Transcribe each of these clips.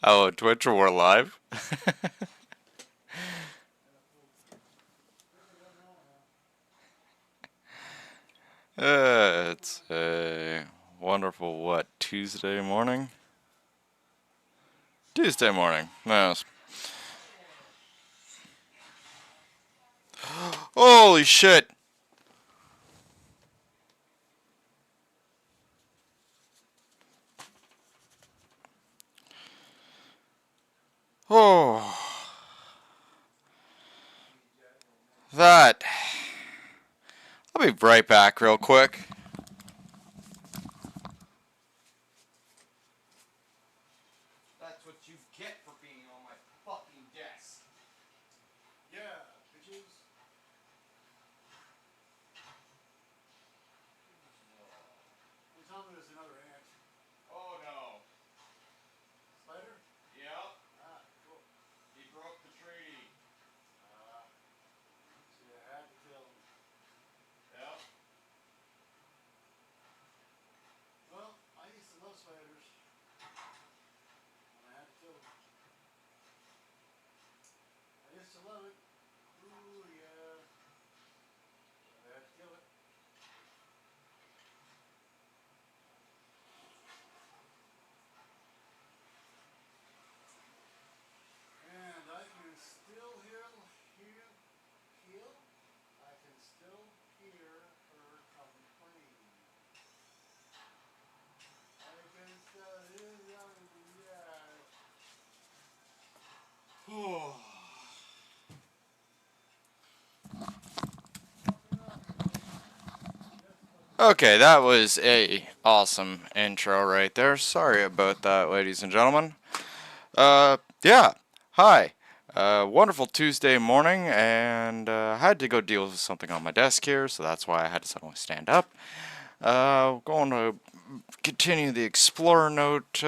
Oh, Twitch, we're live? It's a wonderful, Tuesday morning? Tuesday morning, yes. Holy shit! Oh. That. I'll be right back real quick. That's what you get for being on my fucking desk. Yeah, bitches. They tell me there's another ant. Oh no. Spider? Yep. Ah, cool. He broke the tree. So you had to kill him. Yep. Well, I used to love spiders. And I had to kill them. I used to love it. Ooh, yeah. But I had to kill it. And I can still heal. I can still hear her complain. I can still hear Oh. Okay, that was a awesome intro right there. Sorry about that, ladies and gentlemen. Yeah. Hi. Wonderful Tuesday morning, and I had to go deal with something on my desk here, so that's why I had to suddenly stand up. Going to continue the Explorer Note,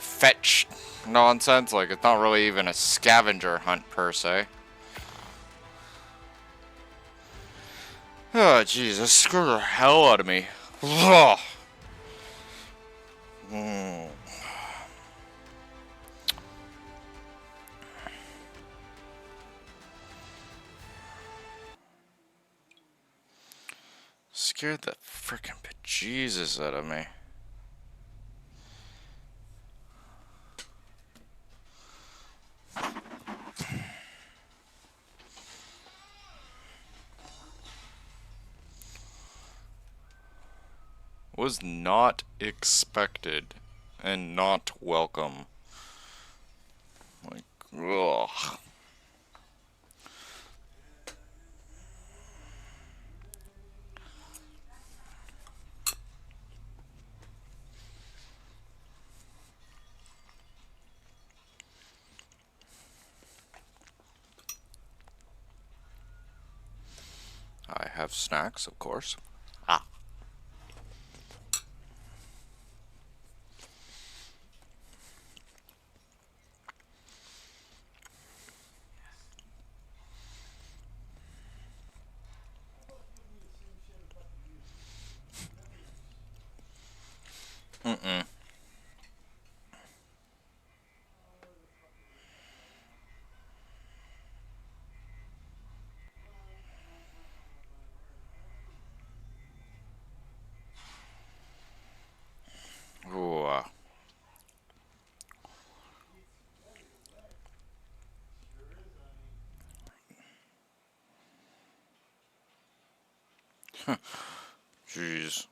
fetch nonsense. Like, it's not really even a scavenger hunt per se. Oh, Jesus, screw the hell out of me. Ugh. Scared the frickin' bejesus out of me. Was not expected and not welcome. Like, ugh. I have snacks, of course. Ah. Mm-mm. Ooh. Jeez.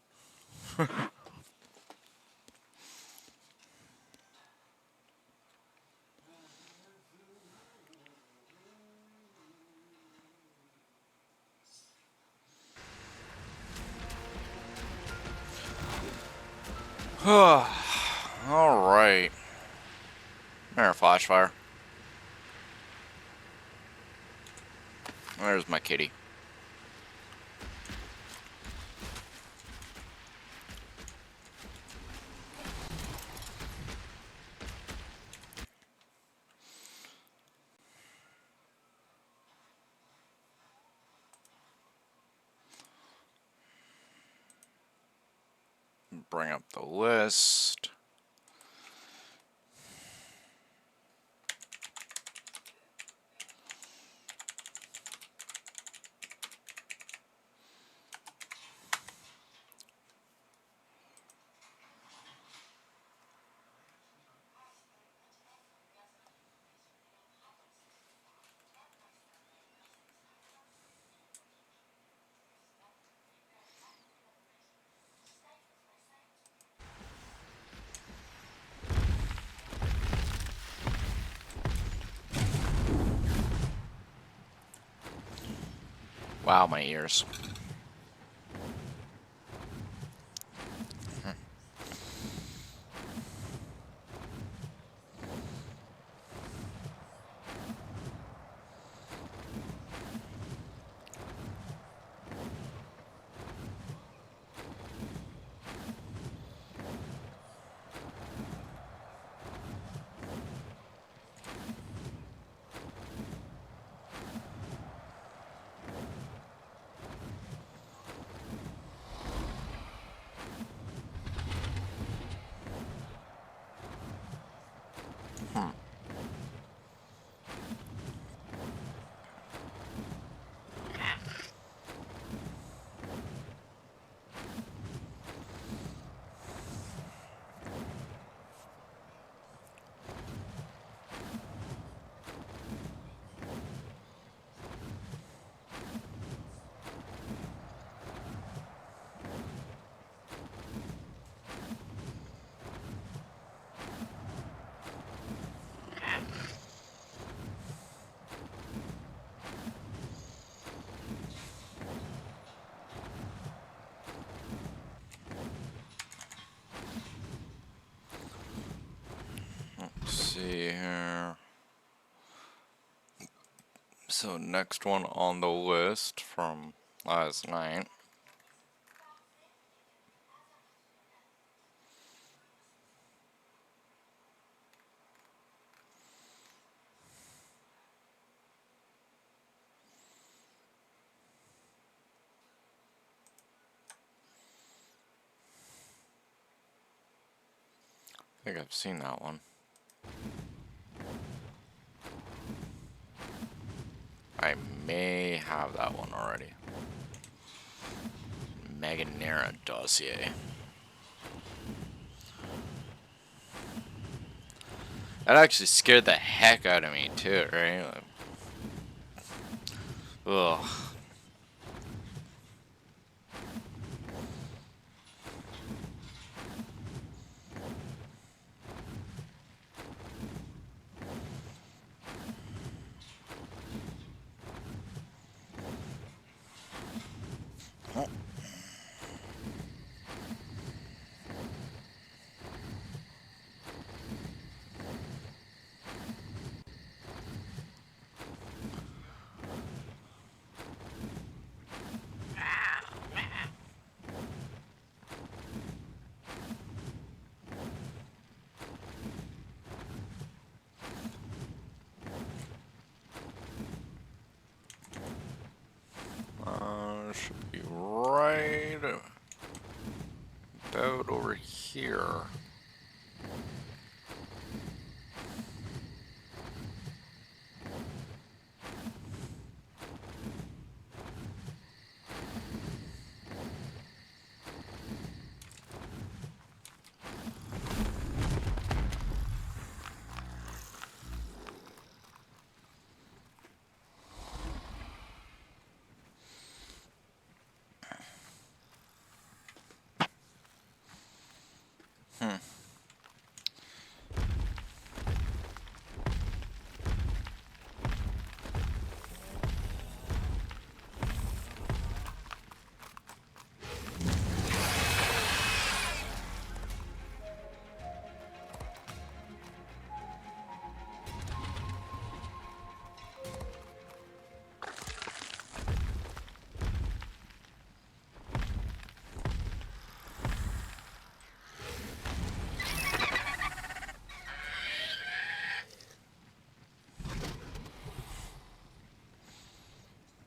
Alright. There, flash fire. There's my kitty. bring up the list. Wow, my ears. Let's see here. So next one on the list from last night. I think I've seen that one. I may have that one already. Meganera dossier. That actually scared the heck out of me too, right? Like, ugh. Should be right about over here.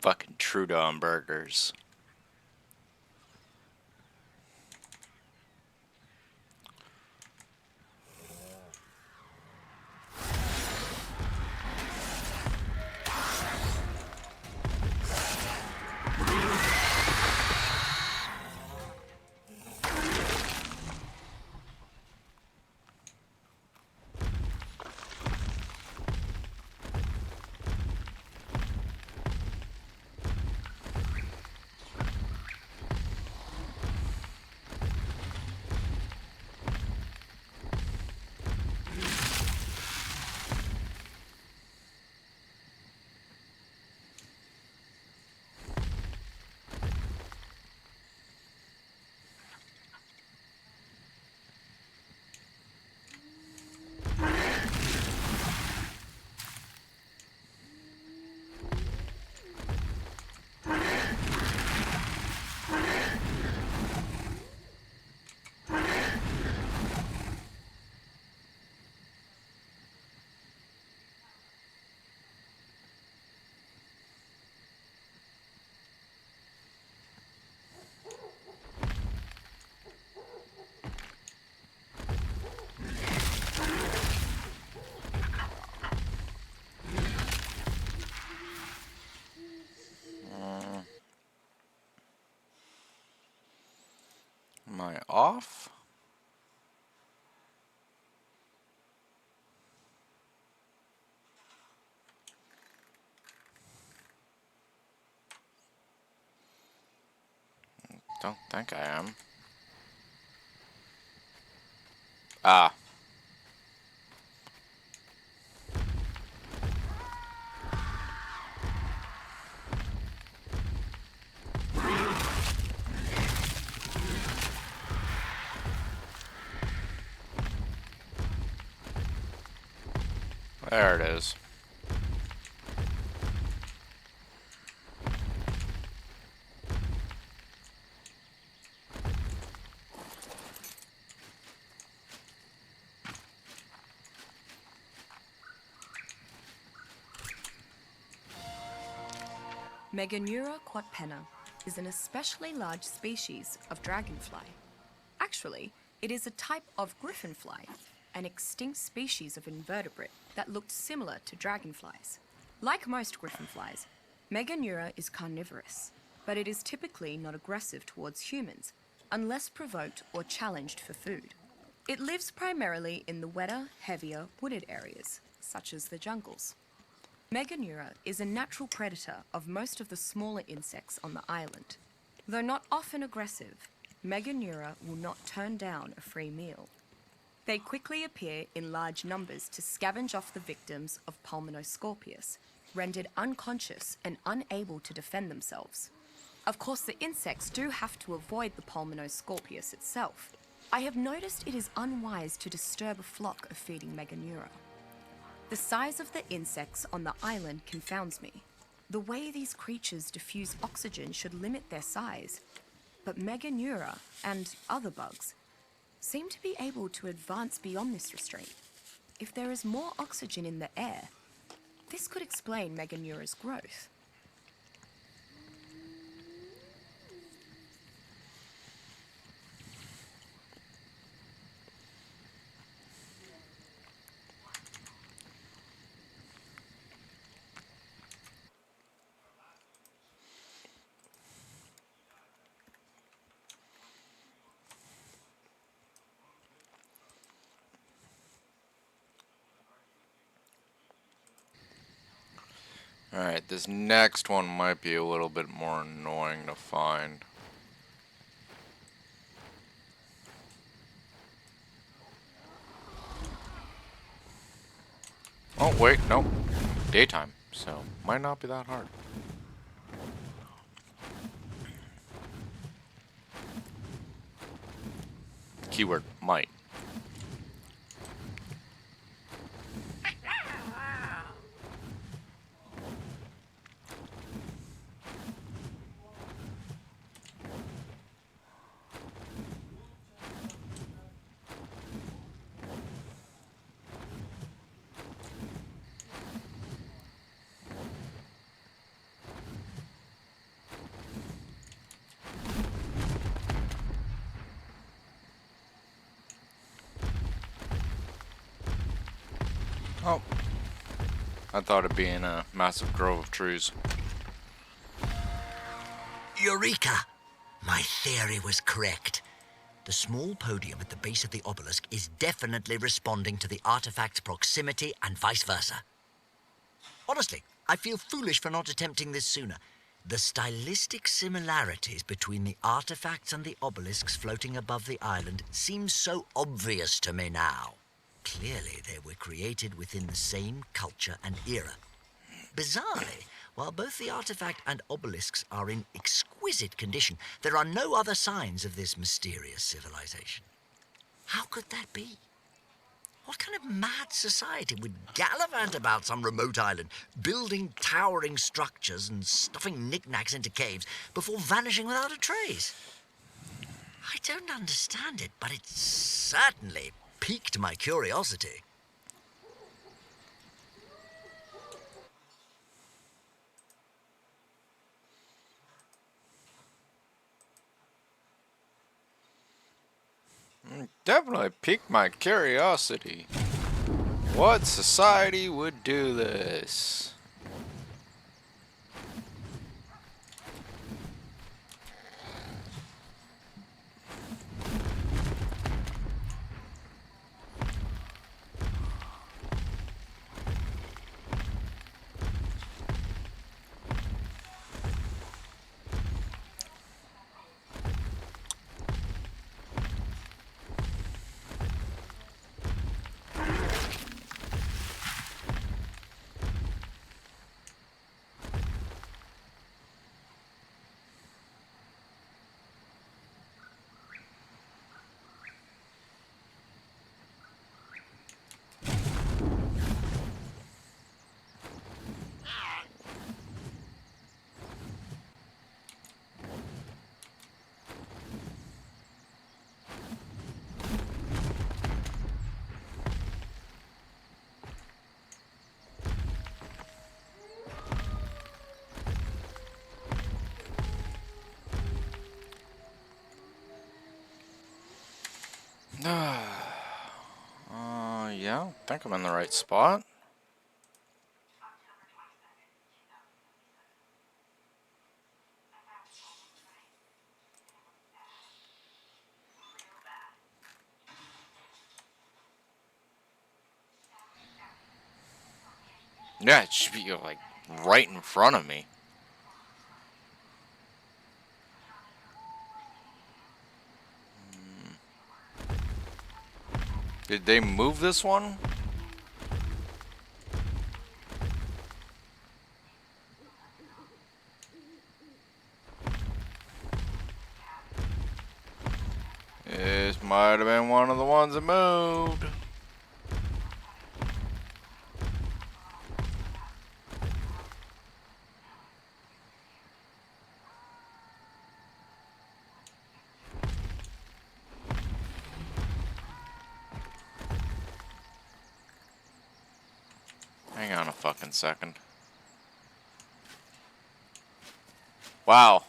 Fucking Trudon burgers. off? Don't think I am. Ah. There it is. Meganeura quadpenna is an especially large species of dragonfly. Actually, it is a type of griffinfly, an extinct species of invertebrate that looked similar to dragonflies. Like most griffinflies, Meganeura is carnivorous, but it is typically not aggressive towards humans unless provoked or challenged for food. It lives primarily in the wetter, heavier, wooded areas, such as the jungles. Meganeura is a natural predator of most of the smaller insects on the island. Though not often aggressive, Meganeura will not turn down a free meal. They quickly appear in large numbers to scavenge off the victims of Pulmonoscorpius, rendered unconscious and unable to defend themselves. Of course, the insects do have to avoid the Pulmonoscorpius itself. I have noticed it is unwise to disturb a flock of feeding Meganeura. The size of the insects on the island confounds me. The way these creatures diffuse oxygen should limit their size, but Meganeura and other bugs seem to be able to advance beyond this restraint. If there is more oxygen in the air, this could explain Meganeura's growth. Alright, this next one might be a little bit more annoying to find. Oh, wait, nope. Daytime, so might not be that hard. Keyword, might. Oh. I thought it'd be in a massive grove of trees. Eureka! My theory was correct. The small podium at the base of the obelisk is definitely responding to the artifact's proximity and vice versa. Honestly, I feel foolish for not attempting this sooner. The stylistic similarities between the artifacts and the obelisks floating above the island seem so obvious to me now. Clearly, they were created within the same culture and era. Bizarrely, while both the artifact and obelisks are in exquisite condition, there are no other signs of this mysterious civilization. How could that be? What kind of mad society would gallivant about some remote island, building towering structures and stuffing knickknacks into caves before vanishing without a trace? I don't understand it, but it certainly piqued my curiosity. Definitely piqued my curiosity. What society would do this? Yeah, I think I'm in the right spot. Yeah, it should be like right in front of me. Did they move this one? This might have been one of the ones that moved. Hang on a fucking second. Wow.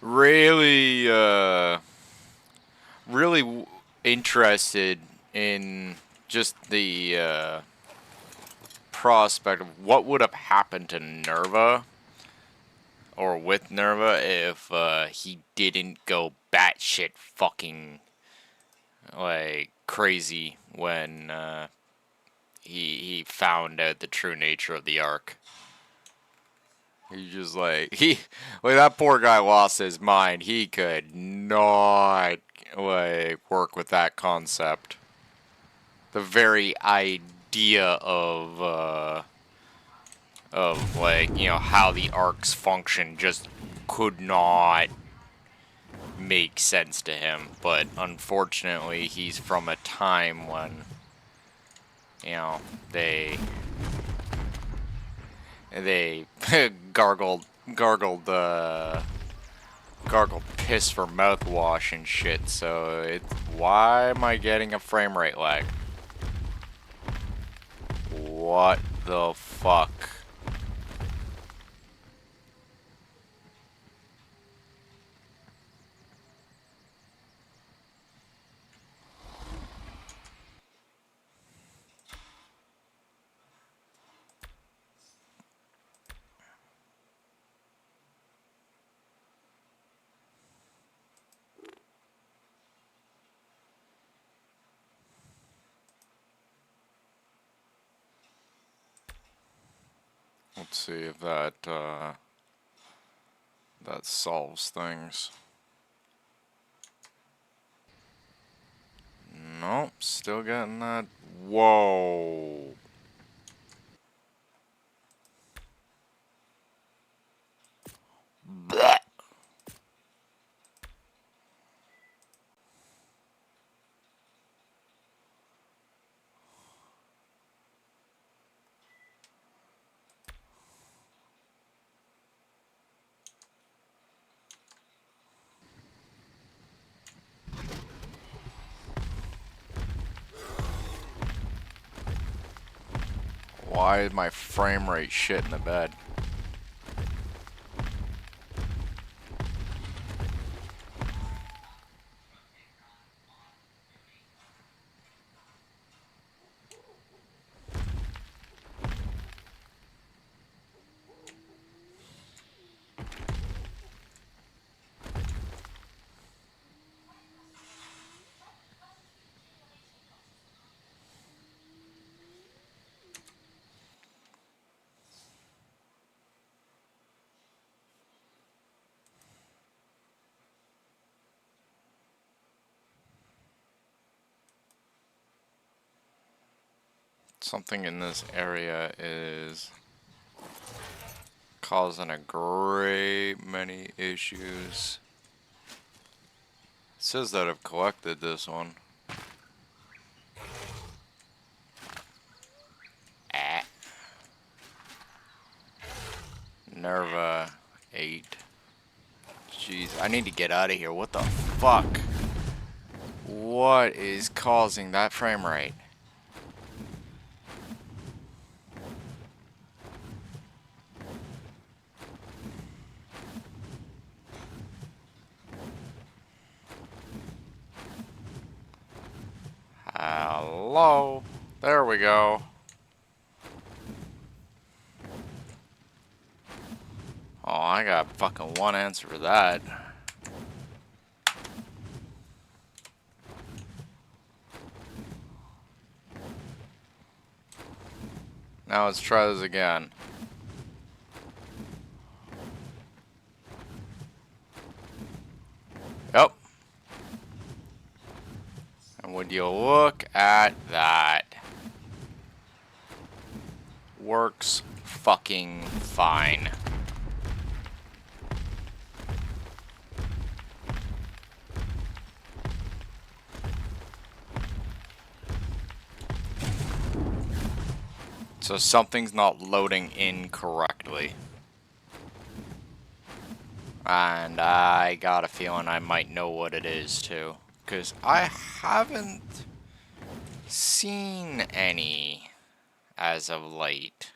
Really, really interested in just the prospect of what would have happened to Nerva or with Nerva if he didn't go batshit fucking like crazy when he found out the true nature of the Ark. He just like that poor guy lost his mind. He could not like work with that concept. The very idea of like, you know, how the arcs function just could not make sense to him. But unfortunately, he's from a time when, you know, they gargled piss for mouthwash and shit. So it's, why am I getting a frame rate lag? What the fuck? Let's see if that solves things. Nope, still getting that. Whoa. Blech. Why is my frame rate shit in the bed? Something in this area is causing a great many issues. It says that I've collected this one. Ah. Nerva 8. Jeez, I need to get out of here. What the fuck? What is causing that frame rate? Hello? There we go. Oh, I got fucking one answer for that. Now let's try this again. Yep. And would you look at that? Works fucking fine. So something's not loading incorrectly. And I got a feeling I might know what it is too. Because I haven't seen any as of late.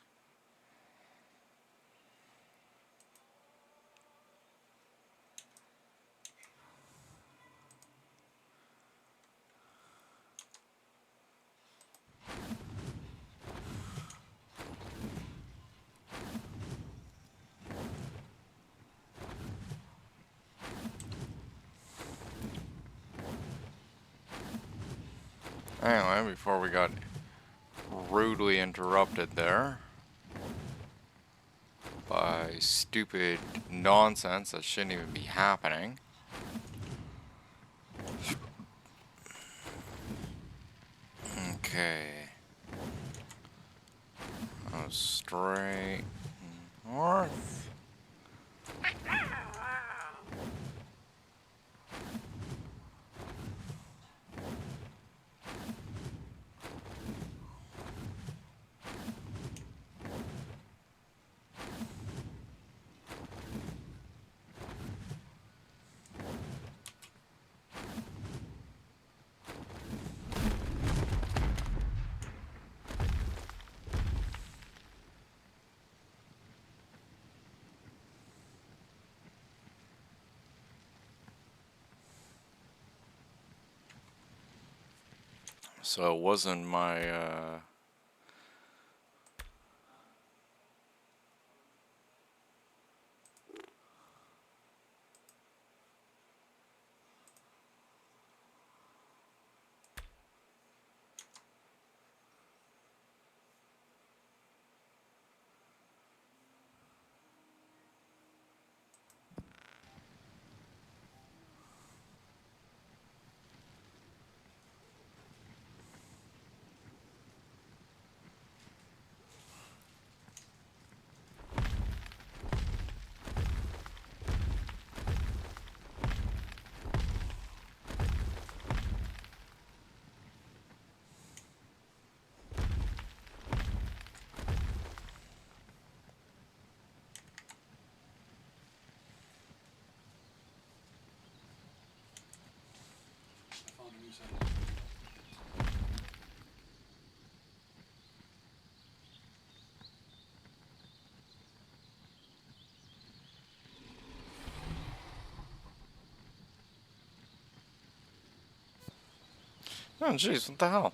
Anyway, before we got rudely interrupted there by stupid nonsense that shouldn't even be happening. Okay. Go straight north. So it wasn't my, I found a new setting. oh jeez, what the hell?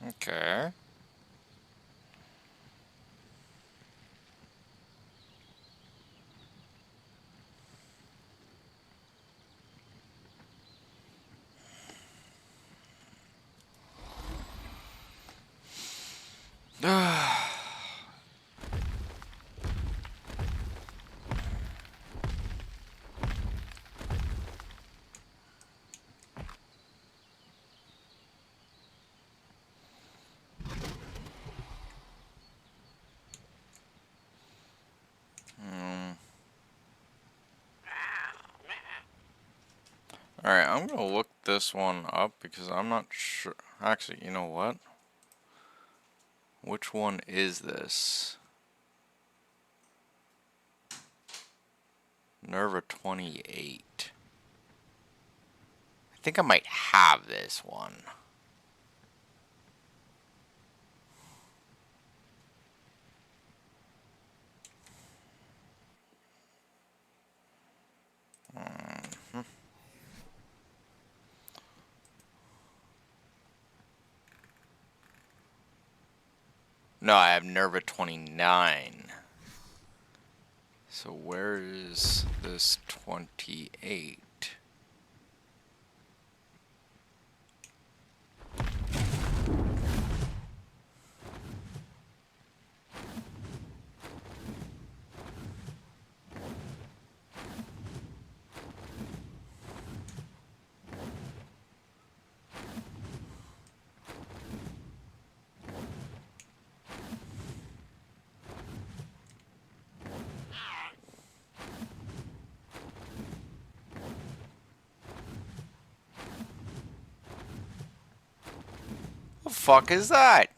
Okay. Alright, I'm gonna look this one up because I'm not sure. Actually, you know what? Which one is this? Nerva 28. I think I might have this one. No, I have Nerva 29. So where is this 28? What the fuck is that?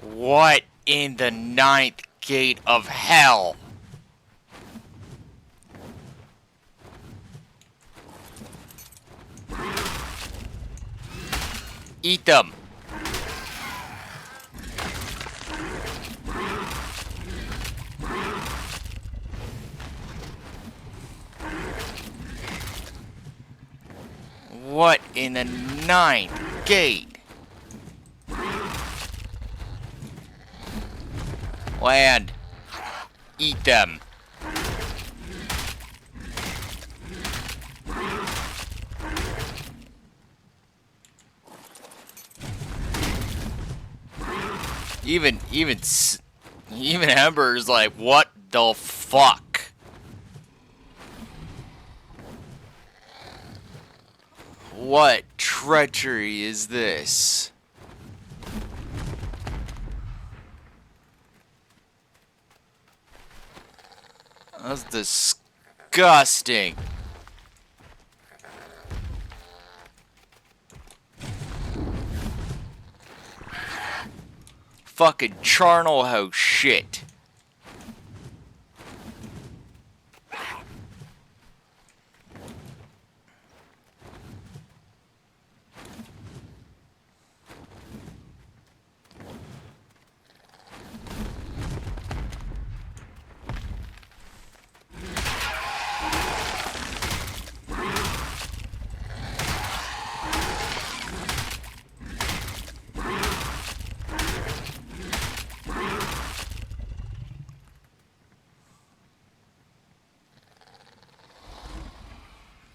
What in the ninth gate of hell? Eat them. What in the ninth gate? Land. Eat them. Even Ember's like, what the fuck? What treachery is this? That's disgusting. Fucking charnel house shit.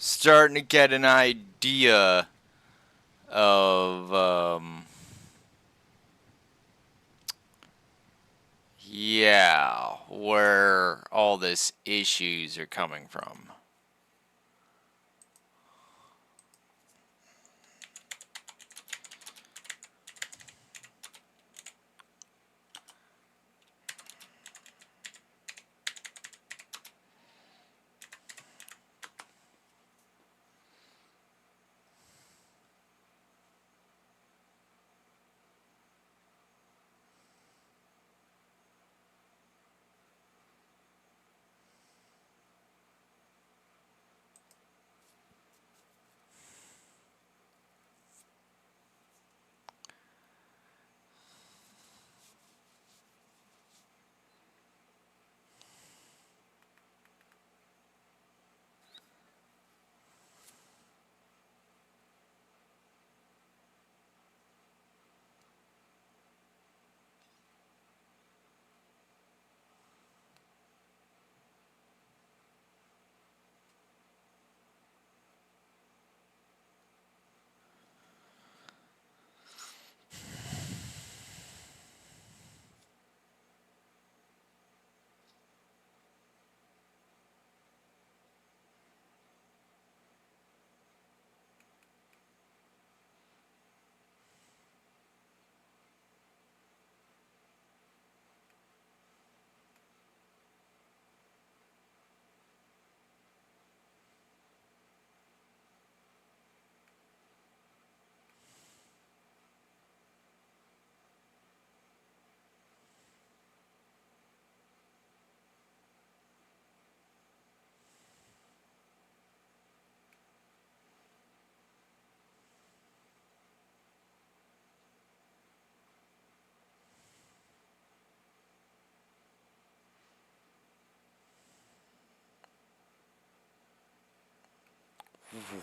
Starting to get an idea of, yeah, where all this issues are coming from.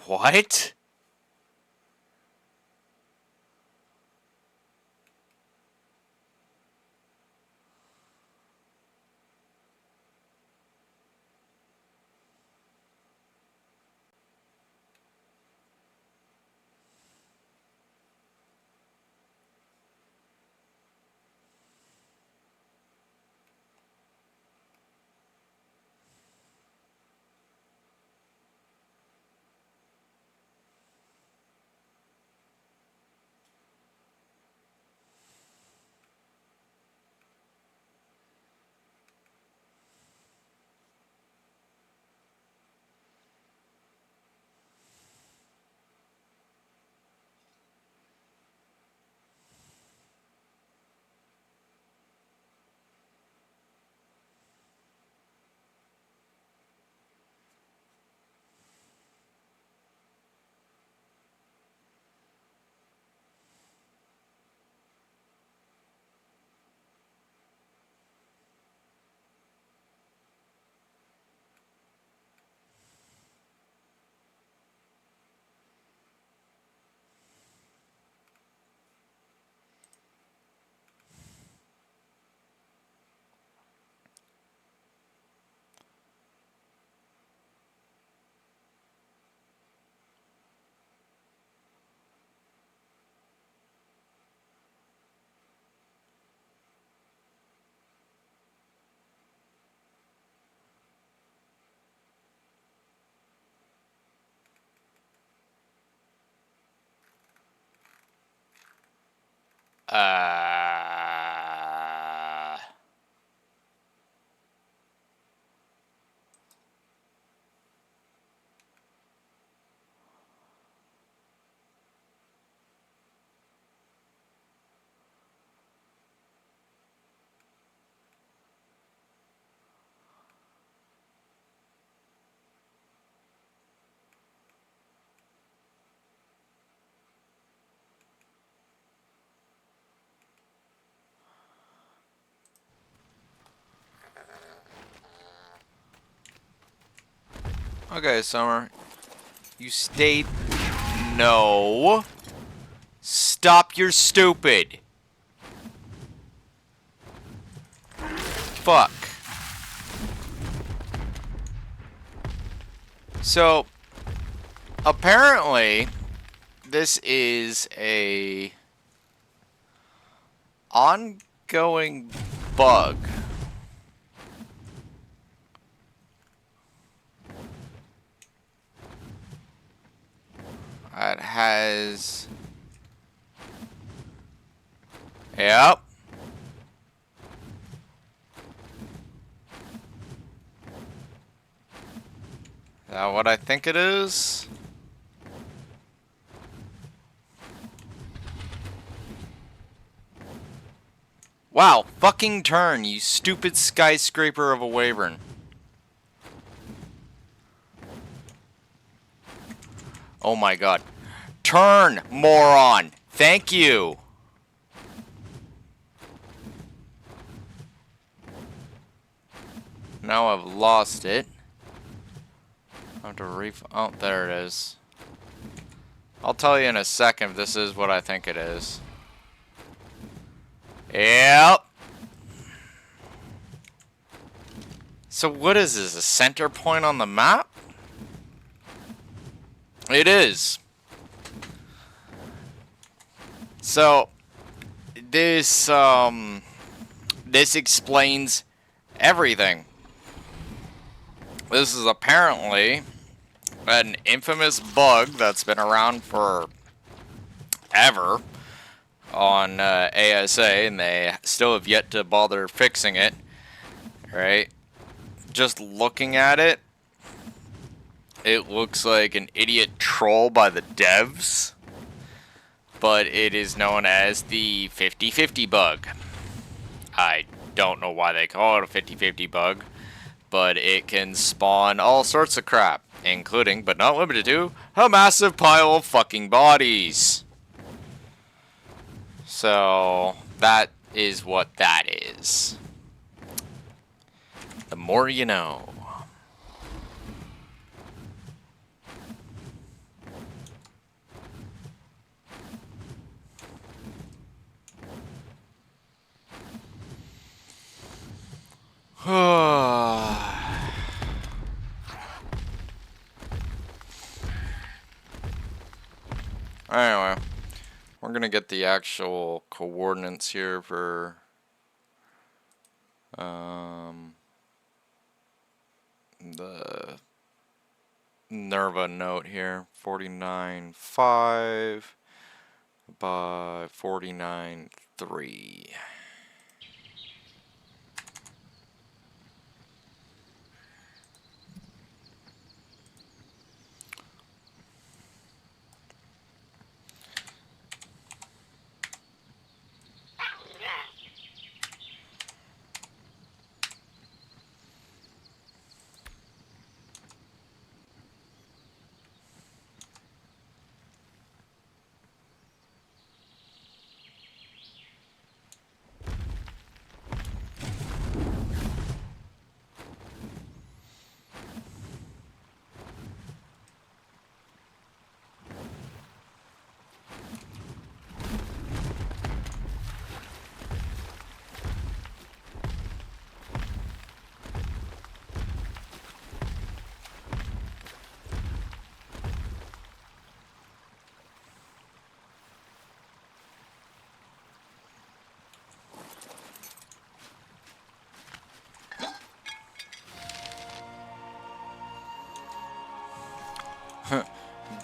What? Uh... Okay, Summer. You stayed... No. Stop your stupid. Fuck. So, apparently, this is a ongoing bug. It has... Yep. Is that what I think it is? Wow, fucking turn, you stupid skyscraper of a wyvern. Oh my god. Turn, moron! Thank you! Now I've lost it. I have to oh, there it is. I'll tell you in a second if this is what I think it is. Yep. So what is this, a center point on the map? It is. So, this explains everything. This is apparently an infamous bug that's been around for ever on ASA, and they still have yet to bother fixing it. Right? Just looking at it, it looks like an idiot troll by the devs, but it is known as the 50-50 bug. I don't know why they call it a 50-50 bug, but it can spawn all sorts of crap, including, but not limited to, a massive pile of fucking bodies. So, that is what that is. The more you know. Anyway, we're gonna get the actual coordinates here for the Nerva note here. 49.5 by 49.3.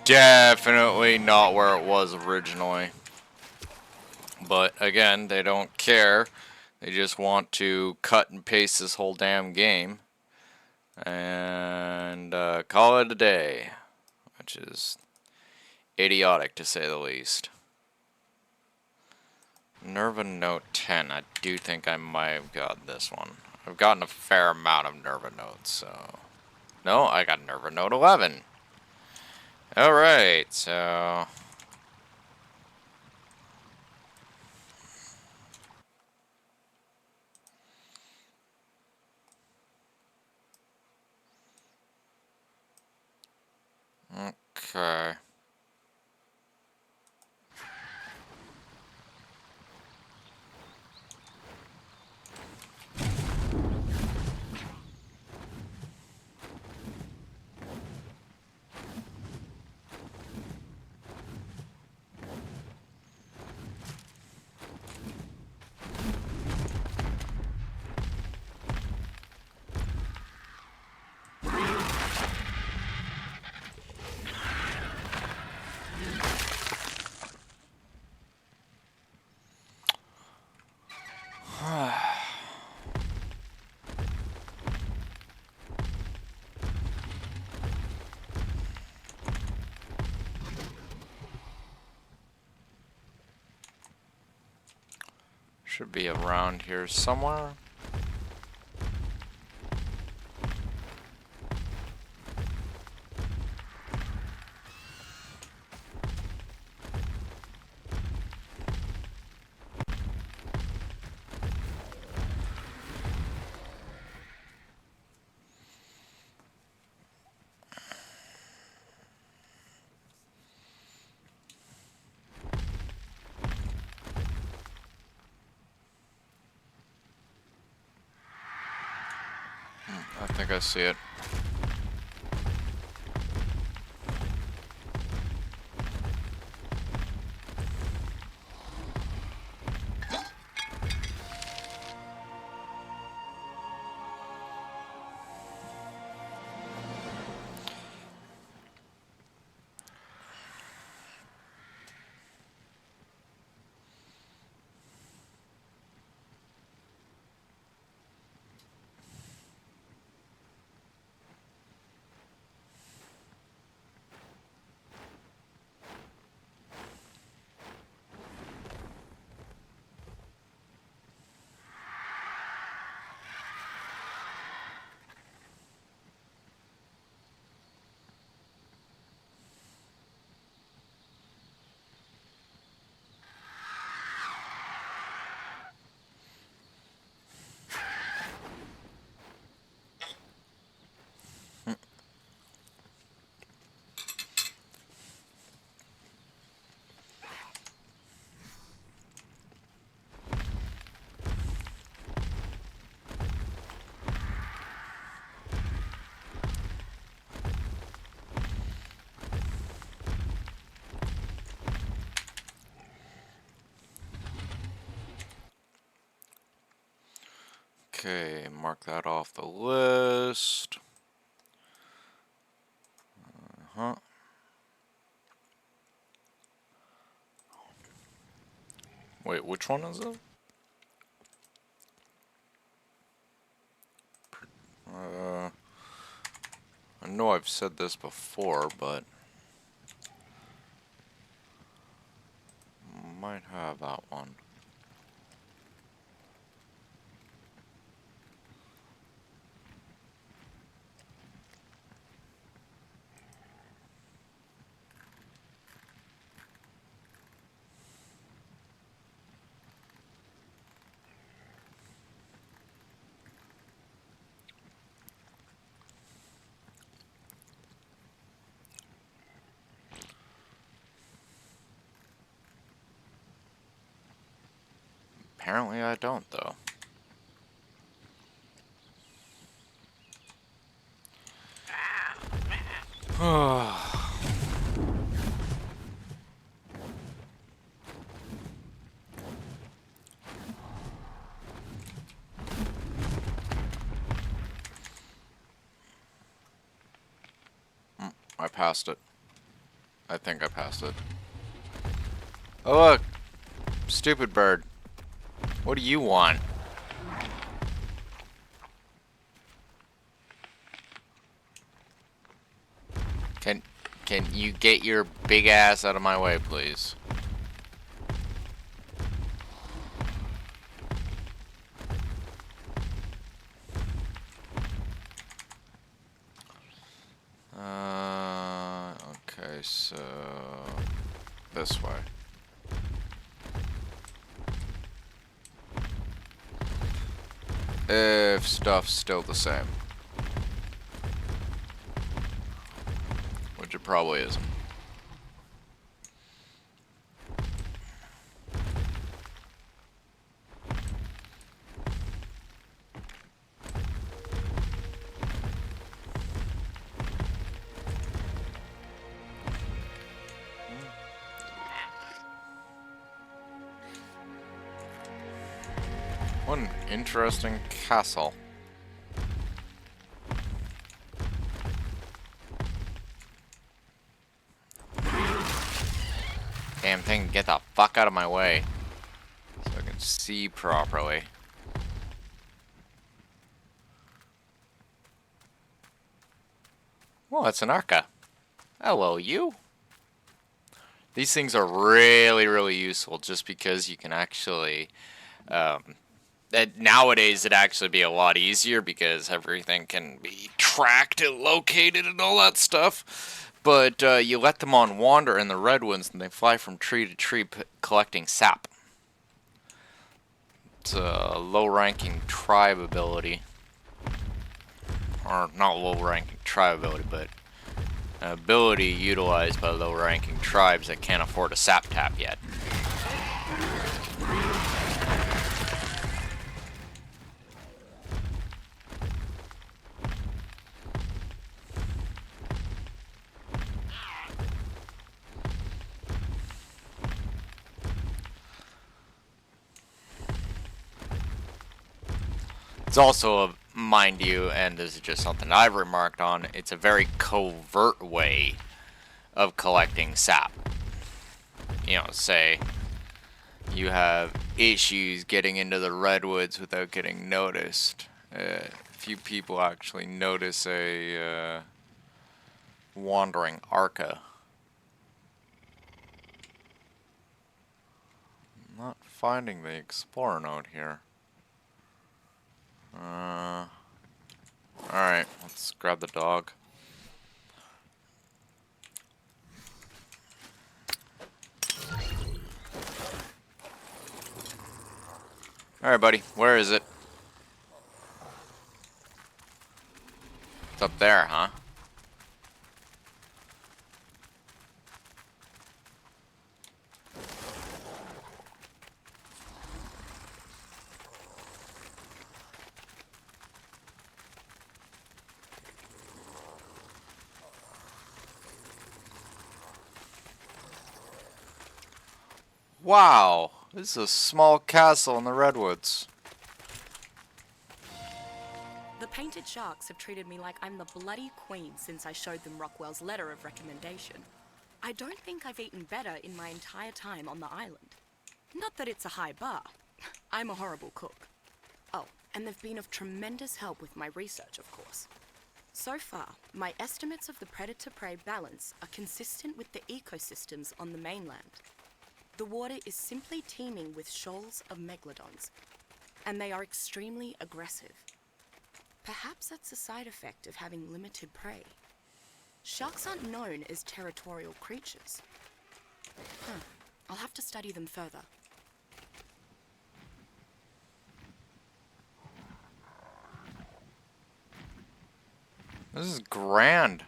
Definitely not where it was originally. But again, they don't care. They just want to cut and paste this whole damn game and call it a day, which is idiotic to say the least. Nerva Note 10. I do think I might have got this one. I've gotten a fair amount of Nerva Notes, so... No, I got Nerva Note 11. Alright, so... Okay. Should be around here somewhere. I think I see it. Okay, mark that off the list. Uh-huh. Wait, which one is it? I know I've said this before, but might have that one. Apparently I don't, though. I passed it. I think I passed it. Oh look! Stupid bird. What do you want? Can you get your big ass out of my way, please? Okay, so this way. If stuff's still the same. Which it probably isn't. What an interesting castle. Damn thing, get the fuck out of my way. So I can see properly. Well, it's an Arca. Hello, you. These things are really, really useful just because you can actually... nowadays it'd actually be a lot easier because everything can be tracked and located and all that stuff. But you let them on wander in the redwoods and they fly from tree to tree collecting sap. It's a low-ranking tribe ability. Or not low-ranking tribe ability, but an ability utilized by low-ranking tribes that can't afford a sap tap yet. It's also, mind you, and this is just something I've remarked on, it's a very covert way of collecting sap. You know, say you have issues getting into the redwoods without getting noticed. Few people actually notice a wandering Arca. I'm not finding the Explorer node here. Alright, let's grab the dog. Alright, buddy, where is it? It's up there, huh? Wow, this is a small castle in the redwoods. painted sharks have treated me like I'm the bloody queen since I showed them Rockwell's letter of recommendation. I don't think I've eaten better in my entire time on the island. Not that it's a high bar. I'm a horrible cook. Oh, and they've been of tremendous help with my research, of course. So far, my estimates of the predator-prey balance are consistent with the ecosystems on the mainland. The water is simply teeming with shoals of megalodons, and they are extremely aggressive. Perhaps that's a side effect of having limited prey. Sharks aren't known as territorial creatures. I'll have to study them further. This is grand.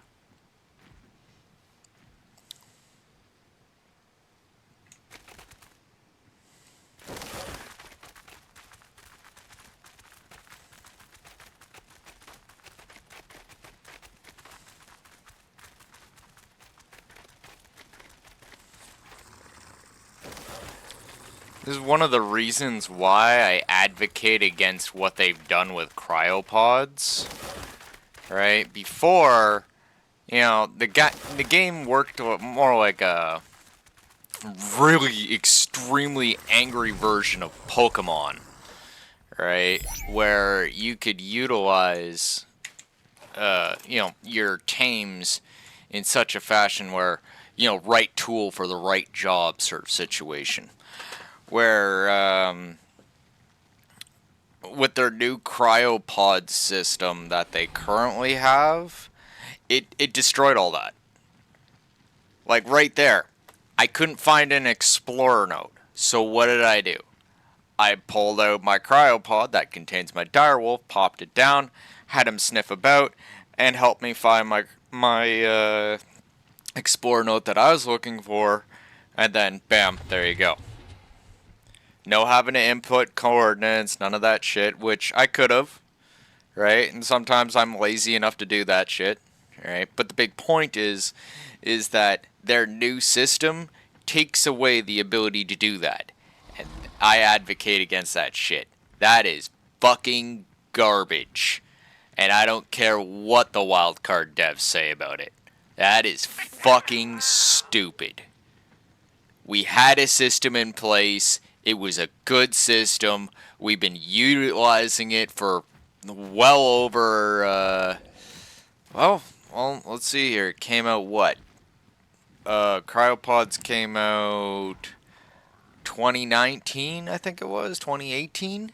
This is one of the reasons why I advocate against what they've done with cryopods. Right? Before, you know, the game worked more like a really extremely angry version of Pokemon. Right? Where you could utilize, you know, your tames in such a fashion where, you know, right tool for the right job sort of situation. Where, with their new cryopod system that they currently have, it destroyed all that. Like right there, I couldn't find an explorer node. So what did I do? I pulled out my cryopod that contains my direwolf, popped it down, had him sniff about, and helped me find my explorer node that I was looking for, and then bam, there you go. No having to input coordinates, none of that shit, which I could have, right? And sometimes I'm lazy enough to do that shit, right? But the big point is that their new system takes away the ability to do that. And I advocate against that shit. That is fucking garbage. And I don't care what the wildcard devs say about it. That is fucking stupid. We had a system in place. It was a good system. We've been utilizing it for well over, well, let's see here. It came out what? Cryopods came out 2019, I think it was, 2018.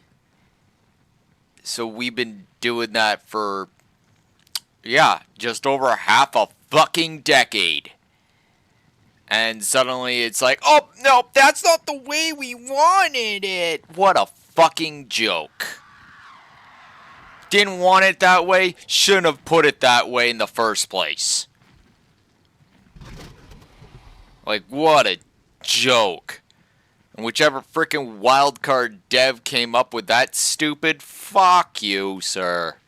So we've been doing that for, yeah, just over half a fucking decade. And suddenly it's like, oh, no, that's not the way we wanted it. What a fucking joke. Didn't want it that way, shouldn't have put it that way in the first place. Like, what a joke. And whichever freaking wildcard dev came up with that stupid, fuck you, sir.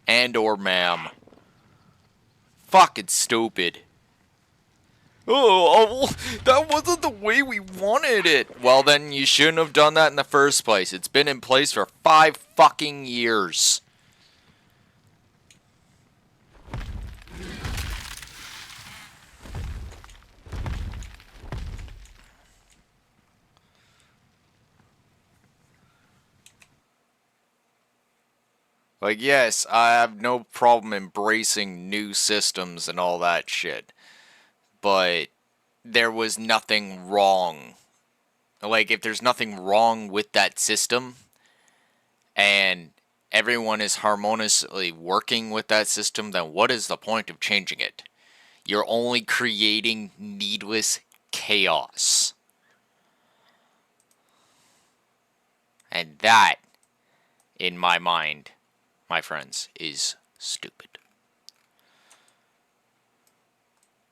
And or ma'am. Fucking stupid. Oh, that wasn't the way we wanted it. Well, then you shouldn't have done that in the first place. It's been in place for 5 fucking years. Like, yes, I have no problem embracing new systems and all that shit. But there was nothing wrong. Like, if there's nothing wrong with that system, and everyone is harmoniously working with that system, then what is the point of changing it? You're only creating needless chaos. And that, in my mind, my friends, is stupid.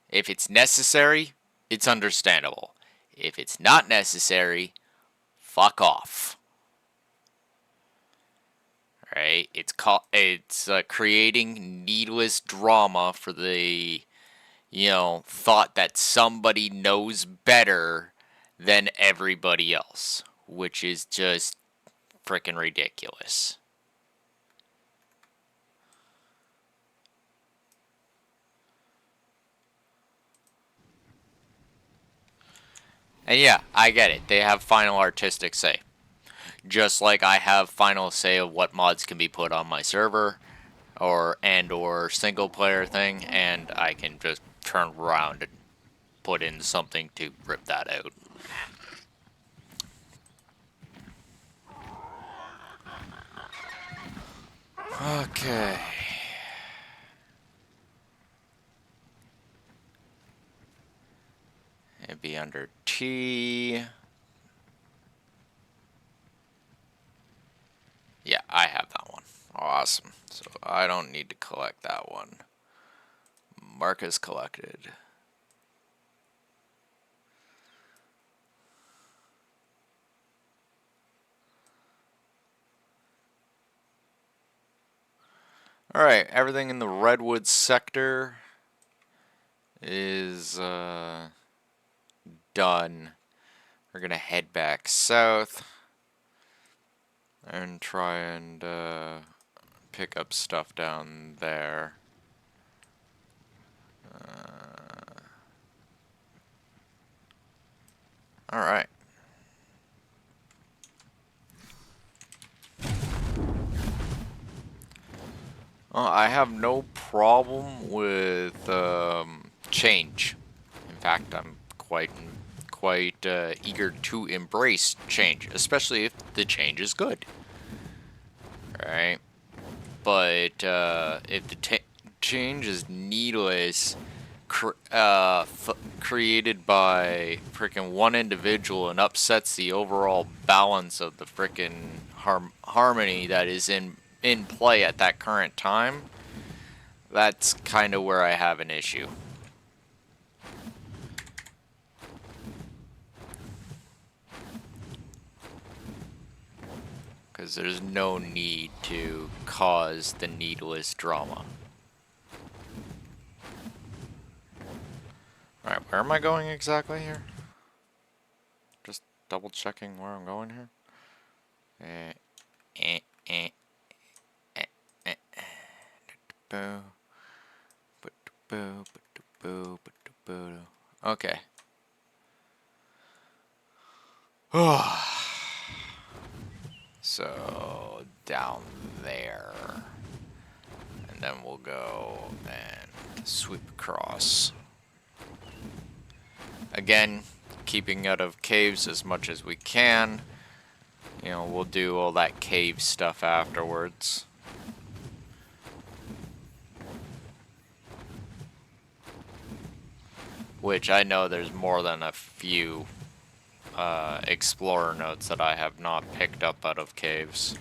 If it's necessary, it's understandable. If it's not necessary, fuck off. Right? It's creating needless drama for the, thought that somebody knows better than everybody else, which is just freaking ridiculous. And yeah, I get it. They have final artistic say. Just like I have final say of what mods can be put on my server or single player thing, and I can just turn around and put in something to rip that out. Okay. It'd be under T. Yeah, I have that one. Awesome. So I don't need to collect that one. Mark is collected. Alright, everything in the Redwood sector is done. We're gonna head back south and try and pick up stuff down there. Alright. I have no problem with change. In fact, I'm quite eager to embrace change, especially if the change is good. Right? But if the change is needless, created by freaking one individual and upsets the overall balance of the freaking harmony that is in play at that current time, that's kind of where I have an issue. Because there's no need to cause the needless drama. Alright, where am I going exactly here? Just double checking where I'm going here. Okay. So, down there. And then we'll go and sweep across. Again, keeping out of caves as much as we can. You know, we'll do all that cave stuff afterwards. Which I know there's more than a few explorer notes that I have not picked up out of caves.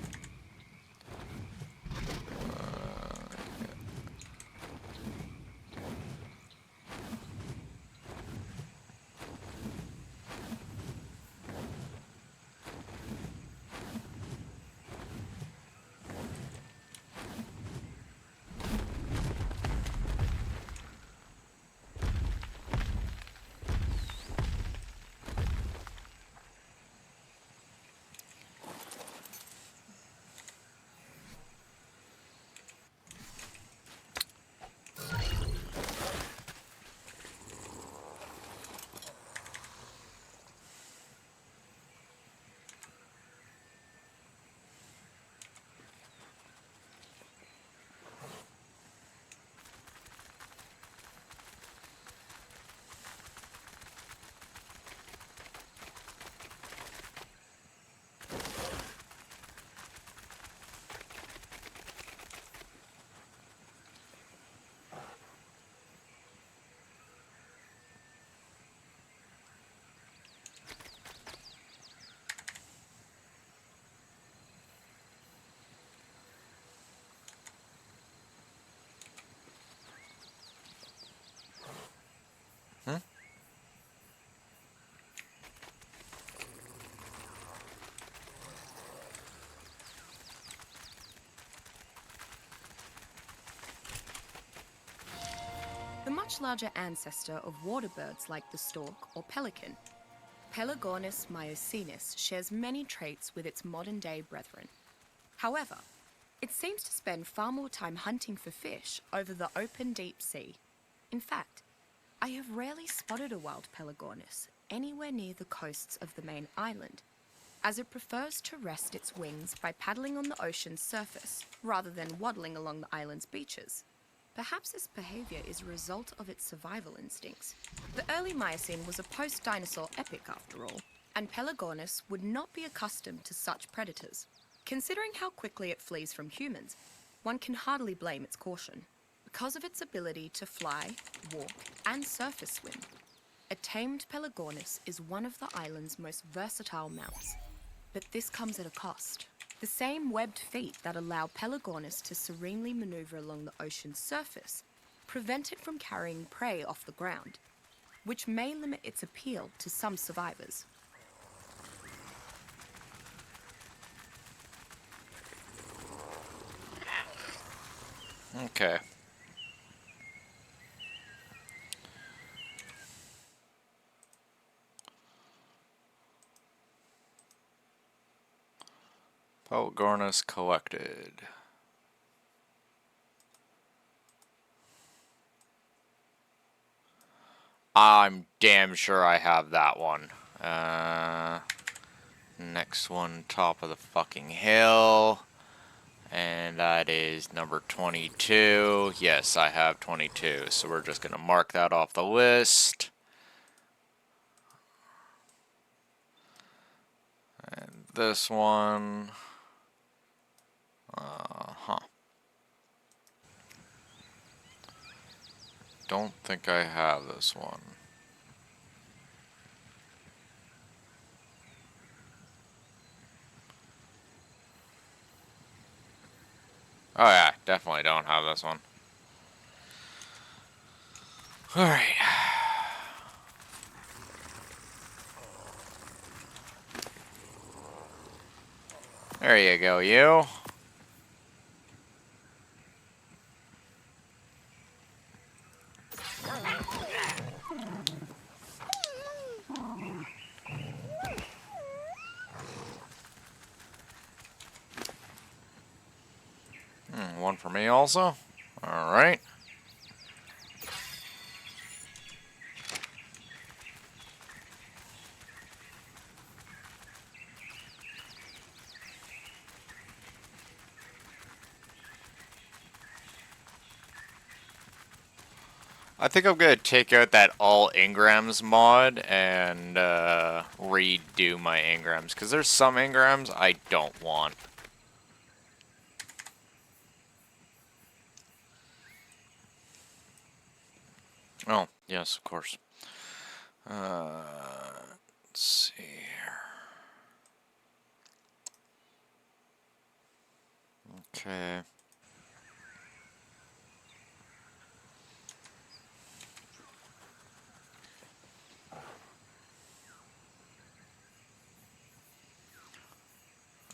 The much larger ancestor of water birds like the stork or pelican, Pelagornis myocenes shares many traits with its modern-day brethren. However, it seems to spend far more time hunting for fish over the open deep sea. In fact, I have rarely spotted a wild Pelagornis, anywhere near the coasts of the main island, as it prefers to rest its wings by paddling on the ocean's surface rather than waddling along the island's beaches. Perhaps this behavior is a result of its survival instincts. The early Miocene was a post-dinosaur epoch after all, and Pelagornis would not be accustomed to such predators. Considering how quickly it flees from humans, one can hardly blame its caution. Because of its ability to fly, walk, and surface swim, a tamed Pelagornis is one of the island's most versatile mounts. But this comes at a cost. The same webbed feet that allow Pelagornis to serenely maneuver along the ocean's surface prevent it from carrying prey off the ground, which may limit its appeal to some survivors. Okay. Pelagornis collected. I'm damn sure I have that one. Next one, top of the fucking hill. And that is number 22. Yes, I have 22. So we're just going to mark that off the list. And this one. Don't think I have this one. Oh yeah, definitely don't have this one. Alright. There you go, you. One for me also. Alright. I think I'm gonna take out that all engrams mod and redo my engrams, because there's some engrams I don't want. Oh, yes, of course. Let's see here. Okay.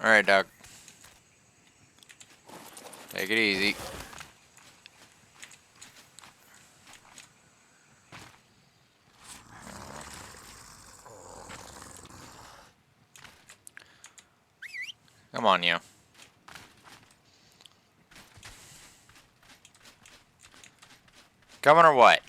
Alright, Doc. Take it easy. Come on, you. Coming or what?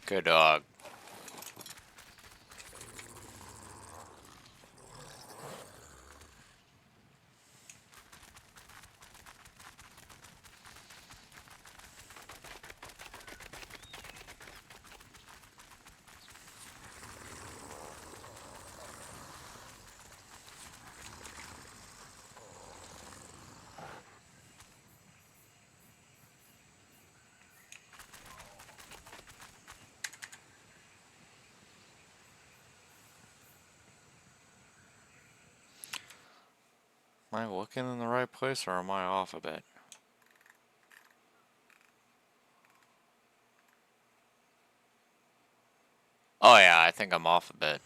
Good dog. Am I looking in the right place, or am I off a bit? Oh yeah, I think I'm off a bit.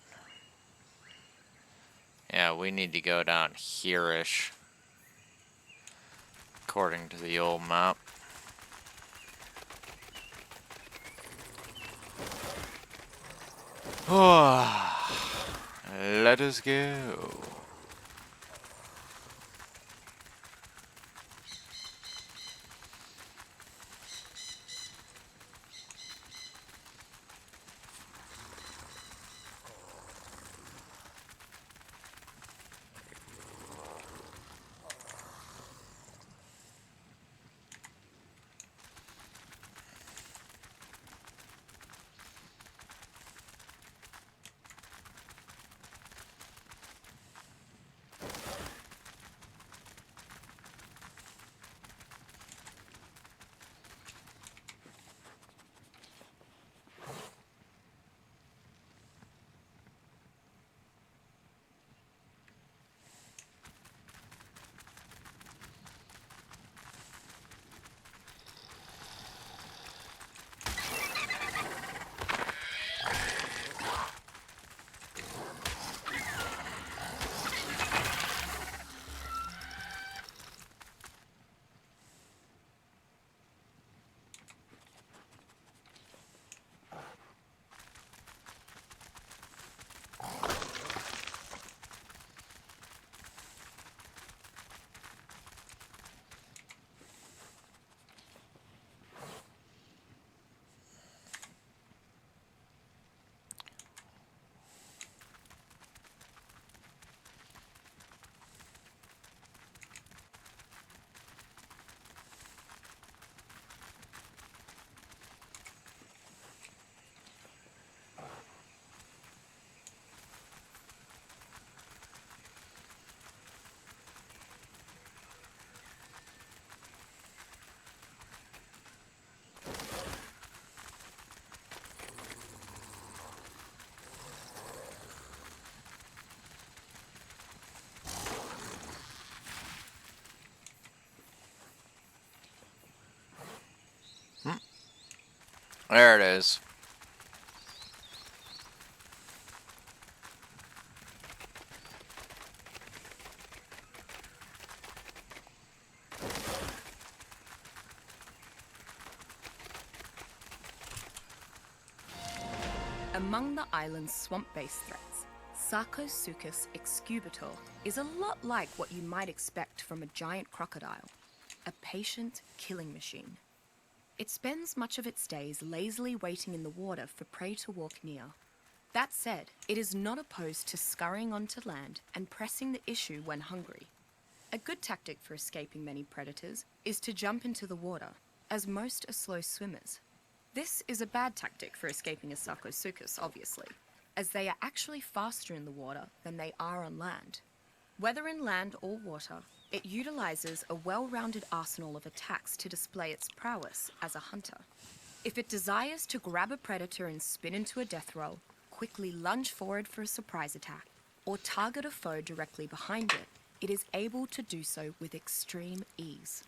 Yeah, we need to go down here-ish, according to the old map. Let us go. There it is. Among the island's swamp-based threats, Sarcosuchus excubitor is a lot like what you might expect from a giant crocodile, a patient killing machine. It spends much of its days lazily waiting in the water for prey to walk near. That said, it is not opposed to scurrying onto land and pressing the issue when hungry. A good tactic for escaping many predators is to jump into the water, as most are slow swimmers. This is a bad tactic for escaping a Sarcosuchus, obviously, as they are actually faster in the water than they are on land. Whether in land or water, it utilizes a well-rounded arsenal of attacks to display its prowess as a hunter. If it desires to grab a predator and spin into a death roll, quickly lunge forward for a surprise attack, or target a foe directly behind it, it is able to do so with extreme ease.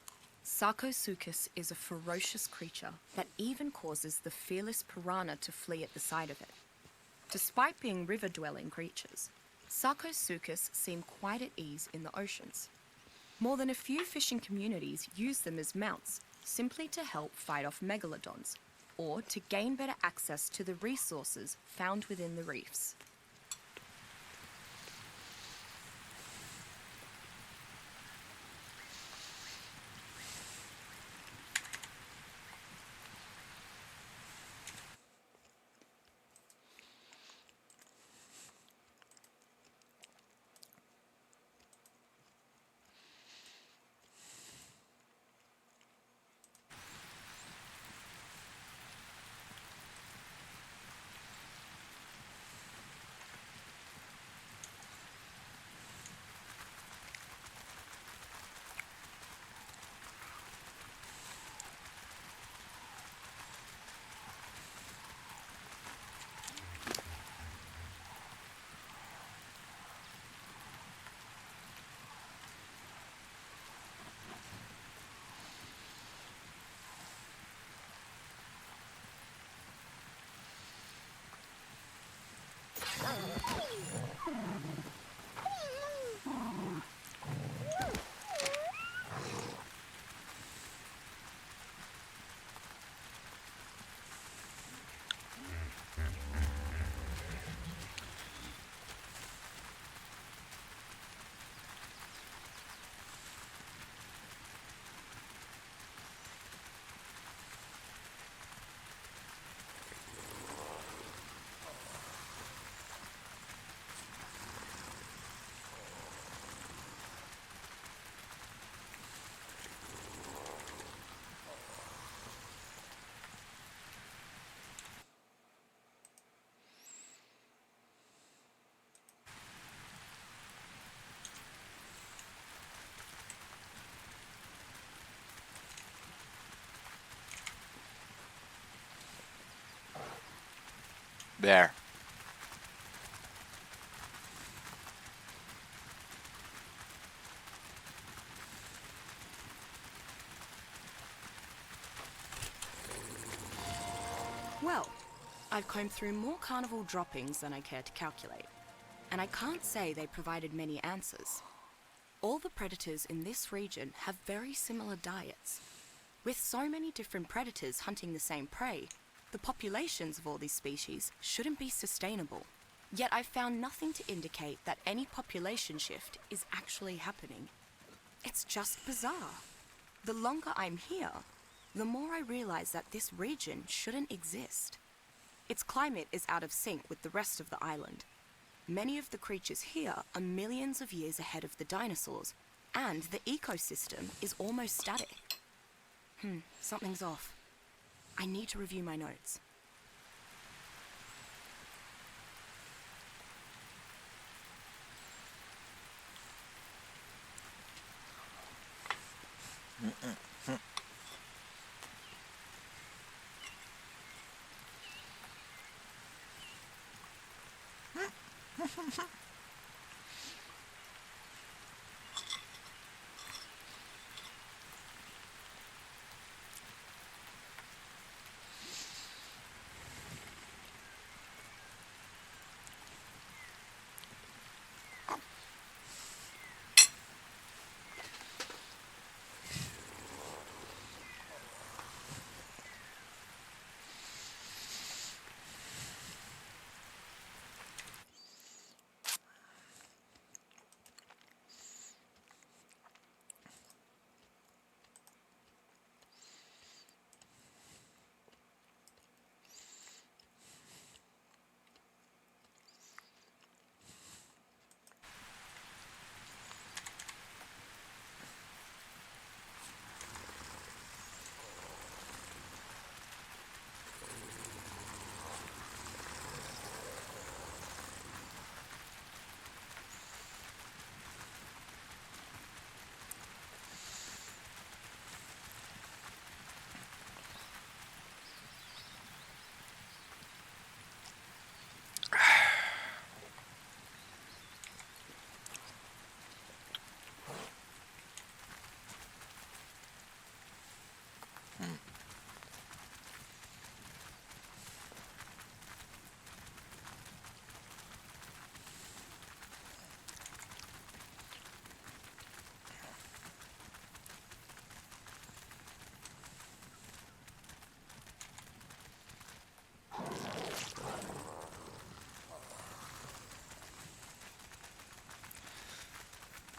Sarcosuchus is a ferocious creature that even causes the fearless piranha to flee at the sight of it. Despite being river-dwelling creatures, Sarcosuchus seem quite at ease in the oceans. More than a few fishing communities use them as mounts, simply to help fight off megalodons, or to gain better access to the resources found within the reefs. There. Well, I've combed through more carnival droppings than I care to calculate, and I can't say they provided many answers. All the predators in this region have very similar diets. With so many different predators hunting the same prey, the populations of all these species shouldn't be sustainable. Yet I've found nothing to indicate that any population shift is actually happening. It's just bizarre. The longer I'm here, the more I realize that this region shouldn't exist. Its climate is out of sync with the rest of the island. Many of the creatures here are millions of years ahead of the dinosaurs, and the ecosystem is almost static. Something's off. I need to review my notes.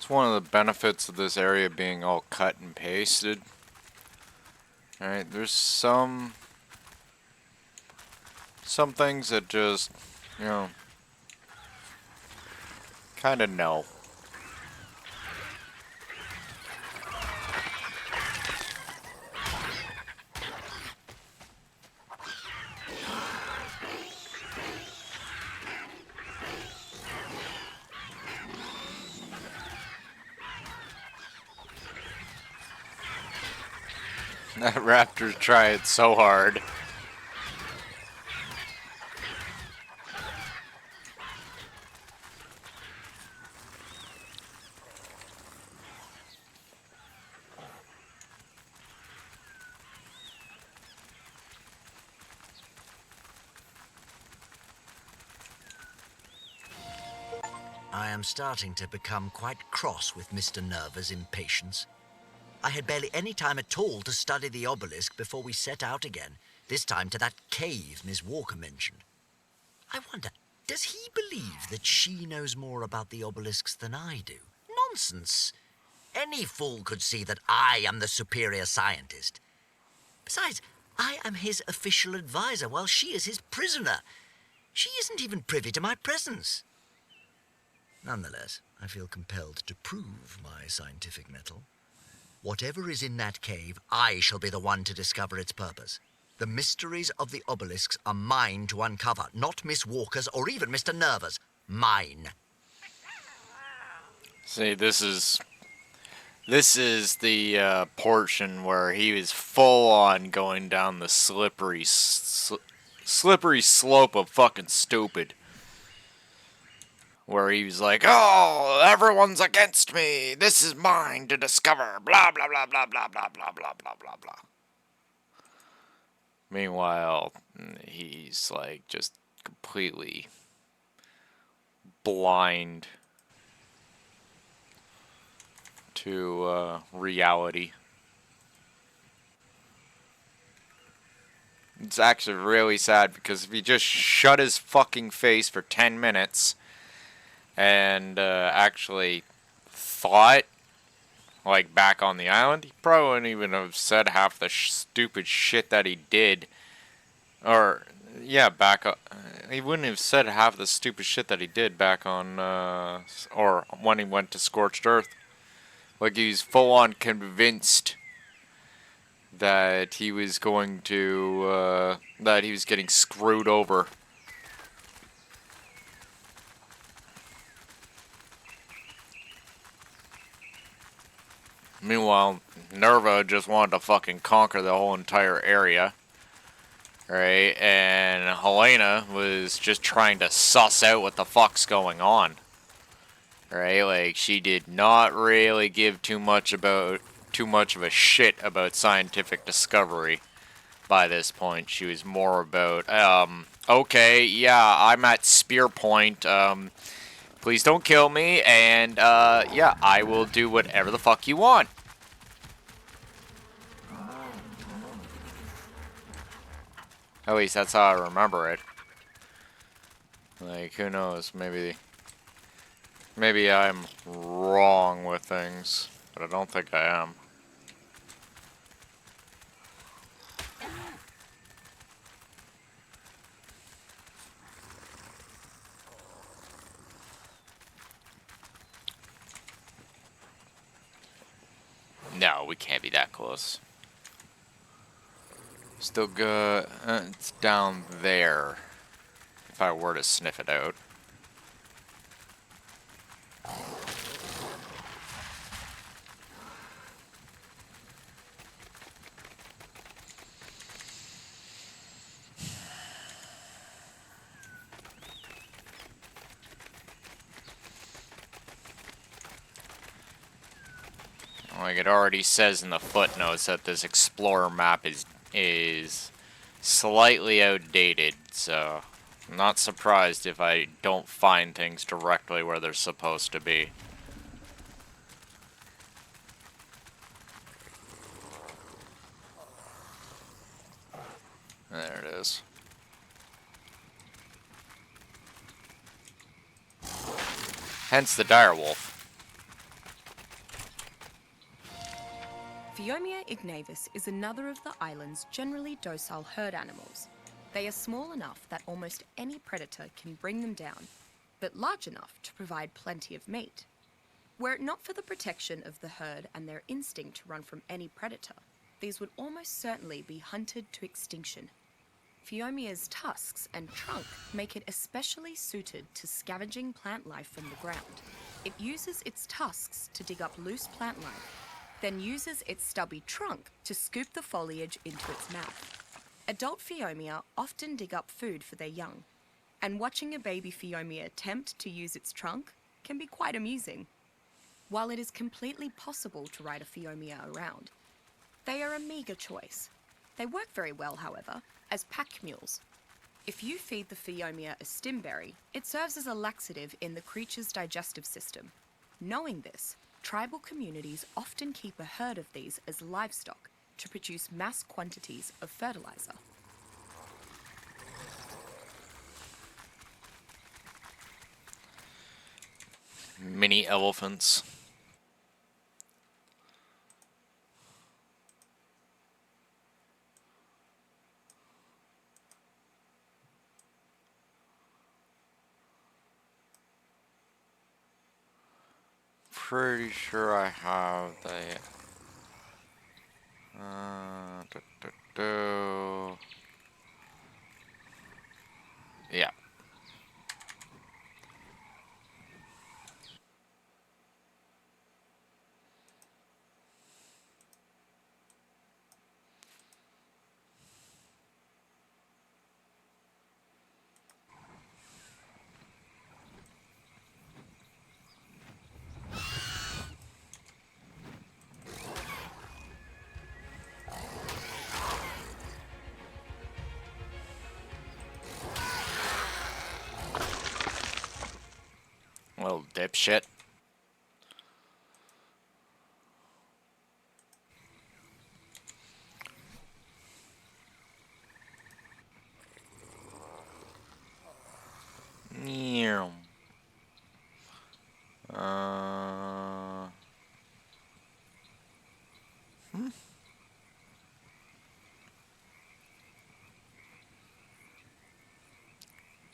It's one of the benefits of this area being all cut and pasted. Alright, there's some things that just, you know, kind of no. That raptor's trying so hard. I am starting to become quite cross with Mr. Nerva's impatience. I had barely any time at all to study the obelisk before we set out again, this time to that cave Miss Walker mentioned. I wonder, does he believe that she knows more about the obelisks than I do? Nonsense! Any fool could see that I am the superior scientist. Besides, I am his official advisor while she is his prisoner. She isn't even privy to my presence. Nonetheless, I feel compelled to prove my scientific mettle. Whatever is in that cave, I shall be the one to discover its purpose. The mysteries of the obelisks are mine to uncover, not Miss Walker's or even Mr. Nerva's. Mine. See, this is the portion where he was full on going down the slippery slope of fucking stupid. Where he was like, "Oh, everyone's against me. This is mine to discover." Blah blah blah blah blah blah blah blah blah blah blah. Meanwhile, he's like just completely blind to reality. It's actually really sad because if he just shut his fucking face for 10 minutes and actually thought, like, back on the island, he probably wouldn't even have said half the stupid shit that he did. Or, yeah, he wouldn't have said half the stupid shit that he did back on, or when he went to Scorched Earth. Like, he's full on convinced that he was going to, that he was getting screwed over. Meanwhile, Nerva just wanted to fucking conquer the whole entire area. Right? And Helena was just trying to suss out what the fuck's going on. Right? Like, she did not really give too much of a shit about scientific discovery by this point. She was more about, okay, yeah, I'm at spear point, please don't kill me, and, yeah, I will do whatever the fuck you want. At least that's how I remember it. Like, who knows, maybe I'm wrong with things, but I don't think I am. No, we can't be that close. Still good. It's down there. If I were to sniff it out. Like it already says in the footnotes that this explorer map is slightly outdated, so I'm not surprised if I don't find things directly where they're supposed to be. There it is. Hence the direwolf. Phiomia ignavis is another of the island's generally docile herd animals. They are small enough that almost any predator can bring them down, but large enough to provide plenty of meat. Were it not for the protection of the herd and their instinct to run from any predator, these would almost certainly be hunted to extinction. Phiomia's tusks and trunk make it especially suited to scavenging plant life from the ground. It uses its tusks to dig up loose plant life, then uses its stubby trunk to scoop the foliage into its mouth. Adult Phiomia often dig up food for their young, and watching a baby Phiomia attempt to use its trunk can be quite amusing. While it is completely possible to ride a Phiomia around, they are a meagre choice. They work very well, however, as pack mules. If you feed the Phiomia a stimberry, it serves as a laxative in the creature's digestive system. Knowing this, tribal communities often keep a herd of these as livestock to produce mass quantities of fertilizer. Mini elephants. Pretty sure I have the yeah. Little dipshit. Meow.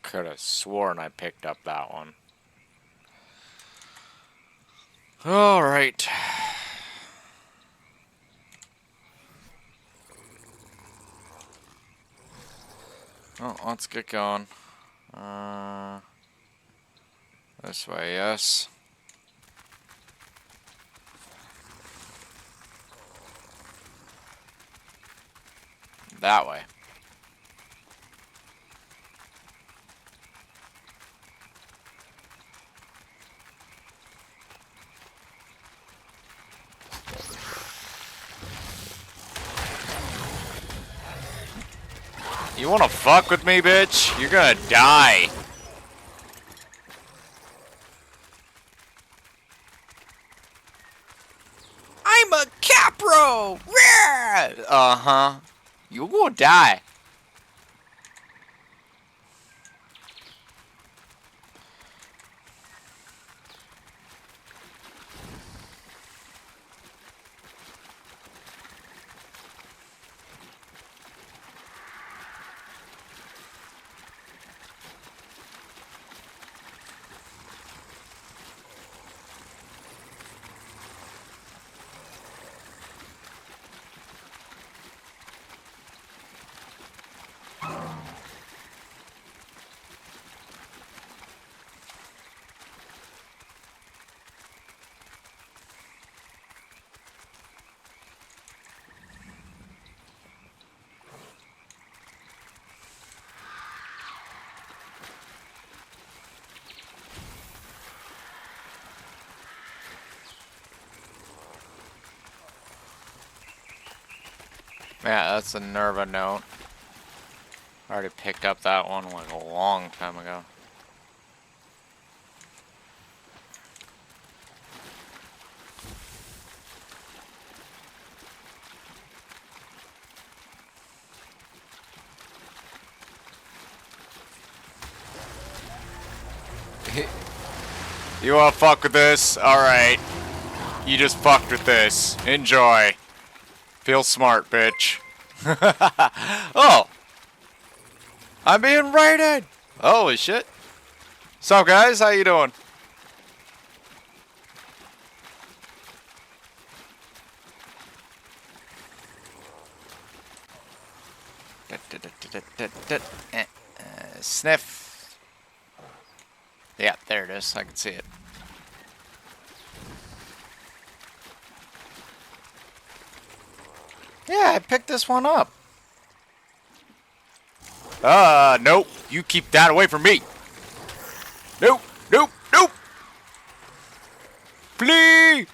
Could have sworn I picked up that one. All right. Well, let's get going. This way, yes. That way. You wanna fuck with me, bitch? You're gonna die. I'm a capro! Uh-huh. You gonna die. Yeah, that's a Nerva note. I already picked up that one like a long time ago. You wanna fuck with this? Alright. You just fucked with this. Enjoy. Feel smart, bitch. Oh! I'm being raided! Holy shit. Sup, guys? How you doing? Sniff. Yeah, there it is. I can see it. Yeah, I picked this one up. Nope. You keep that away from me. Nope, nope, nope. Flee!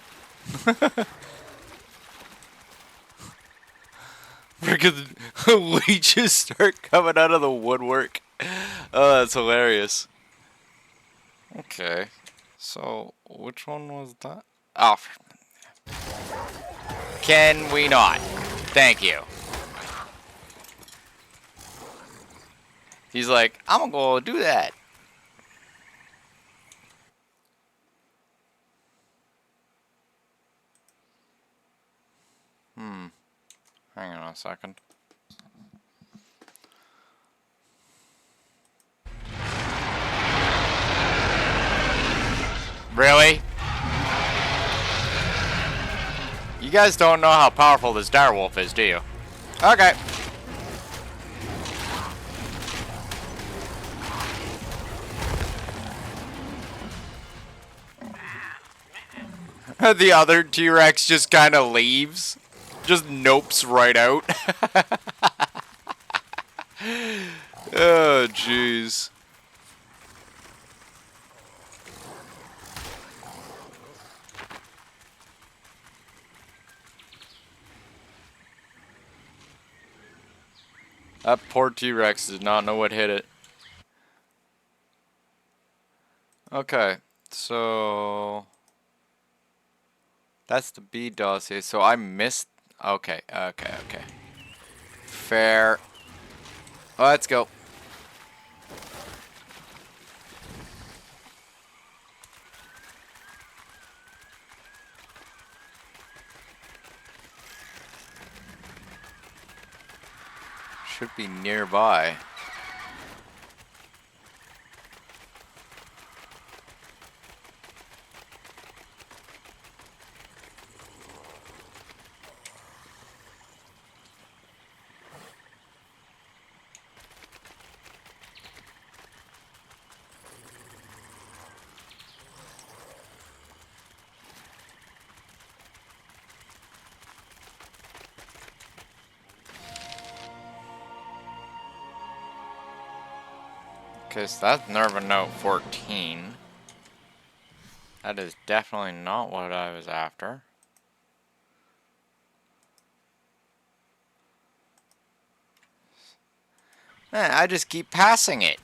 Freaking leeches start coming out of the woodwork. Oh, that's hilarious. Okay. So, which one was that? Oh. Can we not? Thank you. He's like, I'm gonna go do that. Hang on a second. Really? You guys don't know how powerful this direwolf is, do you? Okay. The other T-Rex just kind of leaves. Just nopes right out. Oh, jeez. That poor T-Rex did not know what hit it. Okay, so... That's the B dossier, so I missed... Okay. Fair. Let's go. Should be nearby. Okay, so that's Nerva Note 14. That is definitely not what I was after. Man, I just keep passing it.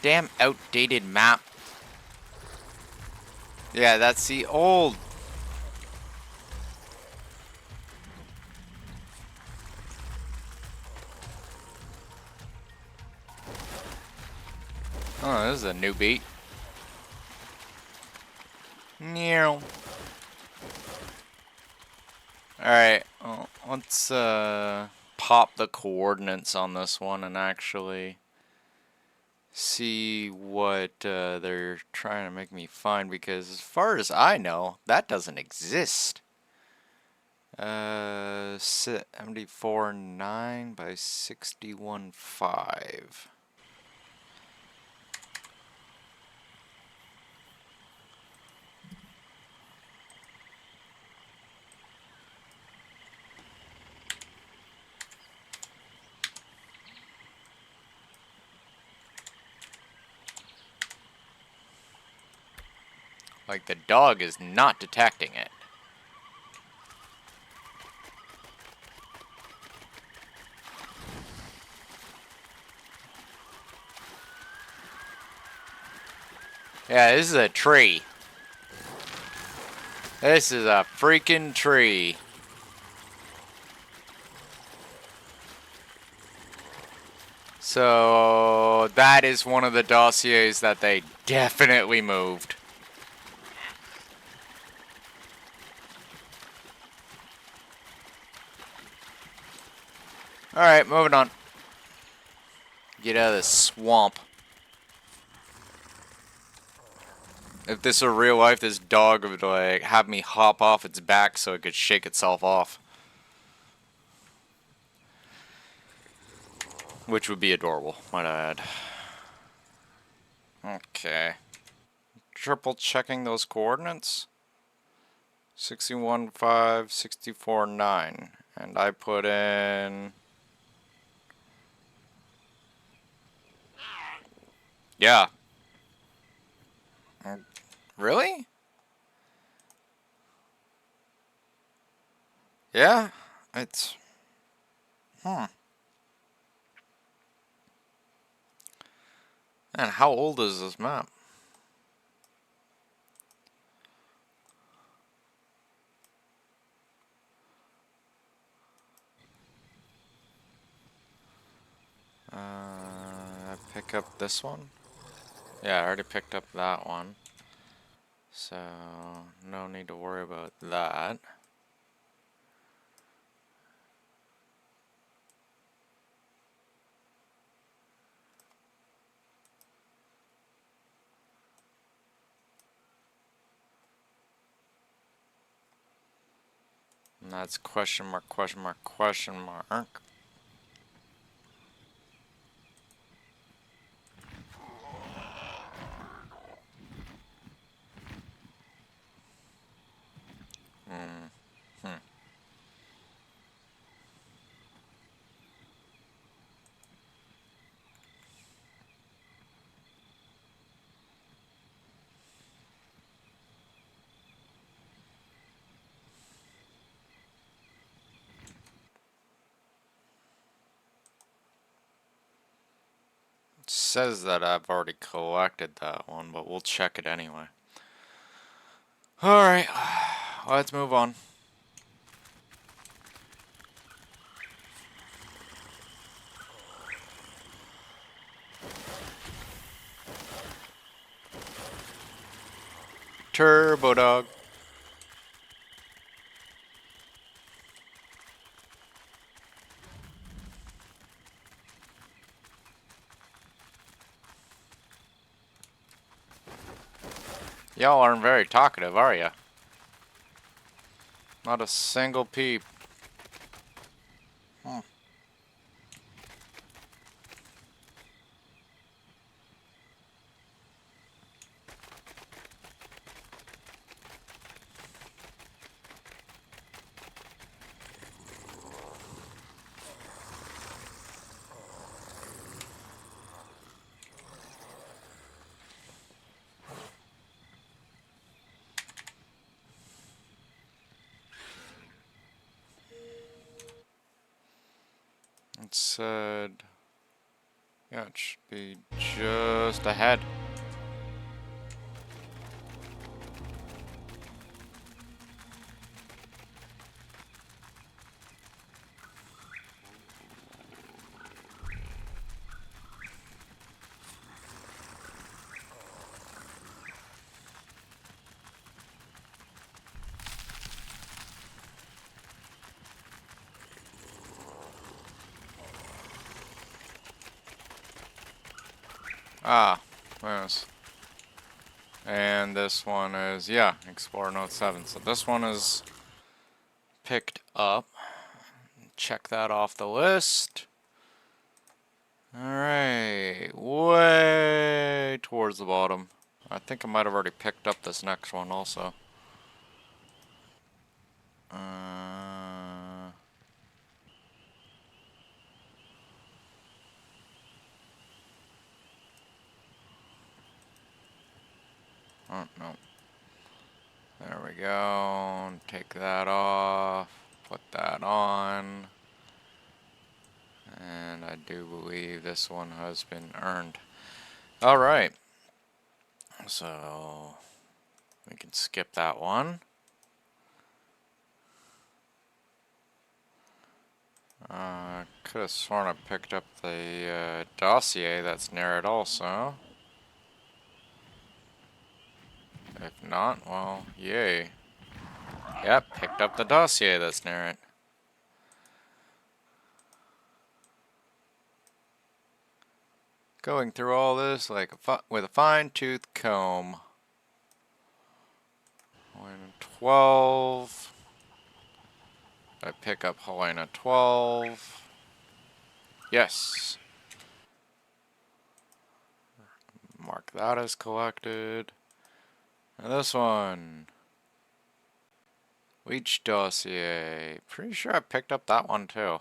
Damn outdated map. Yeah, that's the old. Oh, this is a new beat. Meow. Alright, well, let's pop the coordinates on this one and actually see what they're trying to make me find, because as far as I know, that doesn't exist. 74.9 by 61.5. Like, the dog is not detecting it. Yeah, this is a tree. This is a freaking tree. So that is one of the dossiers that they definitely moved. Alright, moving on. Get out of this swamp. If this were real life, this dog would like have me hop off its back so it could shake itself off. Which would be adorable, might I add. Okay. Triple checking those coordinates. 61.5, 64.9. And I put in... Yeah. Really? Yeah? It's... Man, how old is this map? I pick up this one? Yeah, I already picked up that one. So, no need to worry about that. And that's question mark, question mark, question mark. It says that I've already collected that one, but we'll check it anyway. Alright, let's move on. Turbo Dog. Y'all aren't very talkative, are ya? Not a single peep. It said... Yeah, it should be just ahead. Ah, yes. And this one is, yeah, Explorer Note 7. So this one is picked up. Check that off the list. Alright, way towards the bottom. I think I might have already picked up this next one also. Oh, no. There we go. Take that off. Put that on. And I do believe this one has been earned. Alright. So, we can skip that one. Could have sworn I picked up the dossier that's near it also. If not, well, yay. Yep, picked up the dossier that's near it. Going through all this like with a fine-tooth comb. 12. I pick up Helena 12. Yes. Mark that as collected. And this one. Leech dossier. Pretty sure I picked up that one too.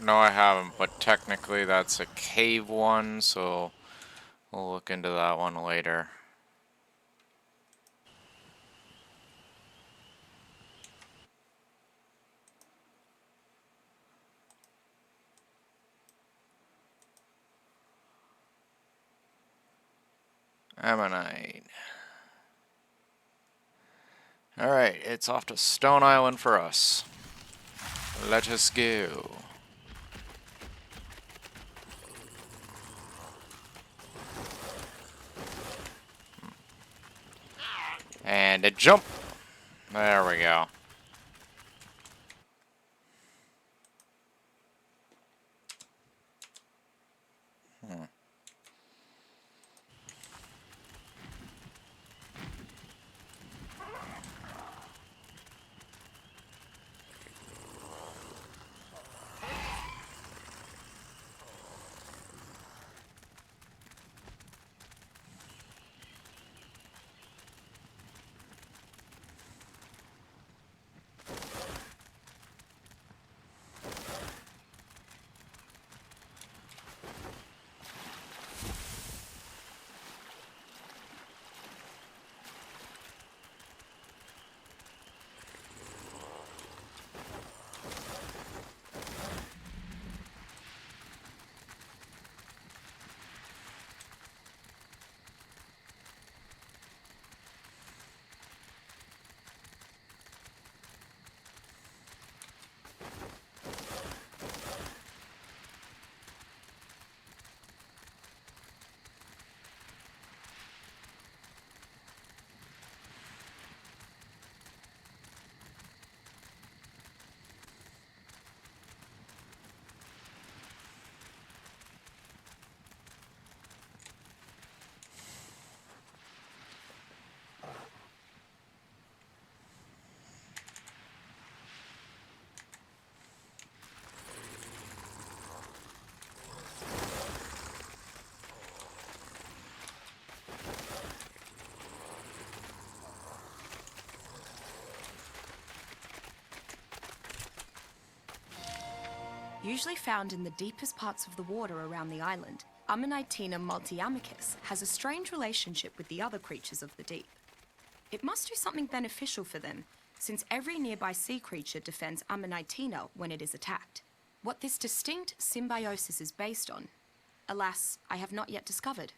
No, I haven't, but technically that's a cave one, so we'll look into that one later. Ammonite. Alright, it's off to Stone Island for us. Let us go. And a jump. There we go. Usually found in the deepest parts of the water around the island, Ammonitina multiamicus has a strange relationship with the other creatures of the deep. It must do something beneficial for them, since every nearby sea creature defends Ammonitina when it is attacked. What this distinct symbiosis is based on, alas, I have not yet discovered.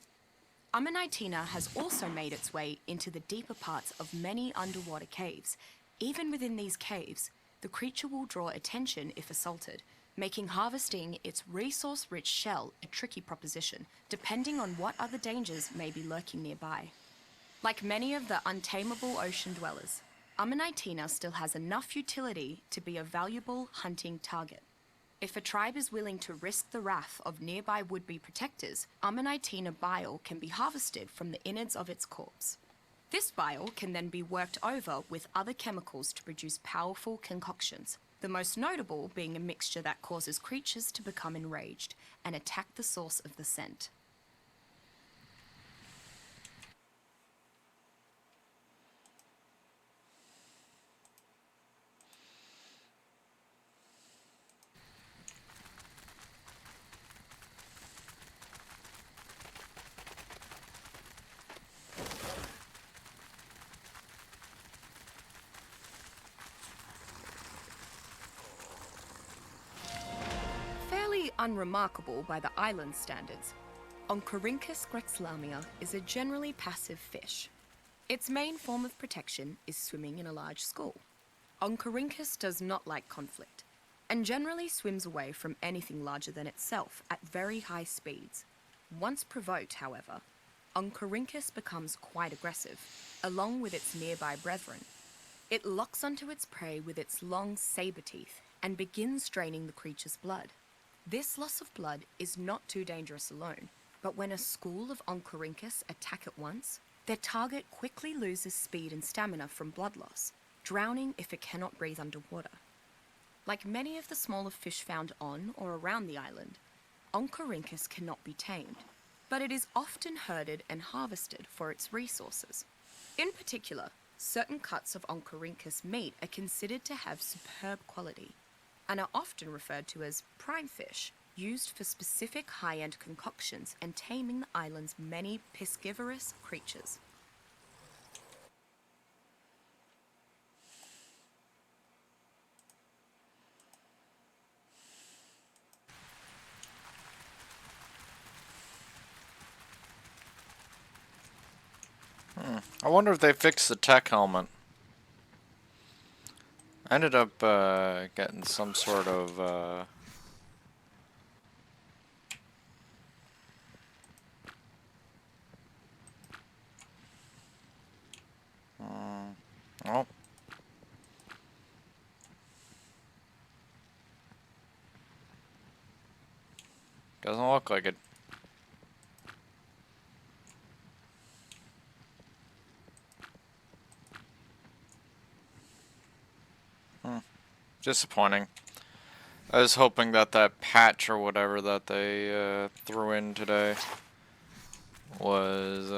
Ammonitina has also made its way into the deeper parts of many underwater caves. Even within these caves, the creature will draw attention if assaulted, making harvesting its resource-rich shell a tricky proposition, depending on what other dangers may be lurking nearby. Like many of the untamable ocean dwellers, Ammonitina still has enough utility to be a valuable hunting target. If a tribe is willing to risk the wrath of nearby would-be protectors, Ammonitina bile can be harvested from the innards of its corpse. This bile can then be worked over with other chemicals to produce powerful concoctions, the most notable being a mixture that causes creatures to become enraged and attack the source of the scent. unremarkable by the island standards, Oncorhynchus grexlamia is a generally passive fish. Its main form of protection is swimming in a large school. Oncorhynchus does not like conflict, and generally swims away from anything larger than itself at very high speeds. Once provoked, however, Oncorhynchus becomes quite aggressive, along with its nearby brethren. It locks onto its prey with its long saber teeth and begins draining the creature's blood. This loss of blood is not too dangerous alone, but when a school of Oncorhynchus attack at once, their target quickly loses speed and stamina from blood loss, drowning if it cannot breathe underwater. Like many of the smaller fish found on or around the island, Oncorhynchus cannot be tamed, but it is often herded and harvested for its resources. In particular, certain cuts of Oncorhynchus meat are considered to have superb quality and are often referred to as prime fish, used for specific high-end concoctions and taming the island's many piscivorous creatures. I wonder if they fixed the tech helmet. I ended up getting some sort of oh, doesn't look like it. Disappointing. I was hoping that that patch or whatever that they threw in today was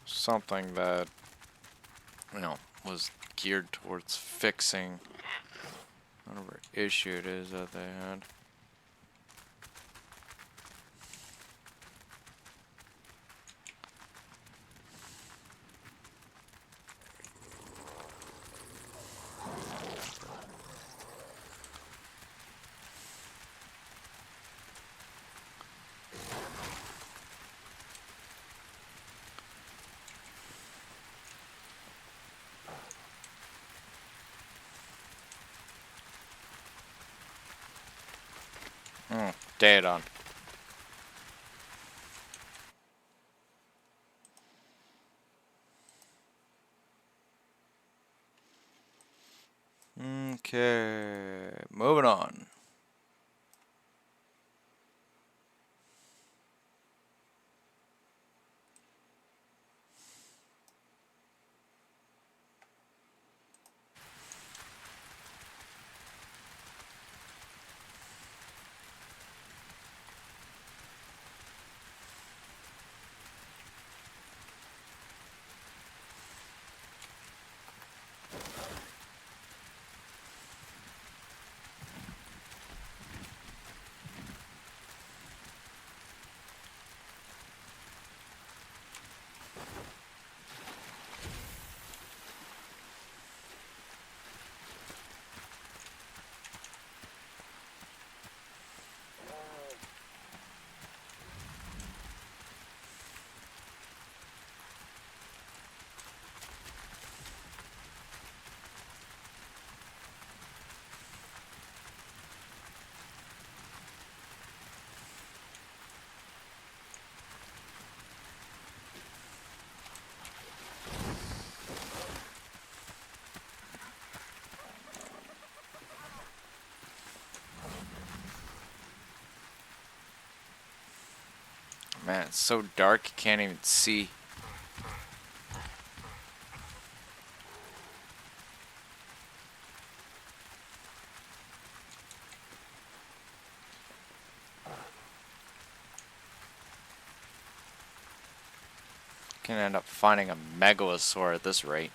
something that, you know, was geared towards fixing whatever issue it is that they had. Dead on. Okay, moving on. Man, it's so dark you can't even see. Can end up finding a megalosaur at this rate.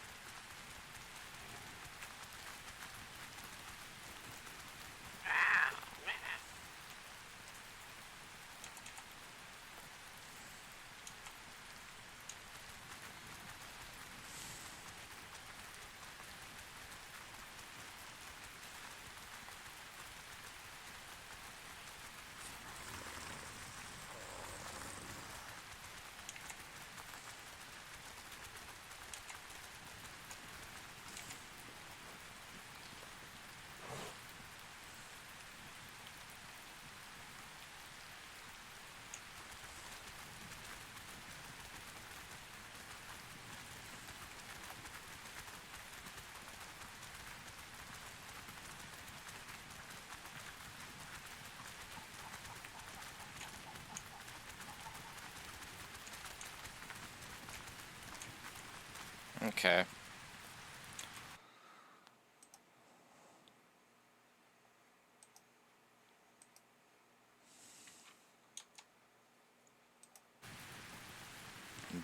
Okay.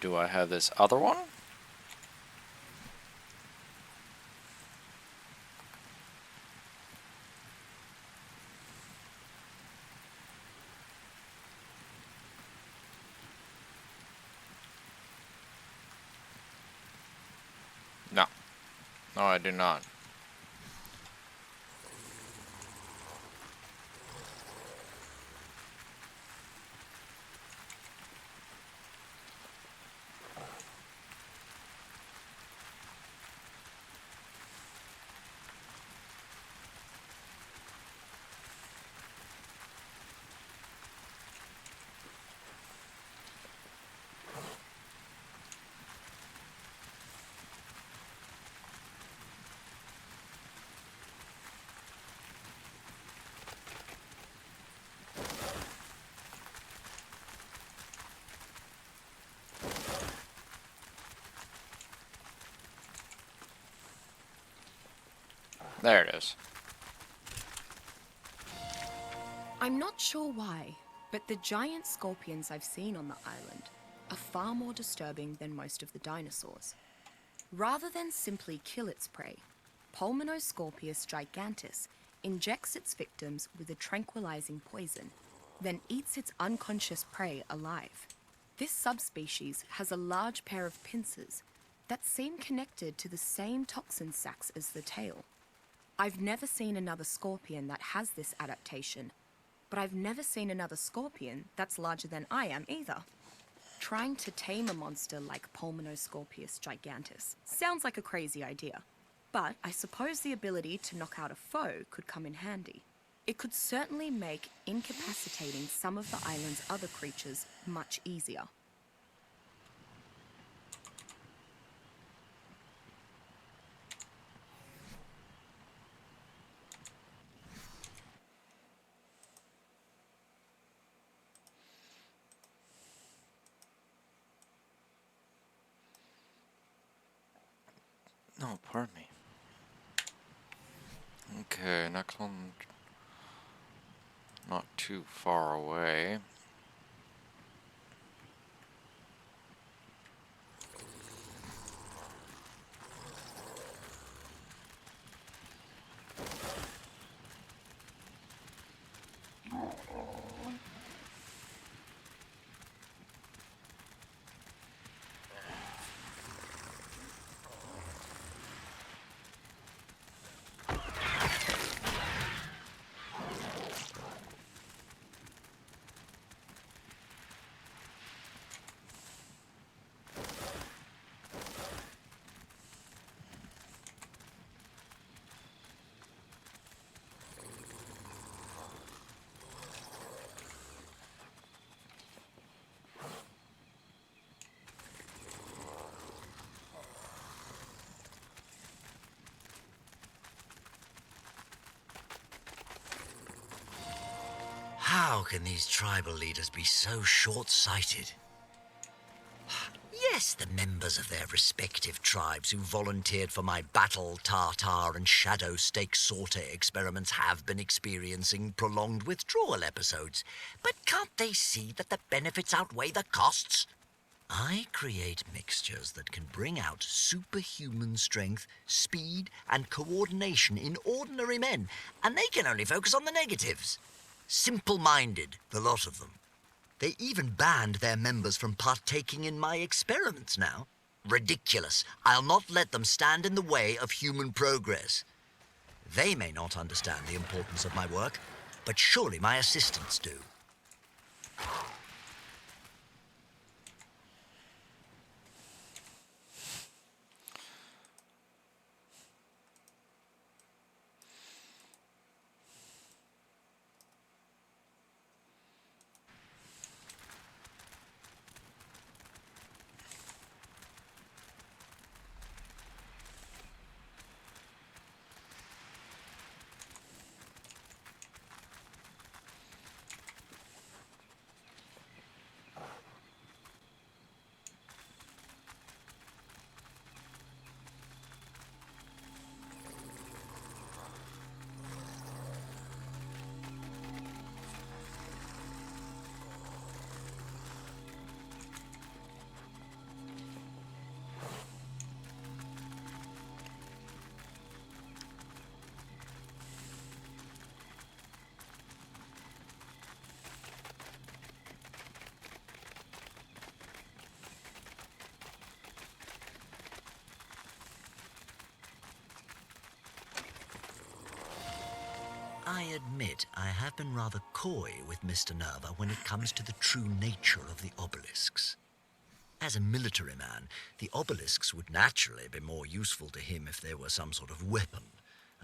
Do I have this other one? No. No, I do not. There it is. I'm not sure why, but the giant scorpions I've seen on the island are far more disturbing than most of the dinosaurs. Rather than simply kill its prey, Pulmonoscorpius gigantus injects its victims with a tranquilizing poison, then eats its unconscious prey alive. This subspecies has a large pair of pincers that seem connected to the same toxin sacs as the tail. I've never seen another scorpion that has this adaptation, but I've never seen another scorpion that's larger than I am either. Trying to tame a monster like Pulmonoscorpius gigantus sounds like a crazy idea, but I suppose the ability to knock out a foe could come in handy. It could certainly make incapacitating some of the island's other creatures much easier. No, pardon me. Okay, next one. Not too far away. How can these tribal leaders be so short-sighted? Yes, the members of their respective tribes who volunteered for my battle, tartar, and shadow stake sorter experiments have been experiencing prolonged withdrawal episodes. But can't they see that the benefits outweigh the costs? I create mixtures that can bring out superhuman strength, speed, and coordination in ordinary men, and they can only focus on the negatives. Simple-minded, the lot of them. They even banned their members from partaking in my experiments now. Ridiculous. I'll not let them stand in the way of human progress. They may not understand the importance of my work, but surely my assistants do. I admit I have been rather coy with Mr. Nerva when it comes to the true nature of the obelisks. As a military man, the obelisks would naturally be more useful to him if they were some sort of weapon,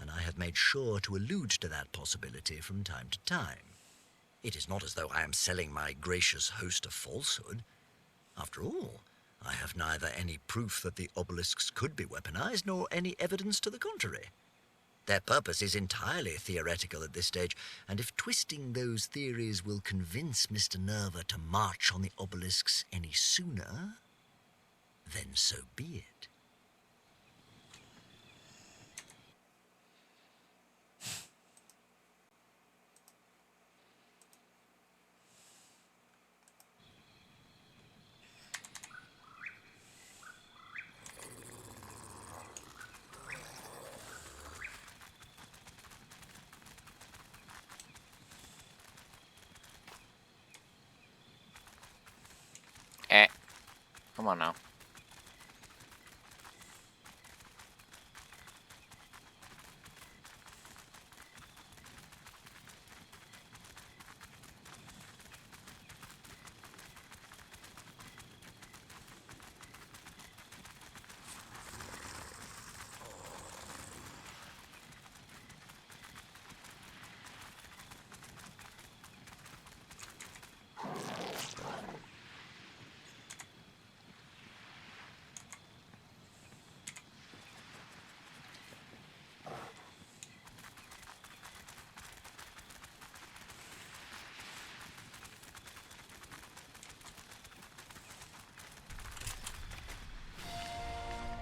and I have made sure to allude to that possibility from time to time. It is not as though I am selling my gracious host a falsehood. After all, I have neither any proof that the obelisks could be weaponized nor any evidence to the contrary. Their purpose is entirely theoretical at this stage, and if twisting those theories will convince Mr. Nerva to march on the obelisks any sooner, then so be it. Come on now.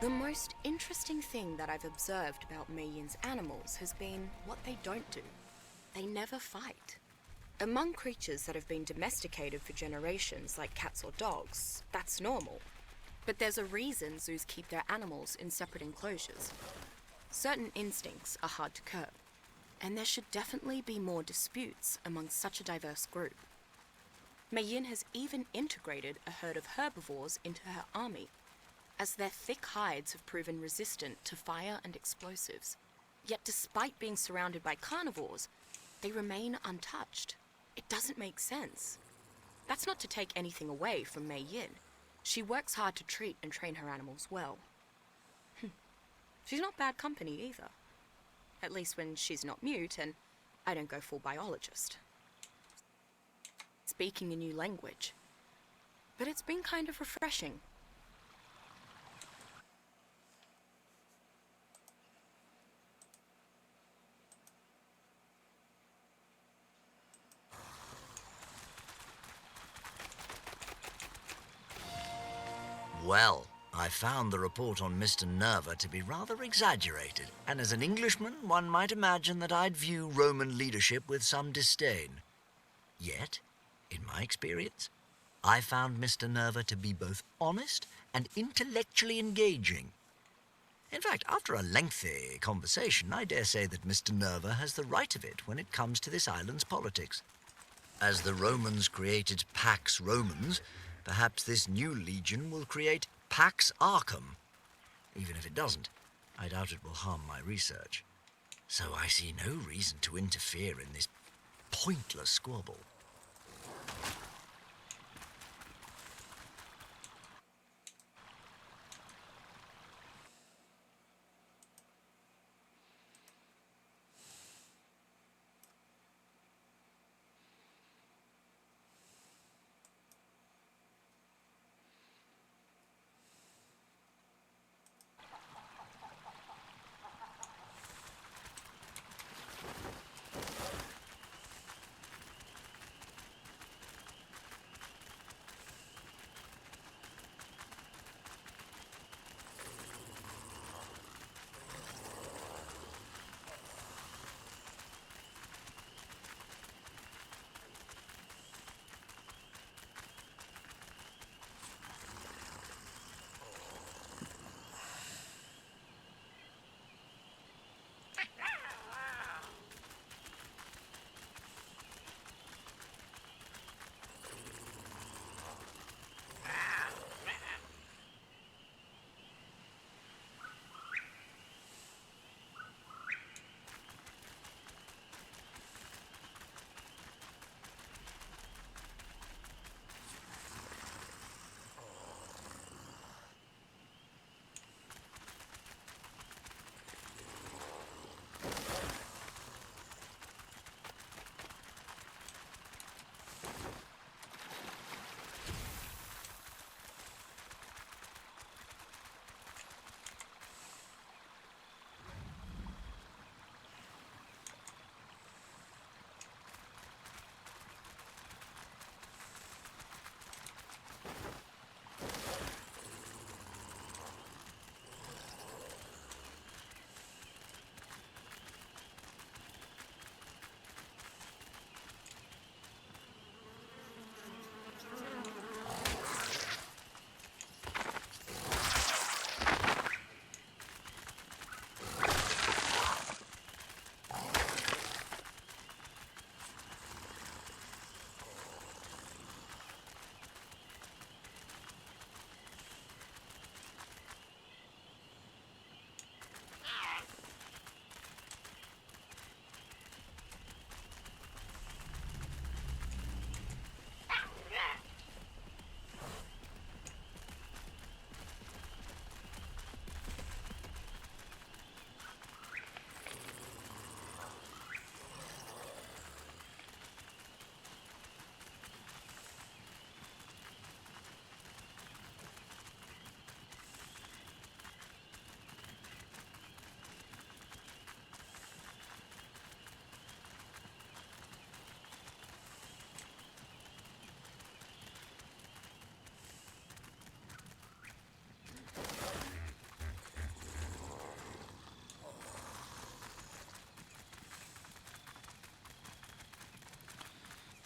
The most interesting thing that I've observed about Mei Yin's animals has been what they don't do. They never fight. Among creatures that have been domesticated for generations, like cats or dogs, that's normal. But there's a reason zoos keep their animals in separate enclosures. Certain instincts are hard to curb, and there should definitely be more disputes among such a diverse group. Mei Yin has even integrated a herd of herbivores into her army, as their thick hides have proven resistant to fire and explosives. Yet despite being surrounded by carnivores, they remain untouched. It doesn't make sense. That's not to take anything away from Mei Yin. She works hard to treat and train her animals well. She's not bad company either. At least when she's not mute and I don't go full biologist. Speaking a new language. But it's been kind of refreshing. Well, I found the report on Mr. Nerva to be rather exaggerated, and as an Englishman, one might imagine that I'd view Roman leadership with some disdain. Yet, in my experience, I found Mr. Nerva to be both honest and intellectually engaging. In fact, after a lengthy conversation, I dare say that Mr. Nerva has the right of it when it comes to this island's politics. As the Romans created Pax Romans, perhaps this new legion will create Pax Arkham. Even if it doesn't, I doubt it will harm my research. So I see no reason to interfere in this pointless squabble.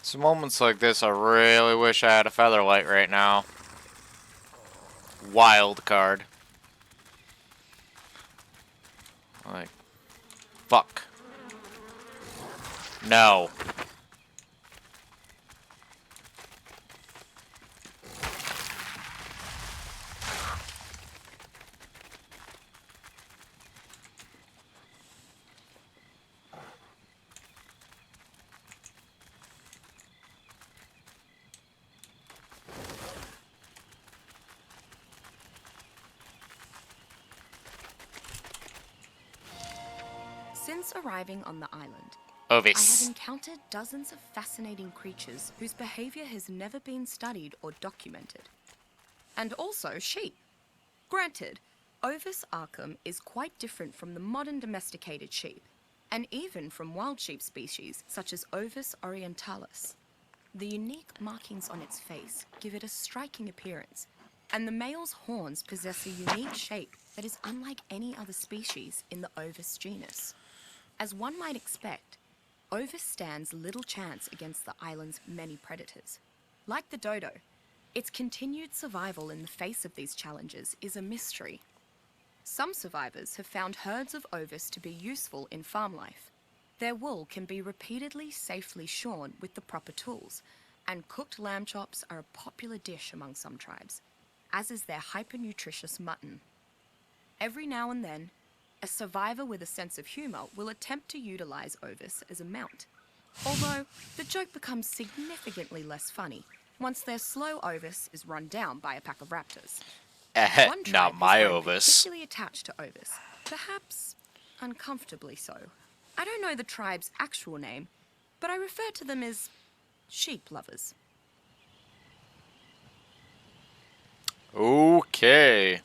It's moments like this I really wish I had a featherlight right now. Wild card. Like, fuck. No. Since arriving on the island, I have Ovis. encountered dozens of fascinating creatures whose behavior has never been studied or documented. And also sheep. Granted, Ovis arcum is quite different from the modern domesticated sheep, and even from wild sheep species such as Ovis orientalis. The unique markings on its face give it a striking appearance, and the male's horns possess a unique shape that is unlike any other species in the Ovis genus. As one might expect, Ovis stands little chance against the island's many predators. Like the dodo, its continued survival in the face of these challenges is a mystery. Some survivors have found herds of Ovis to be useful in farm life. Their wool can be repeatedly safely shorn with the proper tools, and cooked lamb chops are a popular dish among some tribes, as is their hyper-nutritious mutton. Every now and then, a survivor with a sense of humour will attempt to utilise Ovis as a mount, although the joke becomes significantly less funny once their slow Ovis is run down by a pack of raptors. One tribe Not my has grown Ovis. particularly attached to Ovis, perhaps uncomfortably so. I don't know the tribe's actual name, but I refer to them as sheep lovers. Okay.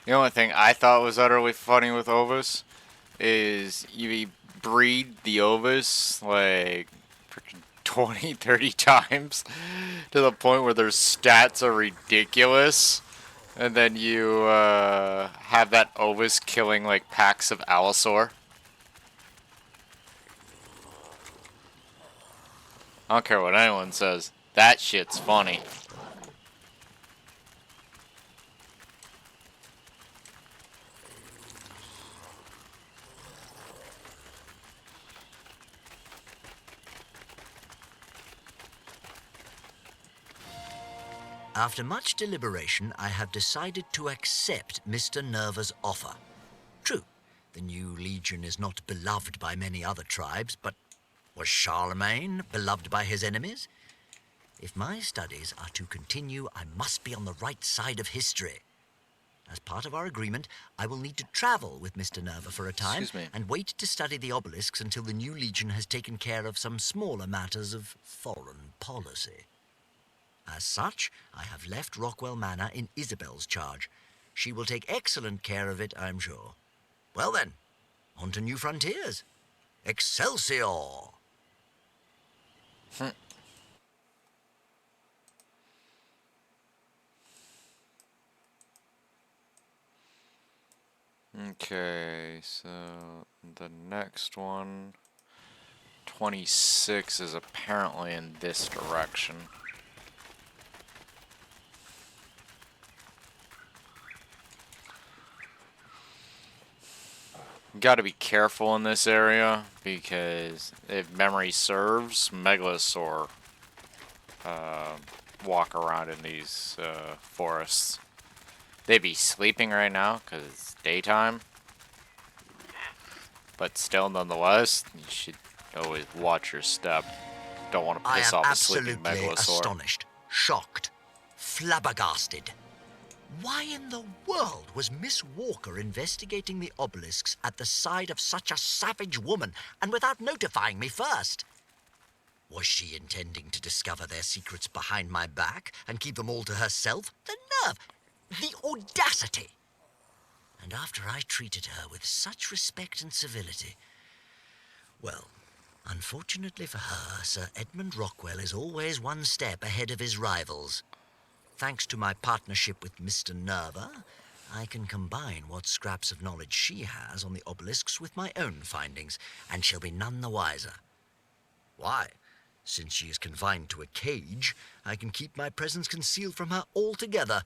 The only thing I thought was utterly funny with Ovis is you breed the Ovis like freaking 20, 30 times to the point where their stats are ridiculous. And then you have that Ovis killing like packs of Allosaur. I don't care what anyone says. That shit's funny. After much deliberation, I have decided to accept Mr. Nerva's offer. True, the new legion is not beloved by many other tribes, but was Charlemagne beloved by his enemies? If my studies are to continue, I must be on the right side of history. As part of our agreement, I will need to travel with Mr. Nerva for a time Excuse me. and wait to study the obelisks until the new legion has taken care of some smaller matters of foreign policy. As such, I have left Rockwell Manor in Isabel's charge. She will take excellent care of it, I'm sure. Well then, on to new frontiers. Excelsior! Okay, so the next one, 26, is apparently in this direction. Got to be careful in this area because if memory serves, Megalosaur walk around in these forests. They'd be sleeping right now because it's daytime, but still, nonetheless, you should always watch your step. Don't want to I piss am off a sleeping absolutely Megalosaur. astonished, shocked, flabbergasted. Why in the world was Miss Walker investigating the obelisks at the side of such a savage woman and without notifying me first? Was she intending to discover their secrets behind my back and keep them all to herself? The nerve! The audacity! And after I treated her with such respect and civility. Well, unfortunately for her, Sir Edmund Rockwell is always one step ahead of his rivals. Thanks to my partnership with Mr. Nerva, I can combine what scraps of knowledge she has on the obelisks with my own findings, and she'll be none the wiser. Why? Since she is confined to a cage, I can keep my presence concealed from her altogether.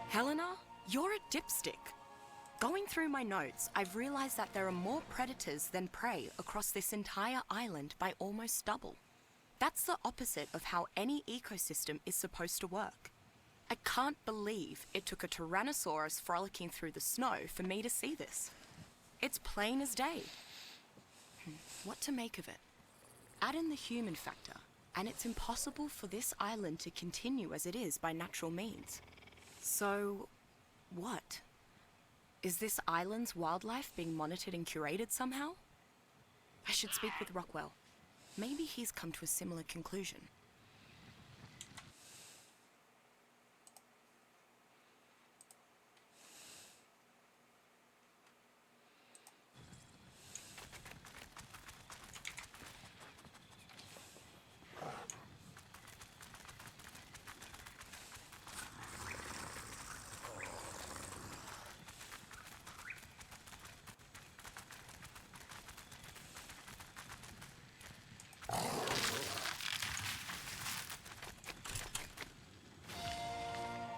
Helena, you're a dipstick. Going through my notes, I've realized that there are more predators than prey across this entire island by almost double. That's the opposite of how any ecosystem is supposed to work. I can't believe it took a Tyrannosaurus frolicking through the snow for me to see this. It's plain as day. What to make of it? Add in the human factor, and it's impossible for this island to continue as it is by natural means. So, what? Is this island's wildlife being monitored and curated somehow? I should speak with Rockwell. Maybe he's come to a similar conclusion.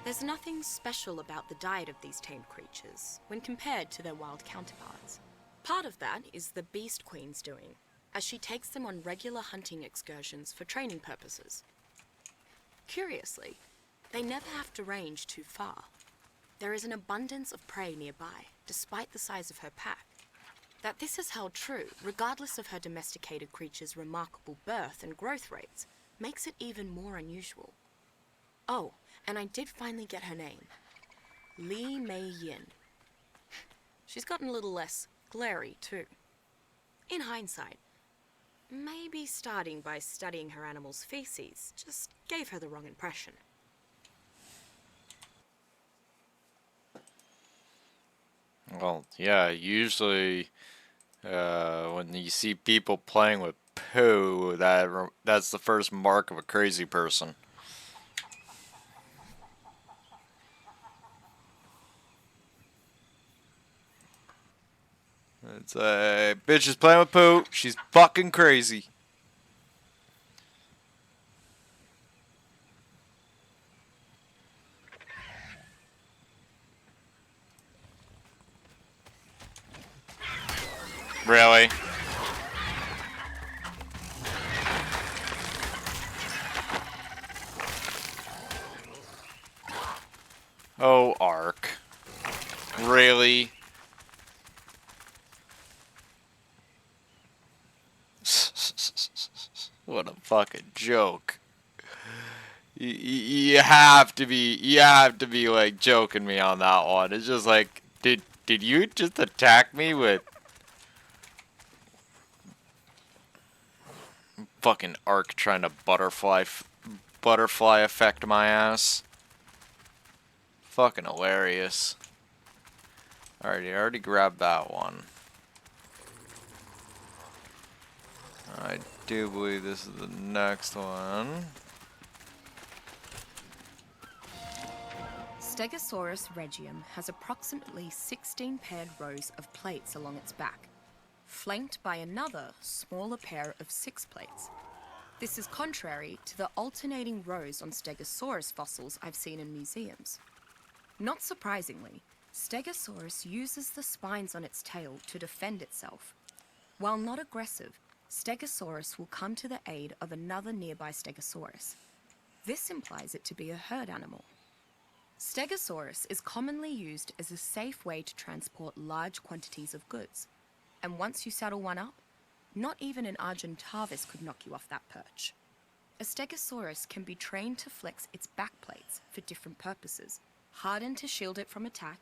There's nothing special about the diet of these tamed creatures when compared to their wild counterparts. Part of that is the Beast Queen's doing, as she takes them on regular hunting excursions for training purposes. Curiously, they never have to range too far. There is an abundance of prey nearby, despite the size of her pack. That this is held true, regardless of her domesticated creature's remarkable birth and growth rates, makes it even more unusual. Oh, and I did finally get her name. Li Mei Yin. She's gotten a little less glary, too. In hindsight, maybe starting by studying her animal's feces just gave her the wrong impression. Well, yeah, usually when you see people playing with poo, that's the first mark of a crazy person. It's a bitch is playing with poo. She's fucking crazy. Really? Oh, Ark. Really? What a fucking joke. You have to be like joking me on that one. It's just like, did you just attack me with fucking Ark trying to butterfly effect my ass? Fucking hilarious. Alright, I already grabbed that one. I do believe this is the next one. Stegosaurus regium has approximately 16 paired rows of plates along its back, flanked by another, smaller pair of 6 plates. This is contrary to the alternating rows on Stegosaurus fossils I've seen in museums. Not surprisingly, Stegosaurus uses the spines on its tail to defend itself. While not aggressive, Stegosaurus will come to the aid of another nearby Stegosaurus. This implies it to be a herd animal. Stegosaurus is commonly used as a safe way to transport large quantities of goods. And once you saddle one up, not even an Argentavis could knock you off that perch. A Stegosaurus can be trained to flex its backplates for different purposes, hardened to shield it from attack,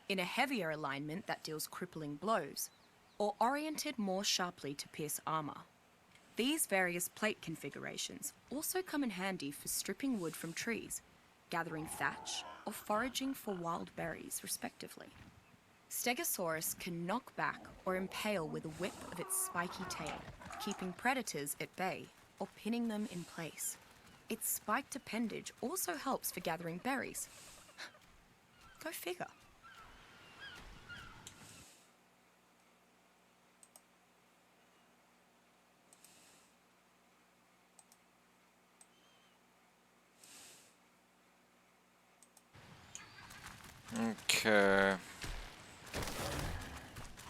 in a heavier alignment that deals crippling blows, or oriented more sharply to pierce armor. These various plate configurations also come in handy for stripping wood from trees, gathering thatch, or foraging for wild berries, respectively. Stegosaurus can knock back or impale with a whip of its spiky tail, keeping predators at bay or pinning them in place. Its spiked appendage also helps for gathering berries. Go figure. Okay.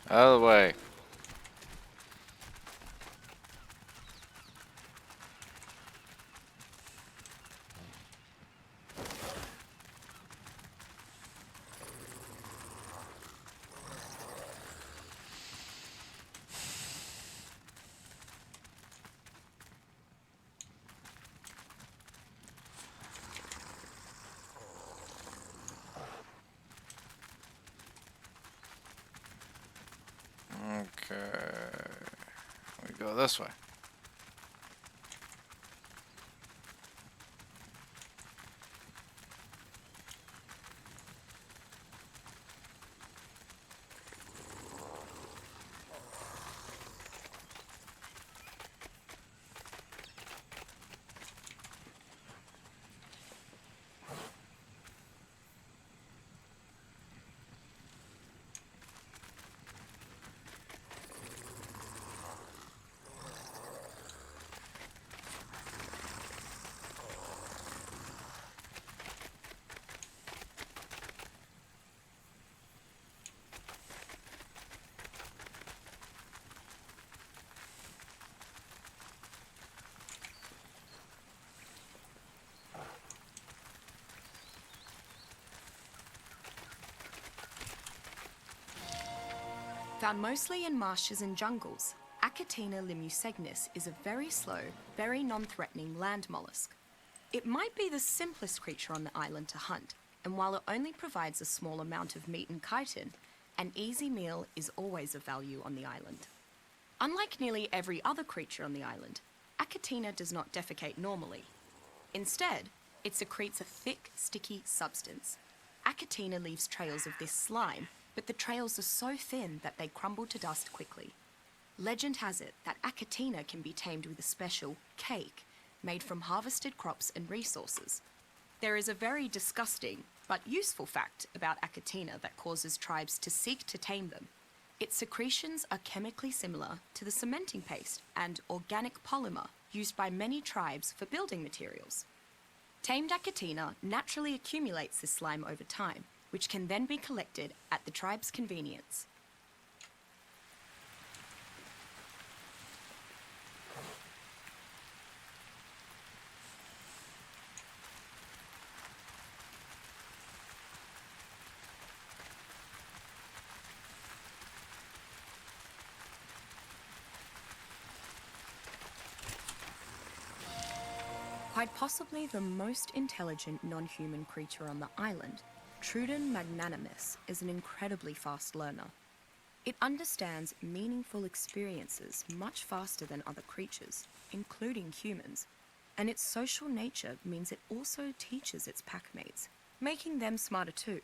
Out of the way. Okay. We go this way. Found mostly in marshes and jungles, Achatina limusegnis is a very slow, very non-threatening land mollusk. It might be the simplest creature on the island to hunt, and while it only provides a small amount of meat and chitin, an easy meal is always of value on the island. Unlike nearly every other creature on the island, Achatina does not defecate normally. Instead, it secretes a thick, sticky substance. Achatina leaves trails of this slime, but the trails are so thin that they crumble to dust quickly. Legend has it that Achatina can be tamed with a special cake made from harvested crops and resources. There is a very disgusting but useful fact about Achatina that causes tribes to seek to tame them. Its secretions are chemically similar to the cementing paste and organic polymer used by many tribes for building materials. Tamed Achatina naturally accumulates this slime over time, which can then be collected at the tribe's convenience. Quite possibly the most intelligent non-human creature on the island, Trudon magnanimus is an incredibly fast learner. It understands meaningful experiences much faster than other creatures, including humans, and its social nature means it also teaches its packmates, making them smarter too.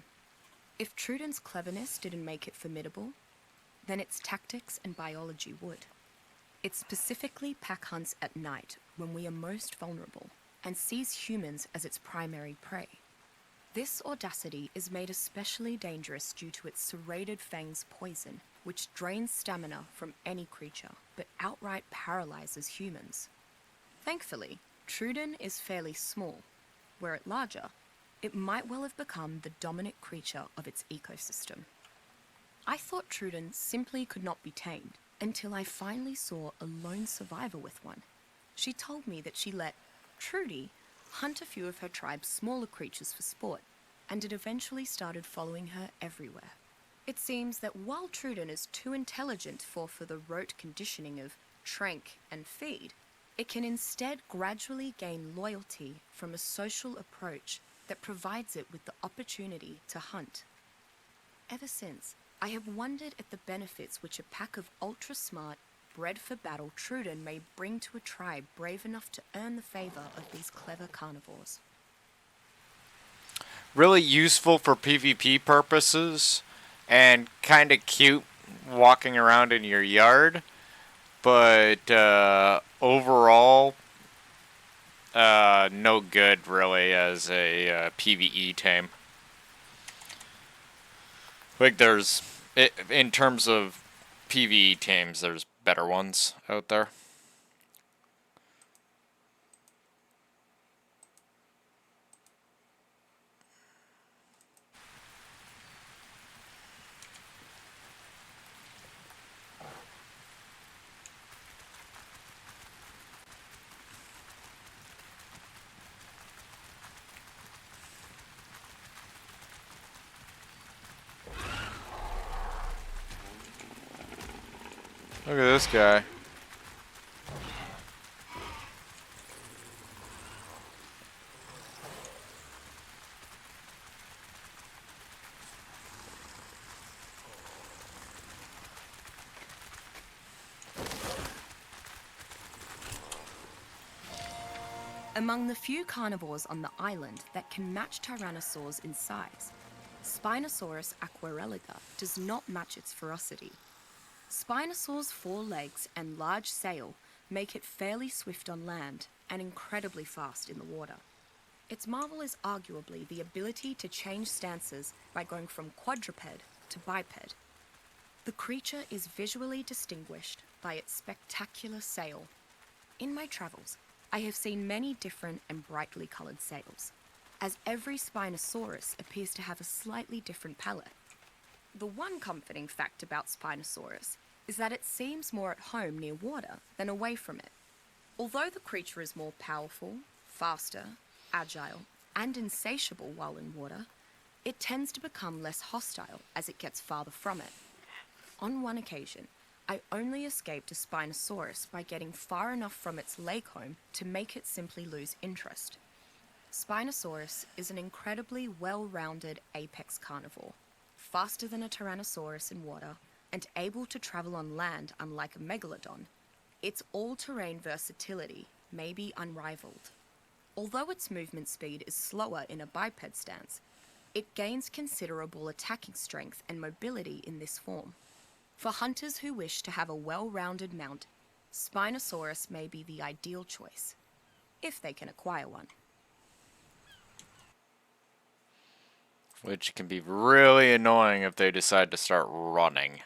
If Trudon's cleverness didn't make it formidable, then its tactics and biology would. It specifically pack hunts at night when we are most vulnerable and sees humans as its primary prey. This audacity is made especially dangerous due to its serrated fangs poison, which drains stamina from any creature, but outright paralyzes humans. Thankfully, Truden is fairly small. Were it larger, it might well have become the dominant creature of its ecosystem. I thought Truden simply could not be tamed until I finally saw a lone survivor with one. She told me that she let Trudy hunt a few of her tribe's smaller creatures for sport, and it eventually started following her everywhere. It seems that while Truden is too intelligent for the rote conditioning of trank and feed, it can instead gradually gain loyalty from a social approach that provides it with the opportunity to hunt. Ever since, I have wondered at the benefits which a pack of ultra-smart, bred-for-battle Truden may bring to a tribe brave enough to earn the favor of these clever carnivores. Really useful for PvP purposes, and kind of cute walking around in your yard, but overall, no good really as a PvE tame. Like in terms of PvE tames, there's better ones out there. Look at this guy. Among the few carnivores on the island that can match tyrannosaurs in size, Spinosaurus aquareliga does not match its ferocity. Spinosaur's 4 legs and large sail make it fairly swift on land and incredibly fast in the water. Its marvel is arguably the ability to change stances by going from quadruped to biped. The creature is visually distinguished by its spectacular sail. In my travels, I have seen many different and brightly coloured sails, as every Spinosaurus appears to have a slightly different palette. The one comforting fact about Spinosaurus is that it seems more at home near water than away from it. Although the creature is more powerful, faster, agile, and insatiable while in water, it tends to become less hostile as it gets farther from it. On one occasion, I only escaped a Spinosaurus by getting far enough from its lake home to make it simply lose interest. Spinosaurus is an incredibly well-rounded apex carnivore, faster than a Tyrannosaurus in water, and able to travel on land unlike a megalodon. Its all-terrain versatility may be unrivaled. Although its movement speed is slower in a biped stance, it gains considerable attacking strength and mobility in this form. For hunters who wish to have a well-rounded mount, Spinosaurus may be the ideal choice, if they can acquire one. Which can be really annoying if they decide to start running.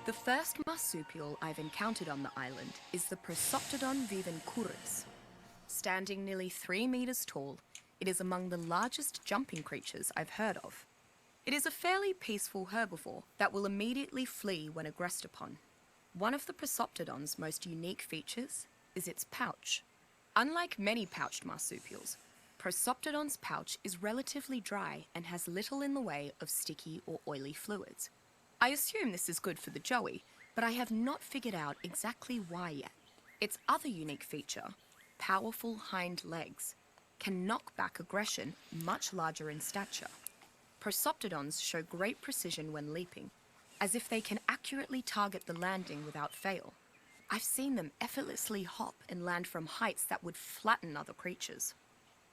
The first marsupial I've encountered on the island is the Prosoptodon vivancurus. Standing nearly 3 meters tall, it is among the largest jumping creatures I've heard of. It is a fairly peaceful herbivore that will immediately flee when aggressed upon. One of the Prosoptodon's most unique features is its pouch. Unlike many pouched marsupials, Prosoptodon's pouch is relatively dry and has little in the way of sticky or oily fluids. I assume this is good for the joey, but I have not figured out exactly why yet. Its other unique feature, powerful hind legs, can knock back aggression much larger in stature. Prosoptodons show great precision when leaping, as if they can accurately target the landing without fail. I've seen them effortlessly hop and land from heights that would flatten other creatures.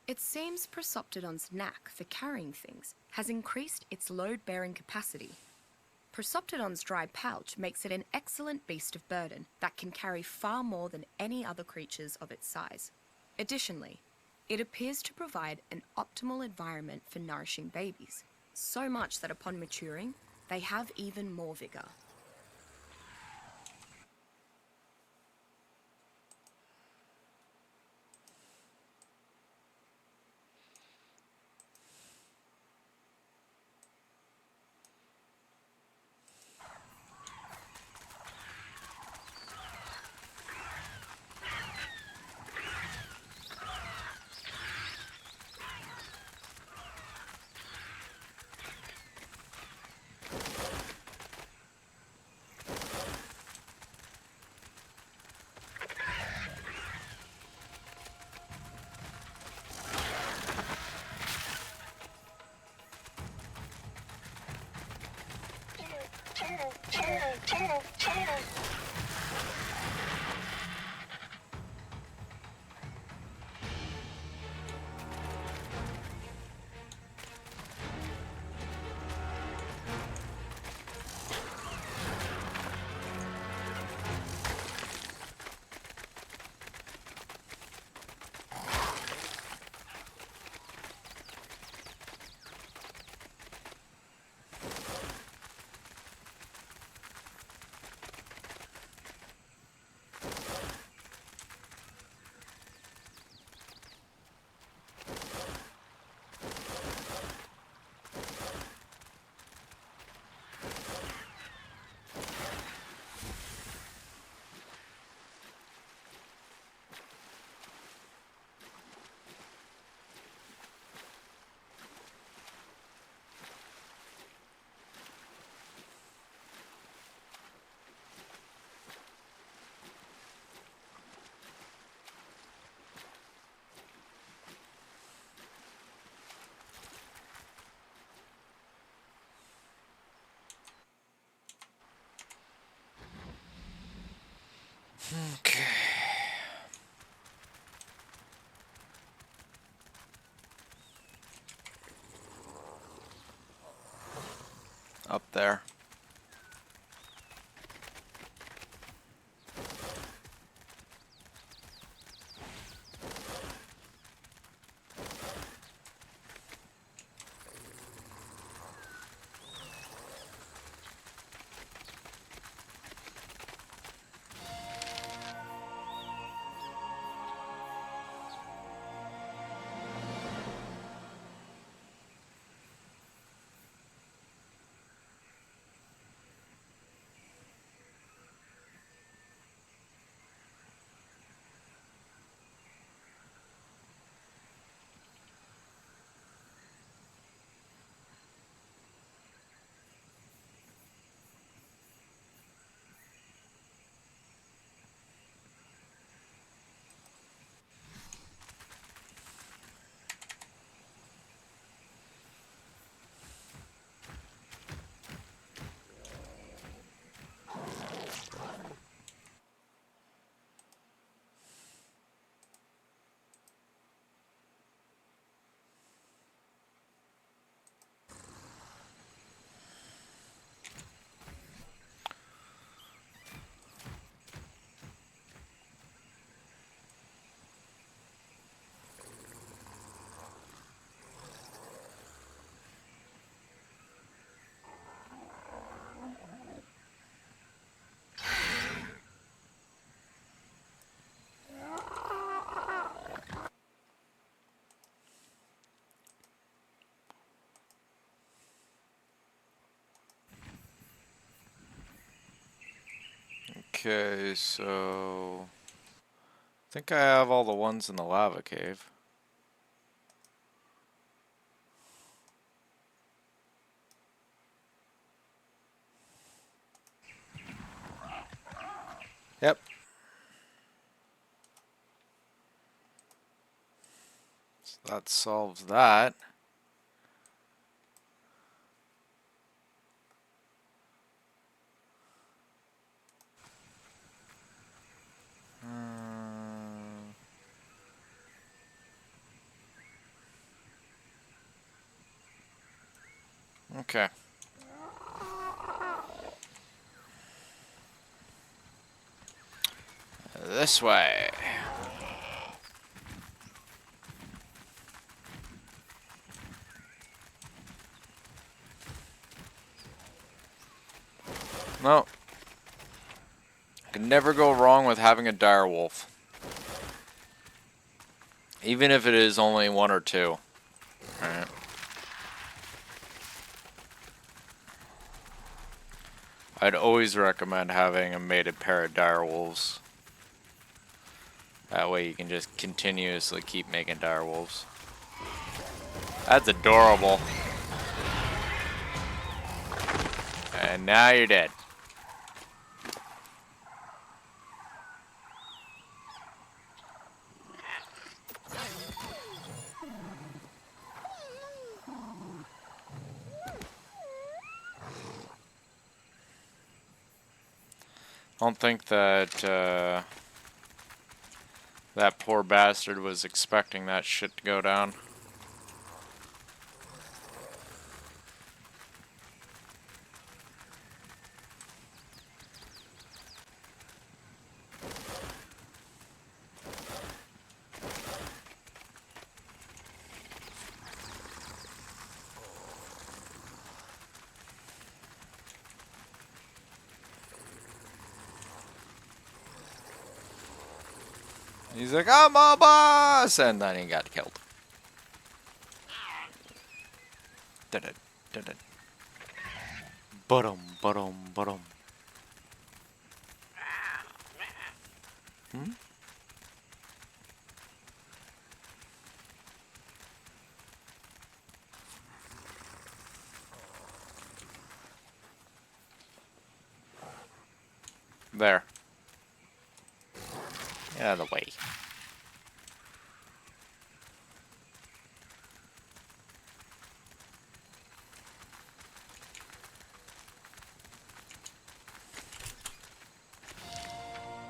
It seems Prosoptodon's knack for carrying things has increased its load-bearing capacity. Prosoptodon's dry pouch makes it an excellent beast of burden that can carry far more than any other creatures of its size. Additionally, it appears to provide an optimal environment for nourishing babies, so much that upon maturing, they have even more vigor. Okay. Up there. Okay, so I think I have all the ones in the lava cave. Yep. So that solves that. Okay. This way. No. Can never go wrong with having a direwolf. Even if it is only one or two. Alright. I'd always recommend having a mated pair of direwolves. That way you can just continuously keep making direwolves. That's adorable. And now you're dead. I don't think that that poor bastard was expecting that shit to go down. He's like, I'm a boss! And then he got killed. Did it. Ba-dum. Hmm? There. Get out of the way.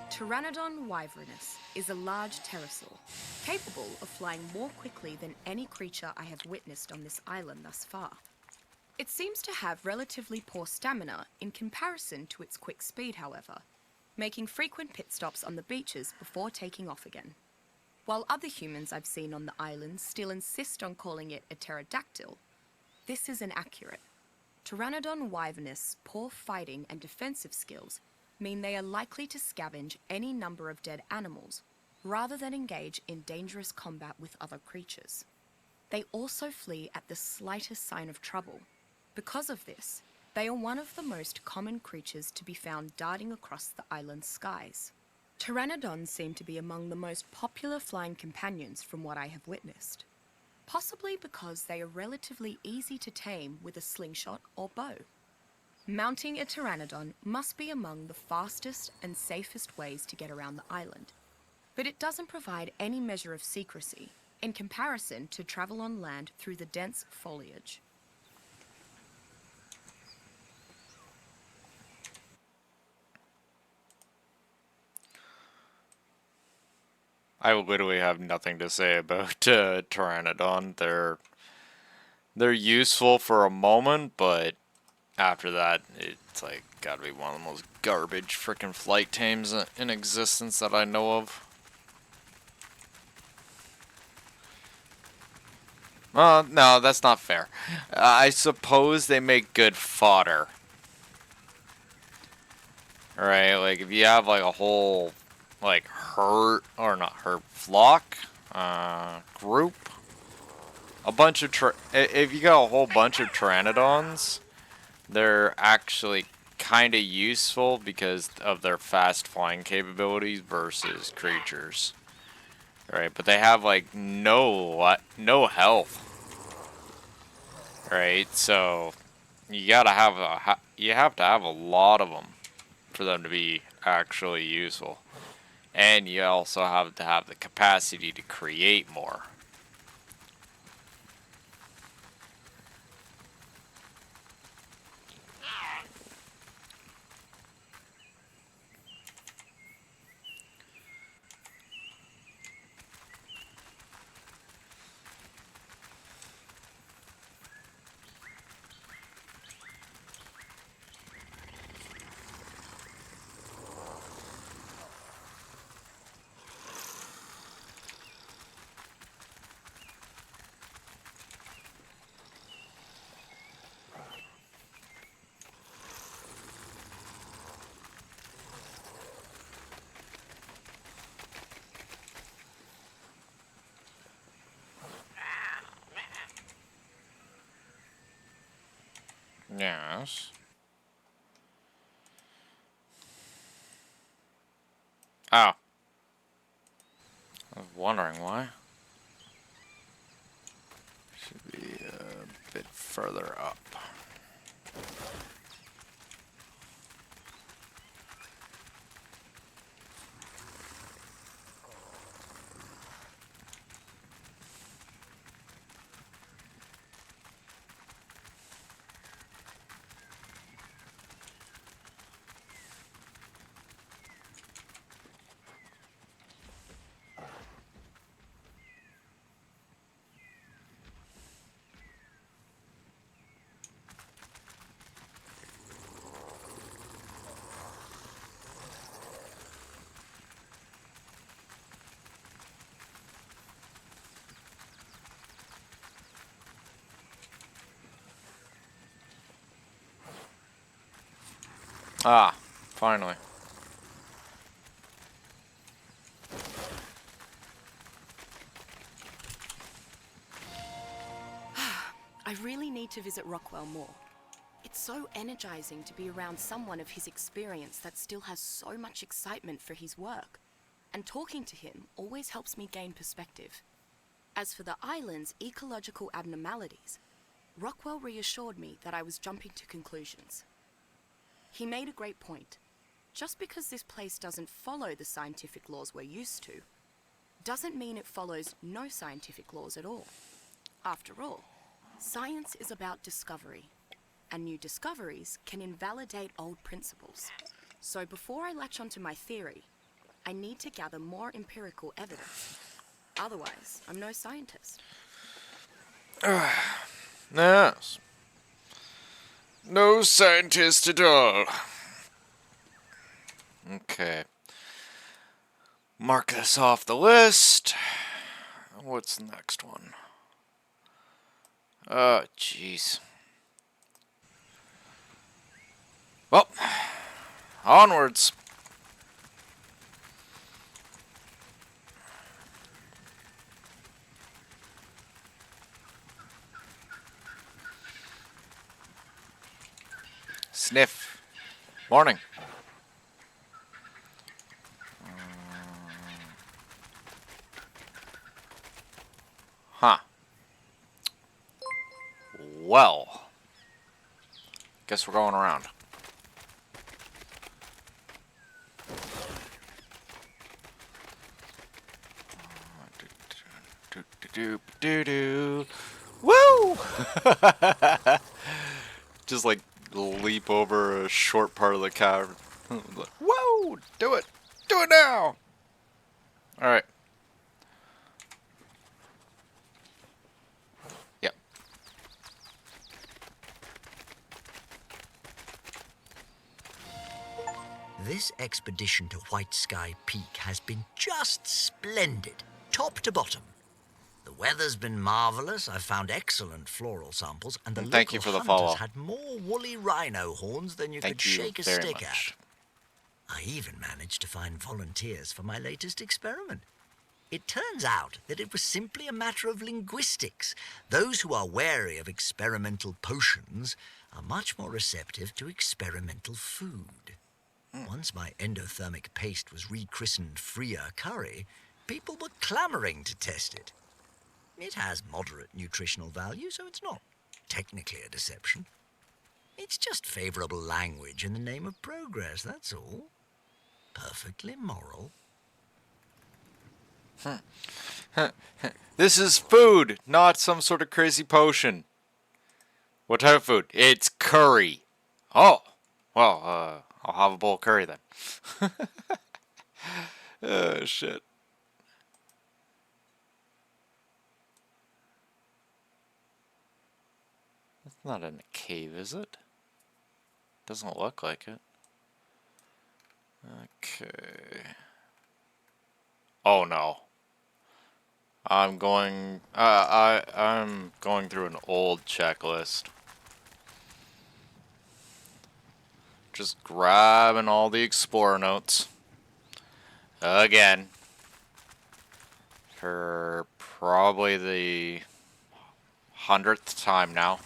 Pteranodon wyvernus is a large pterosaur, capable of flying more quickly than any creature I have witnessed on this island thus far. It seems to have relatively poor stamina in comparison to its quick speed, however, making frequent pit stops on the beaches before taking off again. While other humans I've seen on the island still insist on calling it a pterodactyl, this is inaccurate. Pteranodon wyvernus' poor fighting and defensive skills mean they are likely to scavenge any number of dead animals, rather than engage in dangerous combat with other creatures. They also flee at the slightest sign of trouble. Because of this, they are one of the most common creatures to be found darting across the island's skies. Pteranodons seem to be among the most popular flying companions from what I have witnessed, possibly because they are relatively easy to tame with a slingshot or bow. Mounting a pteranodon must be among the fastest and safest ways to get around the island, but it doesn't provide any measure of secrecy in comparison to travel on land through the dense foliage. I literally have nothing to say about Pteranodon. They're useful for a moment, but after that, it's like gotta be one of the most garbage freaking flight tames in existence that I know of. No, that's not fair. I suppose they make good fodder. Right? Like, if you have, like, a whole, like, herd, or not herd, flock, group, a bunch of, if you got a whole bunch of Pteranodons, they're actually kind of useful because of their fast flying capabilities versus creatures. Right, but they have like no health. Right, so you gotta have you have to have a lot of them for them to be actually useful, and you also have to have the capacity to create more. Yes. Oh. I was wondering why. Should be a bit further up. Ah, finally. I really need to visit Rockwell more. It's so energizing to be around someone of his experience that still has so much excitement for his work. And talking to him always helps me gain perspective. As for the island's ecological abnormalities, Rockwell reassured me that I was jumping to conclusions. He made a great point. Just because this place doesn't follow the scientific laws we're used to, doesn't mean it follows no scientific laws at all. After all, science is about discovery, and new discoveries can invalidate old principles. So before I latch onto my theory, I need to gather more empirical evidence. Otherwise, I'm no scientist. Yes. No scientist at all. Okay. Mark this off the list. What's the next one? Oh, jeez. Well, onwards. Sniff. Morning. Huh. Well. Guess we're going around. Do. Woo! Just like leap over a short part of the cavern. Like, whoa! Do it! Do it now! Alright. Yep. This expedition to White Sky Peak has been just splendid, top to bottom. The weather's been marvelous. I've found excellent floral samples, and the Thank you local for the hunters follow. had more woolly rhino horns than you could Thank you shake a very stick much. at. I even managed to find volunteers for my latest experiment. It turns out that it was simply a matter of linguistics. Those who are wary of experimental potions are much more receptive to experimental food. Once my endothermic paste was rechristened Freer Curry, people were clamoring to test it. It has moderate nutritional value, so it's not technically a deception. It's just favorable language in the name of progress, that's all. Perfectly moral. This is food, not some sort of crazy potion. What type of food? It's curry. Oh, well, I'll have a bowl of curry then. Oh, shit. It's not in a cave, is it? Doesn't look like it. Okay. Oh no. I'm going through an old checklist. Just grabbing all the explorer notes. Again. For probably the 100th time now.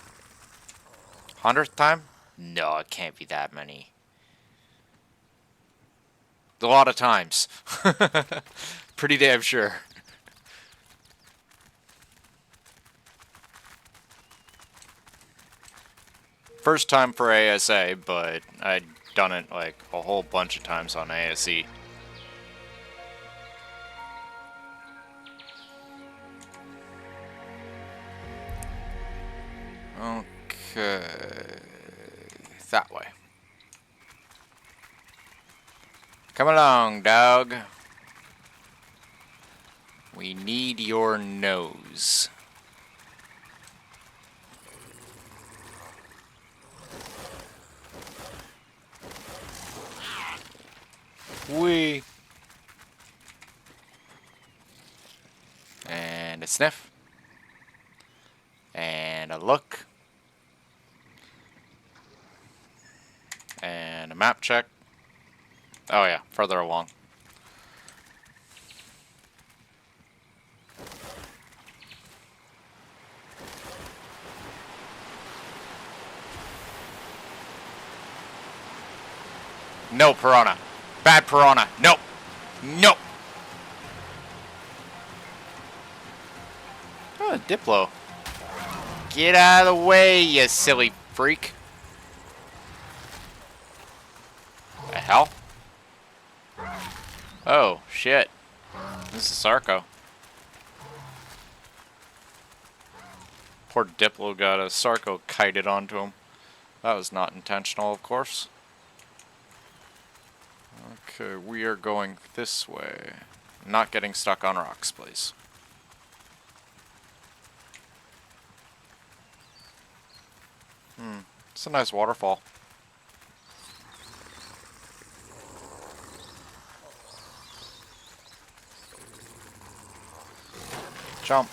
100th time? No, it can't be that many. A lot of times. Pretty damn sure. First time for ASA, but I'd done it like a whole bunch of times on ASE. Okay. That way. Come along, dog. We need your nose. Wee. And a sniff. And a look. And a map check. Oh yeah, further along. No piranha. Bad piranha. Nope. Nope. Oh, Diplo. Get out of the way, you silly freak. The hell? Oh, shit. This is Sarko. Poor Diplo got a Sarko kited onto him. That was not intentional, of course. Okay, we are going this way. Not getting stuck on rocks, please. It's a nice waterfall. Jump.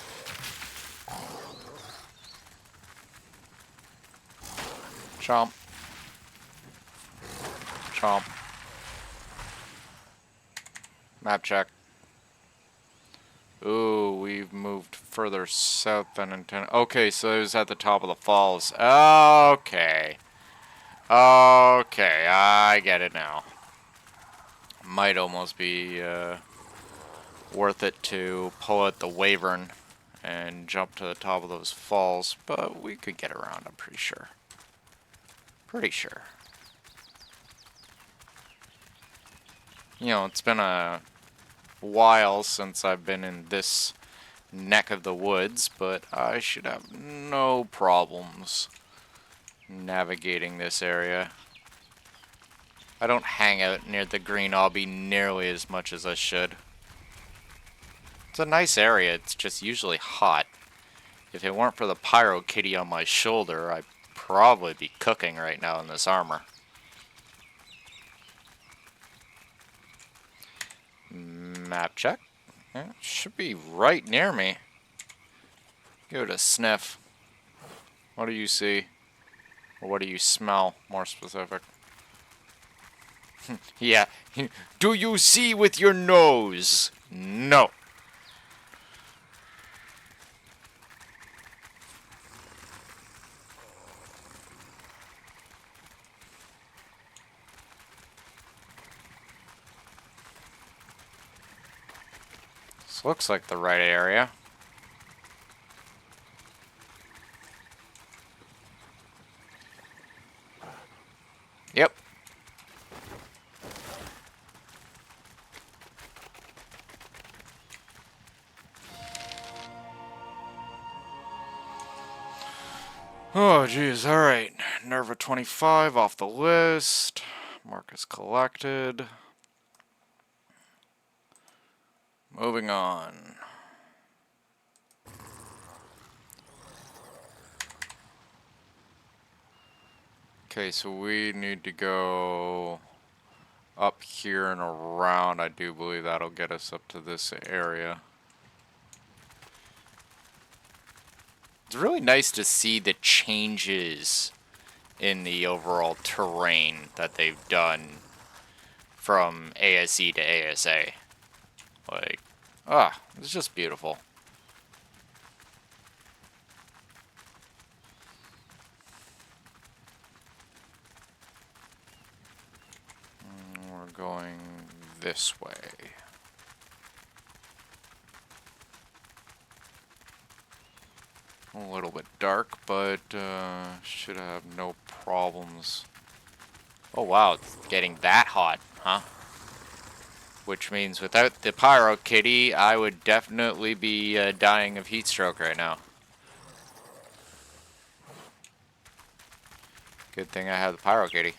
Chomp. Chomp. Map check. Ooh, we've moved further south than intended. Okay, so it was at the top of the falls. Okay. Okay, I get it now. Might almost be worth it to pull out the Wyvern and jump to the top of those falls, but we could get around, I'm pretty sure. Pretty sure. You know, it's been a while since I've been in this neck of the woods, but I should have no problems navigating this area. I don't hang out near the green obby nearly as much as I should. It's a nice area, it's just usually hot. If it weren't for the pyro kitty on my shoulder, I'd probably be cooking right now in this armor. Map check. It should be right near me. Give it a sniff. What do you see? Or what do you smell, more specific? Yeah. Do you see with your nose? No. This looks like the right area. Yep. Oh, geez. Alright. Nerva 25 off the list. Marcus collected. Moving on. Okay, so we need to go up here and around. I do believe that'll get us up to this area. It's really nice to see the changes in the overall terrain that they've done from ASE to ASA. Like, it's just beautiful. We're going this way. A little bit dark, but should have no problems. Oh wow, it's getting that hot, huh? Which means without the Pyro Kitty, I would definitely be dying of heat stroke right now. Good thing I have the Pyro Kitty.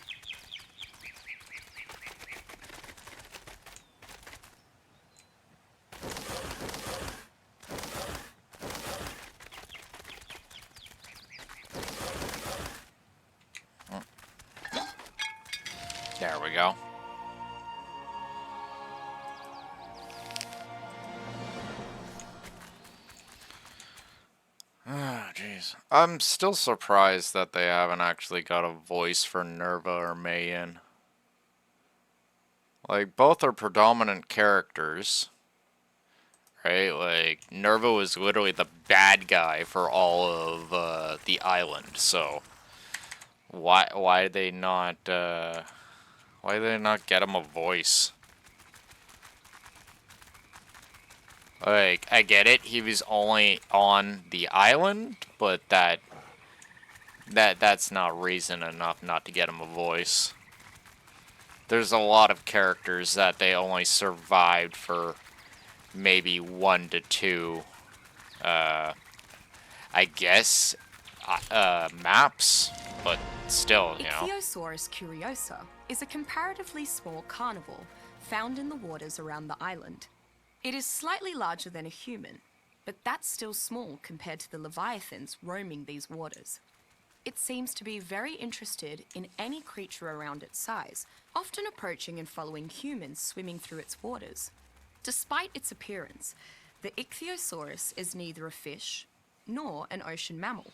There we go. Oh, jeez. I'm still surprised that they haven't actually got a voice for Nerva or Mayan. Like, both are predominant characters. Right? Like, Nerva was literally the bad guy for all of the island, so why did they not get him a voice? Like, I get it, he was only on the island, but that's not reason enough not to get him a voice. There's a lot of characters that they only survived for maybe 1 to 2, I guess, maps, but still, you know. Ichthyosaurus curiosa is a comparatively small carnivore found in the waters around the island. It is slightly larger than a human, but that's still small compared to the leviathans roaming these waters. It seems to be very interested in any creature around its size, often approaching and following humans swimming through its waters. Despite its appearance, the Ichthyosaurus is neither a fish nor an ocean mammal.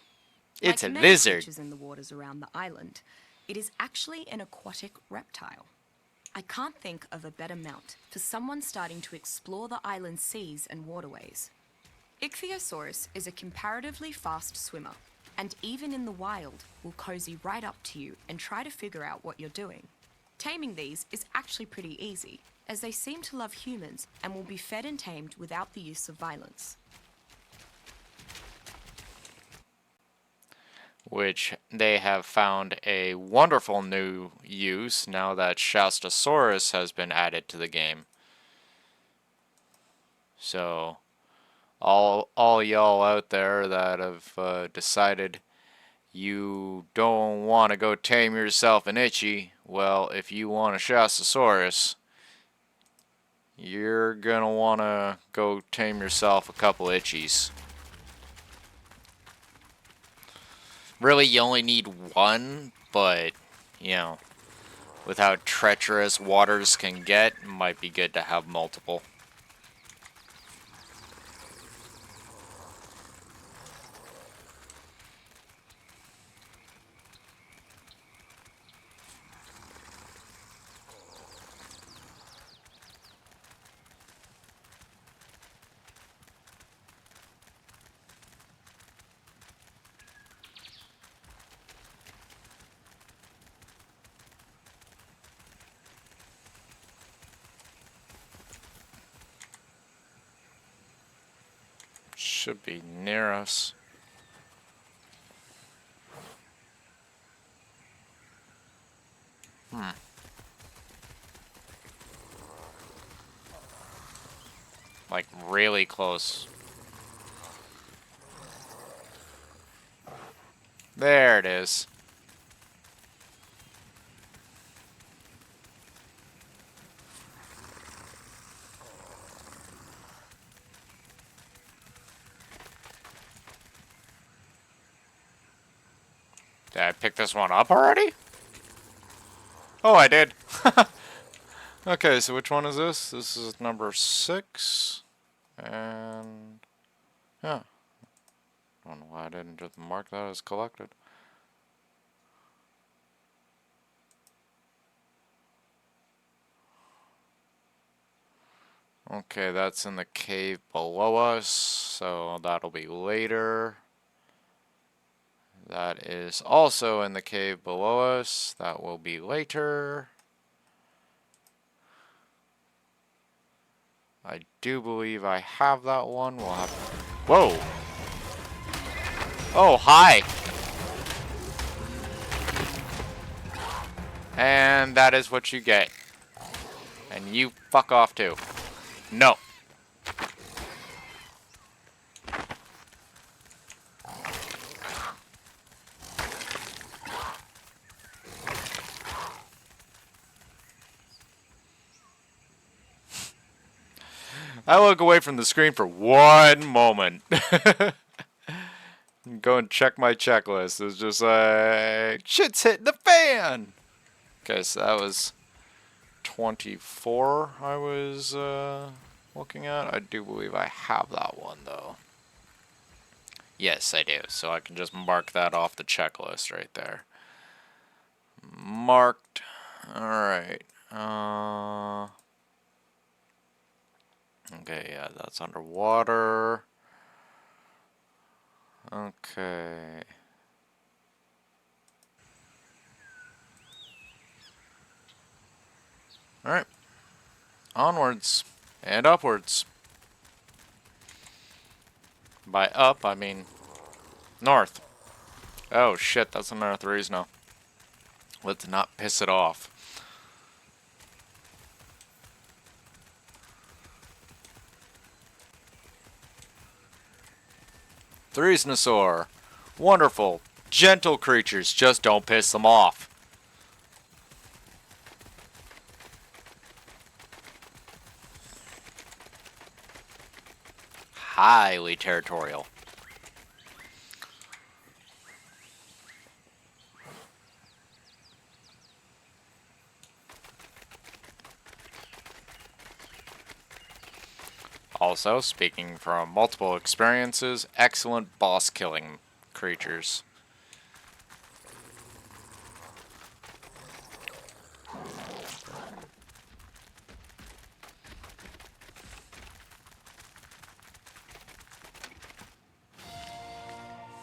It's Like a many lizard. creatures in the waters around the island, it is actually an aquatic reptile. I can't think of a better mount for someone starting to explore the island's seas and waterways. Ichthyosaurus is a comparatively fast swimmer, and even in the wild will cozy right up to you and try to figure out what you're doing. Taming these is actually pretty easy, as they seem to love humans and will be fed and tamed without the use of violence. Which they have found a wonderful new use now that Shastasaurus has been added to the game. So, all y'all out there that have decided you don't want to go tame yourself an Itchy, well, if you want a Shastasaurus, you're gonna want to go tame yourself a couple Itchies. Really, you only need one, but, you know, with how treacherous waters can get, it might be good to have multiple. should be near us. Like, really close. There it is. Did I pick this one up already? Oh, I did. Okay, so which one is this? This is number 6. And... yeah. I don't know why I didn't just mark that as collected. Okay, that's in the cave below us, so that'll be later. That is also in the cave below us. That will be later. I do believe I have that one. We'll have... whoa! Oh, hi! And that is what you get. And you fuck off too. No. I look away from the screen for one moment. Go and check my checklist. It's just like, shit's hitting the fan. Okay, so that was 24 I was looking at. I do believe I have that one, though. Yes, I do. So I can just mark that off the checklist right there. Marked. Alright. Okay, yeah, that's underwater. Okay. Alright. Onwards and upwards. By up, I mean north. Oh shit, that's another 3s now. Let's not piss it off. Threesnosaur. Wonderful. Gentle creatures, just don't piss them off. Highly territorial. Also, speaking from multiple experiences, excellent boss killing creatures.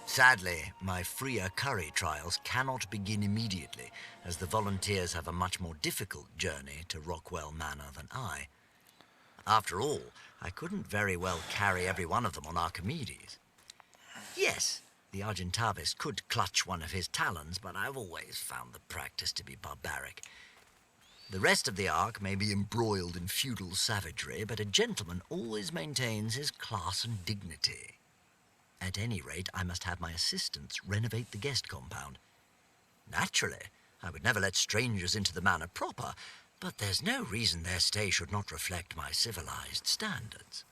Sadly, my freer curry trials cannot begin immediately, as the volunteers have a much more difficult journey to Rockwell Manor than I. After all, I couldn't very well carry every one of them on Archimedes. Yes, the Argentavis could clutch one of his talons, but I've always found the practice to be barbaric. The rest of the Ark may be embroiled in feudal savagery, but a gentleman always maintains his class and dignity. At any rate, I must have my assistants renovate the guest compound. Naturally, I would never let strangers into the manor proper, but there's no reason their stay should not reflect my civilized standards.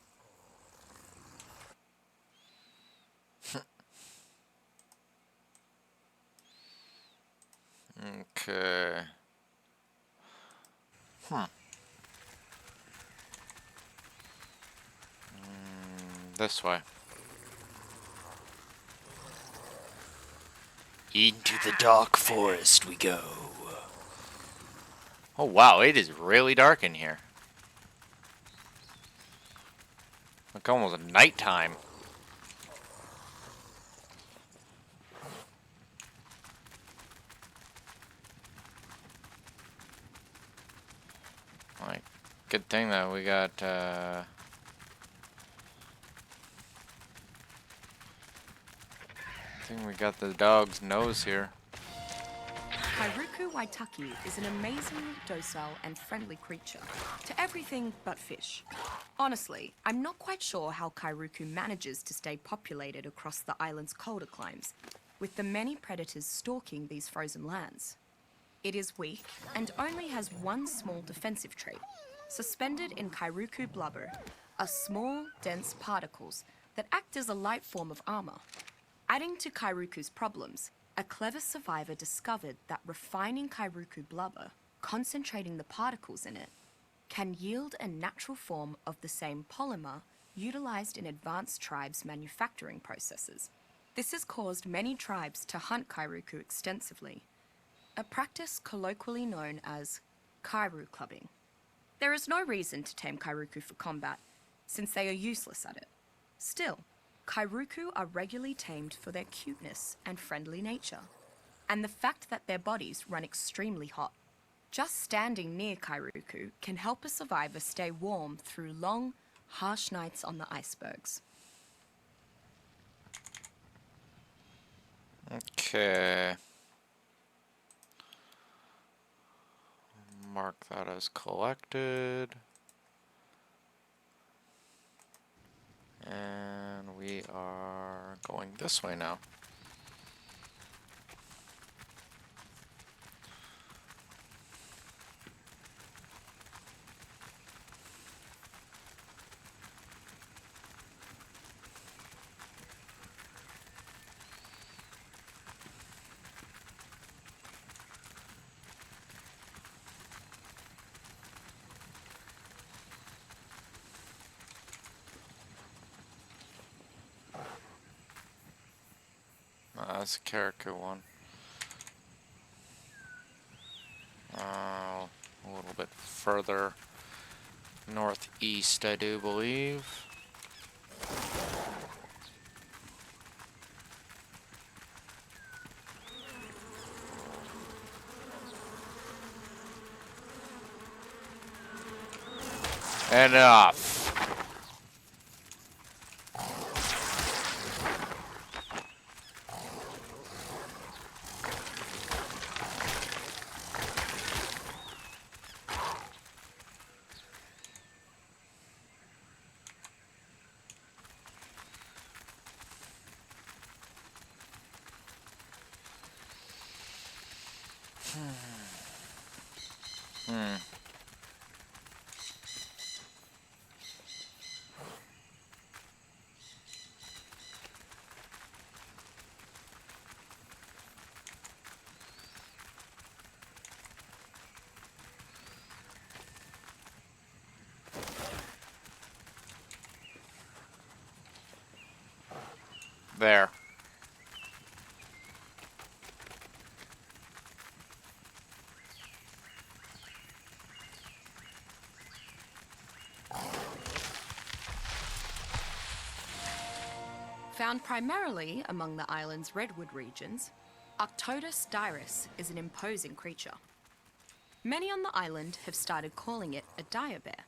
Okay. This way. Into the dark forest we go. Oh wow, it is really dark in here. Like almost nighttime. Like, good thing that we got think we got the dog's nose here. Kairuku waitaki is an amazingly docile and friendly creature to everything but fish. Honestly, I'm not quite sure how Kairuku manages to stay populated across the island's colder climes, with the many predators stalking these frozen lands. It is weak and only has one small defensive trait. Suspended in Kairuku blubber are small, dense particles that act as a light form of armor. Adding to Kairuku's problems, a clever survivor discovered that refining Kairuku blubber, concentrating the particles in it, can yield a natural form of the same polymer utilized in advanced tribes' manufacturing processes. This has caused many tribes to hunt Kairuku extensively, a practice colloquially known as Kairu clubbing. There is no reason to tame Kairuku for combat, since they are useless at it. Still, Kairuku are regularly tamed for their cuteness and friendly nature, and the fact that their bodies run extremely hot. Just standing near Kairuku can help a survivor stay warm through long, harsh nights on the icebergs. Okay. Mark that as collected. And we are going this way now. That's a Karaku one. A little bit further northeast, I do believe. Enough. There. Found primarily among the island's redwood regions, Octodus dirus is an imposing creature. Many on the island have started calling it a dire bear,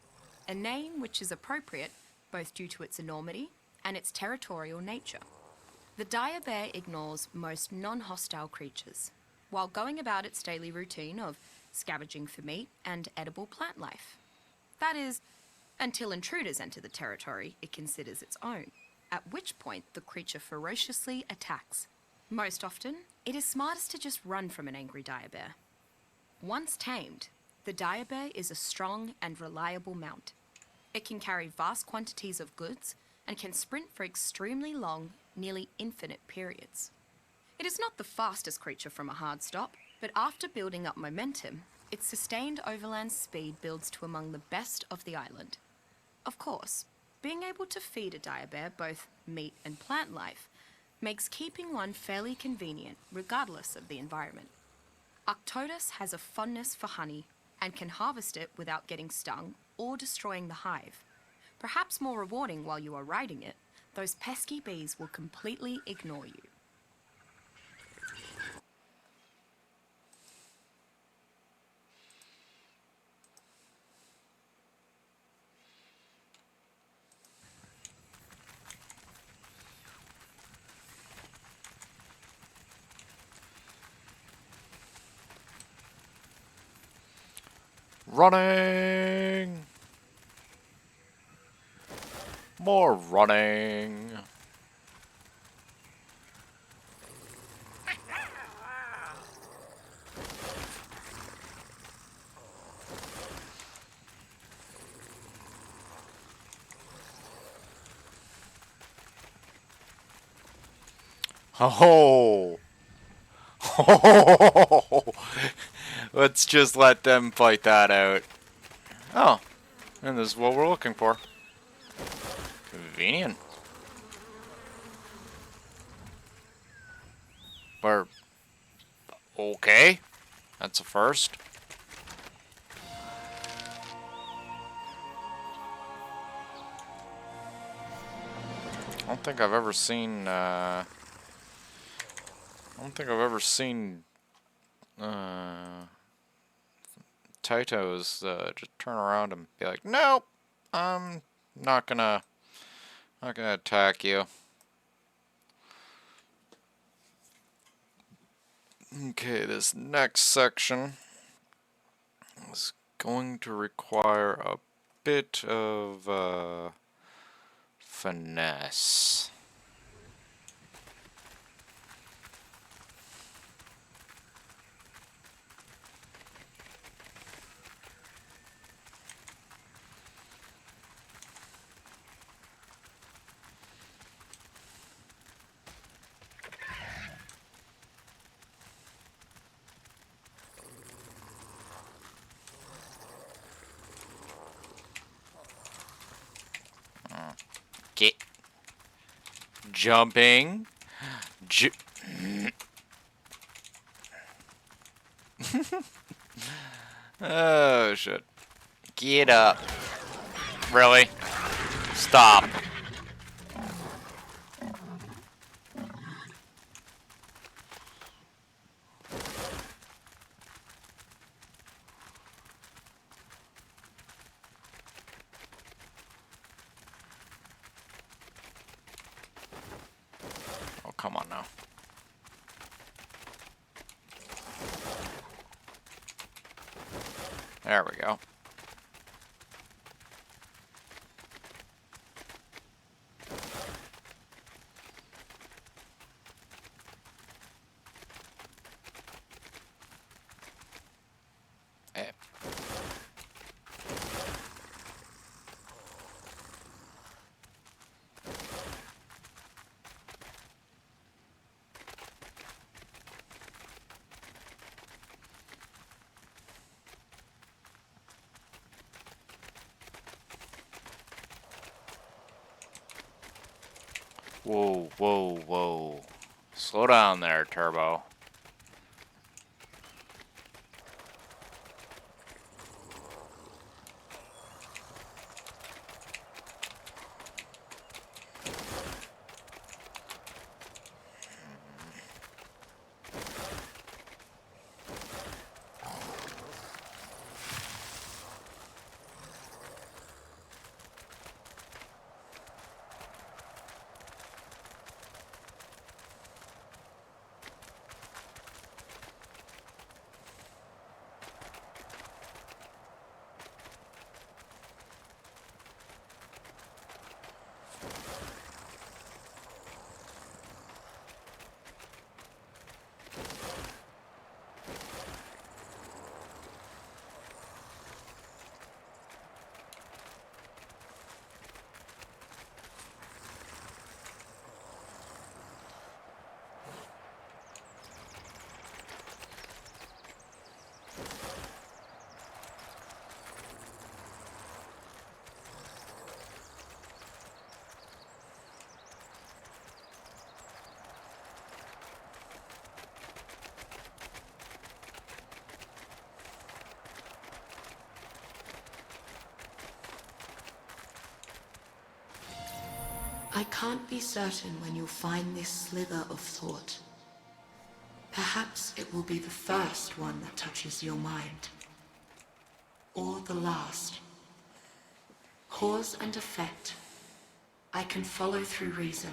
a name which is appropriate both due to its enormity and its territorial nature. The dire bear ignores most non-hostile creatures, while going about its daily routine of scavenging for meat and edible plant life. That is, until intruders enter the territory it considers its own, at which point the creature ferociously attacks. Most often, it is smartest to just run from an angry dire bear. Once tamed, the dire bear is a strong and reliable mount. It can carry vast quantities of goods and can sprint for extremely long, nearly infinite periods. It is not the fastest creature from a hard stop, but after building up momentum, its sustained overland speed builds to among the best of the island. Of course, being able to feed a dire bear both meat and plant life makes keeping one fairly convenient regardless of the environment. Octodus has a fondness for honey and can harvest it without getting stung or destroying the hive. Perhaps more rewarding while you are riding it, those pesky bees will completely ignore you. Running! More running! Oh! Let's just let them fight that out. Oh, and this is what we're looking for. Convenient. We're okay. That's a first. I don't think I've ever seen. I don't think I've ever seen Titans just turn around and be like, "Nope, I'm not gonna attack you." Okay, this next section is going to require a bit of finesse. Get jumping. Oh shit. Get up. Really? Stop. Oh, come on now. There we go. Eh. Whoa, whoa, whoa. Slow down there, Turbo. I can't be certain when you'll find this slither of thought. Perhaps it will be the first one that touches your mind. Or the last. Cause and effect. I can follow through reason.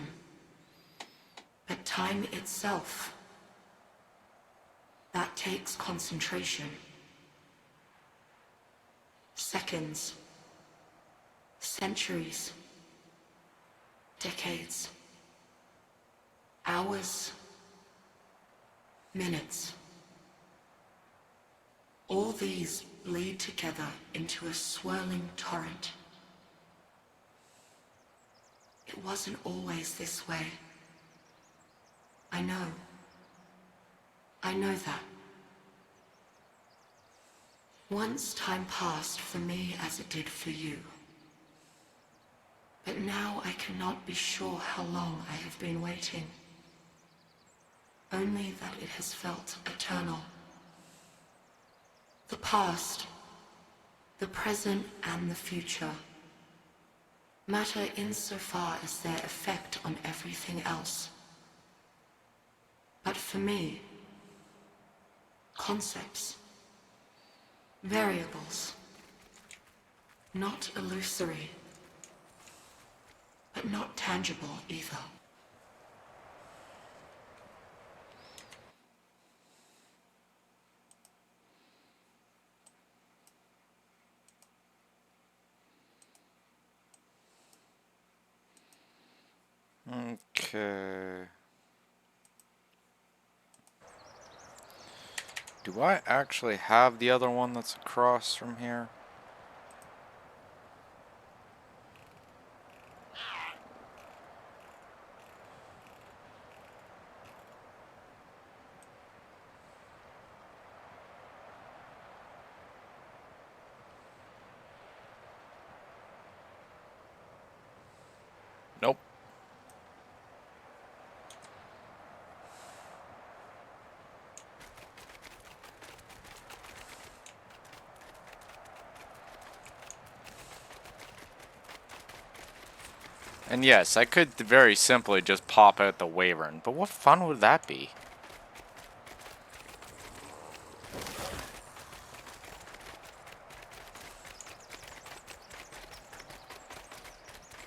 But time itself, that takes concentration. Seconds. Centuries. Decades. Hours. Minutes. All these bleed together into a swirling torrent. It wasn't always this way. I know. I know that. Once time passed for me as it did for you. But now I cannot be sure how long I have been waiting. Only that it has felt eternal. The past, the present and the future matter insofar as their effect on everything else. But for me, concepts, variables, not illusory, but not tangible either. Okay. Do I actually have the other one that's across from here? Nope. And yes, I could very simply just pop out the Wyvern, but what fun would that be?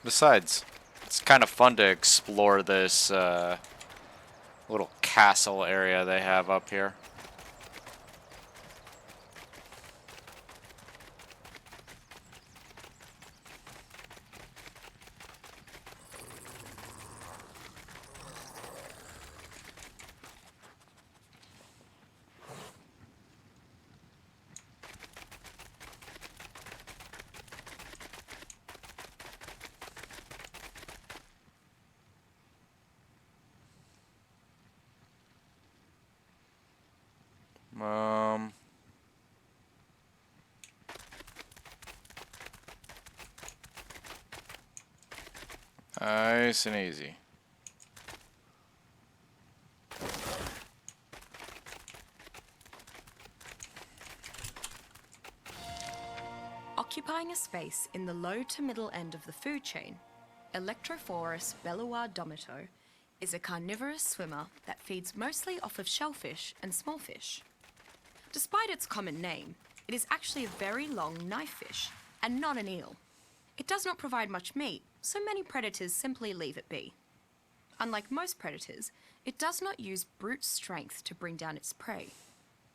Besides, it's kind of fun to explore this little castle area they have up here. Nice and easy. Occupying a space in the low to middle end of the food chain, Electrophorus beluardomito is a carnivorous swimmer that feeds mostly off of shellfish and small fish. Despite its common name, it is actually a very long knife fish and not an eel. It does not provide much meat, so many predators simply leave it be. Unlike most predators, it does not use brute strength to bring down its prey,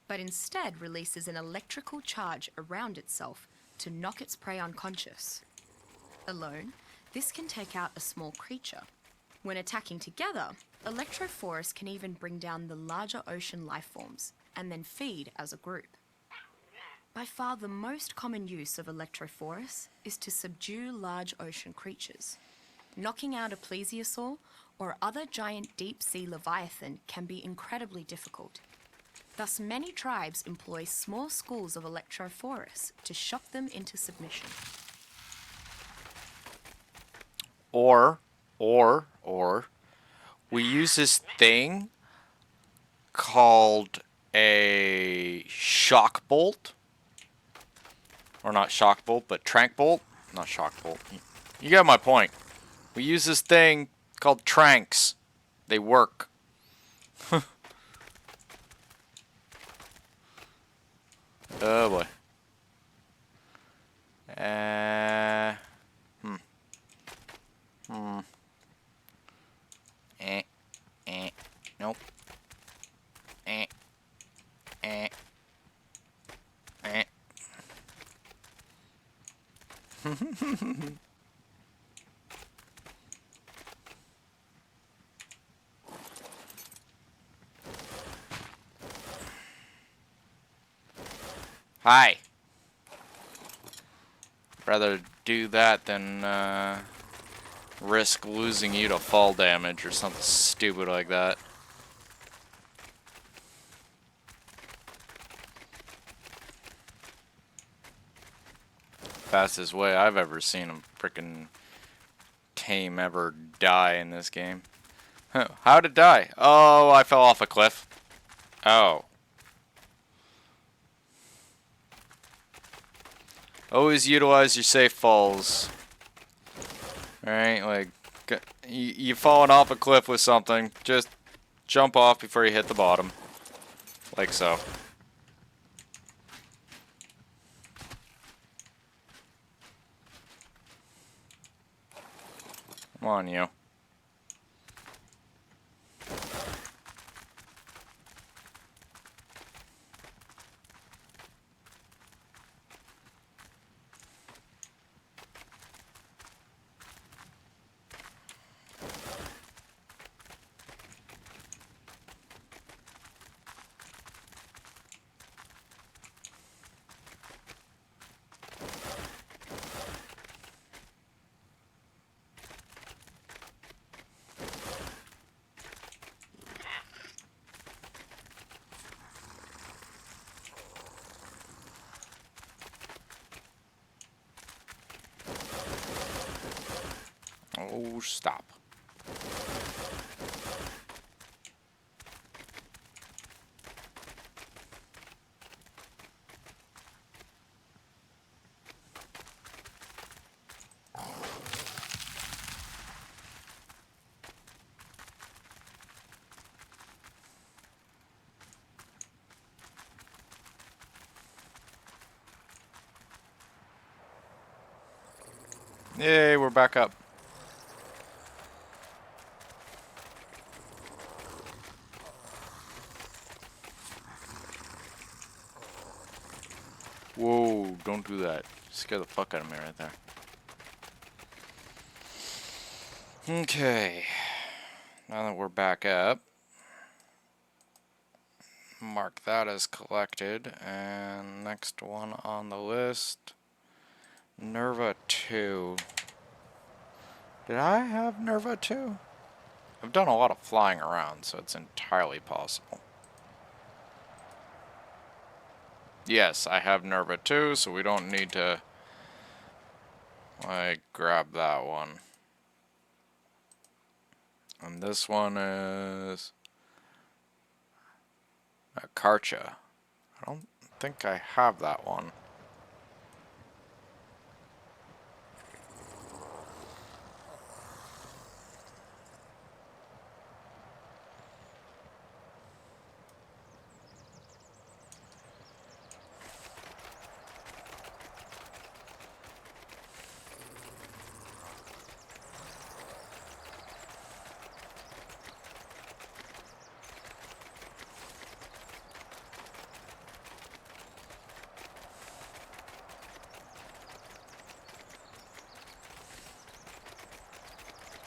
but instead releases an electrical charge around itself to knock its prey unconscious. Alone, this can take out a small creature. When attacking together, Electrophorus can even bring down the larger ocean life forms and then feed as a group. By far the most common use of Electrophorus is to subdue large ocean creatures. Knocking out a plesiosaur or other giant deep-sea leviathan can be incredibly difficult. Thus, many tribes employ small schools of Electrophorus to shock them into submission. Or, we use this thing called a shock bolt. Or not shock bolt, but trank bolt. Not shock bolt. You get my point. We use this thing called tranks. They work. Oh boy. Nope. Hi. Rather do that than risk losing you to fall damage or something stupid like that. Fastest way I've ever seen a frickin' tame ever die in this game. How'd it die? Oh, I fell off a cliff. Oh. Always utilize your safe falls. Alright, like, you falling off a cliff with something, just jump off before you hit the bottom. Like so. Come on, you. Oh, stop. Yay, we're back up. Whoa, don't do that. Scare the fuck out of me right there. Okay. Now that we're back up, mark that as collected. And next one on the list, Nerva 2. Did I have Nerva 2? I've done a lot of flying around, so it's entirely possible. Yes, I have Nerva 2, so we don't need to like grab that one. And this one is a Karcha. I don't think I have that one.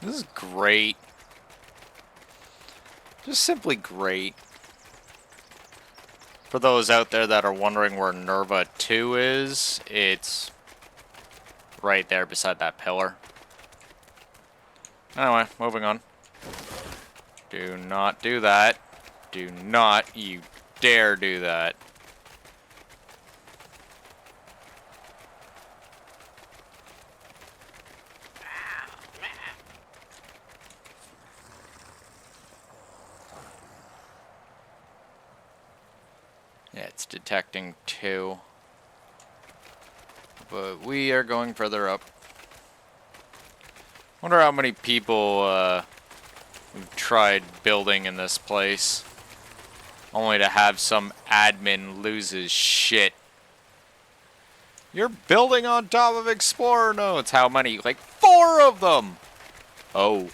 This is great. Just simply great. For those out there that are wondering where Nerva 2 is, it's right there beside that pillar. Anyway, moving on. Do not do that. Do not you dare do that. Yeah, it's detecting 2. But we are going further up. Wonder how many people have tried building in this place, only to have some admin lose his shit. You're building on top of Explorer nodes. How many? Like 4 of them! Oh.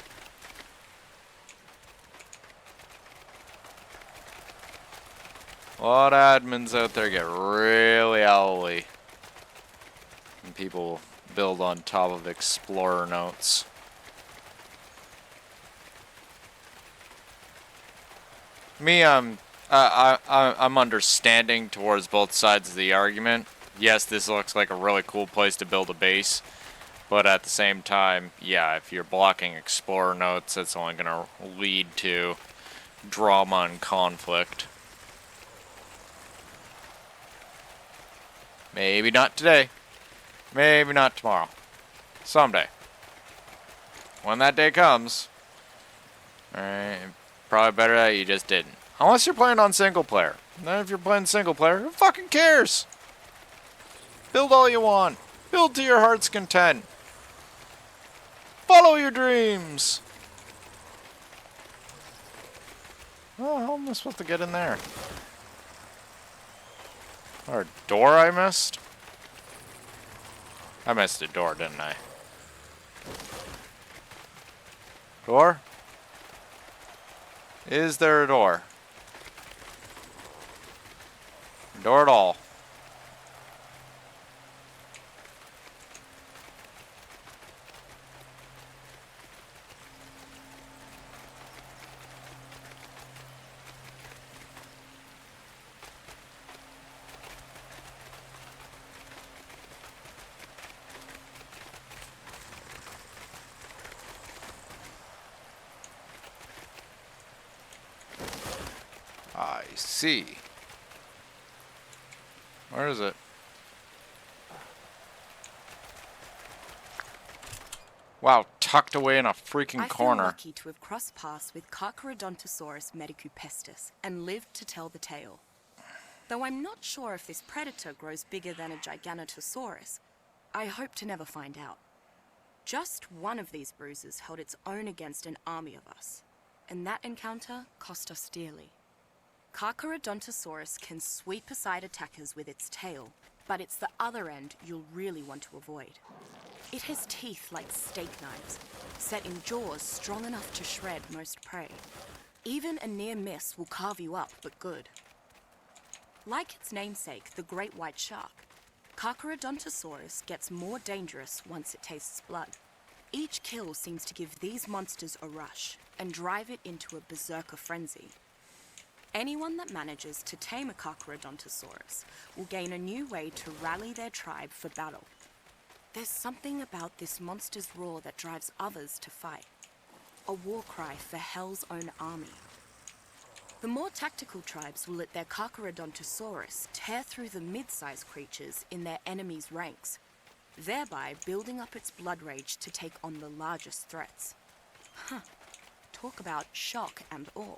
A lot of admins out there get really owly. And people build on top of explorer notes. Me, I'm understanding towards both sides of the argument. Yes, this looks like a really cool place to build a base, but at the same time, yeah, if you're blocking explorer notes, that's only going to lead to drama and conflict. Maybe not today. Maybe not tomorrow. Someday. When that day comes, alright, probably better that you just didn't. Unless you're playing on single player. Then if you're playing single player, who fucking cares? Build all you want. Build to your heart's content. Follow your dreams. Oh, how am I supposed to get in there? Or a door I missed? I missed a door, didn't I? Door? Is there a door? Door at all? I see. Where is it? Wow, tucked away in a freaking I feel corner. lucky to have crossed paths with Carcharodontosaurus medicupestis and lived to tell the tale. Though I'm not sure if this predator grows bigger than a Giganotosaurus, I hope to never find out. Just one of these bruises held its own against an army of us, and that encounter cost us dearly. Carcharodontosaurus can sweep aside attackers with its tail, but it's the other end you'll really want to avoid. It has teeth like steak knives, set in jaws strong enough to shred most prey. Even a near miss will carve you up, but good. Like its namesake, the great white shark, Carcharodontosaurus gets more dangerous once it tastes blood. Each kill seems to give these monsters a rush and drive it into a berserker frenzy. Anyone that manages to tame a Carcharodontosaurus will gain a new way to rally their tribe for battle. There's something about this monster's roar that drives others to fight. A war cry for Hell's own army. The more tactical tribes will let their Carcharodontosaurus tear through the mid-sized creatures in their enemies' ranks, thereby building up its blood rage to take on the largest threats. Huh. Talk about shock and awe.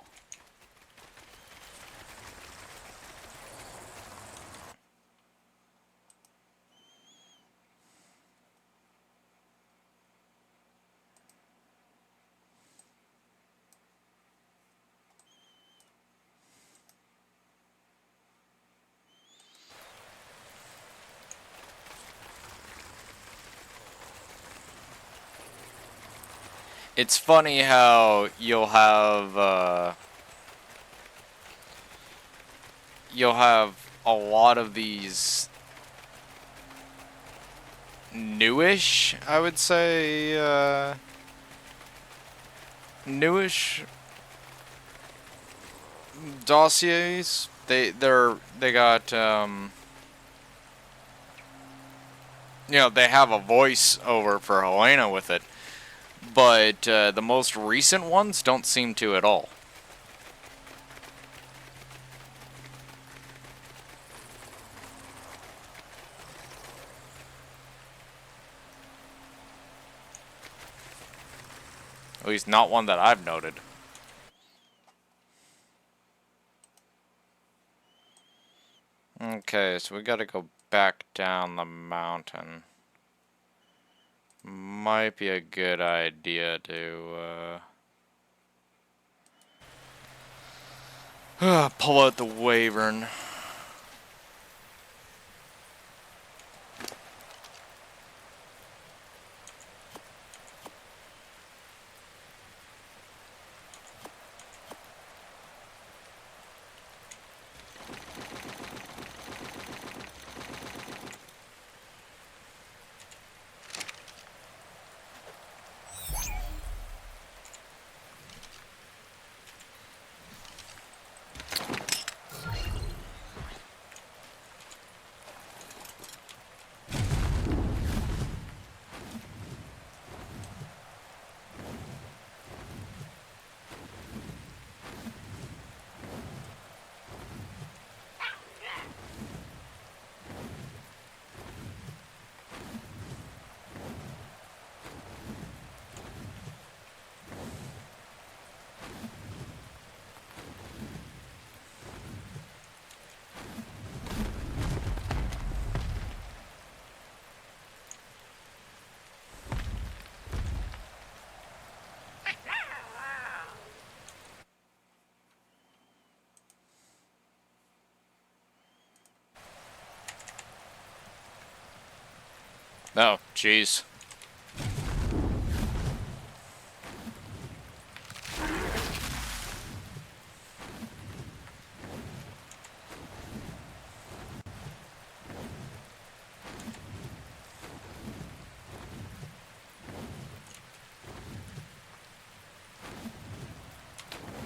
It's funny how you'll have a lot of these newish, I would say, newish dossiers. They got you know, they have a voice over for Helena with it. But the most recent ones don't seem to at all. At least not one that I've noted. Okay, so we gotta go back down the mountain. Might be a good idea to pull out the Wyvern. Oh, jeez.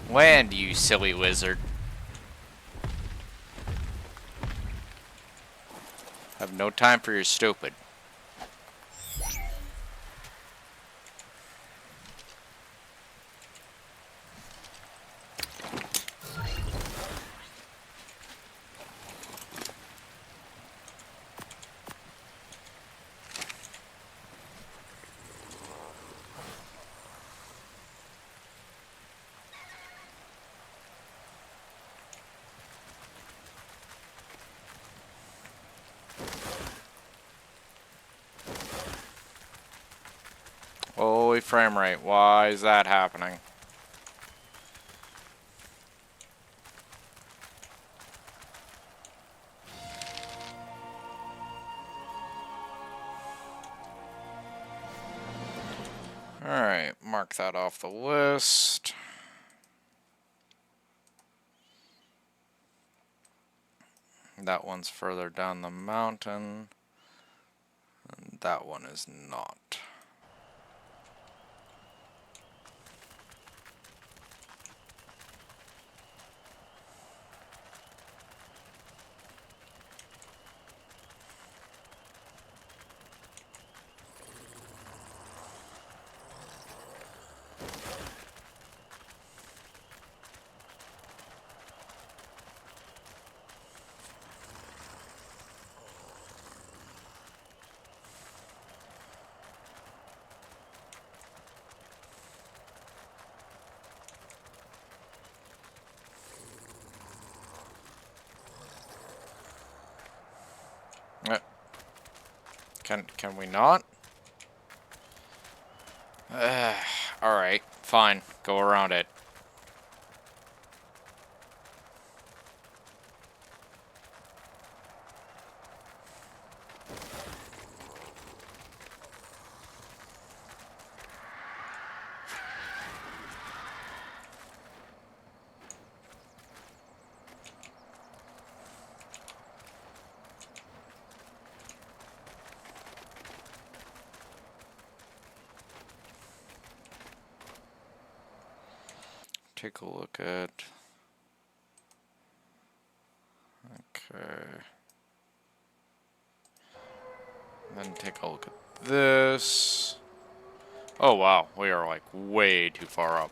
Land, you silly wizard. Have no time for your stupid. Holy frame rate, why is that happening? Alright, mark that off the list. That one's further down the mountain. And that one is not. Can we not? Alright, fine. Go around it. Take a look at... Okay. Then take a look at this. Oh wow, we are like way too far up.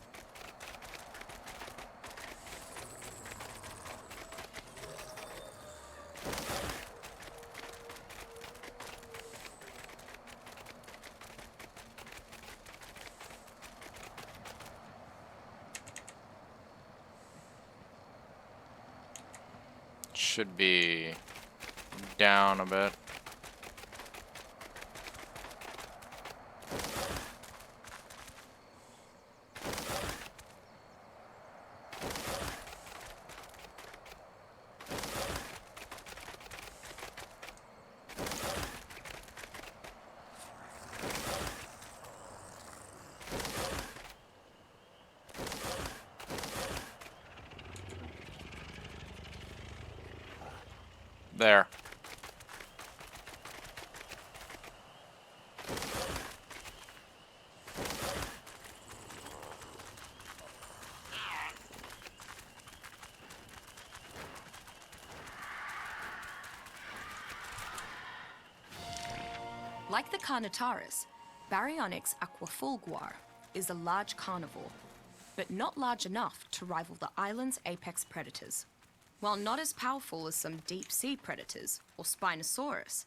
Should be down a bit. There. Like the Carnotaurus, Baryonyx aquafulguar is a large carnivore, but not large enough to rival the island's apex predators. While not as powerful as some deep-sea predators or Spinosaurus,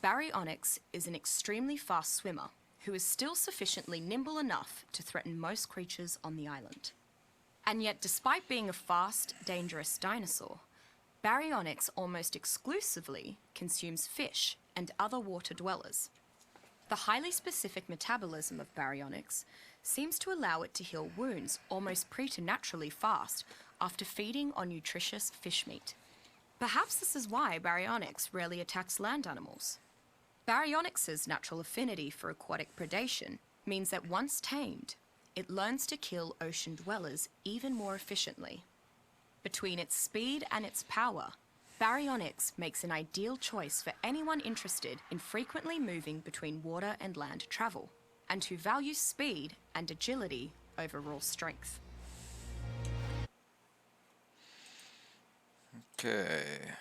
Baryonyx is an extremely fast swimmer who is still sufficiently nimble enough to threaten most creatures on the island. And yet, despite being a fast, dangerous dinosaur, Baryonyx almost exclusively consumes fish and other water dwellers. The highly specific metabolism of Baryonyx seems to allow it to heal wounds almost preternaturally fast after feeding on nutritious fish meat. Perhaps this is why Baryonyx rarely attacks land animals. Baryonyx's natural affinity for aquatic predation means that once tamed, it learns to kill ocean dwellers even more efficiently. Between its speed and its power, Baryonyx makes an ideal choice for anyone interested in frequently moving between water and land travel, and who values speed and agility over raw strength. Okay.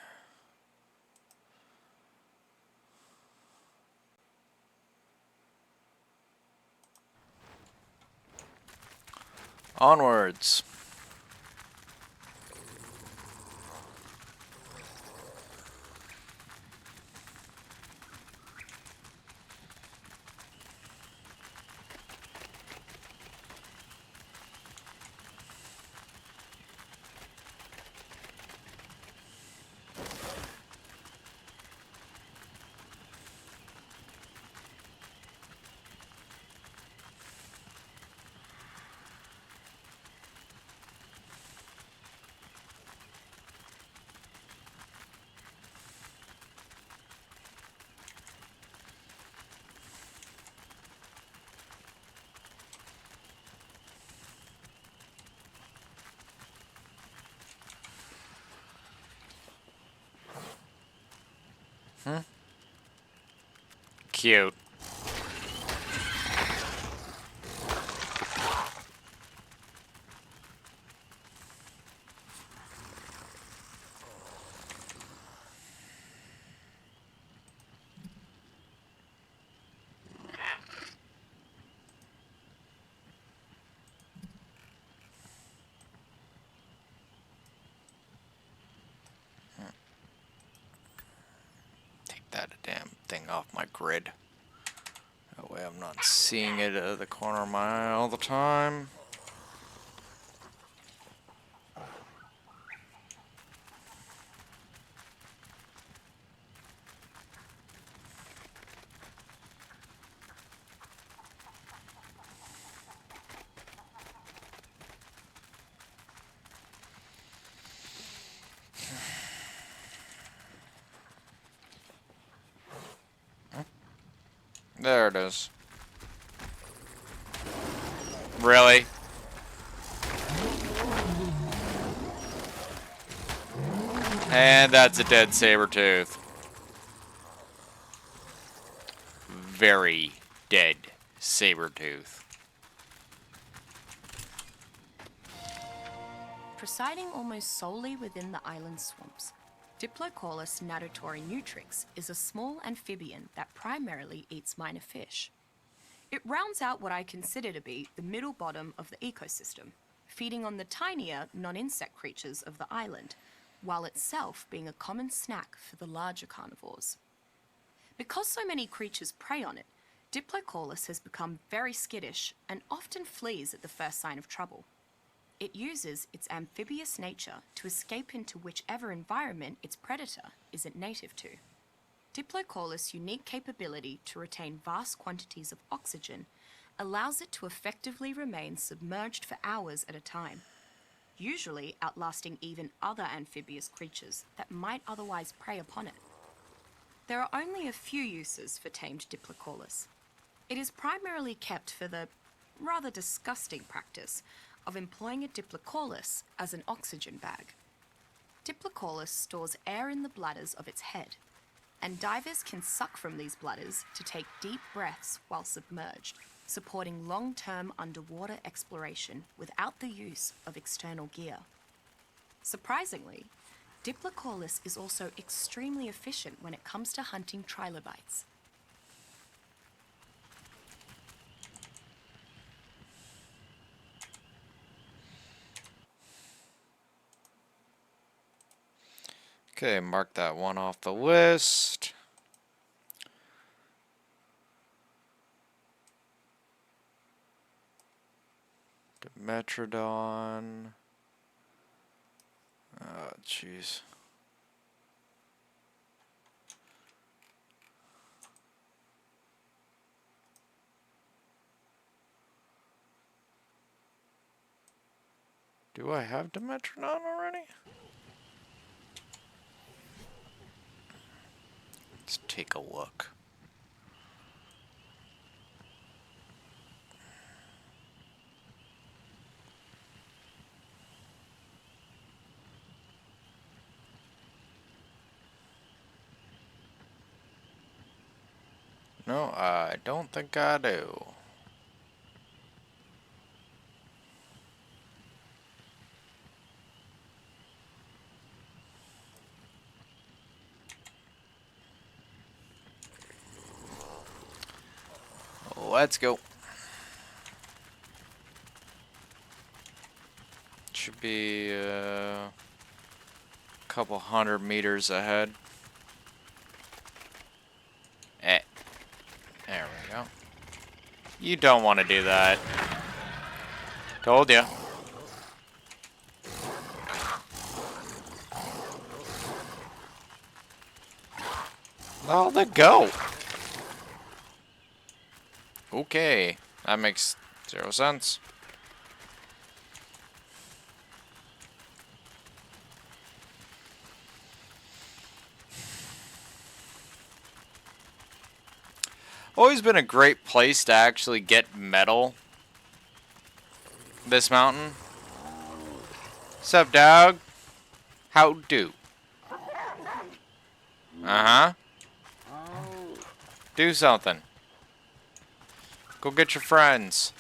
Onwards. Cute. Take that damn thing off my grid. That way I'm not seeing it out of the corner of my eye all the time. There it is. Really? And that's a dead saber-tooth. Very dead saber-tooth. Presiding almost solely within the island swamps, Diplocaulus natatori nutrix is a small amphibian that primarily eats minor fish. It rounds out what I consider to be the middle bottom of the ecosystem, feeding on the tinier non-insect creatures of the island, while itself being a common snack for the larger carnivores. Because so many creatures prey on it, Diplocaulus has become very skittish and often flees at the first sign of trouble. It uses its amphibious nature to escape into whichever environment its predator isn't native to. Diplocaulus' unique capability to retain vast quantities of oxygen allows it to effectively remain submerged for hours at a time, usually outlasting even other amphibious creatures that might otherwise prey upon it. There are only a few uses for tamed Diplocaulus. It is primarily kept for the rather disgusting practice of employing a Diplocaulus as an oxygen bag. Diplocaulus stores air in the bladders of its head, and divers can suck from these bladders to take deep breaths while submerged, supporting long-term underwater exploration without the use of external gear. Surprisingly, Diplocaulus is also extremely efficient when it comes to hunting trilobites. Okay, mark that one off the list. Dimetrodon. Oh, jeez. Do I have Dimetrodon already? Let's take a look. No, I don't think I do. Let's go. Should be a couple 100 meters ahead. Eh, there we go. You don't want to do that. Told ya. Oh, let go. Okay, that makes 0 sense. Always been a great place to actually get metal. This mountain. Sup, dog? How do? Uh-huh. Do something. Go get your friends.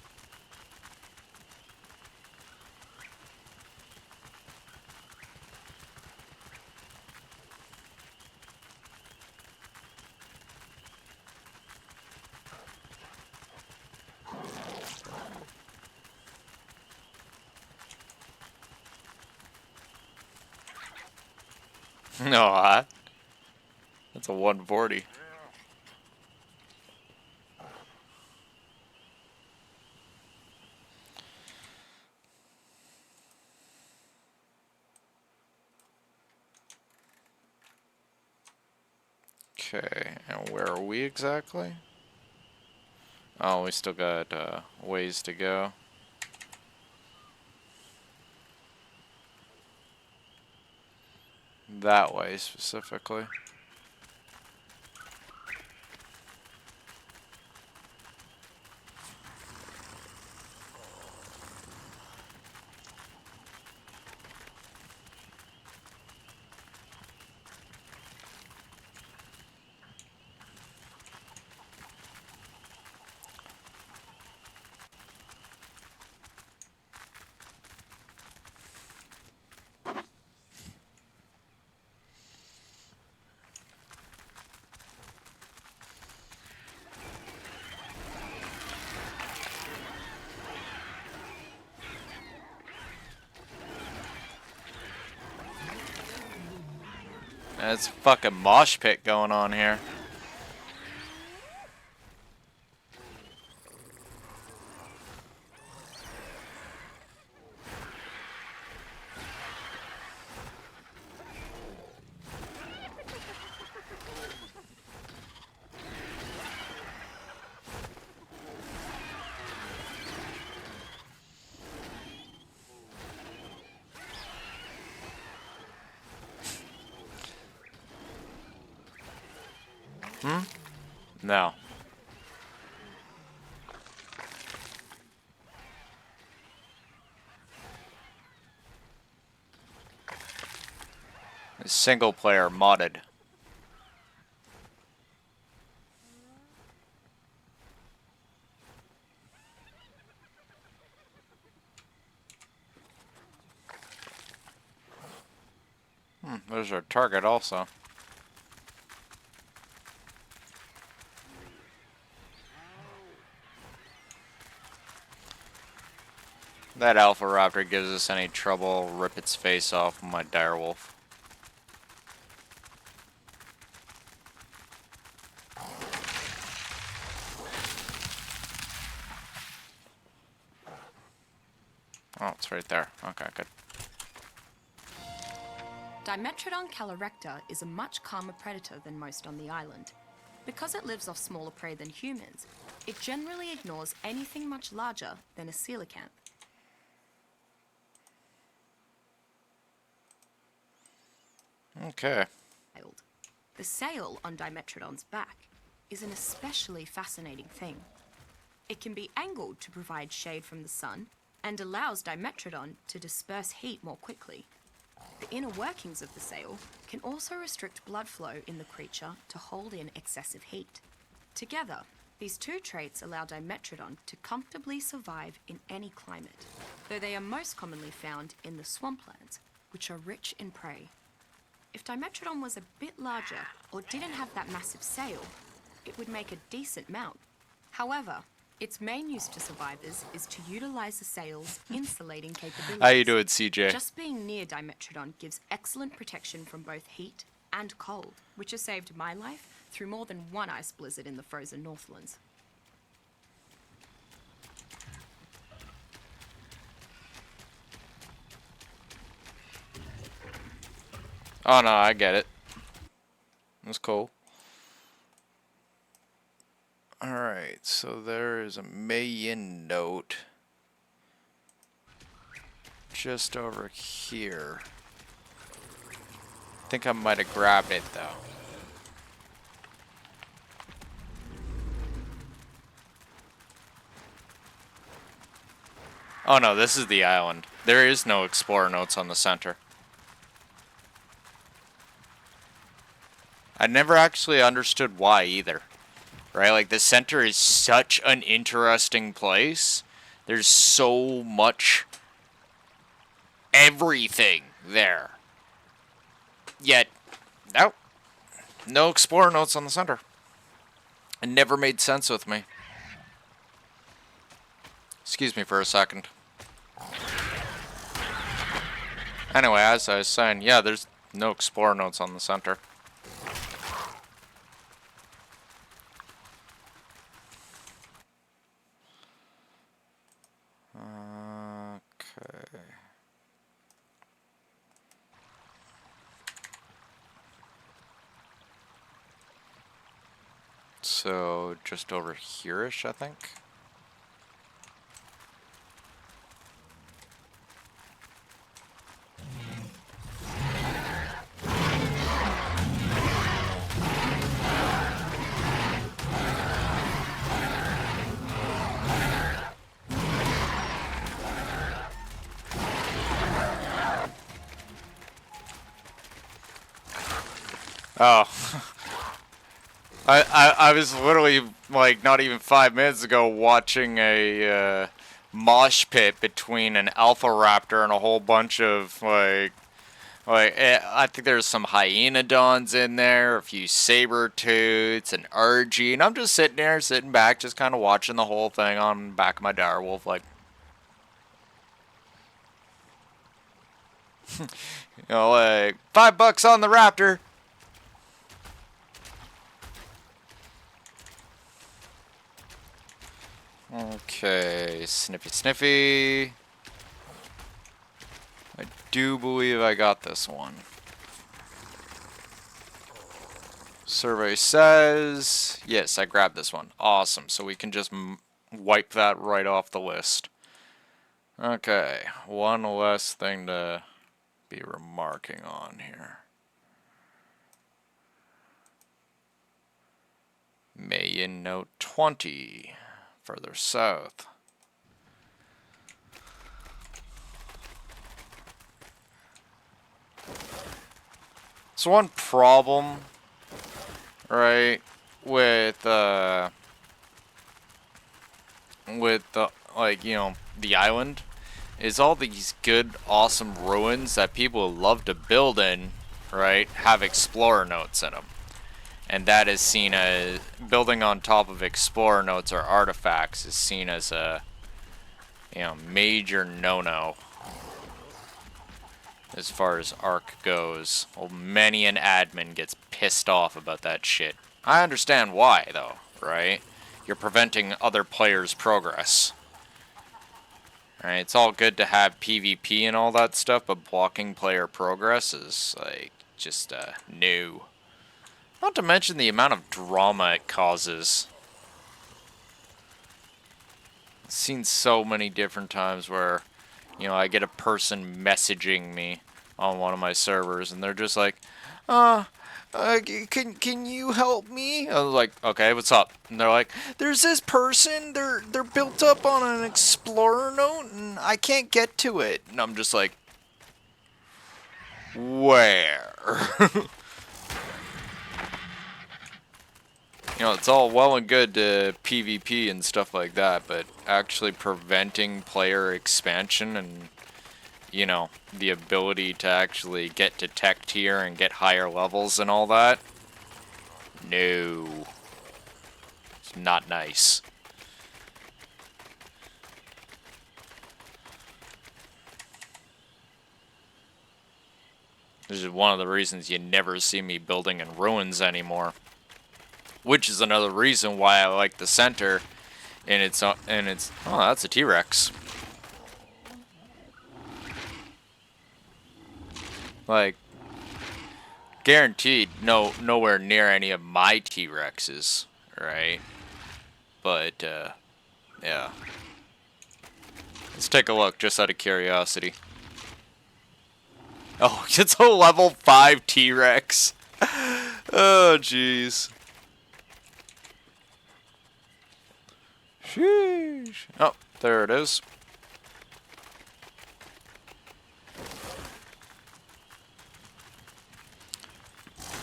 No, that's a 140. Okay, and where are we exactly? Oh, we still got ways to go. That way specifically. It's a fucking mosh pit going on here. No. It's single player modded. There's our target also. That Alpha Raptor gives us any trouble, rip its face off with my direwolf. Oh, it's right there. Okay, good. Dimetrodon calorecta is a much calmer predator than most on the island. Because it lives off smaller prey than humans, it generally ignores anything much larger than a coelacanth. Okay. The sail on Dimetrodon's back is an especially fascinating thing. It can be angled to provide shade from the sun and allows Dimetrodon to disperse heat more quickly. The inner workings of the sail can also restrict blood flow in the creature to hold in excessive heat. Together, these two traits allow Dimetrodon to comfortably survive in any climate, though they are most commonly found in the swamplands, which are rich in prey. If Dimetrodon was a bit larger or didn't have that massive sail, it would make a decent mount. However, its main use to survivors is to utilize the sail's insulating capabilities. How you doing, CJ? Just being near Dimetrodon gives excellent protection from both heat and cold, which has saved my life through more than one ice blizzard in the frozen Northlands. Oh no, I get it. That's cool. Alright, so there is a million note just over here. I think I might have grabbed it though. Oh no, this is the island. There is no explorer notes on the center. I never actually understood why either. Right? Like, the center is such an interesting place. There's so much everything there. Yet, nope. No explorer notes on the center. It never made sense with me. Excuse me for a second. Anyway, as I was saying, yeah, there's no explorer notes on the center. Okay. So, just over here-ish, I think. Oh. I was literally, like, not even 5 minutes ago watching a mosh pit between an alpha raptor and a whole bunch of, I think there's some hyenodons in there, a few saber tooths, an Argy, and I'm just sitting back, just kind of watching the whole thing on the back of my direwolf, like, you know, like, $5 on the raptor. Okay, sniffy sniffy. I do believe I got this one. Survey says, yes, I grabbed this one. Awesome, so we can just wipe that right off the list. Okay, one less thing to be remarking on here. Mayan Note 20. Further south. So one problem, right, with the like, you know, the island is all these good, awesome ruins that people love to build in, right, have explorer notes in them. And that is seen as, building on top of explorer notes or artifacts is seen as a, you know, major no-no as far as Ark goes. Well, many an admin gets pissed off about that shit. I understand why, though, right? You're preventing other players' progress. Right? It's all good to have PvP and all that stuff, but blocking player progress is, like, just, new. Not to mention the amount of drama it causes. I've seen so many different times where, you know, I get a person messaging me on one of my servers, and they're just like, can you help me? I was like, okay, what's up? And they're like, there's this person, they're built up on an explorer note, and I can't get to it. And I'm just like, where? You know, it's all well and good to PvP and stuff like that, but actually preventing player expansion and, you know, the ability to actually get to tech tier and get higher levels and all that, no. It's not nice. This is one of the reasons you never see me building in ruins anymore. Which is another reason why I like the center. And it's oh, that's a T-Rex. Like, guaranteed, nowhere near any of my T-Rexes, right? But yeah. Let's take a look, just out of curiosity. Oh, it's a level 5 T-Rex. Oh, jeez. Sheesh. Oh, there it is.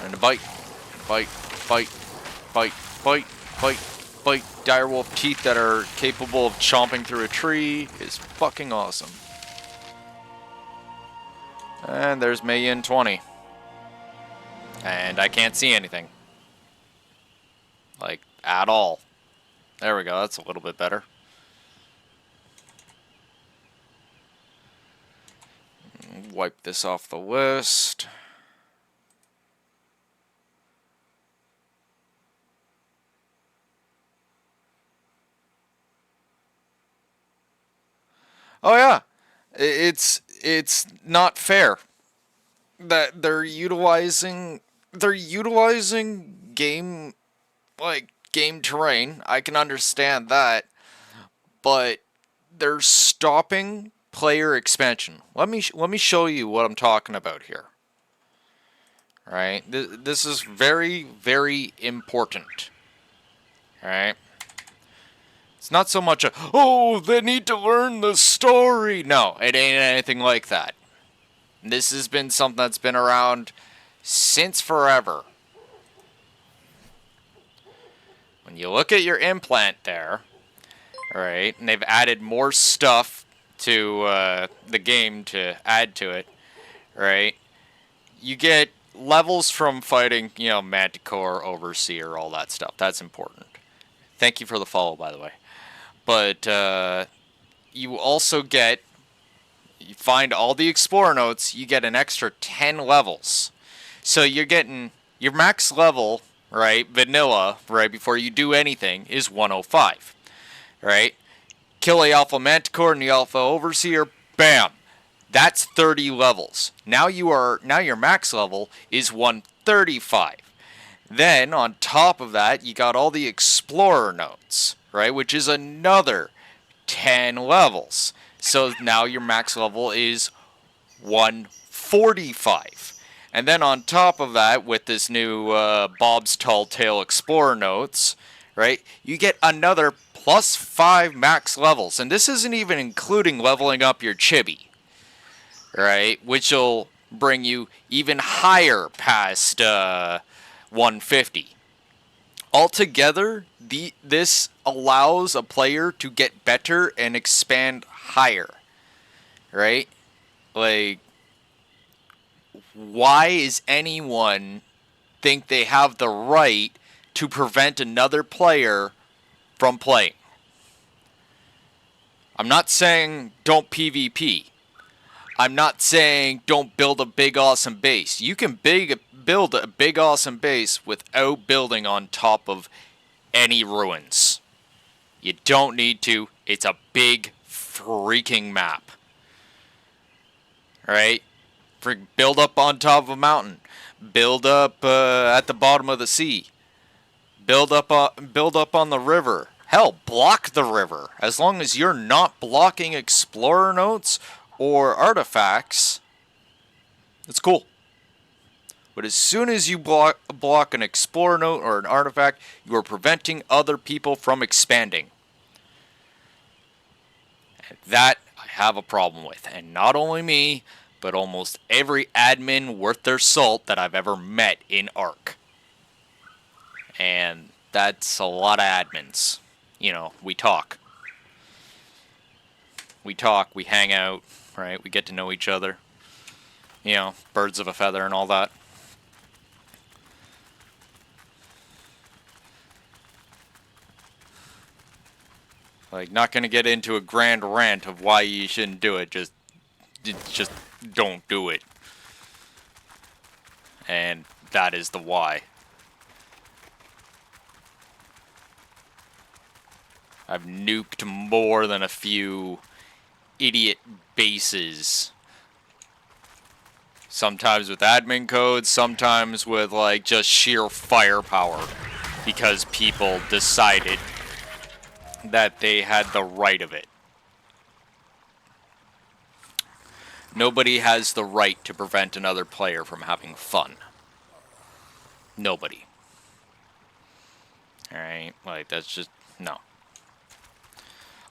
And a bite. Bite. Bite. Bite. Bite. Bite. Bite. Direwolf teeth that are capable of chomping through a tree is fucking awesome. And there's Mayin 20. And I can't see anything. Like, at all. There we go, that's a little bit better. Wipe this off the list. Oh yeah, it's not fair that they're utilizing game terrain. I can understand that, but they're stopping player expansion. Let me show you what I'm talking about here. All right, this is very, very important. All right. It's not so much a, oh, they need to learn the story. No, it ain't anything like that. This has been something that's been around since forever. When you look at your implant there, alright, and they've added more stuff to the game to add to it, right? You get levels from fighting, you know, Manticore, Overseer, all that stuff. That's important. Thank you for the follow, by the way. But you also get, you find all the Explorer notes, you get an extra 10 levels. So you're getting, your max level, right, vanilla, right, before you do anything, is 105, right? Kill a Alpha Manticore and the Alpha Overseer, bam! That's 30 levels. Now your max level is 135. Then, on top of that, you got all the Explorer notes, right? Which is another 10 levels. So now your max level is 145. And then on top of that, with this new Bob's Tall Tale Explorer notes, right? You get another plus 5 max levels. And this isn't even including leveling up your chibi, right? Which will bring you even higher past 150. Altogether, this allows a player to get better and expand higher, right? Like, why is anyone think they have the right to prevent another player from playing? I'm not saying don't PvP. I'm not saying don't build a big awesome base. You can build a big awesome base without building on top of any ruins. You don't need to. It's a big freaking map. Alright? Build up on top of a mountain. Build up at the bottom of the sea. Build up on the river. Hell, block the river. As long as you're not blocking Explorer notes or artifacts, it's cool. But as soon as you block an Explorer note or an artifact, you are preventing other people from expanding. And that I have a problem with. And not only me, but almost every admin worth their salt that I've ever met in ARC. And that's a lot of admins. We talk. We hang out, right? We get to know each other. Birds of a feather and all that. Like, not gonna get into a grand rant of why you shouldn't do it. Just don't do it. And that is the why. I've nuked more than a few idiot bases. Sometimes with admin codes, sometimes with, like, just sheer firepower. Because people decided that they had the right of it. Nobody has the right to prevent another player from having fun. Nobody. Alright? Like, that's just... no.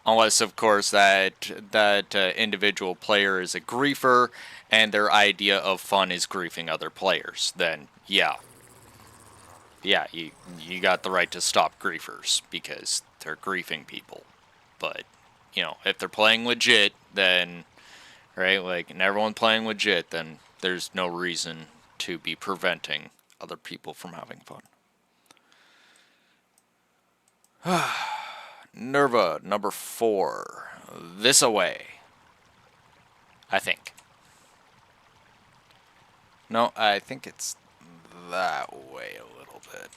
Unless, of course, that individual player is a griefer, and their idea of fun is griefing other players. Then, yeah. Yeah, you got the right to stop griefers, because they're griefing people. But, if they're playing legit, then... right, like, and everyone playing legit, then there's no reason to be preventing other people from having fun. Nerva, number 4. This away. I think. No, I think it's that way a little bit.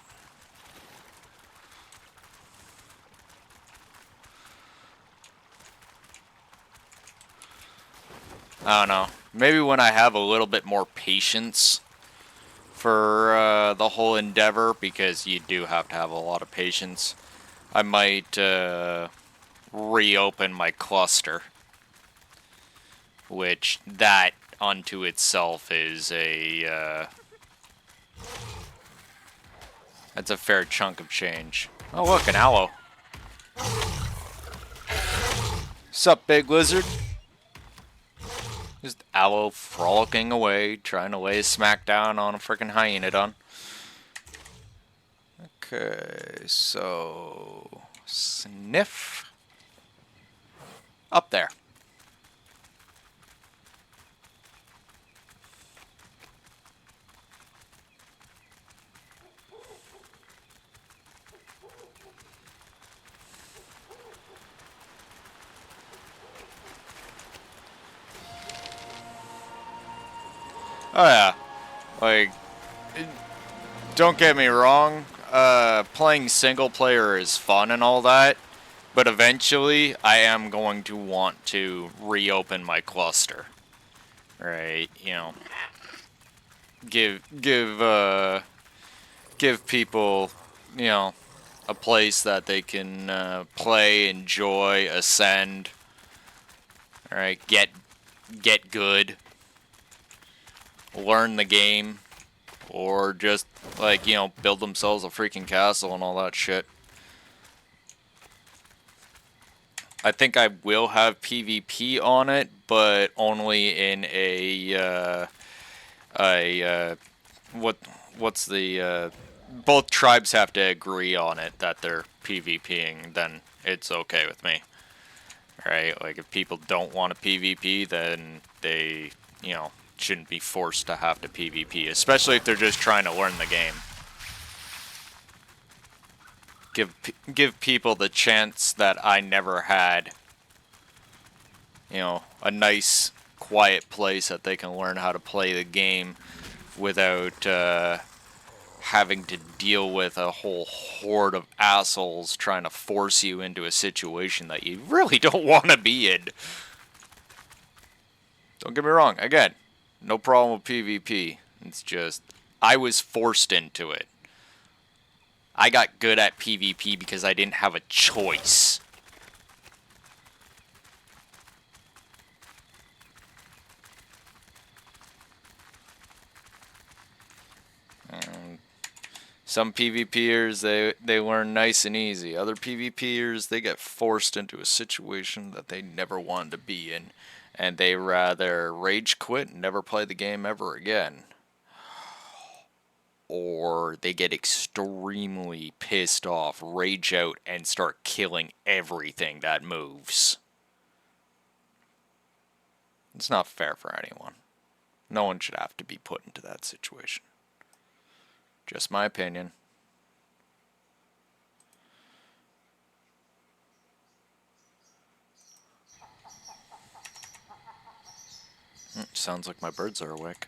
I don't know. Maybe when I have a little bit more patience for the whole endeavor, because you do have to have a lot of patience, I might reopen my cluster. Which, that unto itself is that's a fair chunk of change. Oh look, an aloe. Sup, big lizard? Just aloe frolicking away, trying to lay a smackdown on a freaking hyenodon. Okay, so... sniff. Up there. Oh yeah, like, don't get me wrong, playing single player is fun and all that, but eventually I am going to want to reopen my cluster, right? Give people, a place that they can play, enjoy, ascend, all right, get good. Learn the game, or just, like, build themselves a freaking castle and all that shit. I think I will have PvP on it, but only in what's the, both tribes have to agree on it that they're PvPing, then it's okay with me. Right? Like, if people don't want to PvP, then they, shouldn't be forced to have to PvP, especially if they're just trying to learn the game. Give people the chance that I never had. A nice, quiet place that they can learn how to play the game without having to deal with a whole horde of assholes trying to force you into a situation that you really don't want to be in. Don't get me wrong, again, no problem with PvP. It's just, I was forced into it. I got good at PvP because I didn't have a choice. Some PvPers, they learn nice and easy. Other PvPers, they get forced into a situation that they never wanted to be in. And they rather rage quit and never play the game ever again. or they get extremely pissed off, rage out, and start killing everything that moves. It's not fair for anyone. No one should have to be put into that situation. Just my opinion. Sounds like my birds are awake.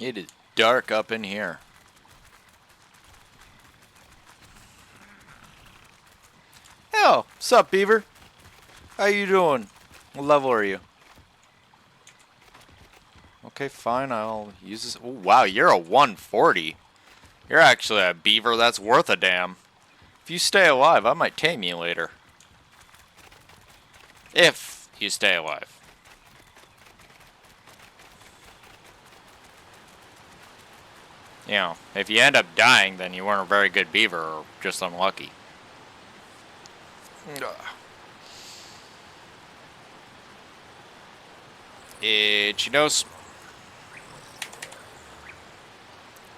It is dark up in here. Oh, sup, Beaver? How you doing? What level are you? Okay, fine. I'll use this. Oh, wow, you're a 140. You're actually a beaver that's worth a damn. If you stay alive, I might tame you later. If you stay alive. You know, if you end up dying, then you weren't a very good beaver or just unlucky. Itchy nose.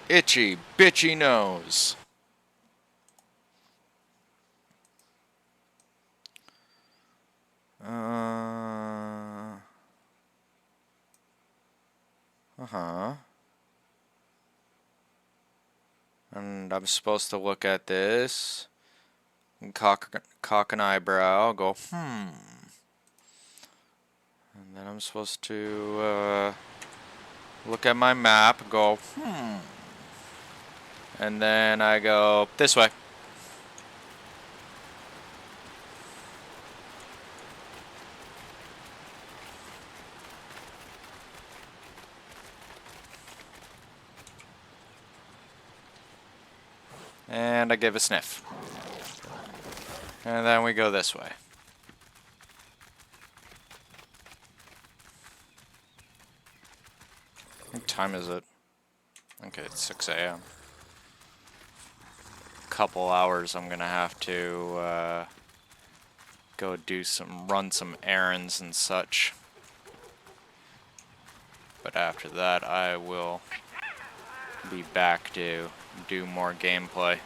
Itchy, bitchy nose. Uh-huh. And I'm supposed to look at this, and cock an eyebrow, go, And then I'm supposed to look at my map, go, And then I go this way. And I give a sniff. And then we go this way. What time is it? Okay, it's 6 a.m. Couple hours I'm gonna have to go run some errands and such. But after that I will be back to do more gameplay.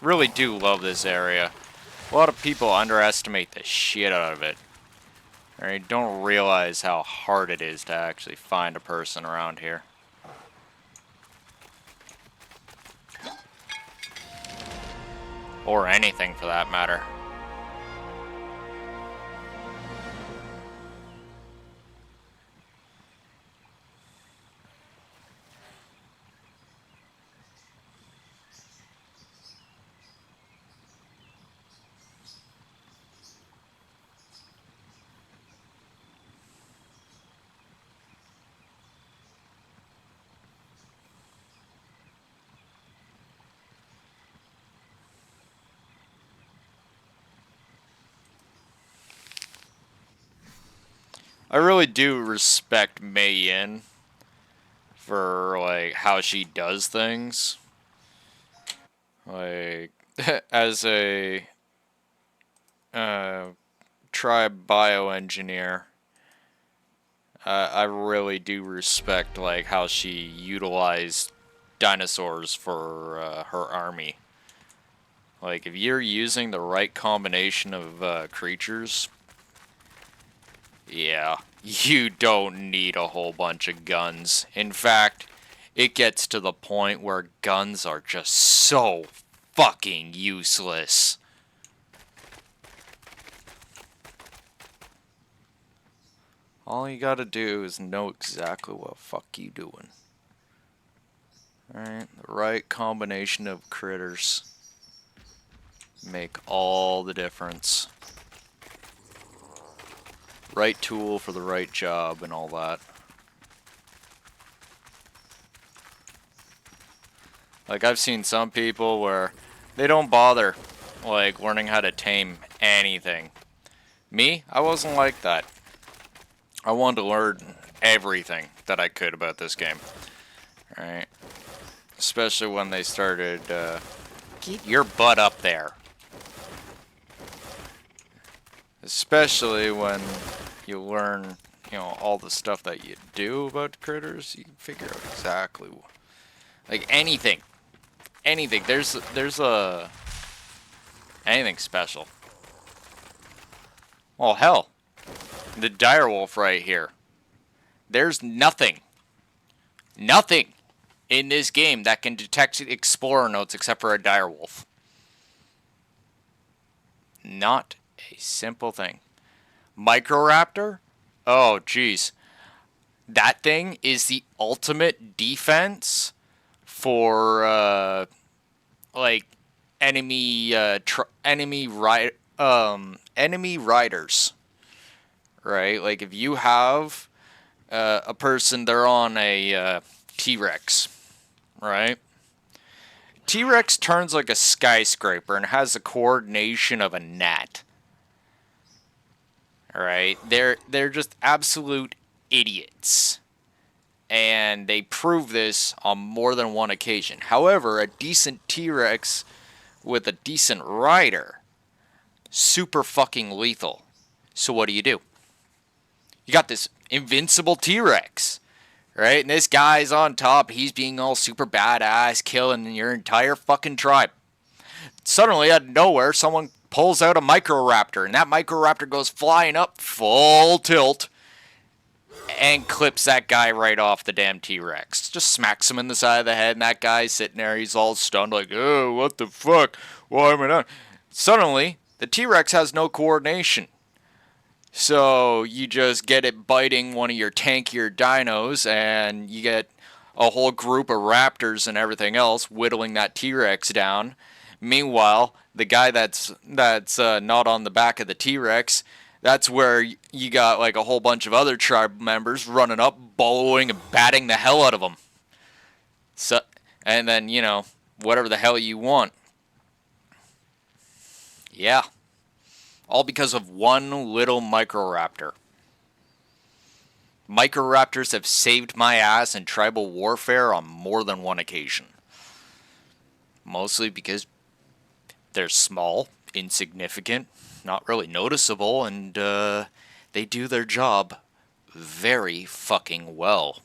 Really do love this area. A lot of people underestimate the shit out of it. They don't realize how hard it is to actually find a person around here. Or anything for that matter. I really do respect Mei Yin for like how she does things. Like as a tribe bioengineer, I really do respect like how she utilized dinosaurs for her army. Like if you're using the right combination of creatures, Yeah, you don't need a whole bunch of guns. In fact, it gets to the point where guns are just so fucking useless. All you gotta do is know exactly what the fuck you doing. Alright, the right combination of critters make all the difference. Right tool for the right job and all that. Like, I've seen some people where they don't bother, like, learning how to tame anything. Me, I wasn't like that. I wanted to learn everything that I could about this game. Alright. Especially when they started, get your butt up there. Especially when you learn, you know, all the stuff that you do about critters, you can figure out exactly, like, anything. Anything. There's a anything special. Oh hell, the direwolf right here. There's nothing in this game that can detect explorer notes except for a direwolf. Not a simple thing. Microraptor? Oh jeez, that thing is the ultimate defense for like enemy enemy riders, right? Like if you have a person, they're on a T-Rex, right? T-Rex turns like a skyscraper and has the coordination of a gnat. Alright? They're just absolute idiots. And they prove this on more than one occasion. However, a decent T-Rex with a decent rider, super fucking lethal. So what do? You got this invincible T-Rex, right? And this guy's on top. He's being all super badass, killing your entire fucking tribe. Suddenly, out of nowhere, someone pulls out a Microraptor, and that Microraptor goes flying up full tilt and clips that guy right off the damn T-Rex. Just smacks him in the side of the head, and that guy's sitting there, he's all stunned, like, oh, what the fuck? Why am I not? Suddenly, the T-Rex has no coordination. So, you just get it biting one of your tankier dinos, and you get a whole group of raptors and everything else whittling that T-Rex down. Meanwhile, the guy that's not on the back of the T-Rex, that's where you got like a whole bunch of other tribe members running up, bellowing and batting the hell out of them. So, and then, you know, whatever the hell you want. Yeah. All because of one little Microraptor. Microraptors have saved my ass in tribal warfare on more than one occasion. Mostly because they're small, insignificant, not really noticeable, and they do their job very fucking well.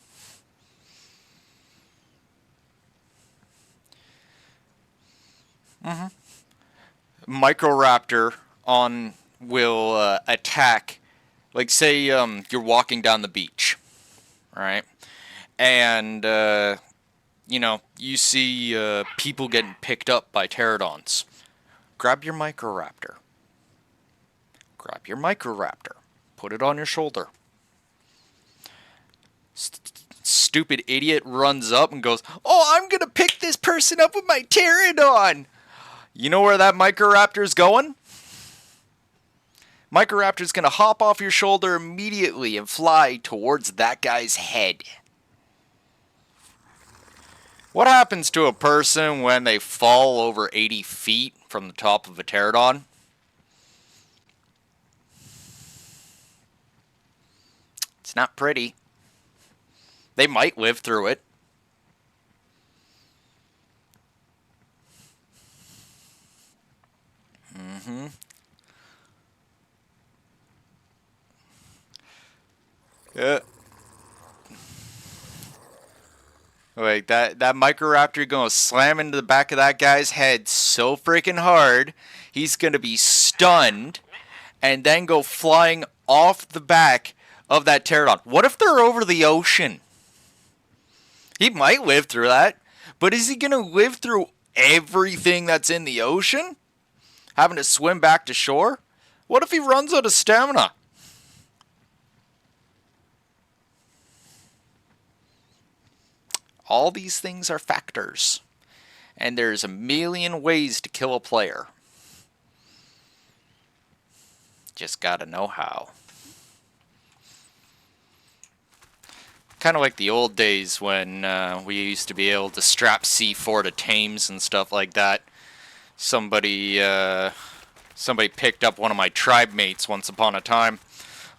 Microraptor will attack, like say you're walking down the beach, right? And you know, you see people getting picked up by pterodons. Grab your Microraptor. Grab your Microraptor. Put it on your shoulder. Stupid idiot runs up and goes, oh, I'm gonna pick this person up with my pterodon. You know where that Microraptor's going? Microraptor's gonna hop off your shoulder immediately and fly towards that guy's head. What happens to a person when they fall over 80 feet from the top of a pterodon? It's not pretty. They might live through it. Yeah. Like that Microraptor gonna slam into the back of that guy's head so freaking hard, he's gonna be stunned, and then go flying off the back of that pterodon. What if they're over the ocean? He might live through that, but is he going to live through everything that's in the ocean? Having to swim back to shore? What if he runs out of stamina? All these things are factors, and there's a million ways to kill a player. Just gotta know how. Kind of like the old days when we used to be able to strap C4 to tames and stuff like that. Somebody picked up one of my tribe mates once upon a time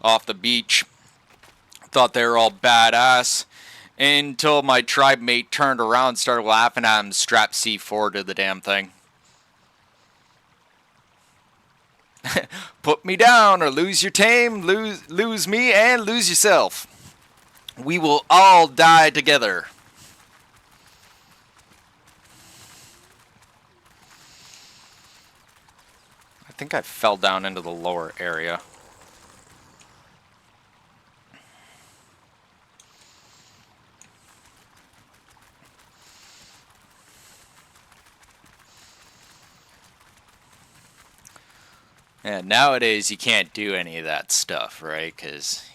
off the beach. Thought they were all badass. Until my tribe mate turned around and started laughing at him, strapped C4 to the damn thing. Put me down or lose your tame, lose me and lose yourself. We will all die together. I think I fell down into the lower area. Yeah, nowadays you can't do any of that stuff, right? Because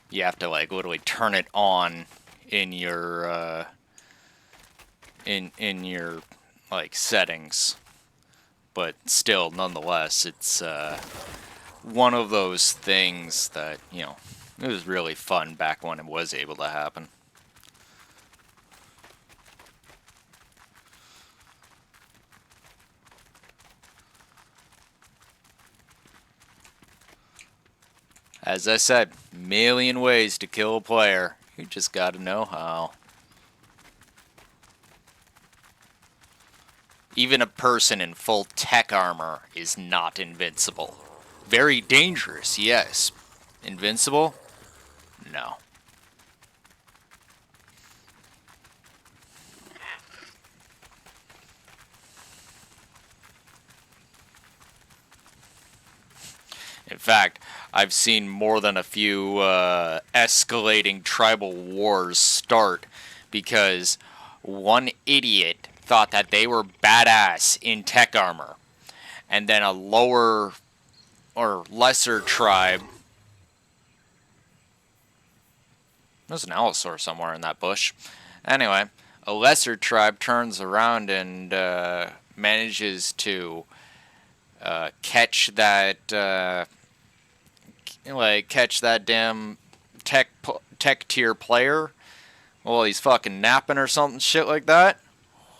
you have to like literally turn it on in your in your like settings. But still, nonetheless, it's one of those things that, you know, it was really fun back when it was able to happen. As I said, million ways to kill a player. You just gotta know how. Even a person in full tech armor is not invincible. Very dangerous, yes. Invincible? No. In fact, I've seen more than a few escalating tribal wars start because one idiot thought that they were badass in tech armor, and then a lower or lesser tribe. There's an allosaur somewhere in that bush. Anyway, a lesser tribe turns around and manages to catch that catch that damn tech tier player while he's fucking napping or something shit like that.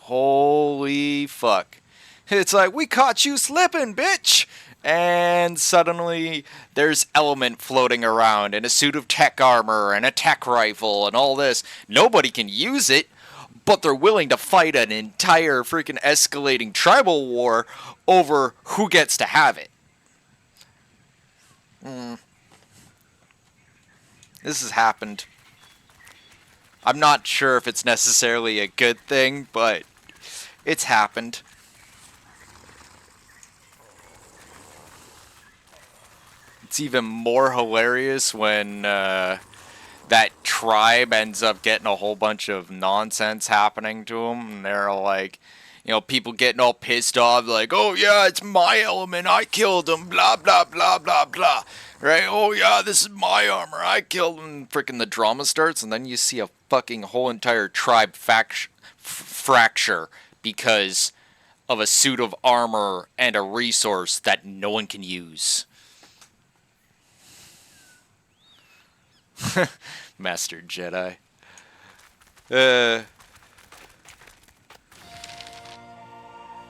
Holy fuck. It's like, we caught you slipping, bitch! And suddenly there's Element floating around in a suit of tech armor and a tech rifle and all this. Nobody can use it, but they're willing to fight an entire freaking escalating tribal war over who gets to have it. This has happened. I'm not sure if it's necessarily a good thing, but it's happened. It's even more hilarious when that tribe ends up getting a whole bunch of nonsense happening to them, and they're like, you know, people getting all pissed off, like, oh yeah, it's my element, I killed him, blah, blah, blah, blah, blah, right? Oh yeah, this is my armor, I killed him. Freaking the drama starts, and then you see a fucking whole entire tribe fracture because of a suit of armor and a resource that no one can use. Master Jedi.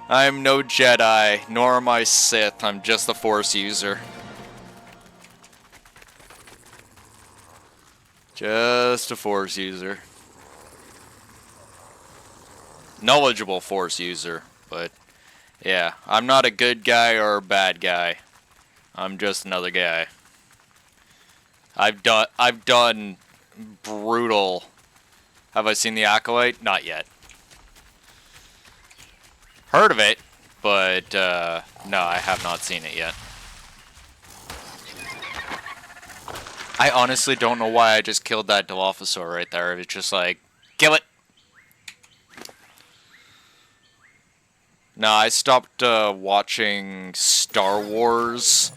I'm no Jedi, nor am I Sith. I'm just a Force user. Just a Force user. Knowledgeable Force user, but yeah, I'm not a good guy or a bad guy. I'm just another guy. I've done brutal. Have I seen The Acolyte? Not yet. Heard of it, but no, I have not seen it yet. I honestly don't know why I just killed that Dilophosaur right there. It's just like, kill it. No, I stopped watching Star Wars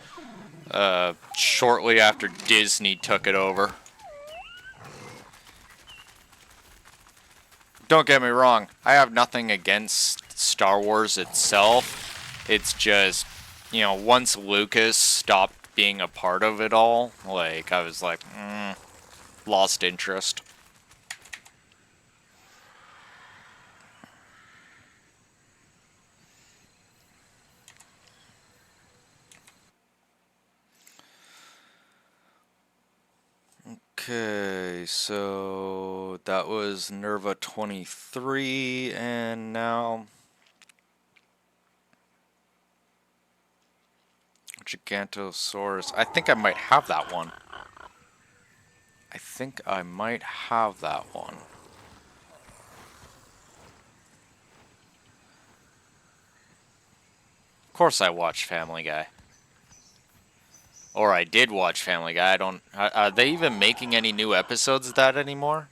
shortly after Disney took it over. Don't get me wrong, I have nothing against Star Wars itself. It's just, you know, once Lucas stopped being a part of it all, like, I was like, lost interest. Okay, so that was Nerva 23, and now Gigantosaurus. I think I might have that one. I think I might have that one. Of course I watched Family Guy. Or I did watch Family Guy. I don't... Are they even making any new episodes of that anymore?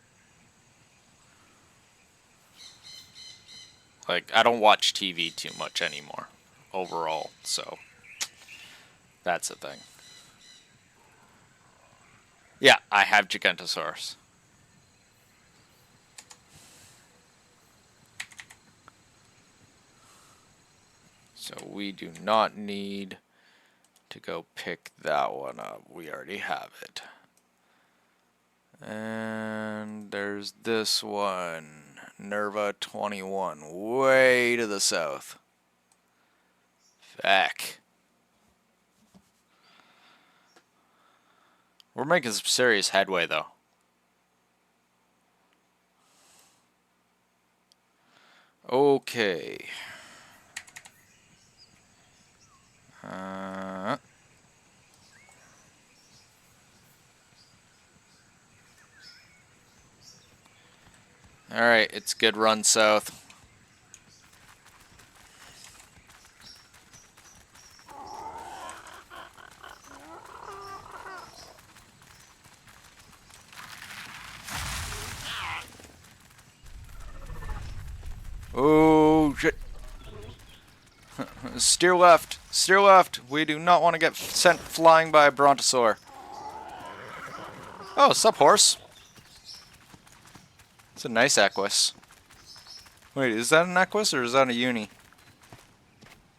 Like, I don't watch TV too much anymore. Overall, so... That's the thing. Yeah, I have Gigantosaurus. So we do not need to go pick that one up. We already have it. And there's this one. Nerva 21. Way to the south. Feck. We're making some serious headway, though. Okay. Alright, it's good run south. Oh, shit. Steer left. Steer left. We do not want to get sent flying by a brontosaur. Oh, sup, horse. It's a nice Equus. Wait, is that an Equus or is that a uni?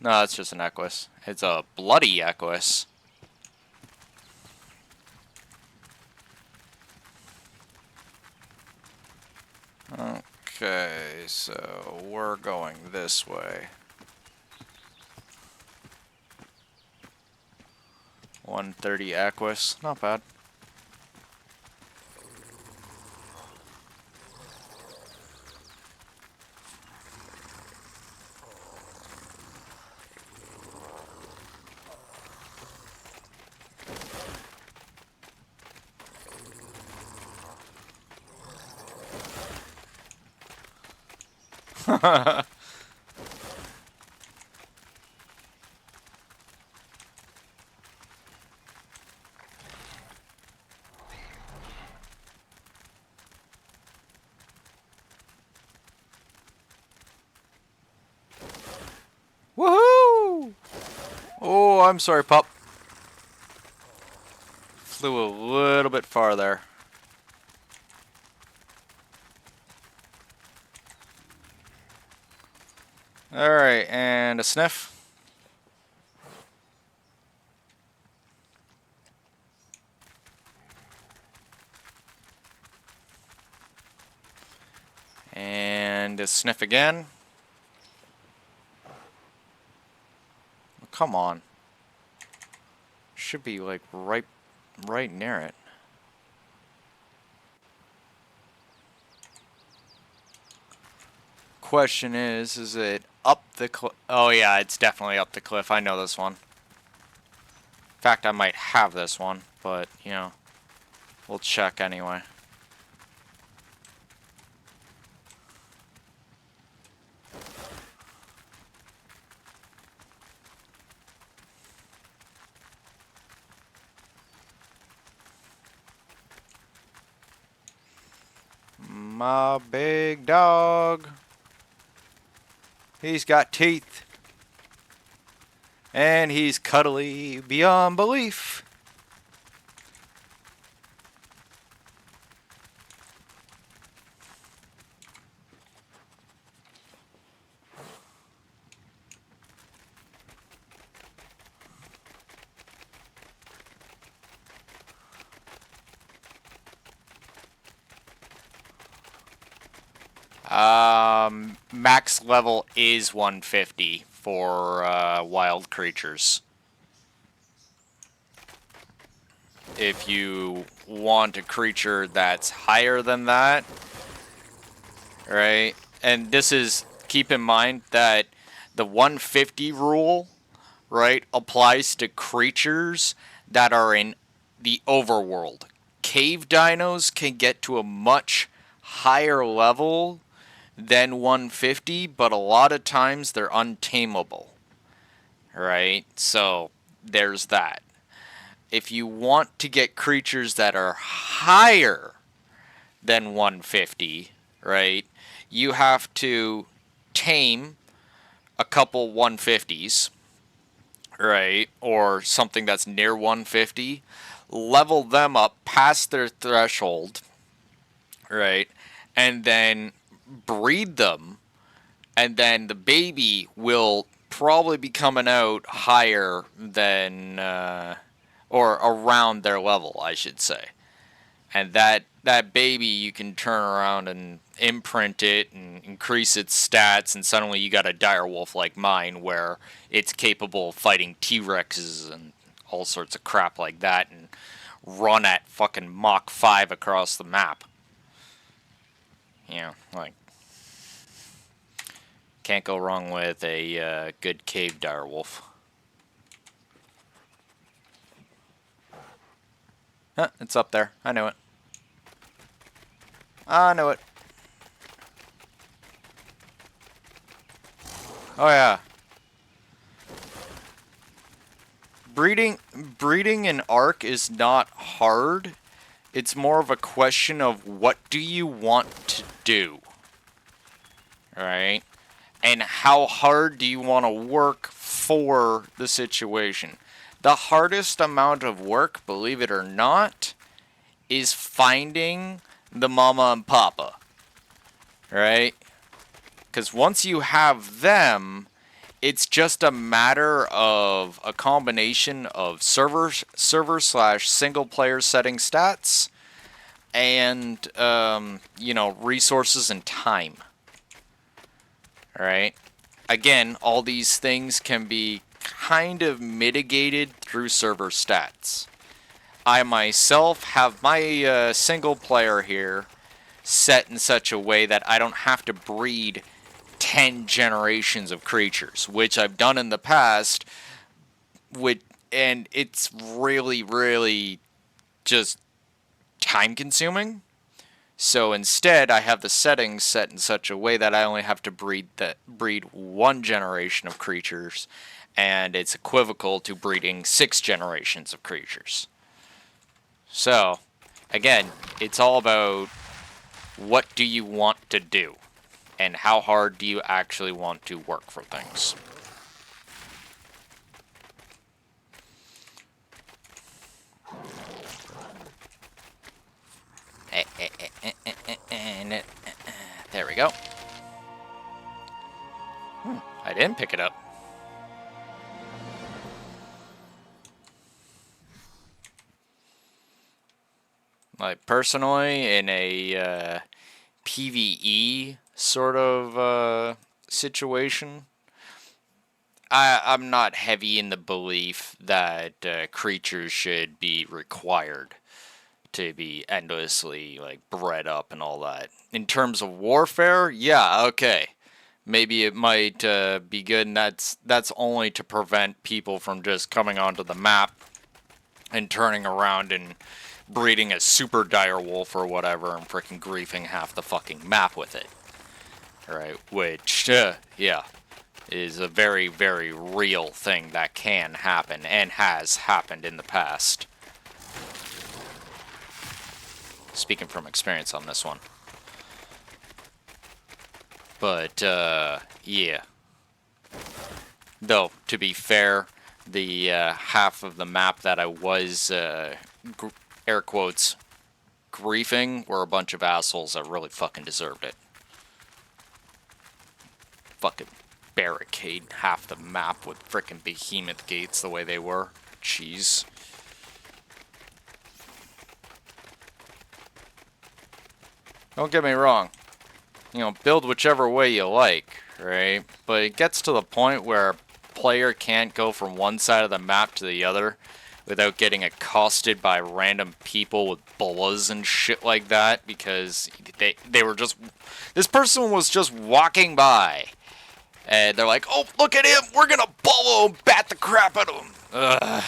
No, it's just an Equus. It's a bloody Equus. Okay, so we're going this way. 130 Equus, not bad. Woohoo! Oh, I'm sorry, pup. Flew a little bit farther. Alright, and a sniff. And a sniff again. Oh, come on. Should be like right near it. Question is it up the cliff? Oh yeah, it's definitely up the cliff. I know this one. In fact, I might have this one, but, you know, we'll check anyway. My big dog. He's got teeth. And he's cuddly beyond belief. Max level is 150 for wild creatures. If you want a creature that's higher than that, right? And this is, keep in mind that the 150 rule, right, applies to creatures that are in the overworld. Cave dinos can get to a much higher level than 150, but a lot of times they're untamable, right? So there's that. If you want to get creatures that are higher than 150, right, you have to tame a couple 150s, right, or something that's near 150, level them up past their threshold, right, and then breed them, and then the baby will probably be coming out higher than, or around their level, I should say. And that baby, you can turn around and imprint it and increase its stats, and suddenly you got a direwolf like mine where it's capable of fighting T-Rexes and all sorts of crap like that and run at fucking Mach 5 across the map. You know, like, can't go wrong with a good cave direwolf. Huh, it's up there. I knew it. I knew it. Oh yeah. Breeding an arc is not hard. It's more of a question of what do you want to do. Alright? And how hard do you want to work for the situation? The hardest amount of work, believe it or not, is finding the mama and papa. Right? Because once you have them, it's just a matter of a combination of server slash single player setting stats and, you know, resources and time. Alright? Again, all these things can be kind of mitigated through server stats. I myself have my single player here set in such a way that I don't have to breed 10 generations of creatures, which I've done in the past, and it's really, really just time consuming. So instead, I have the settings set in such a way that I only have to breed one generation of creatures, and it's equivocal to breeding 6 generations of creatures. So, again, it's all about what do you want to do, and how hard do you actually want to work for things. There we go. I didn't pick it up. Like, personally, in a PvE sort of situation, I'm not heavy in the belief that creatures should be required to be endlessly, like, bred up and all that. In terms of warfare, yeah, okay. Maybe it might be good, and that's only to prevent people from just coming onto the map and turning around and breeding a super dire wolf or whatever and freaking griefing half the fucking map with it. Alright, which, yeah, is a very, very real thing that can happen and has happened in the past. Speaking from experience on this one. But, yeah. Though, to be fair, the half of the map that I was, air quotes, griefing were a bunch of assholes that really fucking deserved it. Fucking barricade half the map with frickin' behemoth gates the way they were. Jeez. Don't get me wrong. You know, build whichever way you like, right? But it gets to the point where a player can't go from one side of the map to the other without getting accosted by random people with bolas and shit like that because they were just... This person was just walking by. And they're like, oh, look at him! We're gonna bolo him, bat the crap out of him! Ugh.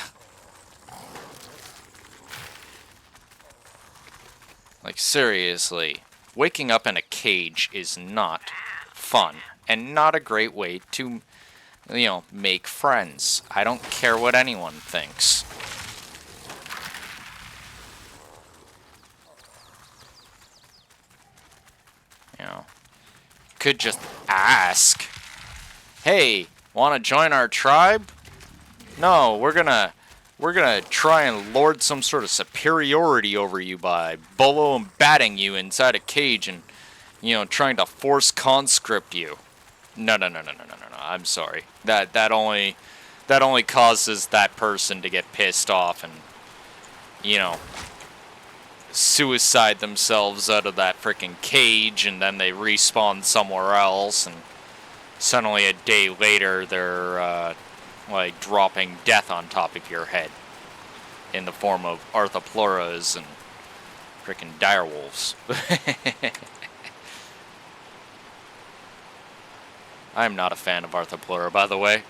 Like, seriously. Waking up in a cage is not fun. And not a great way to, you know, make friends. I don't care what anyone thinks. You know, could just ask, hey, want to join our tribe? No, we're gonna try and lord some sort of superiority over you by bolo and batting you inside a cage and, you know, trying to force conscript you. No. I'm sorry. That only causes that person to get pissed off and, you know, suicide themselves out of that freaking cage, and then they respawn somewhere else, and suddenly a day later they're like dropping death on top of your head in the form of arthropluras and freaking direwolves. I'm not a fan of arthroplura, by the way.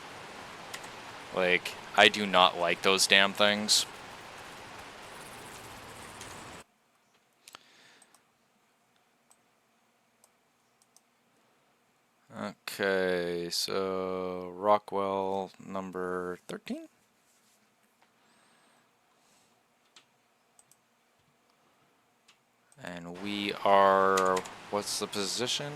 Like, I do not like those damn things. Okay, so Rockwell number 13? And we are, what's the position?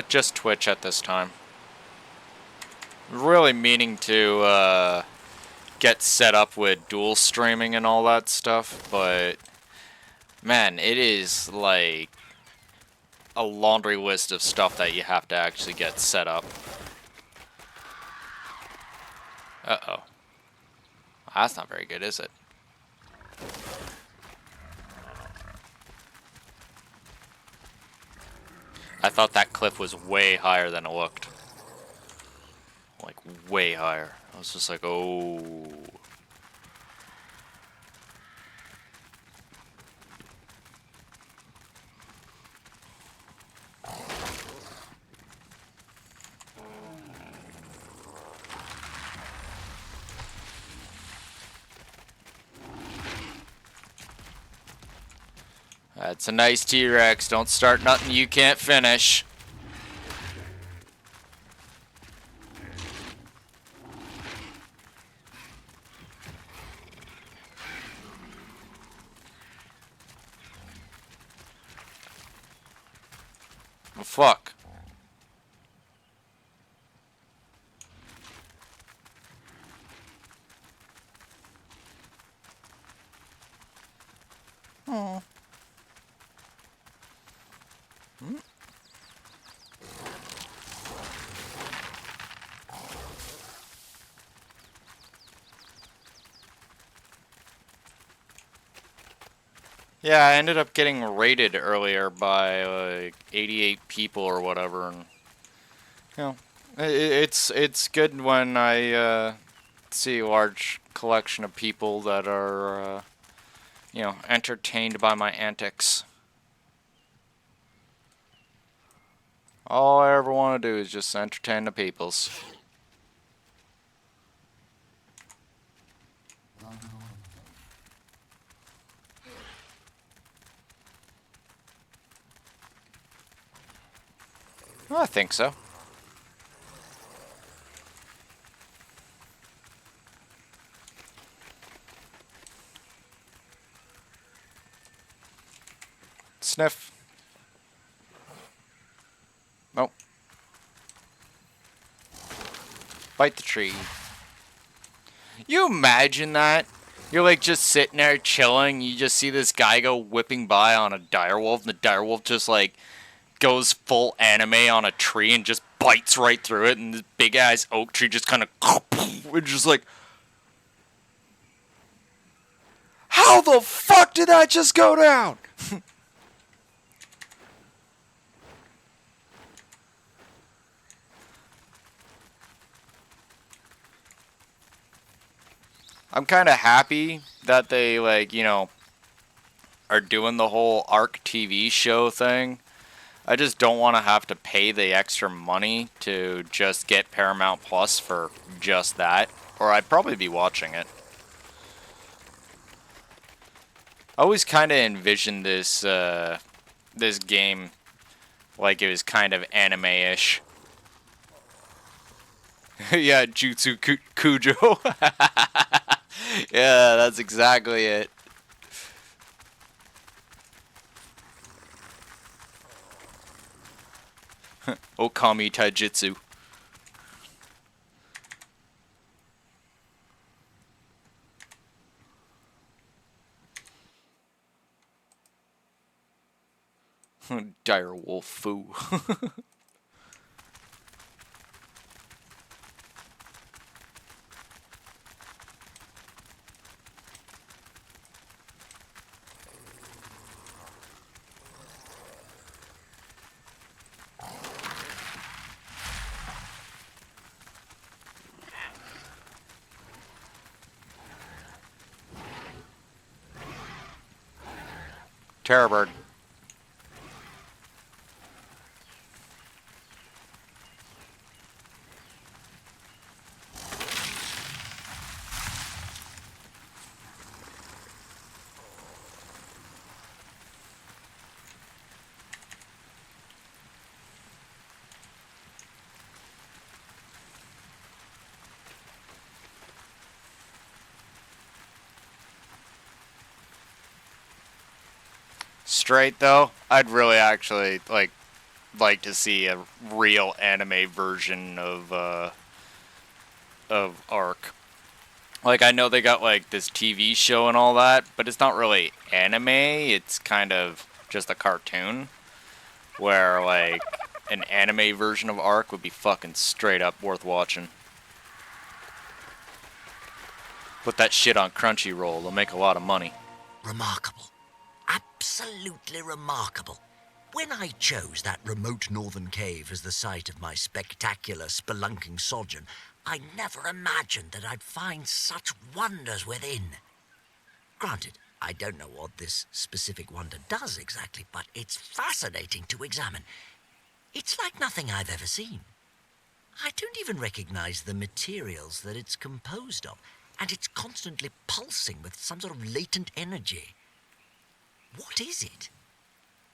Just Twitch at this time. Really meaning to, get set up with dual streaming and all that stuff, but, man, it is, like, a laundry list of stuff that you have to actually get set up. Uh-oh. That's not very good, is it? I thought that cliff was way higher than it looked. Like, way higher. I was just like, oh... That's a nice T-Rex. Don't start nothing you can't finish. Oh, fuck. Oh. Yeah, I ended up getting raided earlier by like 88 people or whatever, and you know, it's good when I see a large collection of people that are you know, entertained by my antics. All I ever want to do is just entertain the peoples. Well, I think so. It's Sniff. Nope. Bite the tree. You imagine that? You're like just sitting there chilling. You just see this guy go whipping by on a direwolf, and the direwolf just like goes full anime on a tree and just bites right through it, and this big ass oak tree just kind of, it's just like, how the fuck did that just go down? I'm kind of happy that they, like, you know, are doing the whole ARC TV show thing. I just don't want to have to pay the extra money to just get Paramount Plus for just that, or I'd probably be watching it. I always kind of envisioned this this game like it was kind of anime-ish. Yeah, Jutsu Kujo. Yeah, that's exactly it. Okami Taijutsu. Dire wolf foo. Terror bird. Straight though, I'd really actually like to see a real anime version of Arc. Like, I know they got like this TV show and all that, but it's not really anime. It's kind of just a cartoon. Where like an anime version of Arc would be fucking straight up worth watching. Put that shit on Crunchyroll. They'll make a lot of money. Remarkable. Absolutely remarkable. When I chose that remote northern cave as the site of my spectacular spelunking sojourn, I never imagined that I'd find such wonders within. Granted, I don't know what this specific wonder does exactly, but it's fascinating to examine. It's like nothing I've ever seen. I don't even recognize the materials that it's composed of, and it's constantly pulsing with some sort of latent energy. What is it?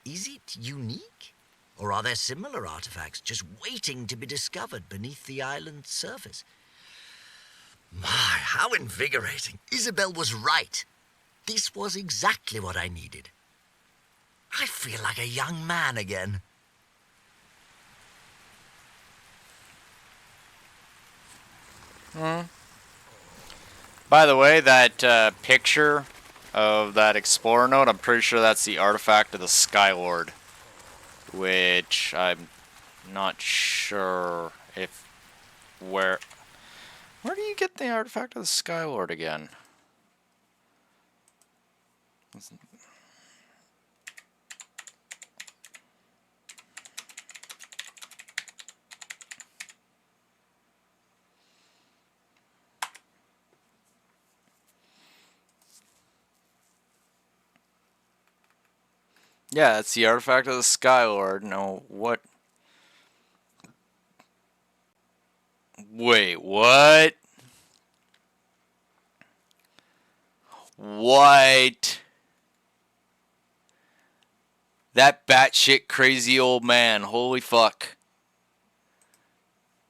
Is it unique? Or are there similar artifacts just waiting to be discovered beneath the island's surface? My, how invigorating. Isabel was right. This was exactly what I needed. I feel like a young man again. By the way, that picture of that explorer node, I'm pretty sure that's the artifact of the Skylord, which I'm not sure if where do you get the artifact of the Skylord again? Yeah, that's the artifact of the Skylord. No, what? Wait, what? What? That batshit crazy old man, holy fuck.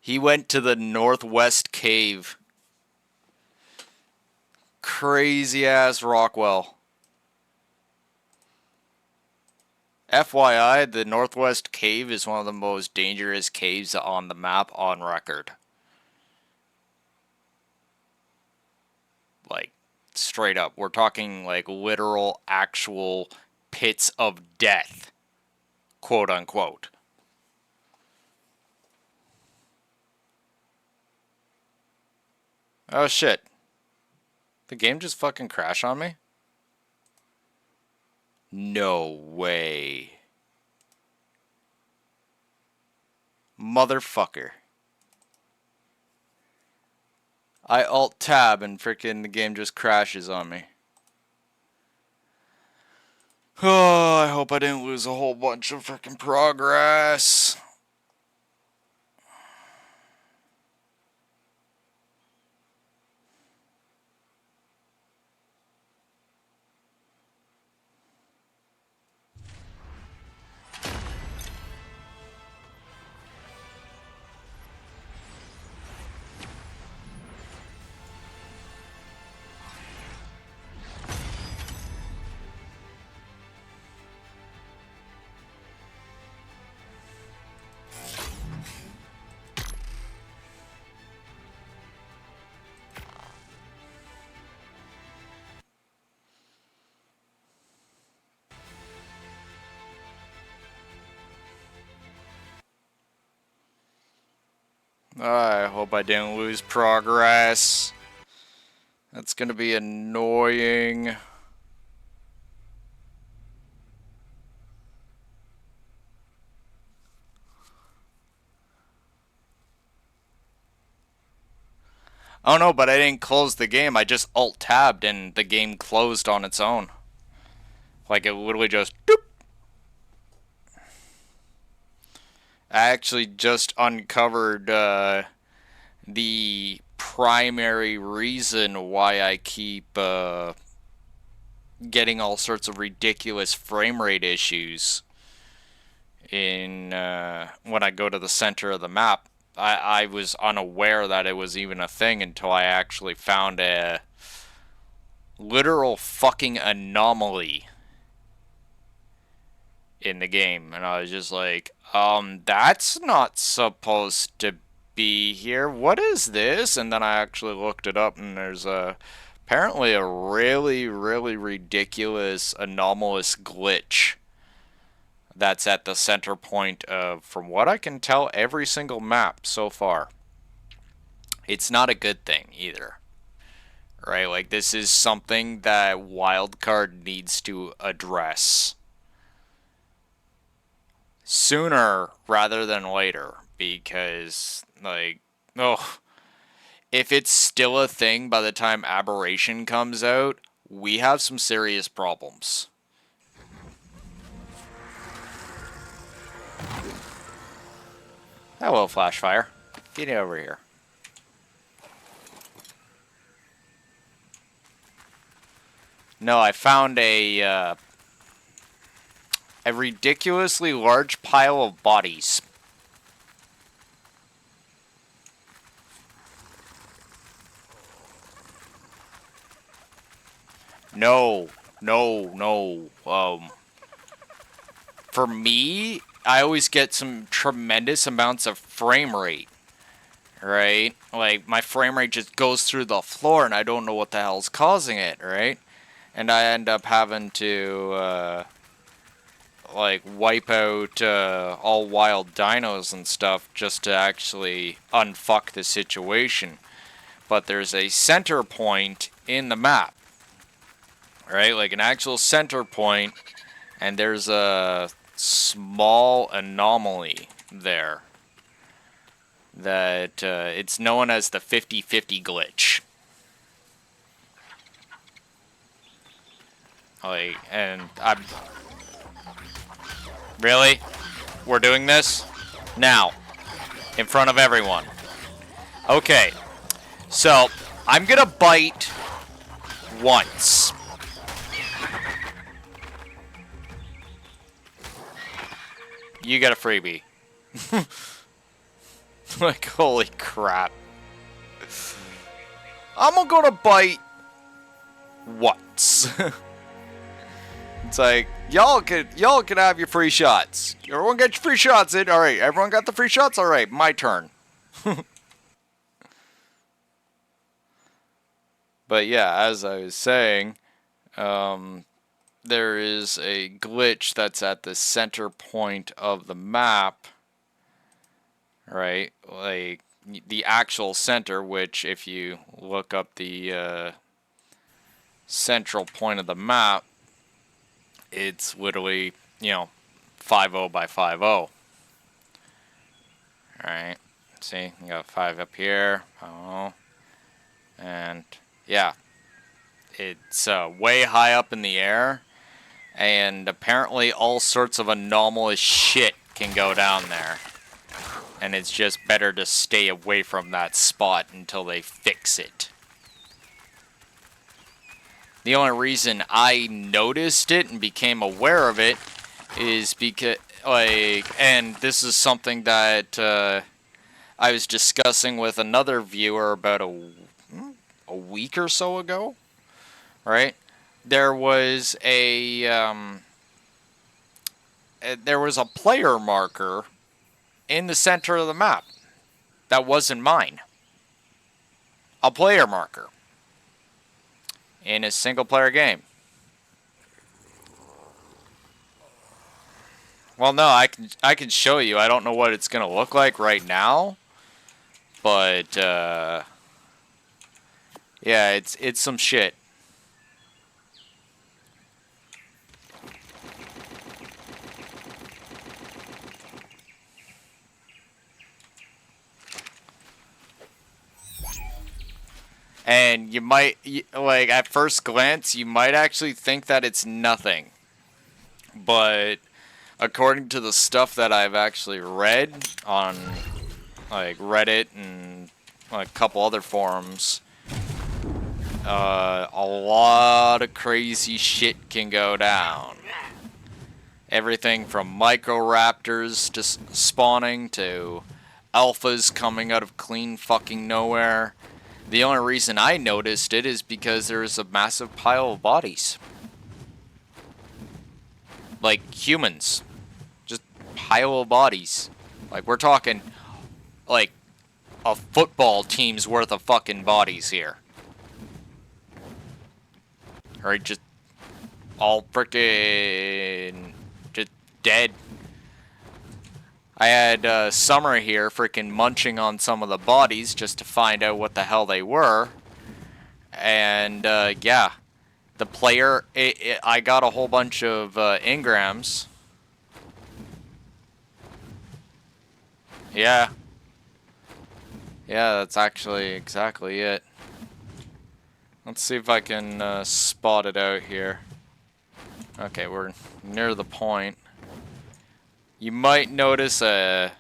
He went to the Northwest Cave. Crazy ass Rockwell. FYI, the Northwest Cave is one of the most dangerous caves on the map on record. Like, straight up. We're talking, like, literal, actual pits of death. Quote unquote. Oh shit. The game just fucking crashed on me? No way. Motherfucker. I alt tab and frickin' the game just crashes on me. Oh, I hope I didn't lose a whole bunch of frickin' progress. I hope I didn't lose progress. That's gonna be annoying. Oh no, but I didn't close the game. I just alt-tabbed and the game closed on its own. Like it literally just doop. I actually just uncovered the primary reason why I keep getting all sorts of ridiculous frame rate issues in when I go to the center of the map. I was unaware that it was even a thing until I actually found a literal fucking anomaly in the game, and I was just like, that's not supposed to be here. What is this? And then I actually looked it up, and there's apparently a really, really ridiculous anomalous glitch that's at the center point of, from what I can tell, every single map so far. It's not a good thing either. Right? Like, this is something that Wildcard needs to address sooner rather than later, because, like, oh, if it's still a thing by the time Aberration comes out, we have some serious problems. Hello, Flashfire. Get over here. No, I found a ridiculously large pile of bodies. No. For me, I always get some tremendous amounts of frame rate. Right? Like, my frame rate just goes through the floor and I don't know what the hell's causing it, right? And I end up having to, like, wipe out all wild dinos and stuff just to actually unfuck the situation. But there's a center point in the map, right? Like an actual center point, and there's a small anomaly there that it's known as the 50-50 glitch. Like, and I'm... Really? We're doing this? Now. In front of everyone. Okay. So, I'm gonna bite once. You got a freebie. Like, holy crap. I'm gonna bite once. It's like, y'all can have your free shots. Everyone get your free shots in. All right, everyone got the free shots? All right, my turn. But yeah, as I was saying, there is a glitch that's at the center point of the map, right? Like, the actual center, which if you look up the central point of the map, it's literally, 5-0 by 5-0. Alright, see, you got 5 up here, and yeah, it's way high up in the air, and apparently all sorts of anomalous shit can go down there. And it's just better to stay away from that spot until they fix it. The only reason I noticed it and became aware of it is because, and this is something that I was discussing with another viewer about a week or so ago, right? There was a player marker in the center of the map that wasn't mine. A player marker in a single player game. Well, no, I can show you. I don't know what it's gonna look like right now, but yeah, it's some shit. And you might, like, at first glance, you might actually think that it's nothing. But according to the stuff that I've actually read on, like, Reddit and like, a couple other forums, a lot of crazy shit can go down. Everything from microraptors to spawning to alphas coming out of clean fucking nowhere. The only reason I noticed it is because there's a massive pile of bodies. Like humans. Just pile of bodies. Like, we're talking, like, a football team's worth of fucking bodies here. Alright, just all frickin' just dead. I had Summer here freaking munching on some of the bodies just to find out what the hell they were. And, yeah. The player, I got a whole bunch of engrams. Yeah. Yeah, that's actually exactly it. Let's see if I can spot it out here. Okay, we're near the point. You might notice a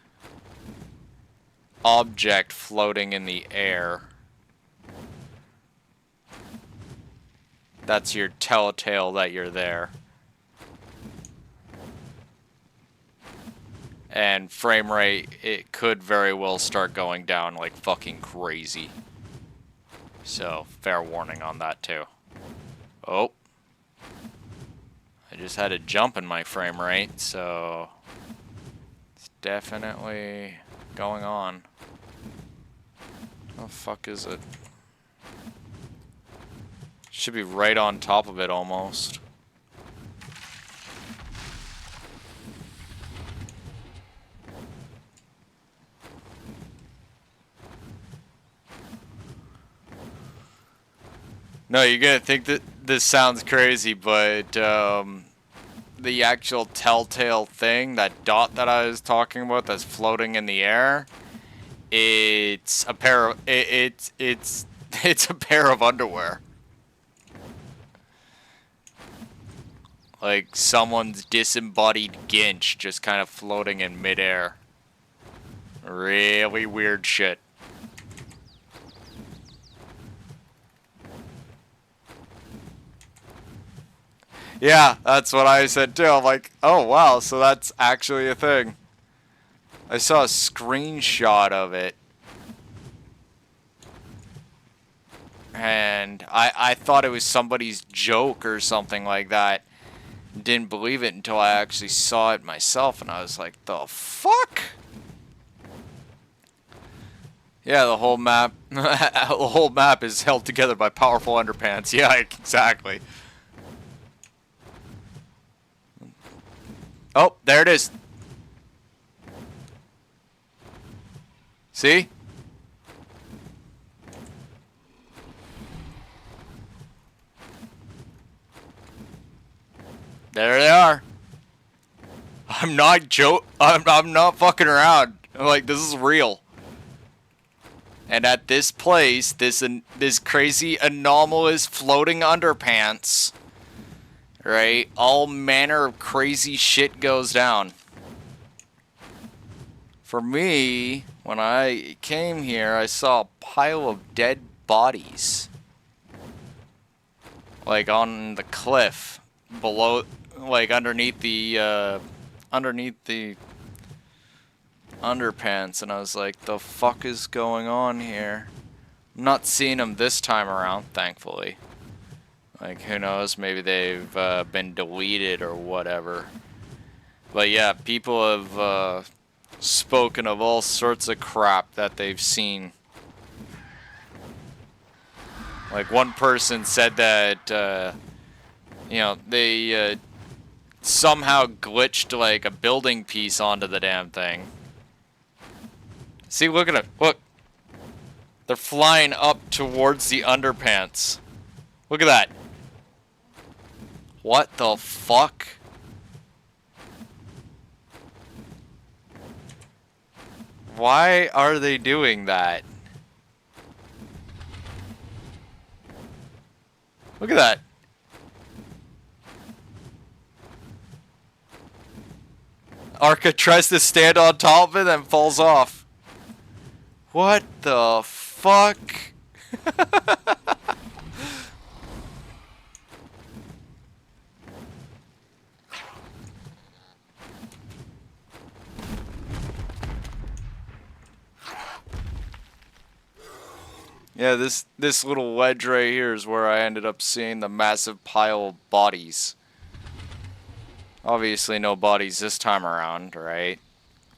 object floating in the air. That's your telltale that you're there. And frame rate, it could very well start going down like fucking crazy. So, fair warning on that too. Oh. I just had a jump in my frame rate, so it's definitely going on. How the fuck is it? Should be right on top of it almost. No, you're gonna think that this sounds crazy, but the actual telltale thing, that dot that I was talking about that's floating in the air, it's a pair of it's a pair of underwear. Like someone's disembodied Ginch just kind of floating in midair. Really weird shit. Yeah, that's what I said too. I'm like, oh wow, so that's actually a thing. I saw a screenshot of it. And I thought it was somebody's joke or something like that. Didn't believe it until I actually saw it myself, and I was like, the fuck? Yeah, the whole map, the whole map is held together by powerful underpants. Yeah, exactly. Oh, there it is. See? There they are. I'm not I'm not fucking around. I'm like, this is real. And at this place, this crazy anomalous floating underpants, right? All manner of crazy shit goes down. For me, when I came here, I saw a pile of dead bodies. Like on the cliff below, like underneath the underpants, and I was like, the fuck is going on here? I'm not seeing them this time around, thankfully. Like, who knows, maybe they've been deleted or whatever. But yeah, people have spoken of all sorts of crap that they've seen. Like, one person said that, you know, they somehow glitched, like, a building piece onto the damn thing. See, look at it. Look. They're flying up towards the underpants. Look at that. What the fuck? Why are they doing that? Look at that. Arca tries to stand on top of it and falls off. What the fuck? Yeah, this little ledge right here is where I ended up seeing the massive pile of bodies. Obviously no bodies this time around, right?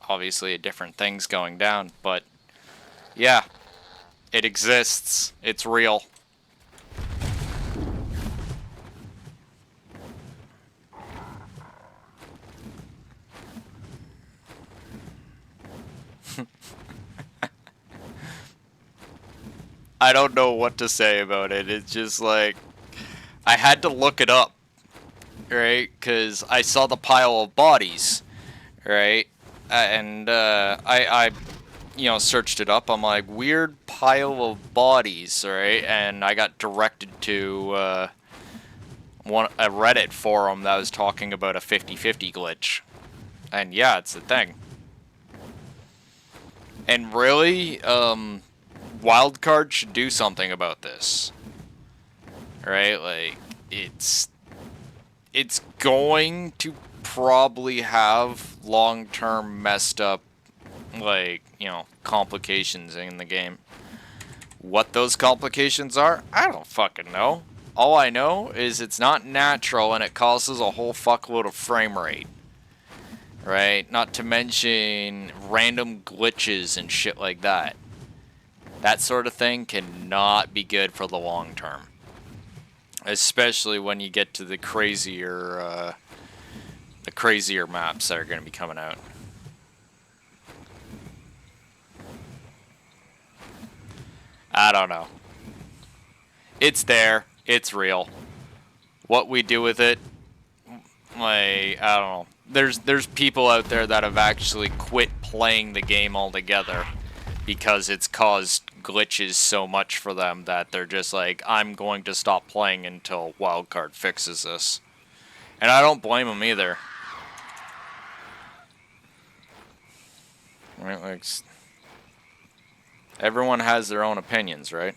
Obviously a different thing's going down, but yeah, it exists. It's real. I don't know what to say about it. It's just like, I had to look it up, right? Because I saw the pile of bodies, right? And I you know, searched it up. I'm like, weird pile of bodies, right? And I got directed to a Reddit forum that was talking about a 50-50 glitch. And yeah, it's a thing. And really, Wildcard should do something about this. Right? Like, it's going to probably have long-term messed up, like, you know, complications in the game. What those complications are, I don't fucking know. All I know is it's not natural and it causes a whole fuckload of frame rate. Right? Not to mention random glitches and shit like that. That sort of thing cannot be good for the long term. Especially when you get to the crazier maps that are going to be coming out. I don't know. It's there. It's real. What we do with it, like, I don't know. There's people out there that have actually quit playing the game altogether because it's caused glitches so much for them that they're just like, I'm going to stop playing until Wildcard fixes this. And I don't blame them either. Right, like, everyone has their own opinions, right?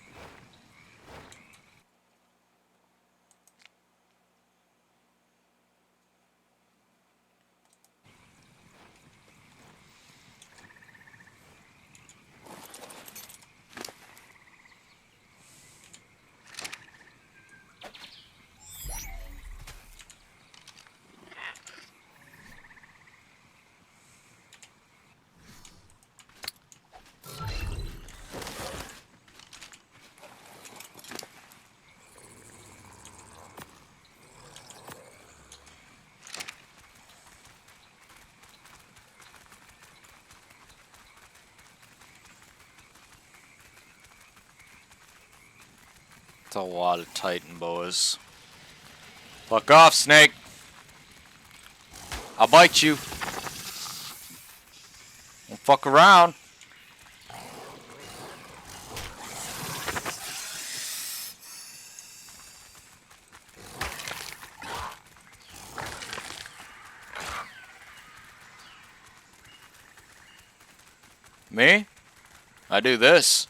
It's a lot of Titan boas. Fuck off, snake! I'll bite you. Don't fuck around. Me? I do this.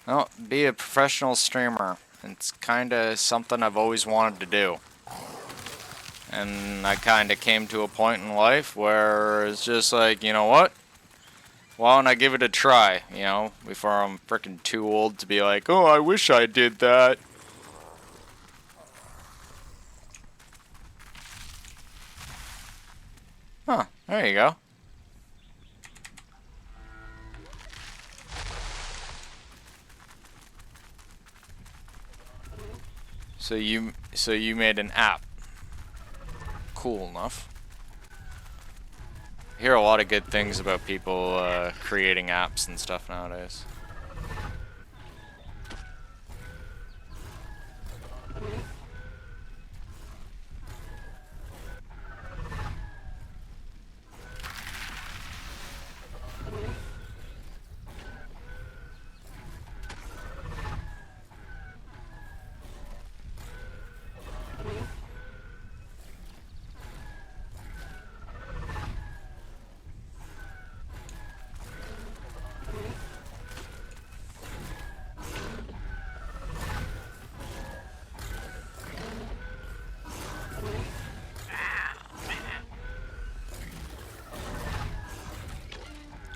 Well, be a professional streamer. It's kinda something I've always wanted to do. And I kinda came to a point in life where it's just like, you know what? Why don't I give it a try, you know, before I'm freaking too old to be like, oh, I wish I did that. Huh, there you go. So you made an app. Cool enough. I hear a lot of good things about people creating apps and stuff nowadays.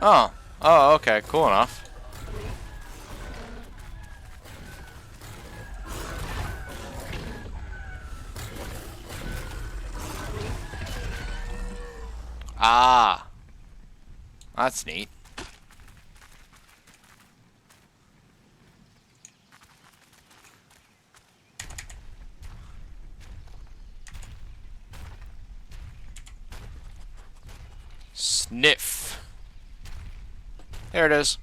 Oh. Oh, okay, cool enough. Ah. That's neat. Sniff. There it is.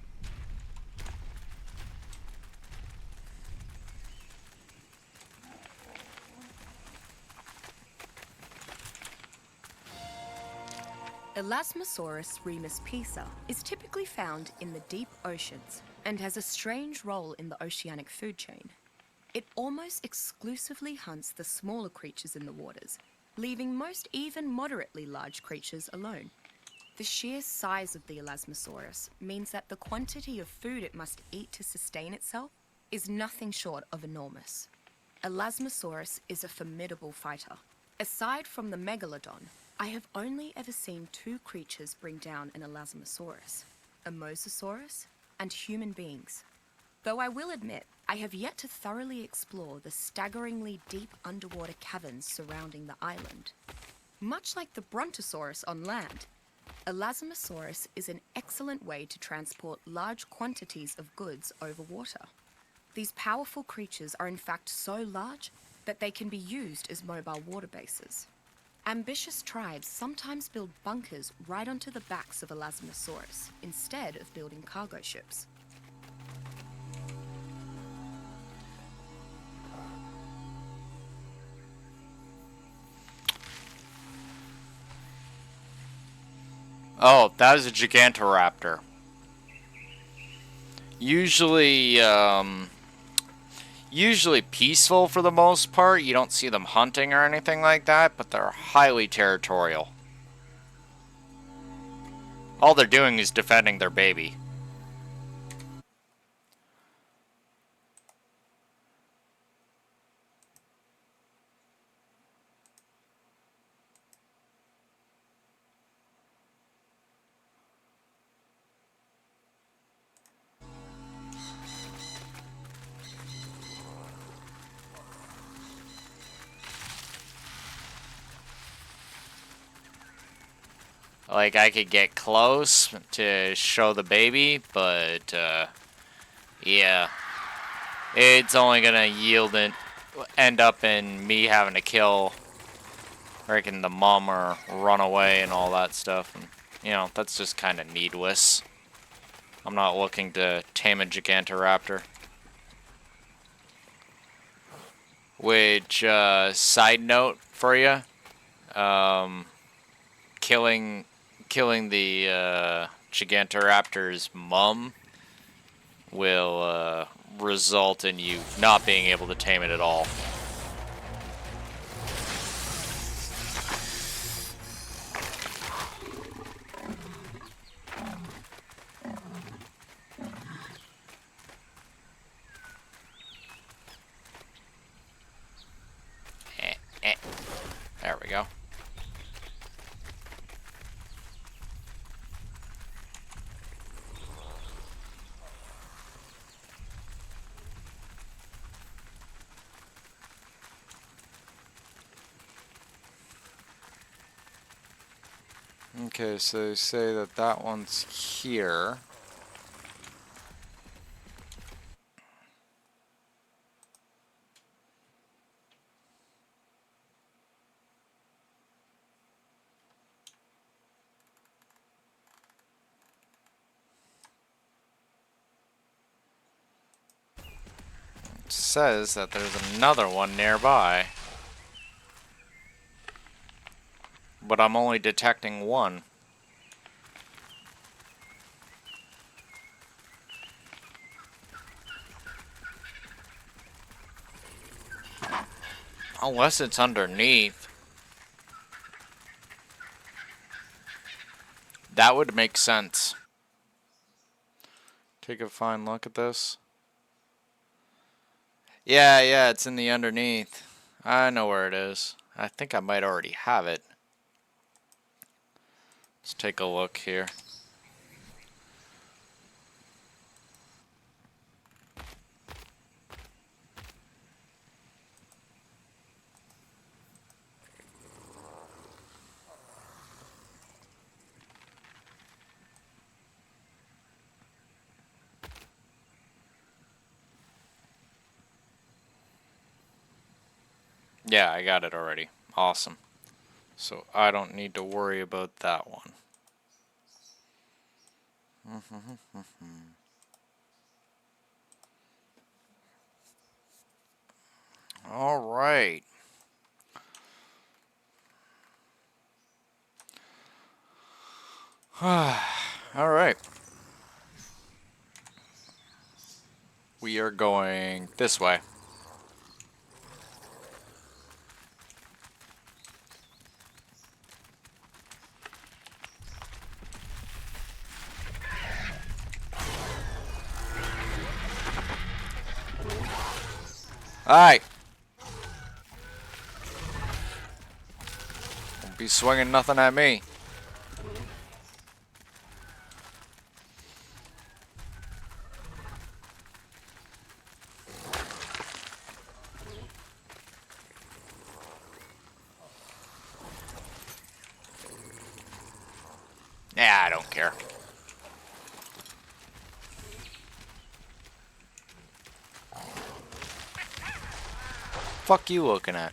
Elasmosaurus remus pisa is typically found in the deep oceans and has a strange role in the oceanic food chain. It almost exclusively hunts the smaller creatures in the waters, leaving most even moderately large creatures alone. The sheer size of the Elasmosaurus means that the quantity of food it must eat to sustain itself is nothing short of enormous. Elasmosaurus is a formidable fighter. Aside from the megalodon, I have only ever seen two creatures bring down an Elasmosaurus, a Mosasaurus and human beings. Though I will admit, I have yet to thoroughly explore the staggeringly deep underwater caverns surrounding the island. Much like the Brontosaurus on land, Elasmosaurus is an excellent way to transport large quantities of goods over water. These powerful creatures are in fact so large that they can be used as mobile water bases. Ambitious tribes sometimes build bunkers right onto the backs of Elasmosaurus instead of building cargo ships. Oh, that is a Gigantoraptor. Usually, usually peaceful for the most part. You don't see them hunting or anything like that, but they're highly territorial. All they're doing is defending their baby. Like, I could get close to show the baby, but, Yeah. It's only gonna end up in me having to kill freaking the mom or run away and all that stuff. And, you know, that's just kind of needless. I'm not looking to tame a Gigantoraptor. Which, side note for you, killing the Gigantoraptor's mum will result in you not being able to tame it at all. There we go. Okay, so they say that one's here. It says that there's another one nearby. But I'm only detecting one. Unless it's underneath. That would make sense. Take a fine look at this. Yeah, it's in the underneath. I know where it is. I think I might already have it. Let's take a look here. Yeah, I got it already. Awesome. So I don't need to worry about that one. All right. All right. We are going this way. Alright. Won't be swinging nothing at me. Yeah, I don't care. Fuck you looking at?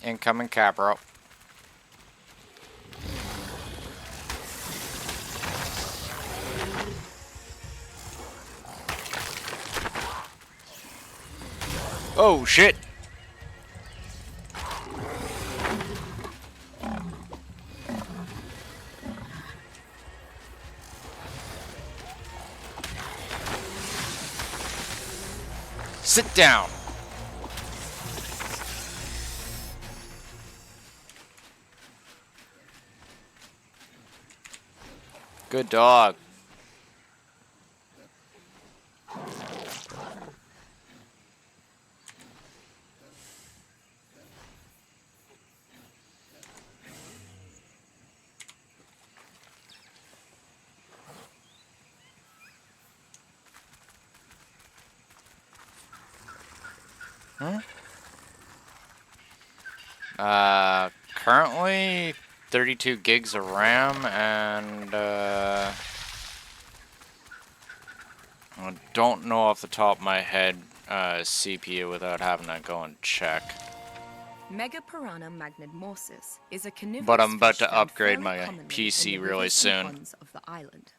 Incoming Capro. Oh, shit! Sit down! Good dog. Currently 32 gigs of RAM and I don't know off the top of my head CPU without having to go and check. Megapiranha magnemorsis is a carnivorous But I'm about fish to found upgrade fairly my commonly PC in the really rivers and soon. ponds of the island.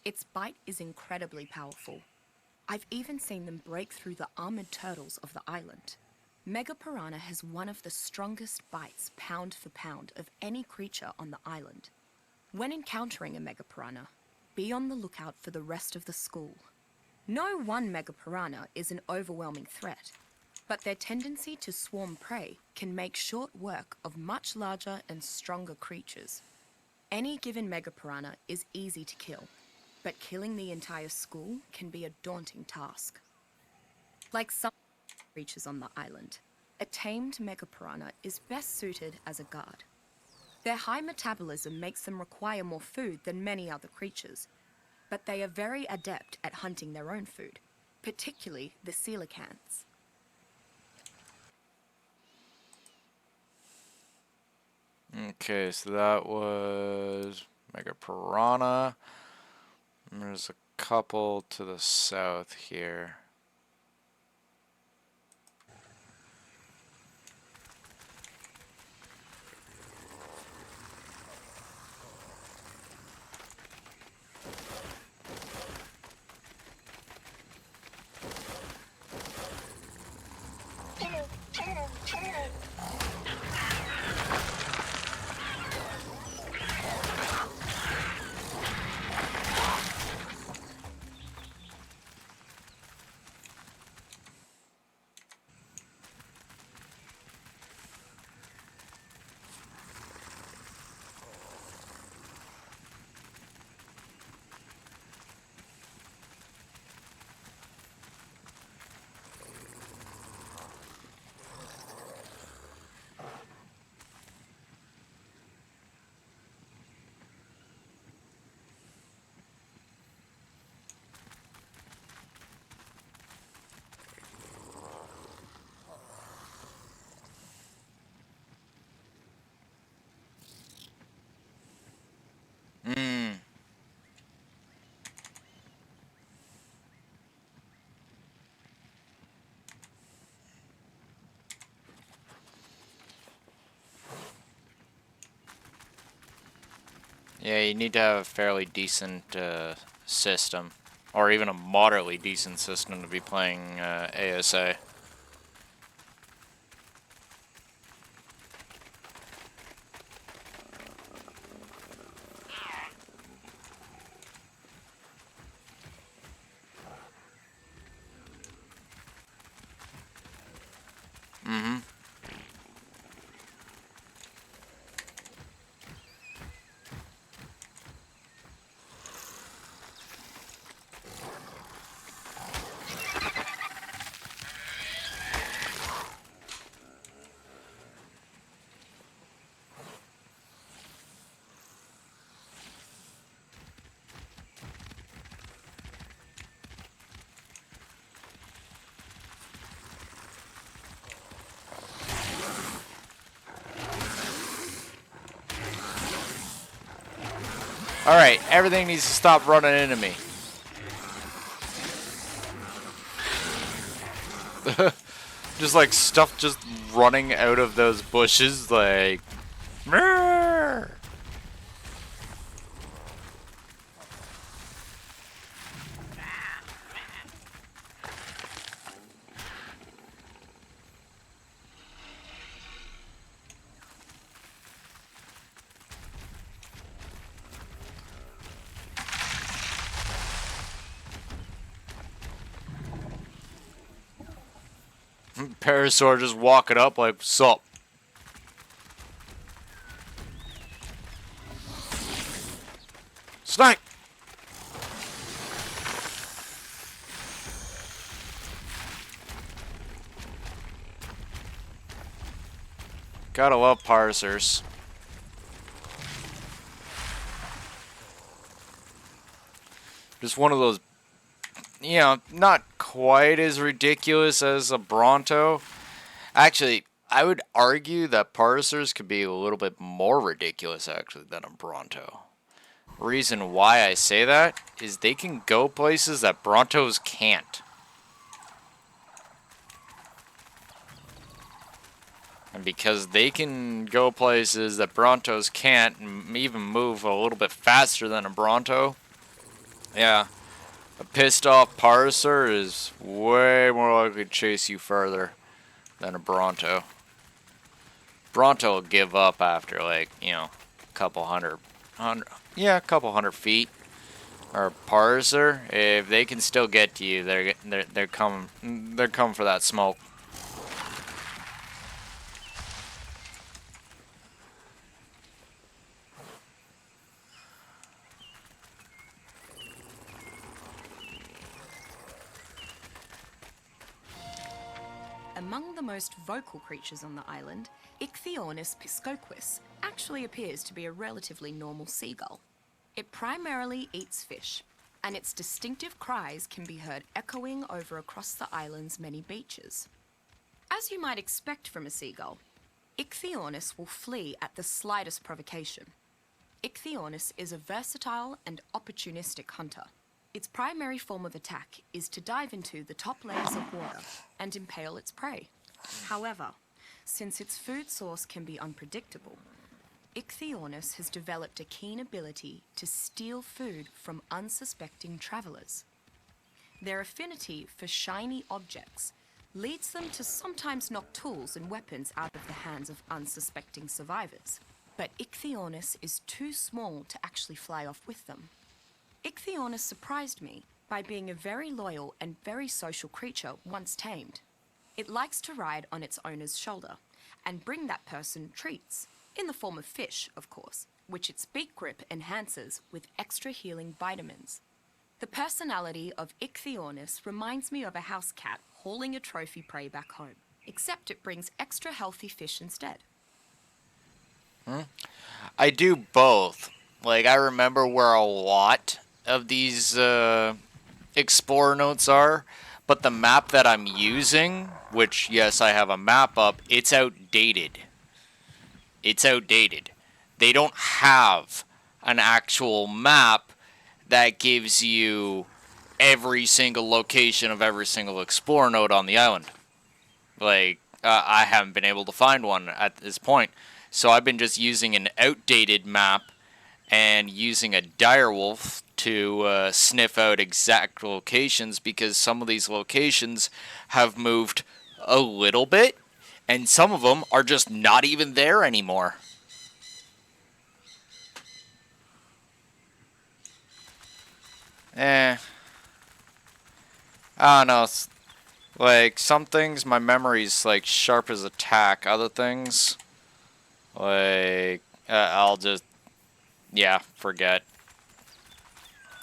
Its bite is incredibly powerful. I've even seen them break through the armored turtles of the island. Megapiranha has one of the strongest bites pound for pound of any creature on the island. When encountering a megapiranha, be on the lookout for the rest of the school. No one megapiranha is an overwhelming threat, but their tendency to swarm prey can make short work of much larger and stronger creatures. Any given megapiranha is easy to kill, but killing the entire school can be a daunting task. Like some creatures on the island, a tamed megapiranha is best suited as a guard. Their high metabolism makes them require more food than many other creatures, but they are very adept at hunting their own food, particularly the coelacanths. Okay, so that was Mega Piranha. And there's a couple to the south here. Hmm. Yeah, you need to have a fairly decent system, or even a moderately decent system to be playing ASA. Mm-hmm. Alright, everything needs to stop running into me. Just like stuff just running out of those bushes, like... Mrrr. Parasaur just walking up like, sup? Snipe! Gotta love parsers. Just one of those, you know, not quite as ridiculous as a Bronto. Actually, I would argue that parsers could be a little bit more ridiculous, actually, than a Bronto. Reason why I say that is they can go places that Brontos can't. And because they can go places that Brontos can't and even move a little bit faster than a Bronto, yeah, a pissed off parser is way more likely to chase you further than a Bronto. Bronto will give up after, like, you know, a couple hundred feet. Or a parser, if they can still get to you, they're coming for that smoke. Among the most vocal creatures on the island, Ichthyornis piscoquis actually appears to be a relatively normal seagull. It primarily eats fish, and its distinctive cries can be heard echoing over across the island's many beaches. As you might expect from a seagull, Ichthyornis will flee at the slightest provocation. Ichthyornis is a versatile and opportunistic hunter. Its primary form of attack is to dive into the top layers of water and impale its prey. However, since its food source can be unpredictable, Ichthyornis has developed a keen ability to steal food from unsuspecting travelers. Their affinity for shiny objects leads them to sometimes knock tools and weapons out of the hands of unsuspecting survivors. But Ichthyornis is too small to actually fly off with them. Ichthyornis surprised me by being a very loyal and very social creature once tamed. It likes to ride on its owner's shoulder and bring that person treats, in the form of fish, of course, which its beak grip enhances with extra healing vitamins. The personality of Ichthyornis reminds me of a house cat hauling a trophy prey back home, except it brings extra healthy fish instead. I do both. Like, I remember where a lot of these Explorer notes are, but the map that I'm using, which, yes, I have a map up, it's outdated. It's outdated. They don't have an actual map that gives you every single location of every single Explorer node on the island. Like, I haven't been able to find one at this point. So I've been just using an outdated map and using a direwolf to sniff out exact locations, because some of these locations have moved a little bit, and some of them are just not even there anymore. I don't know. Like, some things, my memory's, like, sharp as a tack. Other things, like, I'll just, yeah, forget.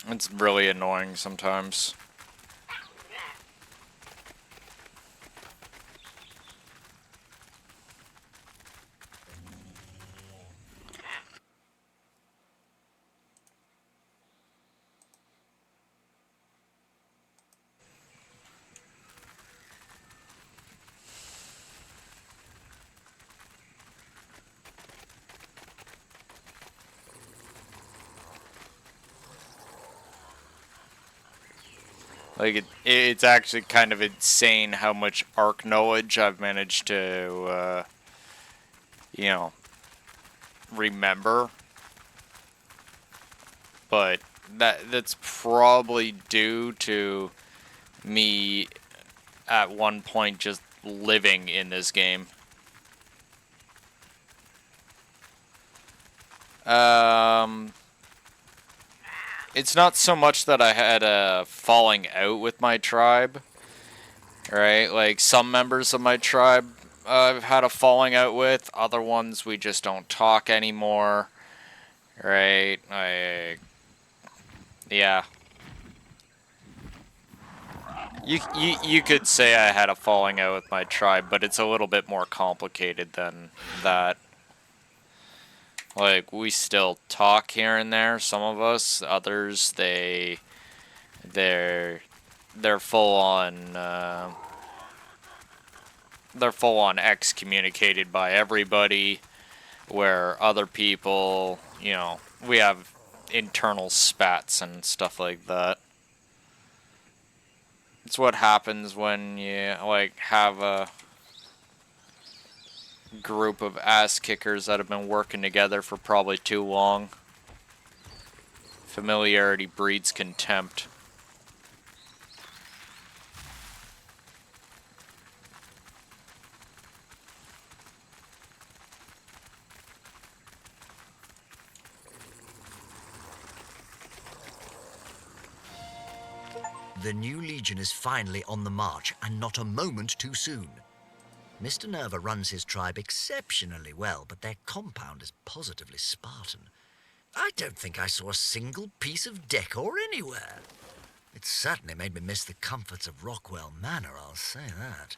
It's really annoying sometimes. Like, it's actually kind of insane how much Ark knowledge I've managed to, you know, remember. But that's probably due to me at one point just living in this game. It's not so much that I had a falling out with my tribe. right? Like some members of my tribe I've had a falling out with, other ones we just don't talk anymore, right? Yeah. You could say I had a falling out with my tribe, but it's a little bit more complicated than that. Like, we still talk here and there, some of us. Others, they're full on they're full on excommunicated by everybody, where other people, you know, we have internal spats and stuff like that. It's what happens when you like have a group of ass kickers that have been working together for probably too long. Familiarity breeds contempt. The new Legion is finally on the march, and not a moment too soon. Mr. Nerva runs his tribe exceptionally well, but their compound is positively Spartan. I don't think I saw a single piece of decor anywhere. It certainly made me miss the comforts of Rockwell Manor, I'll say that.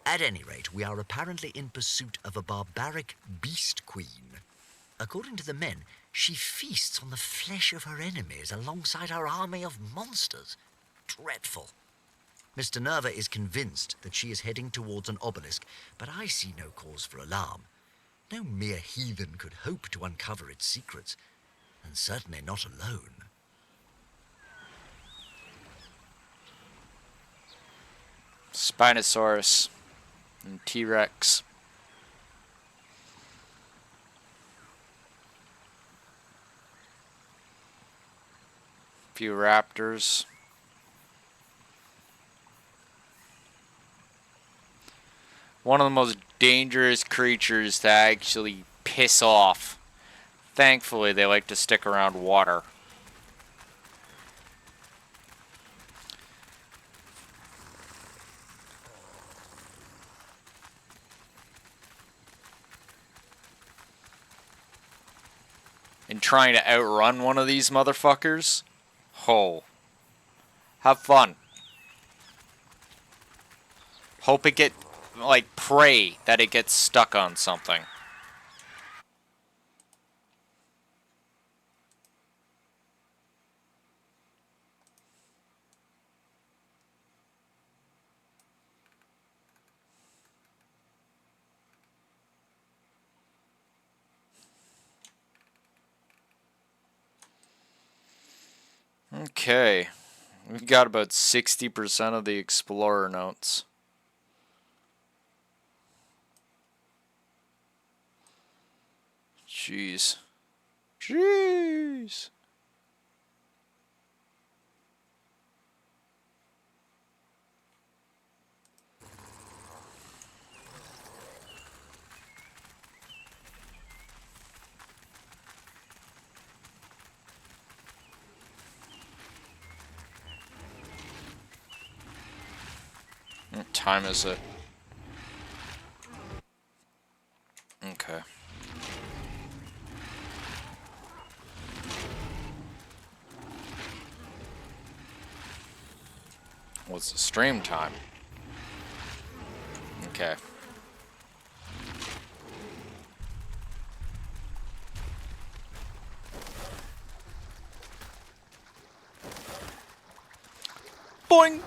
At any rate, we are apparently in pursuit of a barbaric beast queen. According to the men, she feasts on the flesh of her enemies alongside her army of monsters. Dreadful. Mr. Nerva is convinced that she is heading towards an obelisk, but I see no cause for alarm. No mere heathen could hope to uncover its secrets, and certainly not alone. Spinosaurus and T-Rex. Few raptors. One of the most dangerous creatures to actually piss off. Thankfully, they like to stick around water. And trying to outrun one of these motherfuckers? Oh. Have fun. Hope it get, like, pray that it gets stuck on something. Okay. We've got about 60% of the Explorer notes. Jeez. Jeez. What time is it? Okay. What's the stream time? Okay. Boing!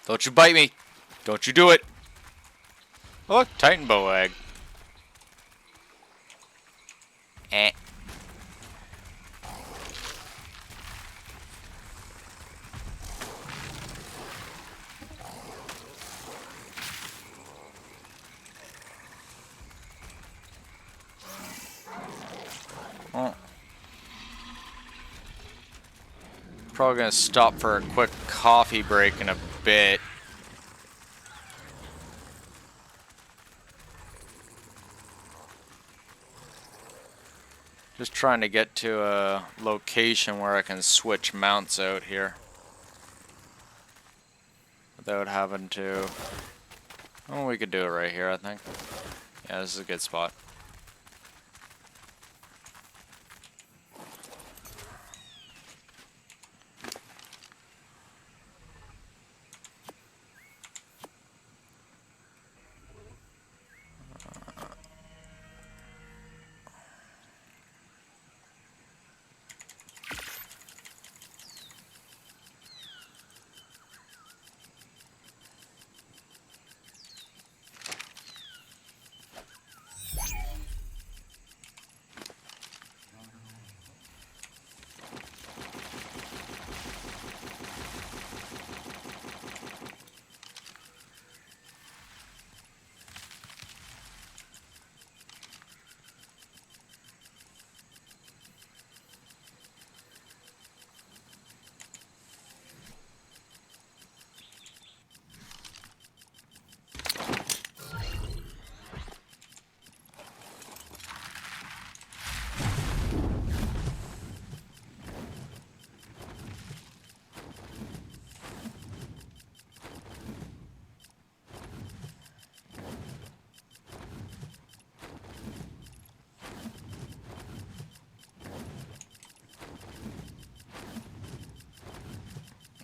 Don't you bite me! Don't you do it! Oh, look, Titan bow egg. Eh. Oh. Probably gonna stop for a quick coffee break in a bit. Just trying to get to a location where I can switch mounts out here. without having to... Oh, we could do it right here, I think. Yeah, this is a good spot.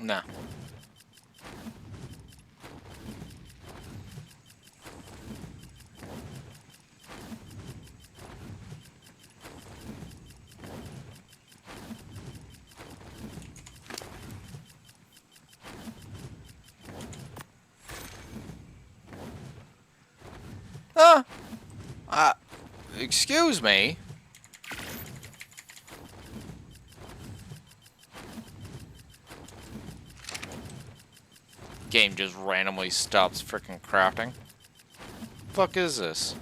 No. Excuse me? Game just randomly stops frickin' crafting. Fuck is this?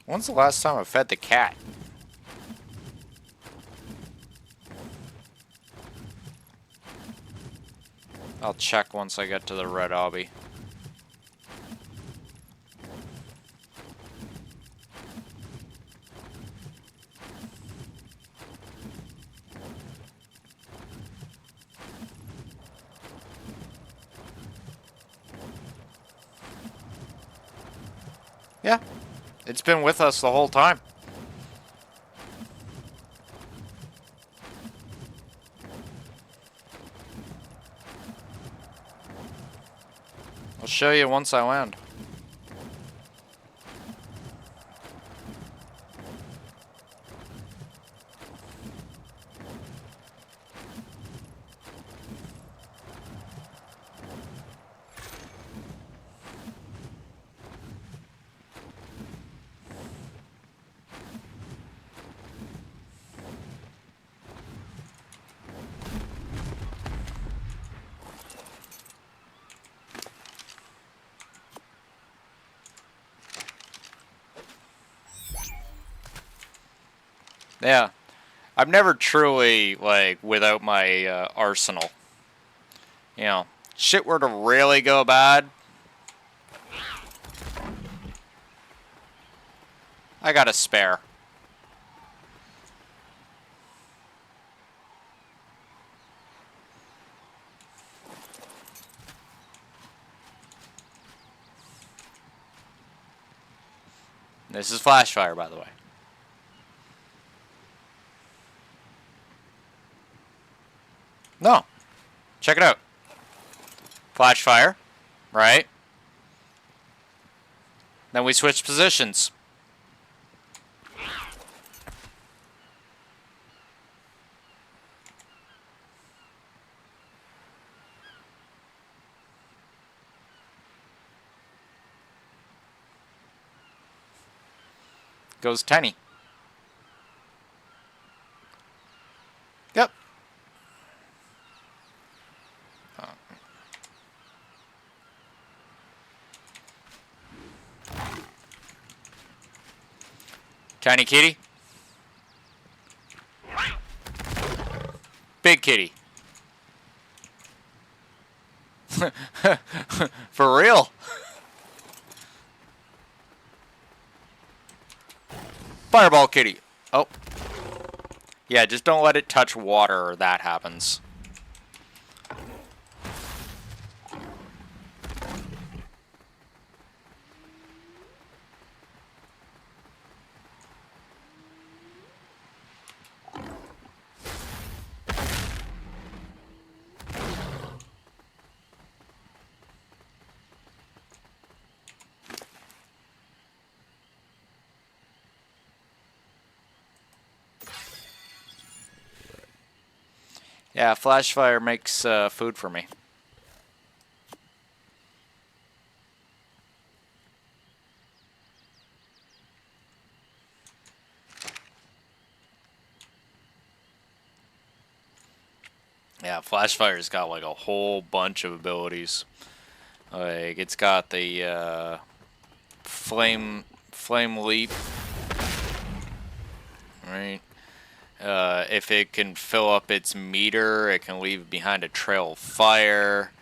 When's the last time I fed the cat? I'll check once I get to the red obby. Yeah, it's been with us the whole time. I'll show you once I land. Yeah. I'm never truly, like, without my arsenal. You know, shit were to really go bad. I got a spare. This is flash fire, by the way. No. Check it out. Flash fire, right? Then we switch positions. Goes tiny. Yep. Tiny kitty. Big kitty. For real. Fireball kitty. Oh. Yeah, just don't let it touch water or that happens. Yeah, flash fire makes food for me. Yeah, flash fire's got like a whole bunch of abilities. Like it's got the flame leap, right? If it can fill up its meter, it can leave behind a trail of fire,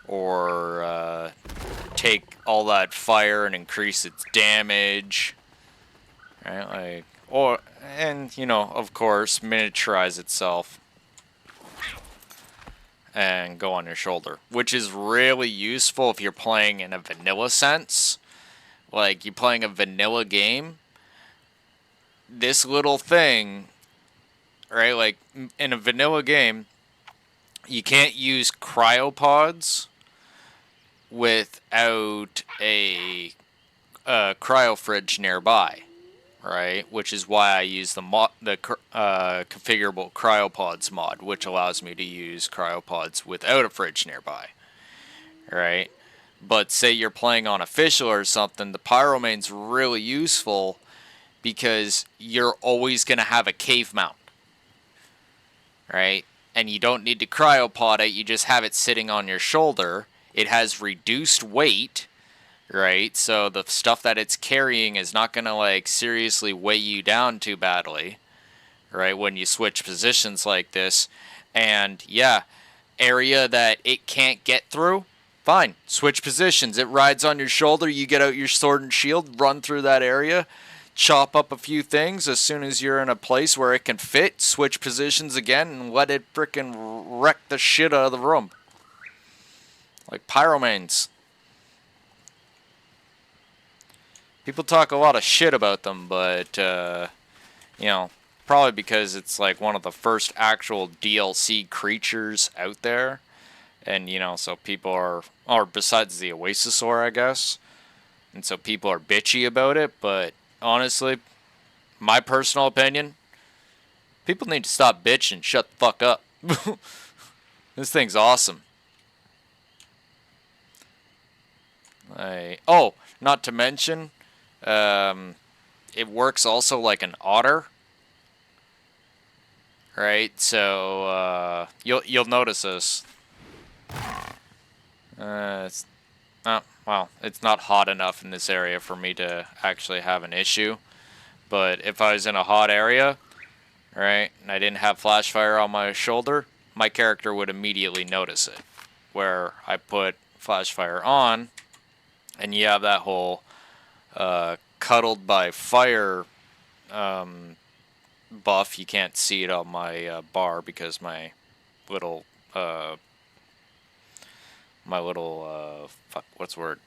or take all that fire and increase its damage, right? Like, or and you know, of course, miniaturize itself and go on your shoulder, which is really useful if you're playing in a vanilla sense. Like you're playing a vanilla game. This little thing, right? Like in a vanilla game, you can't use cryopods without a cryo fridge nearby, right? Which is why I use the configurable cryopods mod, which allows me to use cryopods without a fridge nearby, right? But say you're playing on official or something, the pyromane's really useful because you're always going to have a cave mount, right? And you don't need to cryopod it, you just have it sitting on your shoulder. It has reduced weight, right? So the stuff that it's carrying is not going to like seriously weigh you down too badly, right? When you switch positions like this. And yeah, area that it can't get through, fine. Switch positions. It rides on your shoulder, you get out your sword and shield, run through that area, chop up a few things. As soon as you're in a place where it can fit, switch positions again and let it frickin' wreck the shit out of the room. Like pyromanes. People talk a lot of shit about them, but, you know, probably because it's like one of the first actual DLC creatures out there. And, you know, so people are, or besides the Oasosaur, I guess. And so people are bitchy about it, but honestly, my personal opinion, people need to stop bitching and shut the fuck up. This thing's awesome. Oh, not to mention, it works also like an otter, right? So you'll notice this. Well, it's not hot enough in this area for me to actually have an issue. But if I was in a hot area, right, and I didn't have flash fire on my shoulder, my character would immediately notice it. Where I put flash fire on, and you have that whole cuddled by fire buff. You can't see it on my bar because my little fuck, what's the word?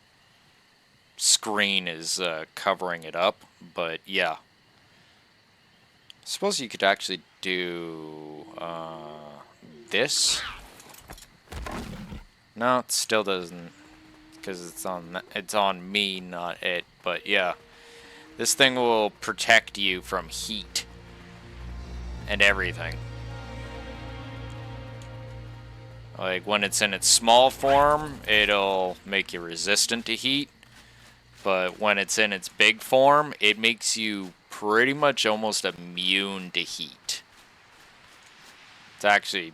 Screen is covering it up. But yeah, I suppose you could actually do this. No, it still doesn't, because it's on me, not it. But yeah, this thing will protect you from heat and everything. Like when it's in its small form, it'll make you resistant to heat. But when it's in its big form, it makes you pretty much almost immune to heat. It's actually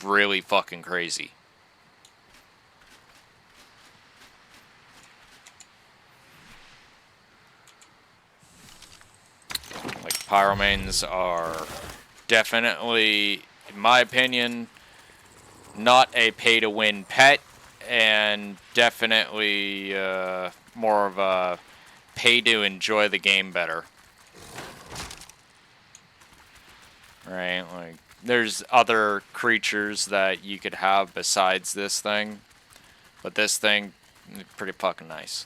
really fucking crazy. Like pyromanes are definitely, in my opinion, not a pay-to-win pet, and definitely more of a pay to enjoy the game better. right? Like, there's other creatures that you could have besides this thing, but this thing, pretty fucking nice.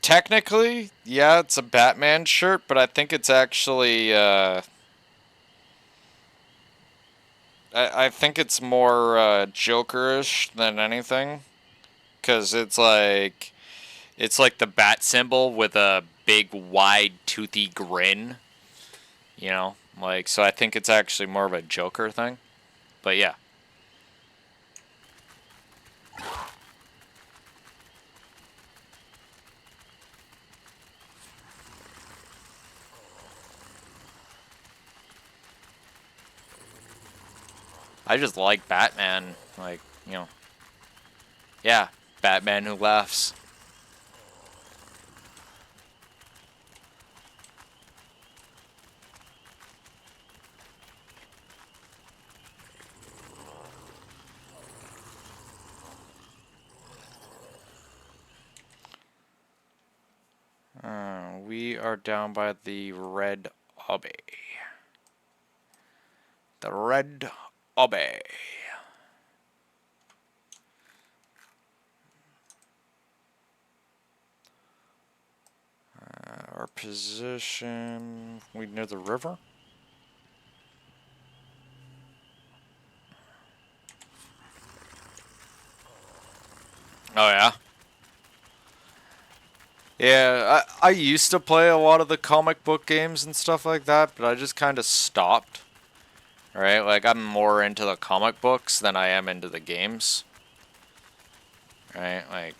Technically, yeah, it's a Batman shirt, but I think it's actually, I think it's more, Jokerish than anything. Because it's like the bat symbol with a big, wide, toothy grin. You know? Like, so I think it's actually more of a Joker thing. But yeah. I just like Batman. Like, you know. Yeah, Batman who laughs. We are down by the Red Obby. The Red Obby. Our position... We near the river? Oh, yeah? Yeah, I used to play a lot of the comic book games and stuff like that, but I just kind of stopped. Right? Like, I'm more into the comic books than I am into the games. Right? Like,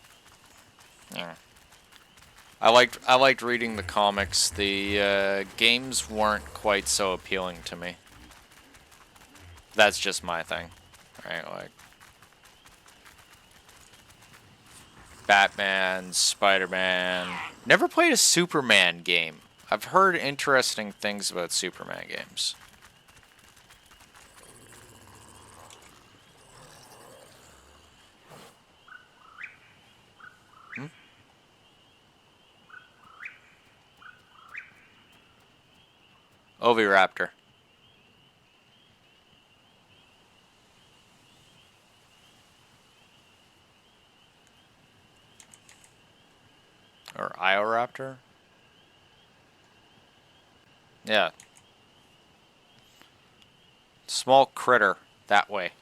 yeah. I liked reading the comics. The games weren't quite so appealing to me. That's just my thing. Right? Like, Batman, Spider-Man. Never played a Superman game. I've heard interesting things about Superman games. Hmm? Oviraptor. Or Ioraptor? Yeah. Small critter. That way.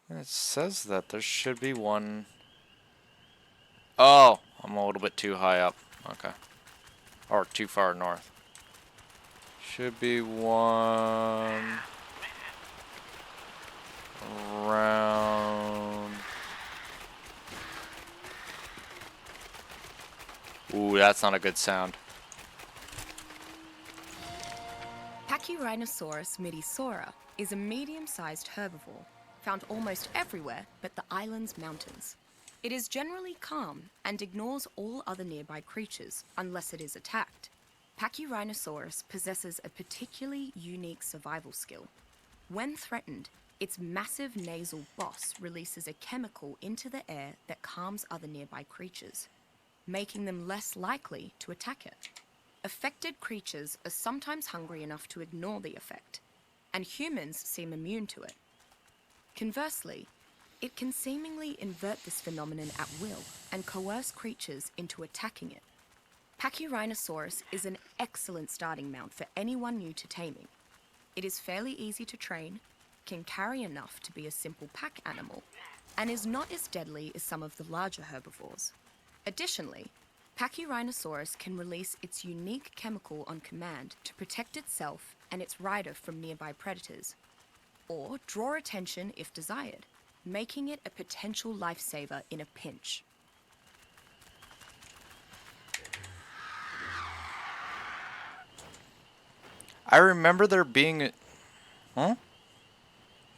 It says that there should be one. Oh, I'm a little bit too high up. Okay. Or too far north. Should be one around. Ooh, that's not a good sound. Pachyrhinosaurus midisora is a medium-sized herbivore found almost everywhere but the island's mountains. It is generally calm and ignores all other nearby creatures unless it is attacked. Pachyrhinosaurus possesses a particularly unique survival skill. When threatened, its massive nasal boss releases a chemical into the air that calms other nearby creatures, making them less likely to attack it. Affected creatures are sometimes hungry enough to ignore the effect, and humans seem immune to it. Conversely, it can seemingly invert this phenomenon at will and coerce creatures into attacking it. Pachyrhinosaurus is an excellent starting mount for anyone new to taming. It is fairly easy to train, can carry enough to be a simple pack animal, and is not as deadly as some of the larger herbivores. Additionally, Pachyrhinosaurus can release its unique chemical on command to protect itself and its rider from nearby predators, or draw attention if desired, making it a potential lifesaver in a pinch. I remember there being a... Huh?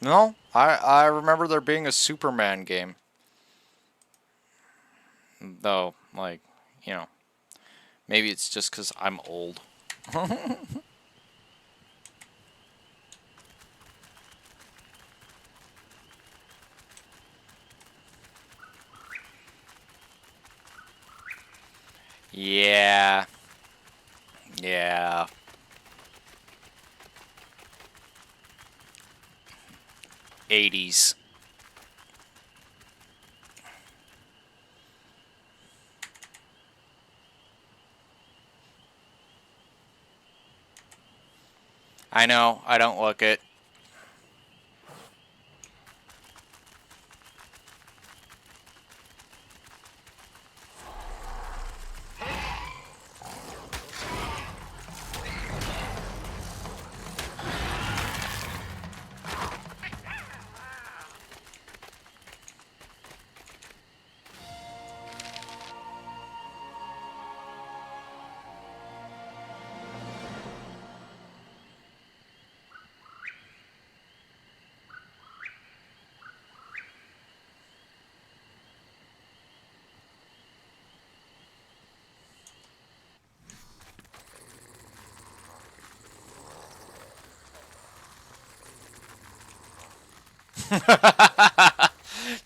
No, I remember there being a Superman game. Though, like, you know, maybe it's just because I'm old. Yeah. Yeah. '80s. I know, I don't look it.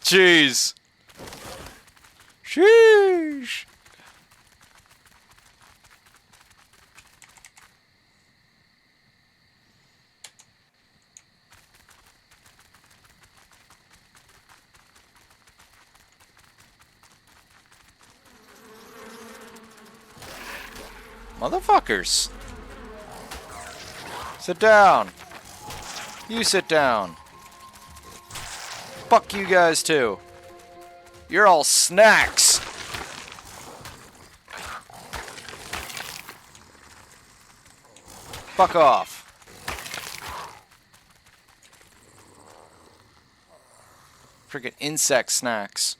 Jeez. Sheesh. Motherfuckers. Sit down. You sit down. Fuck you guys too. You're all snacks. Fuck off. Freaking insect snacks.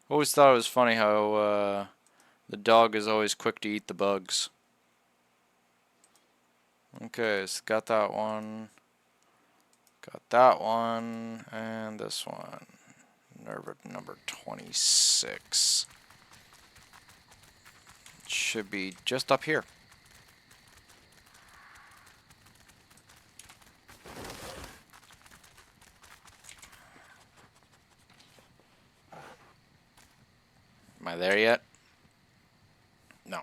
Always thought it was funny how the dog is always quick to eat the bugs. Okay, so got that one. Got that one. And this one. Nerve number 26. Should be just up here. Am I there yet? No.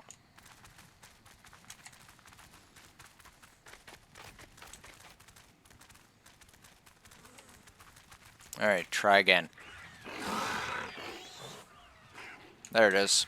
Alright, try again. There it is.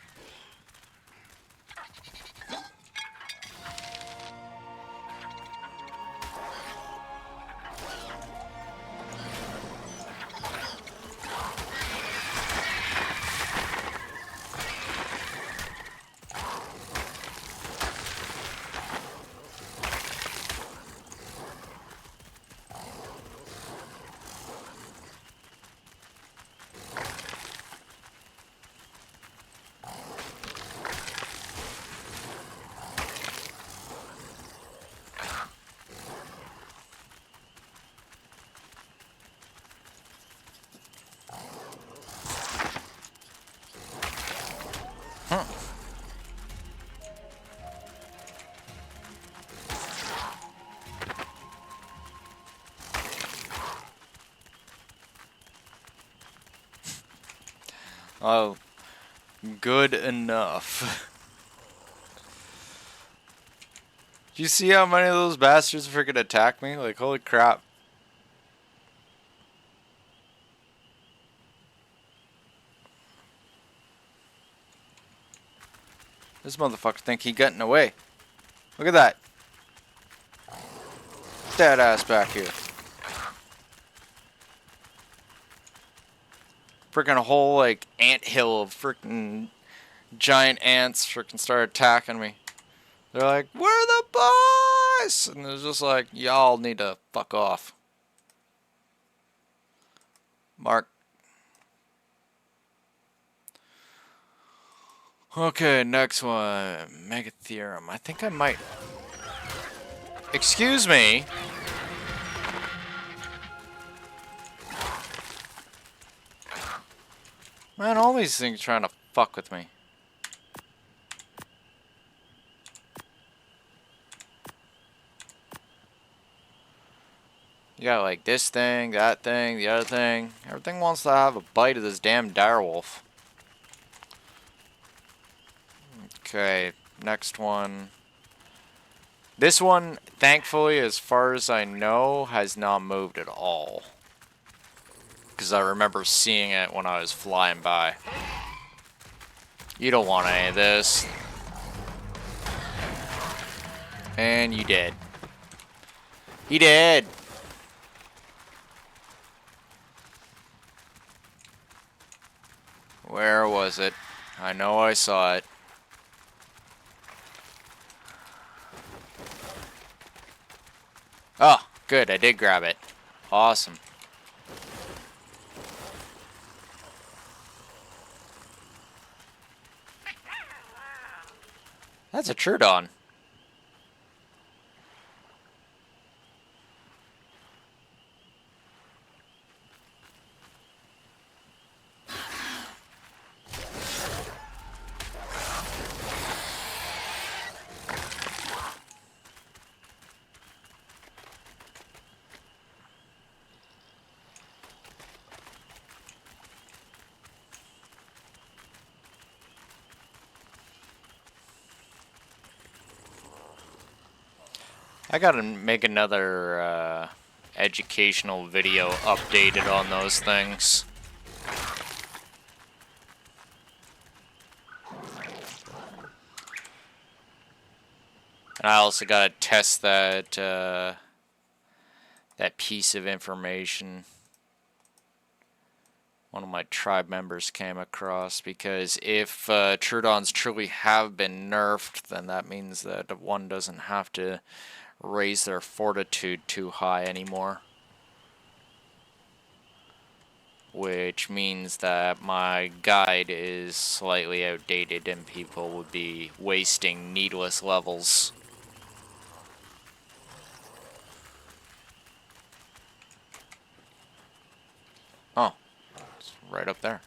Oh, good enough. Do you see how many of those bastards freaking attack me? Like, holy crap. This motherfucker think he getting away. Look at that. That ass back here. Freaking whole, like, anthill of freaking giant ants freaking start attacking me. They're like, we're the boys! And they're just like, y'all need to fuck off. Mark. Okay, next one. Mega theorem. I think I might... Excuse me. Man, all these things trying to fuck with me. You got like this thing, that thing, the other thing. Everything wants to have a bite of this damn direwolf. Okay, next one. This one, thankfully, as far as I know, has not moved at all. Because I remember seeing it when I was flying by. You don't want any of this. And you did. He did! Where was it? I know I saw it. Oh, good, I did grab it. Awesome. That's a Trudon. I gotta make another educational video updated on those things. And I also gotta test that that piece of information one of my tribe members came across, because if Trudons truly have been nerfed, then that means that one doesn't have to raise their fortitude too high anymore. Which means that my guide is slightly outdated and people would be wasting needless levels. Oh, it's right up there.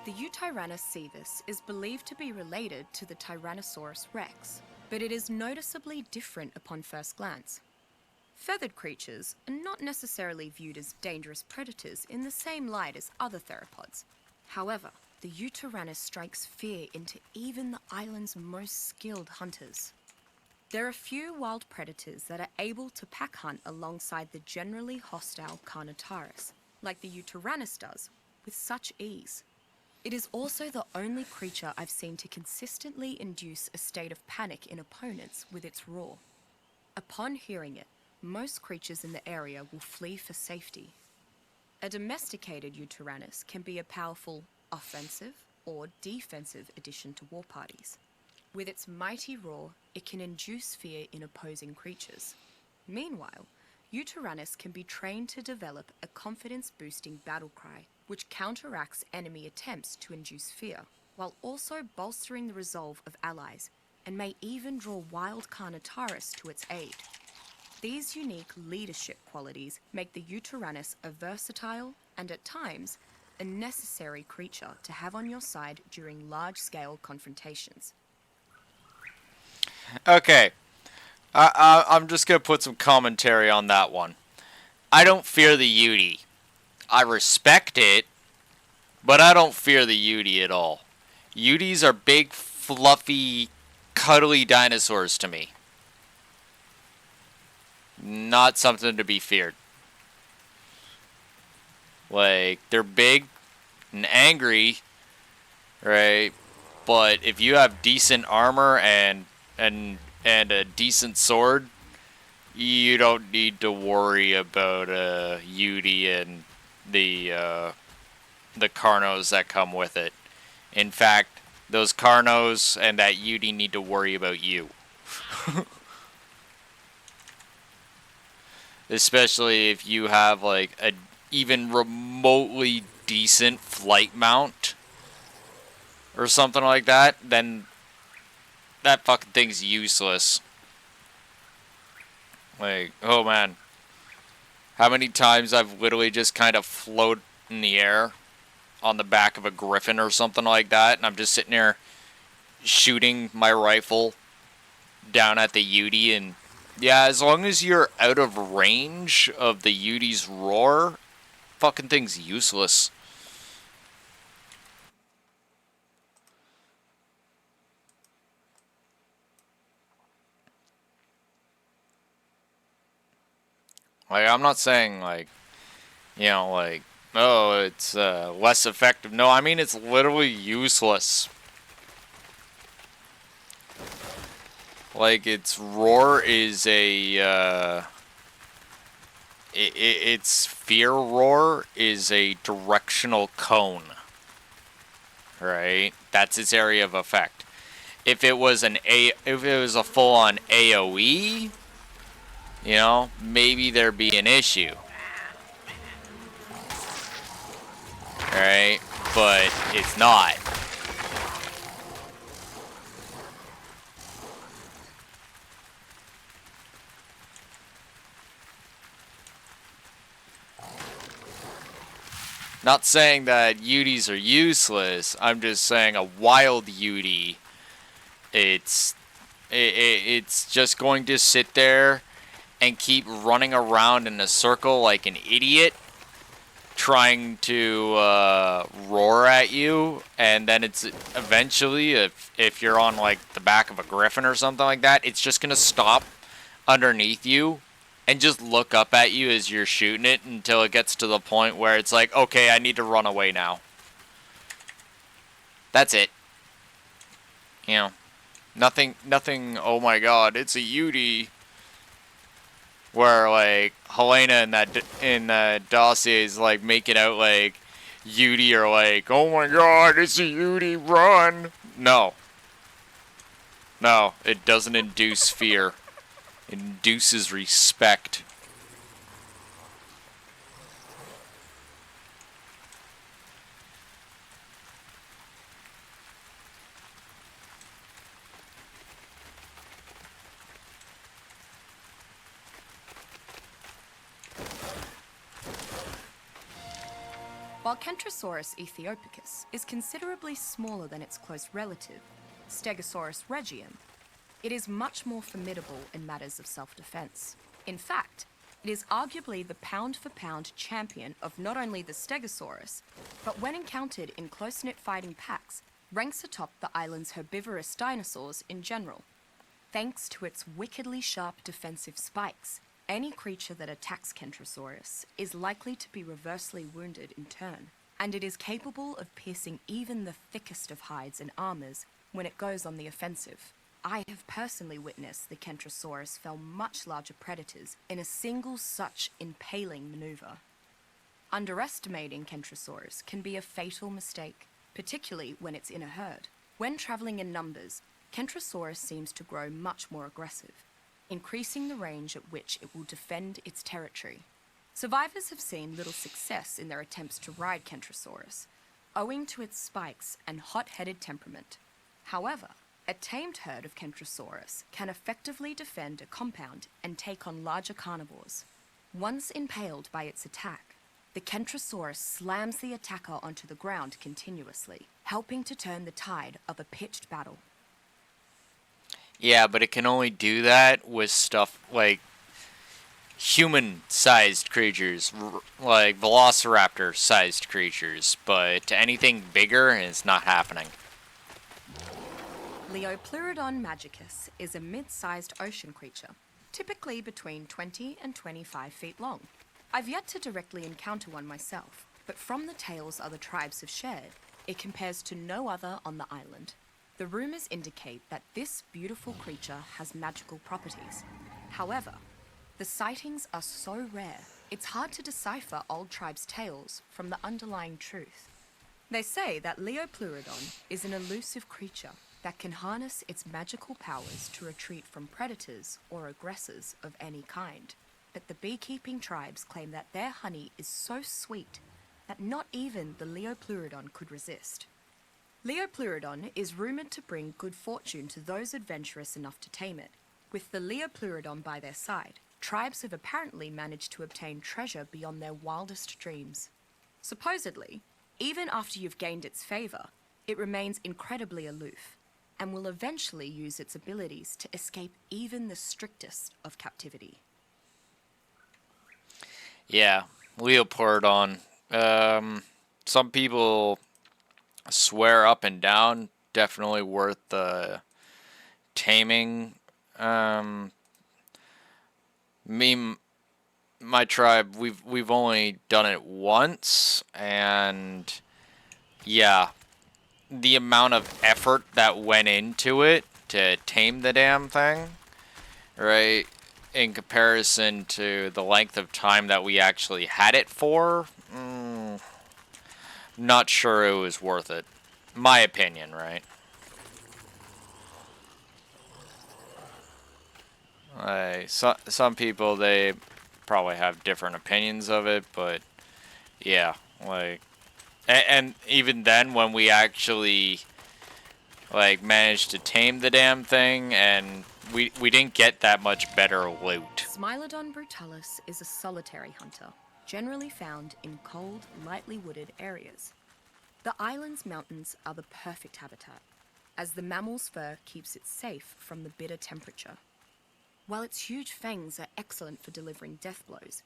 The Eutyrannus saevis is believed to be related to the Tyrannosaurus rex, but it is noticeably different upon first glance. Feathered creatures are not necessarily viewed as dangerous predators in the same light as other theropods. However, the Eutyrannus strikes fear into even the island's most skilled hunters. There are few wild predators that are able to pack hunt alongside the generally hostile Carnotaurus, like the Eutyrannus does, with such ease. It is also the only creature I've seen to consistently induce a state of panic in opponents with its roar. Upon hearing it, most creatures in the area will flee for safety. A domesticated Eutyrannus can be a powerful offensive or defensive addition to war parties. With its mighty roar, it can induce fear in opposing creatures. Meanwhile, Eutyrannus can be trained to develop a confidence-boosting battle cry, which counteracts enemy attempts to induce fear, while also bolstering the resolve of allies, and may even draw wild Carnotaurus to its aid. These unique leadership qualities make the Eutyrannus a versatile and, at times, a necessary creature to have on your side during large-scale confrontations. Okay, I'm just gonna put some commentary on that one. I don't fear the Yuti. I respect it, but I don't fear the Yuti at all. Yutis are big, fluffy, cuddly dinosaurs to me. Not something to be feared. Like, they're big and angry, right? But if you have decent armor and a decent sword, you don't need to worry about Yuti and the Carnos that come with it. In fact, those Carnos and that Yuti need to worry about you. Especially if you have like a even remotely decent flight mount or something like that, then that fucking thing's useless. Like, oh man. How many times I've literally just kind of float in the air on the back of a griffin or something like that, and I'm just sitting there shooting my rifle down at the Yudi, and yeah, as long as you're out of range of the Yudi's roar, fucking thing's useless. Like, I'm not saying, like, you know, like, oh, it's less effective. No, I mean, it's literally useless. Like, its roar is its fear roar is a directional cone. Right? That's its area of effect. If it was a full-on AoE, you know, maybe there'd be an issue. Right? But it's not. Not saying that Udis are useless. I'm just saying a wild Udi, it's just going to sit there and keep running around in a circle like an idiot, trying to roar at you, and then it's eventually, if you're on like the back of a griffin or something like that, it's just gonna stop underneath you and just look up at you as you're shooting it until it gets to the point where it's like, okay, I need to run away now. That's it. You know, nothing, oh my god, it's a Yudi. Where, like, Helena in that dossier is, like, making out, like, Yudi are like, oh my god, it's a Yudi, run! No. No, it doesn't induce fear. It induces respect. While Kentrosaurus ethiopicus is considerably smaller than its close relative, Stegosaurus regium, it is much more formidable in matters of self-defense. In fact, it is arguably the pound-for-pound champion of not only the Stegosaurus, but when encountered in close-knit fighting packs, ranks atop the island's herbivorous dinosaurs in general. Thanks to its wickedly sharp defensive spikes, any creature that attacks Kentrosaurus is likely to be reversely wounded in turn, and it is capable of piercing even the thickest of hides and armors when it goes on the offensive. I have personally witnessed the Kentrosaurus fell much larger predators in a single such impaling maneuver. Underestimating Kentrosaurus can be a fatal mistake, particularly when it's in a herd. When traveling in numbers, Kentrosaurus seems to grow much more aggressive, increasing the range at which it will defend its territory. Survivors have seen little success in their attempts to ride Kentrosaurus, owing to its spikes and hot-headed temperament. However, a tamed herd of Kentrosaurus can effectively defend a compound and take on larger carnivores. Once impaled by its attack, the Kentrosaurus slams the attacker onto the ground continuously, helping to turn the tide of a pitched battle. Yeah, but it can only do that with stuff like human-sized creatures, like velociraptor-sized creatures, but anything bigger is not happening. Leopleurodon magicus is a mid-sized ocean creature, typically between 20 and 25 feet long. I've yet to directly encounter one myself, but from the tales other tribes have shared, it compares to no other on the island. The rumors indicate that this beautiful creature has magical properties. However, the sightings are so rare, it's hard to decipher old tribes' tales from the underlying truth. They say that Leopleurodon is an elusive creature that can harness its magical powers to retreat from predators or aggressors of any kind. But the beekeeping tribes claim that their honey is so sweet that not even the Leopleurodon could resist. Leopleurodon is rumored to bring good fortune to those adventurous enough to tame it. With the Leopleurodon by their side, tribes have apparently managed to obtain treasure beyond their wildest dreams. Supposedly, even after you've gained its favor, it remains incredibly aloof and will eventually use its abilities to escape even the strictest of captivity. Yeah, Leopardon. Some people swear up and down, definitely worth the taming. Me, my tribe, we've only done it once, and yeah, the amount of effort that went into it to tame the damn thing, right, in comparison to the length of time that we actually had it for, not sure it was worth it. My opinion, right? Some people, they probably have different opinions of it, but yeah, like, and even then, when we actually like managed to tame the damn thing, and we didn't get that much better loot. Smilodon brutalis is a solitary hunter, generally found in cold, lightly wooded areas. The island's mountains are the perfect habitat, as the mammal's fur keeps it safe from the bitter temperature. While its huge fangs are excellent for delivering death blows,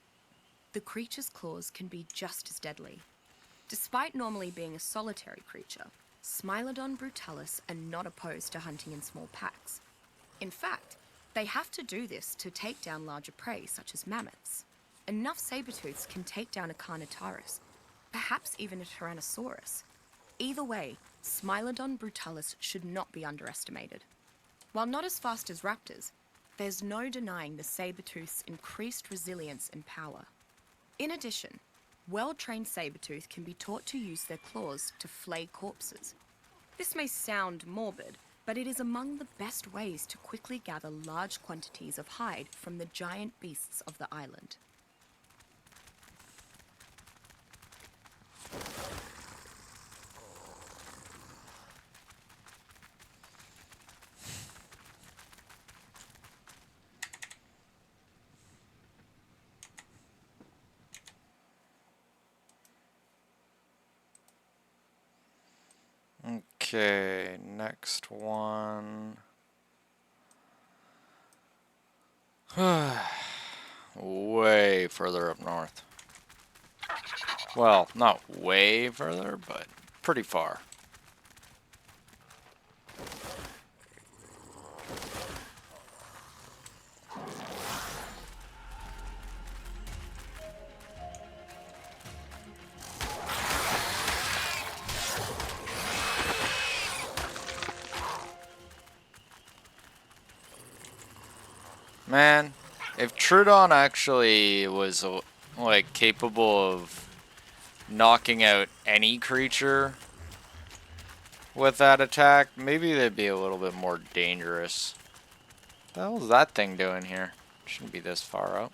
the creature's claws can be just as deadly. Despite normally being a solitary creature, Smilodon brutalis are not opposed to hunting in small packs. In fact, they have to do this to take down larger prey such as mammoths. Enough saber-tooths can take down a Carnotaurus, perhaps even a Tyrannosaurus. Either way, Smilodon brutalis should not be underestimated. While not as fast as raptors, there's no denying the saber-tooth's increased resilience and power. In addition, well-trained saber-tooth can be taught to use their claws to flay corpses. This may sound morbid, but it is among the best ways to quickly gather large quantities of hide from the giant beasts of the island. Okay, next one. Way further up north. Well, not way further, but pretty far. Man, if Trudon actually was like capable of knocking out any creature with that attack, maybe they'd be a little bit more dangerous. What the hell is that thing doing here? Shouldn't be this far up.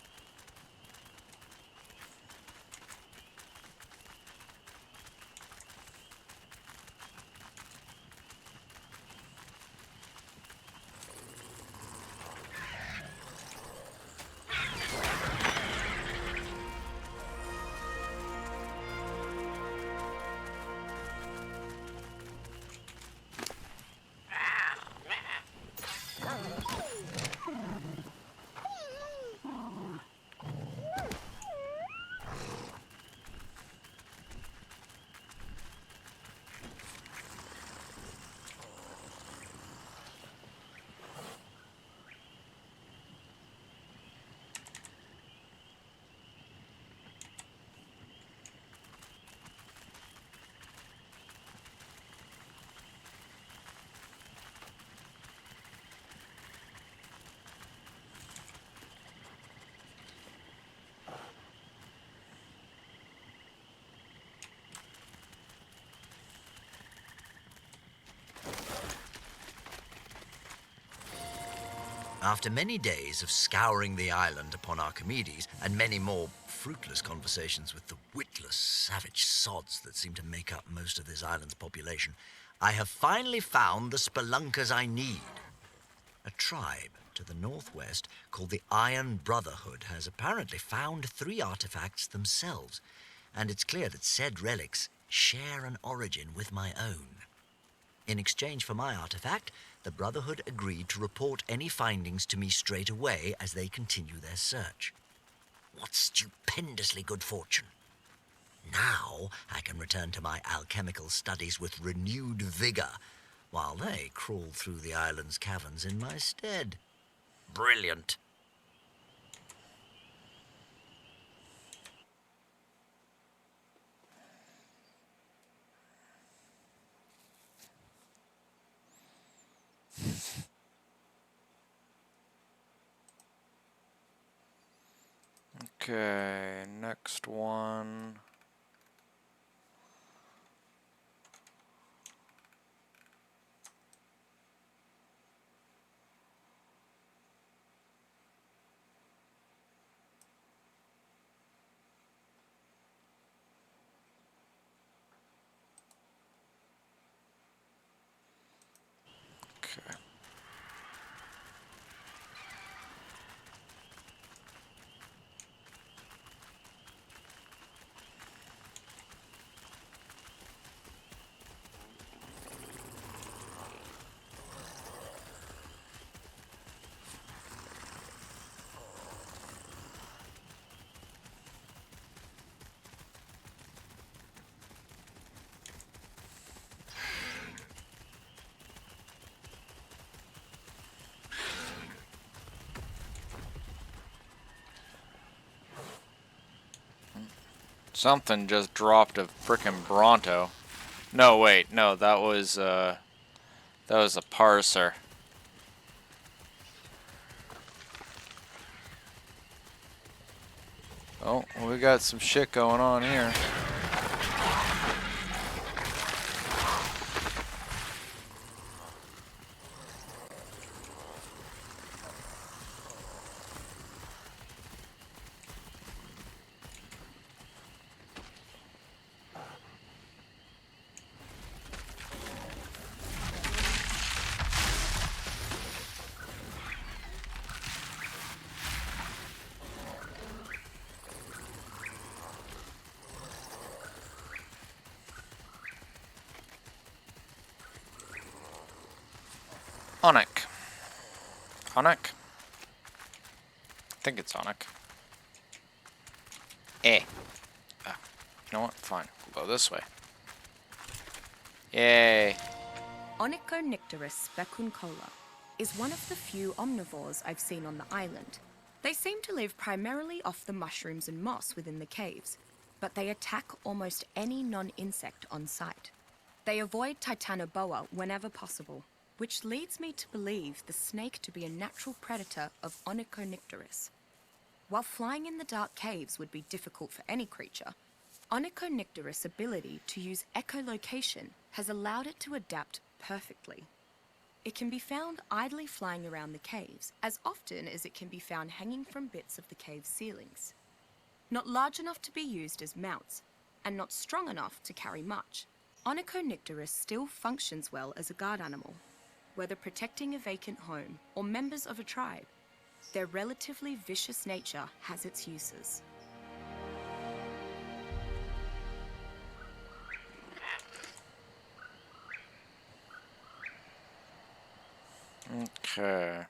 After many days of scouring the island upon Archimedes, and many more fruitless conversations with the witless, savage sods that seem to make up most of this island's population, I have finally found the spelunkers I need. A tribe to the northwest called the Iron Brotherhood has apparently found 3 artifacts themselves, and it's clear that said relics share an origin with my own. In exchange for my artifact, the Brotherhood agreed to report any findings to me straight away as they continue their search. What stupendously good fortune! Now I can return to my alchemical studies with renewed vigor, while they crawl through the island's caverns in my stead. Brilliant. Okay, next one. Okay. Something just dropped a frickin' Bronto. No, wait, no, that was a parser. Oh, we got some shit going on here. Onic. Onic? I think it's Onic. Ah, you know what? Fine. We'll go this way. Yay. Onychonicterus specuncola is one of the few omnivores I've seen on the island. They seem to live primarily off the mushrooms and moss within the caves, but they attack almost any non-insect on sight. They avoid Titanoboa whenever possible, which leads me to believe the snake to be a natural predator of Onychonicterus. While flying in the dark caves would be difficult for any creature, Onychonicterus' ability to use echolocation has allowed it to adapt perfectly. It can be found idly flying around the caves as often as it can be found hanging from bits of the cave ceilings. Not large enough to be used as mounts, and not strong enough to carry much, Onychonicterus still functions well as a guard animal. Whether protecting a vacant home or members of a tribe, their relatively vicious nature has its uses. Okay.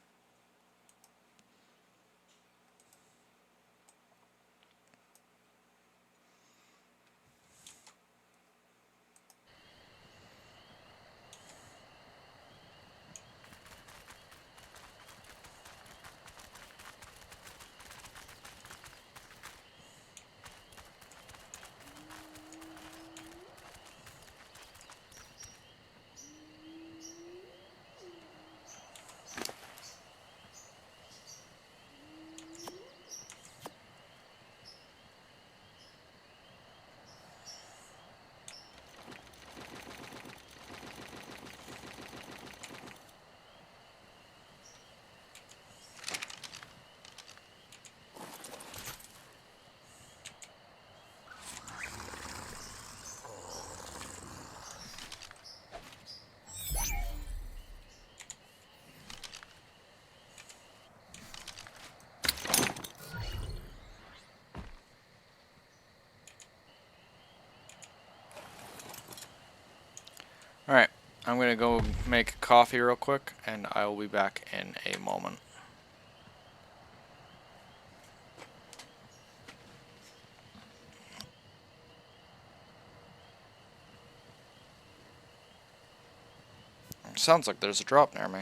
gonna go make coffee real quick, and I will be back in a moment. Sounds like there's a drop near me.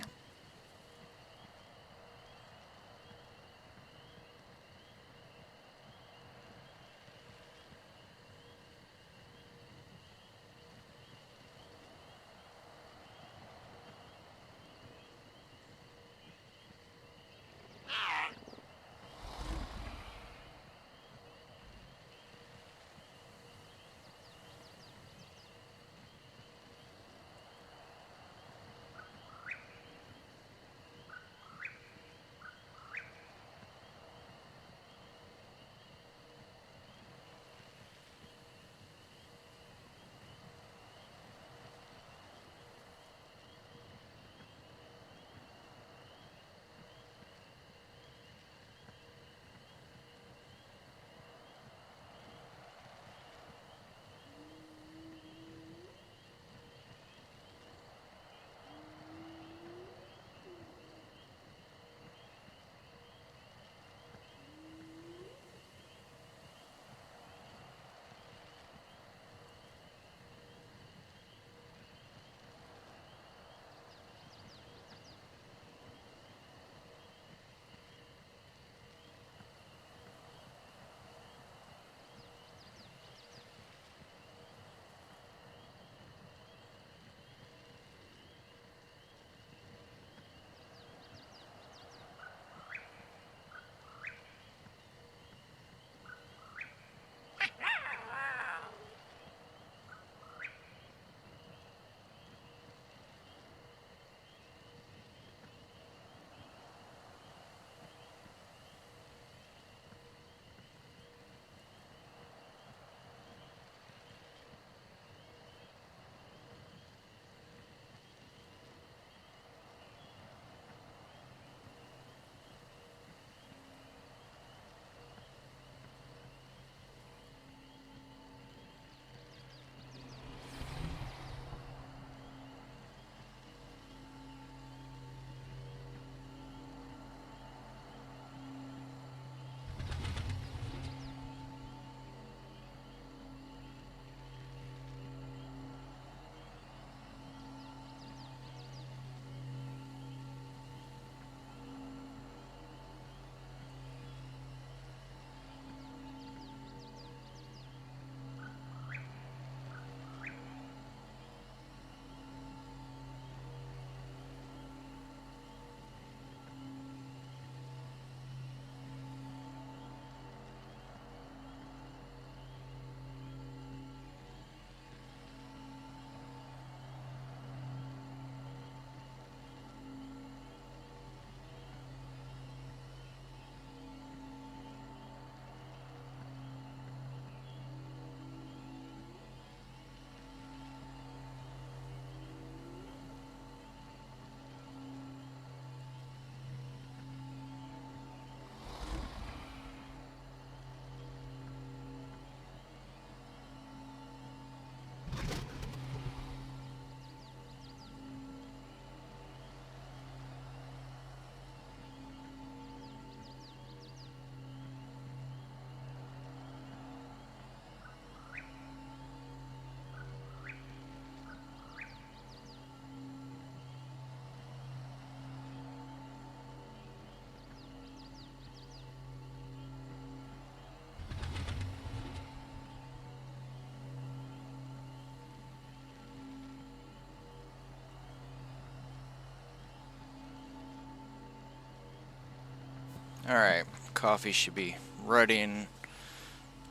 Alright, coffee should be ready in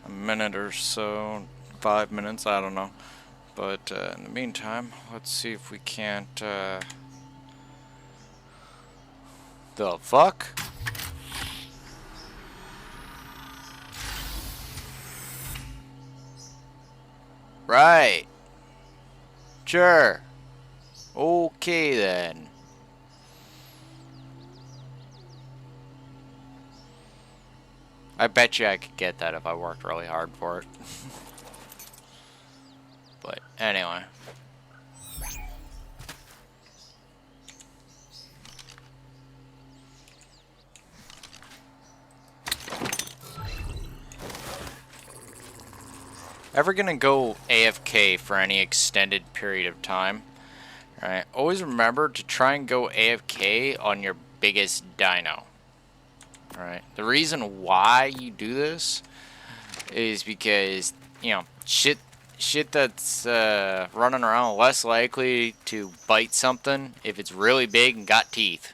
a minute or so, 5 minutes, I don't know. But in the meantime, let's see if we can't, the fuck? Right. Sure. Okay then. I bet you I could get that if I worked really hard for it. But anyway. ever gonna go AFK for any extended period of time, right, always remember to try and go AFK on your biggest dino. Alright, the reason why you do this is because, you know, shit that's running around less likely to bite something if it's really big and got teeth.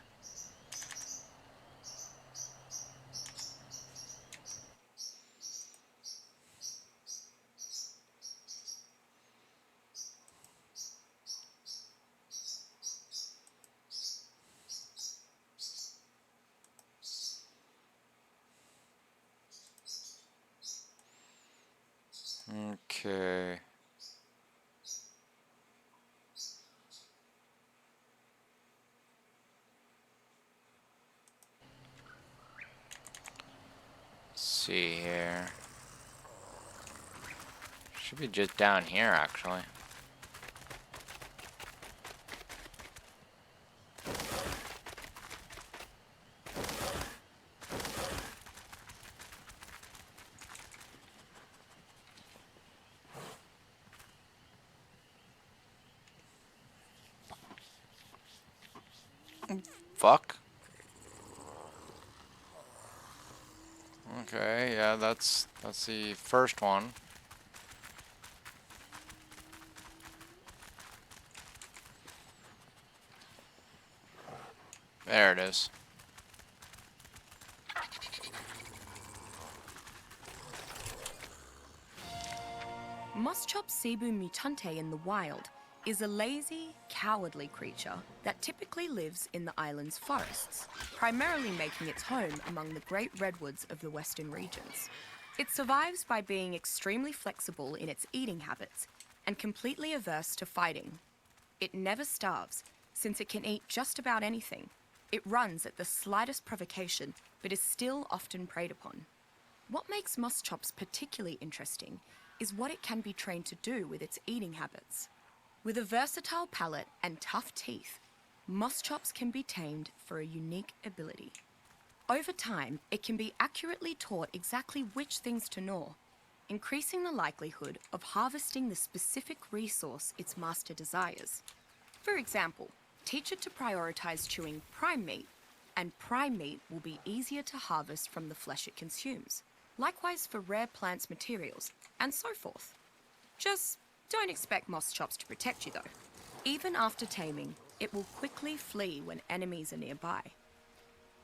Okay. Let's see here. Should be just down here, actually. Fuck. Okay, yeah, that's the first one. There it is. Moschop cebu mutante in the wild is a lazy, cowardly creature that typically lives in the island's forests, primarily making its home among the great redwoods of the western regions. It survives by being extremely flexible in its eating habits and completely averse to fighting. It never starves, since it can eat just about anything. It runs at the slightest provocation, but is still often preyed upon. What makes Moschops particularly interesting is what it can be trained to do with its eating habits. With a versatile palate and tough teeth, Moschops can be tamed for a unique ability. Over time, it can be accurately taught exactly which things to gnaw, increasing the likelihood of harvesting the specific resource its master desires. For example, teach it to prioritize chewing prime meat, and prime meat will be easier to harvest from the flesh it consumes. Likewise for rare plants materials, and so forth. Just don't expect Moschops to protect you though. Even after taming, it will quickly flee when enemies are nearby.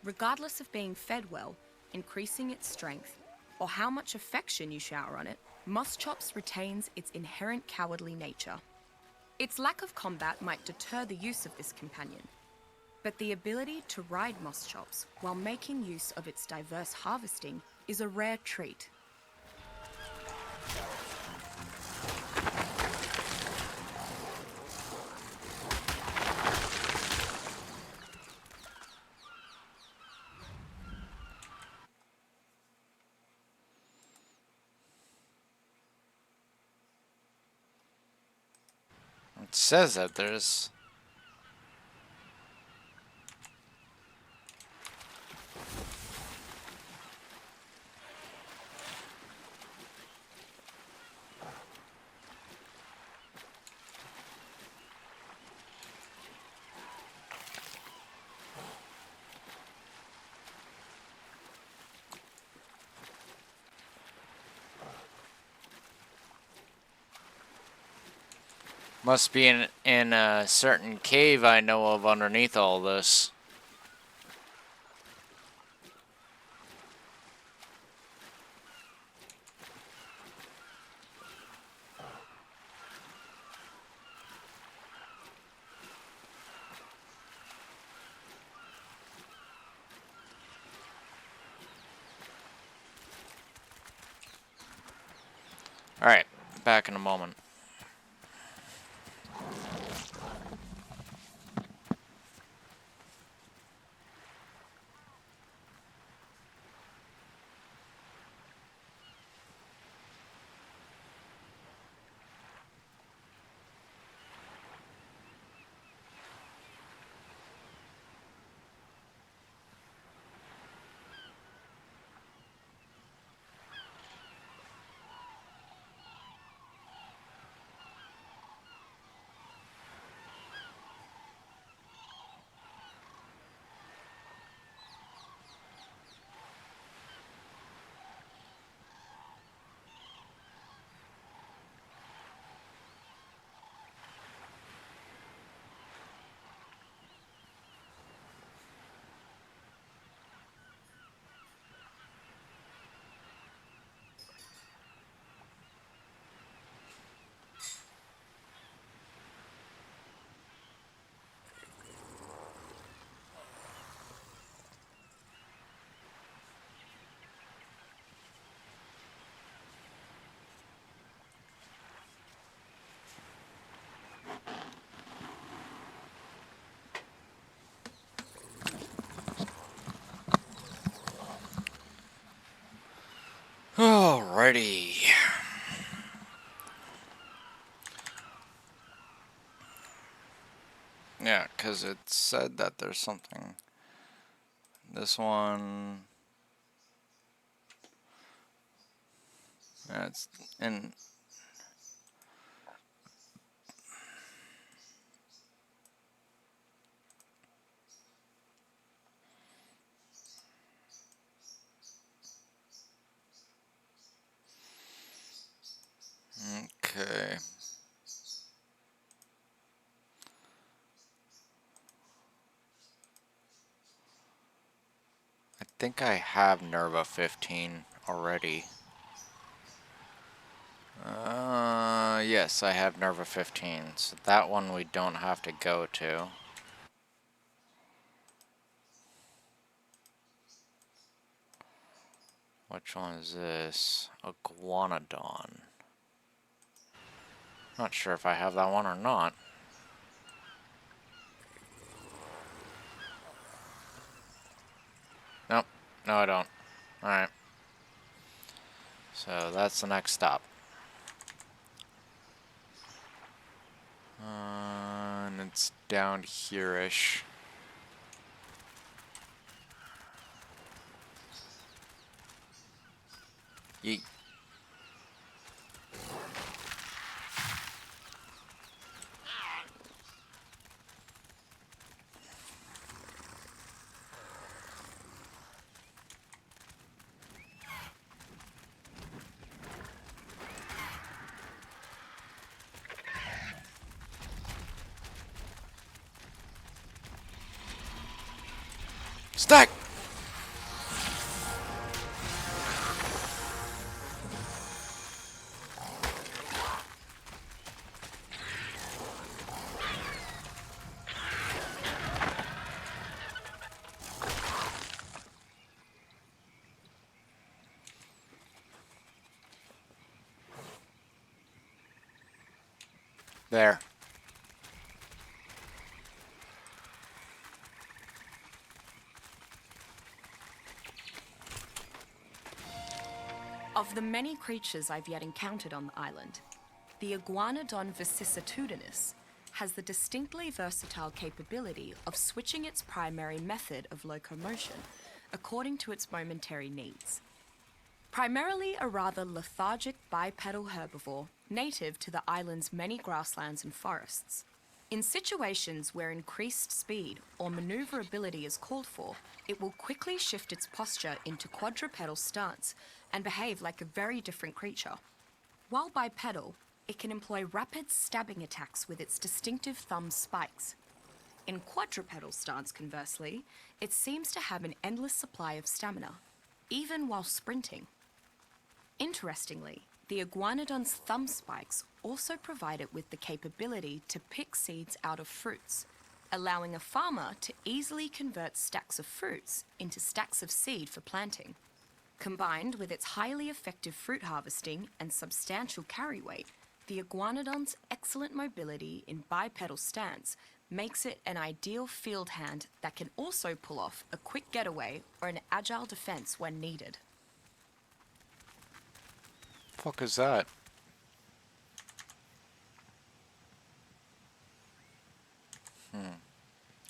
Regardless of being fed well, increasing its strength, or how much affection you shower on it, Moschops retains its inherent cowardly nature. Its lack of combat might deter the use of this companion, but the ability to ride Moschops while making use of its diverse harvesting is a rare treat. It says that there's... Must be in a certain cave I know of underneath all this. Alright, back in a moment. Alrighty. Yeah, because it said that there's something. This one. Yeah, it's in. Okay. I think I have Nerva 15 already. Yes, I have Nerva 15, so that one we don't have to go to. Which one is this? Iguanodon. Not sure if I have that one or not. Nope, no I don't. Alright. So that's the next stop. And it's down here-ish. Yeet. Stack! There. Of the many creatures I've yet encountered on the island, the Iguanodon vicissitudinous has the distinctly versatile capability of switching its primary method of locomotion according to its momentary needs. Primarily a rather lethargic bipedal herbivore native to the island's many grasslands and forests. In situations where increased speed or maneuverability is called for, it will quickly shift its posture into quadrupedal stance and behave like a very different creature. While bipedal, it can employ rapid stabbing attacks with its distinctive thumb spikes. In quadrupedal stance, conversely, it seems to have an endless supply of stamina, even while sprinting. Interestingly, the iguanodon's thumb spikes also provide it with the capability to pick seeds out of fruits, allowing a farmer to easily convert stacks of fruits into stacks of seed for planting. Combined with its highly effective fruit harvesting and substantial carry weight, the iguanodon's excellent mobility in bipedal stance makes it an ideal field hand that can also pull off a quick getaway or an agile defense when needed. Fuck is that?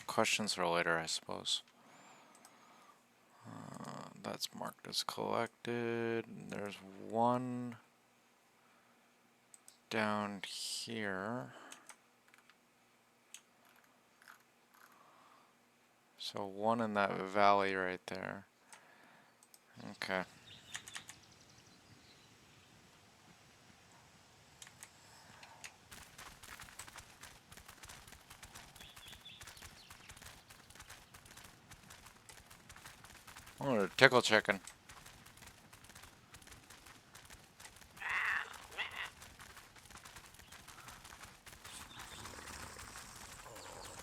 Questions for later, I suppose. That's marked as collected. There's one down here. So one in that valley right there. Okay. Oh, a tickle chicken.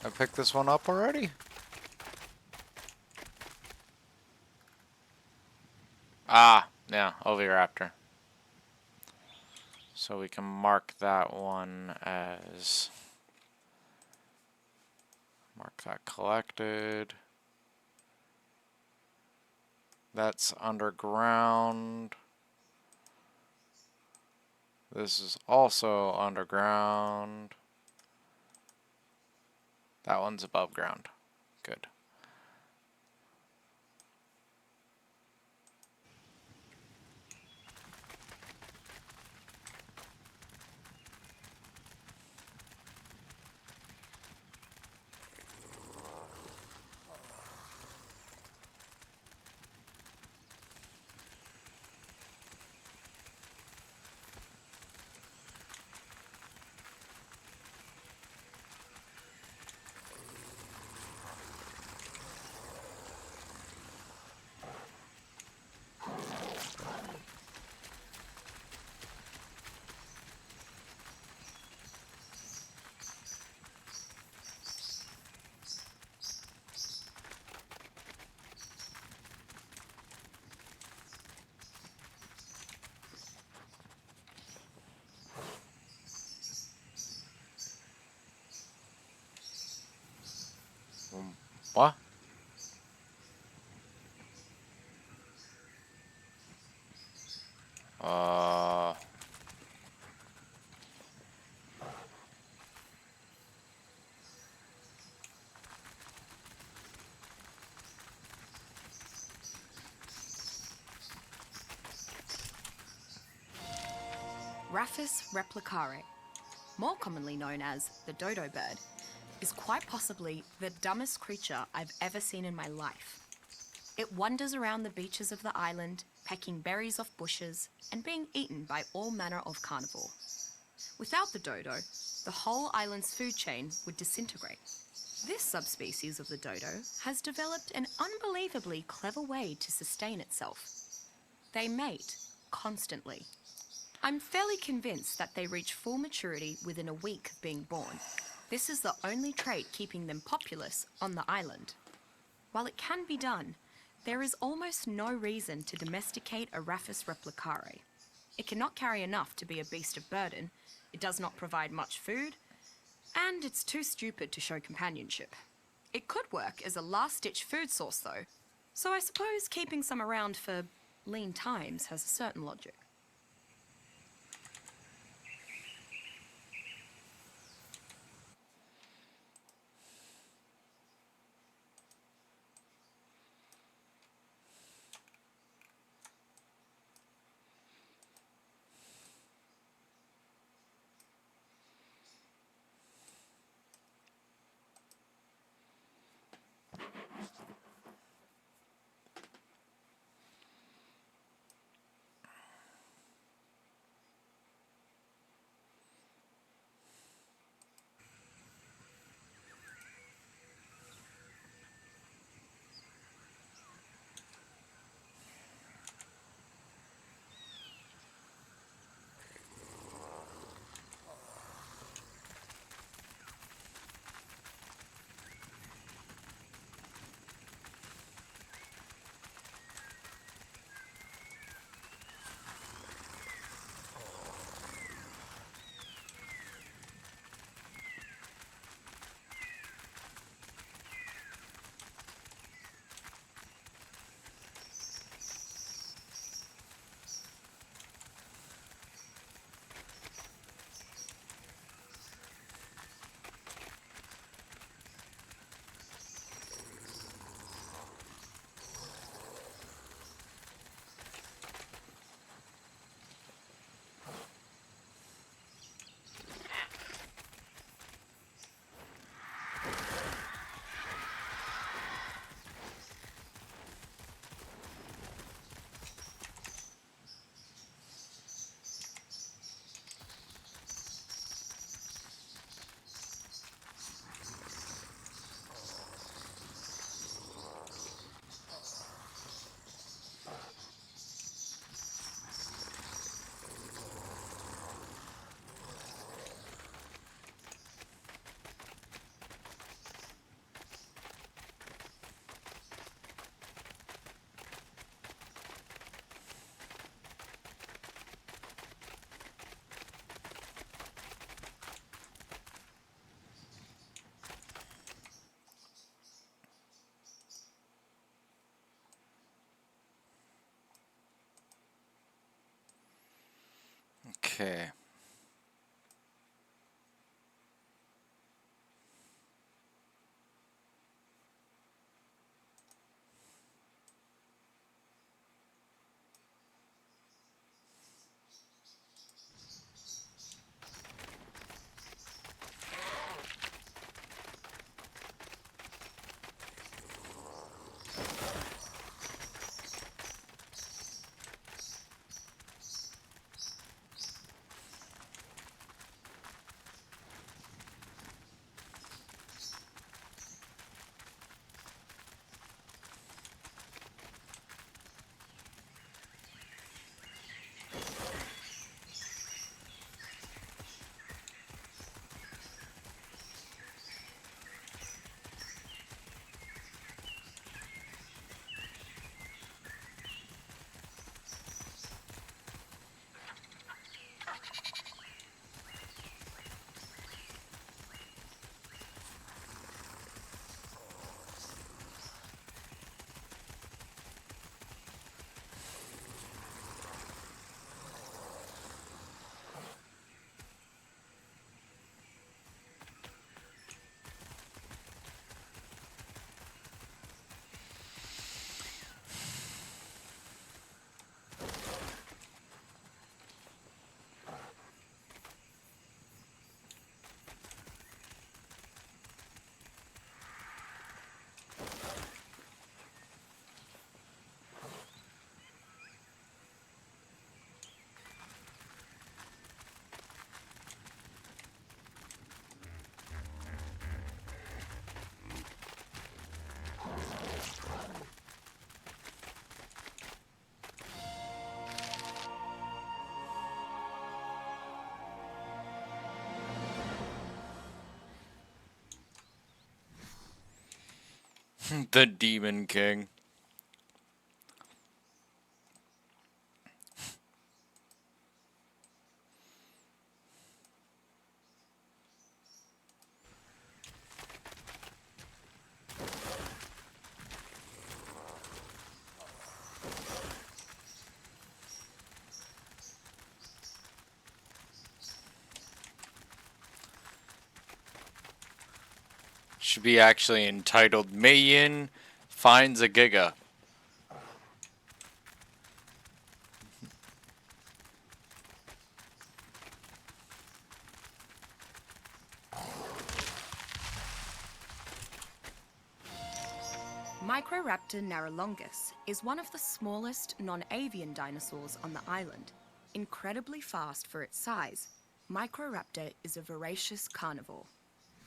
I picked this one up already? Ah, yeah, Oviraptor. So we can mark that one as... Mark that collected. That's underground. This is also underground. That one's above ground. Good. What? Uh... Raphis replicare, more commonly known as the dodo bird, is quite possibly the dumbest creature I've ever seen in my life. It wanders around the beaches of the island, pecking berries off bushes and being eaten by all manner of carnivore. Without the dodo, the whole island's food chain would disintegrate. This subspecies of the dodo has developed an unbelievably clever way to sustain itself. They mate constantly. I'm fairly convinced that they reach full maturity within a week of being born. This is the only trait keeping them populous on the island. While it can be done, there is almost no reason to domesticate a Raphis replicare. It cannot carry enough to be a beast of burden, it does not provide much food, and it's too stupid to show companionship. It could work as a last-ditch food source though, so I suppose keeping some around for lean times has a certain logic. The Demon King. Should be actually entitled Mayin Finds a Giga. Microraptor narrolongus is one of the smallest non-avian dinosaurs on the island. Incredibly fast for its size, Microraptor is a voracious carnivore.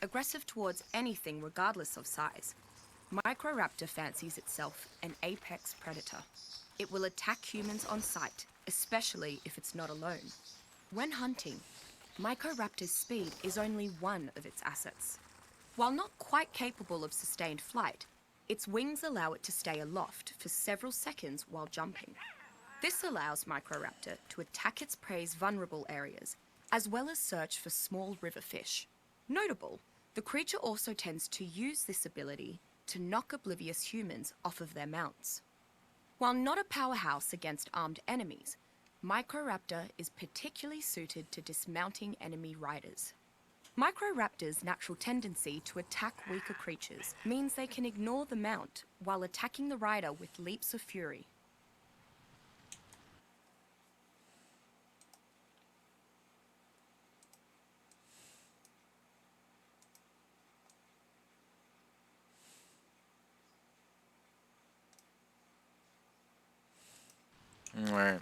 Aggressive towards anything regardless of size, Microraptor fancies itself an apex predator. It will attack humans on sight, especially if it's not alone. When hunting, Microraptor's speed is only one of its assets. While not quite capable of sustained flight, its wings allow it to stay aloft for several seconds while jumping. This allows Microraptor to attack its prey's vulnerable areas, as well as search for small river fish. Notable, the creature also tends to use this ability to knock oblivious humans off of their mounts. While not a powerhouse against armed enemies, Microraptor is particularly suited to dismounting enemy riders. Microraptors' natural tendency to attack weaker creatures means they can ignore the mount while attacking the rider with leaps of fury. Right.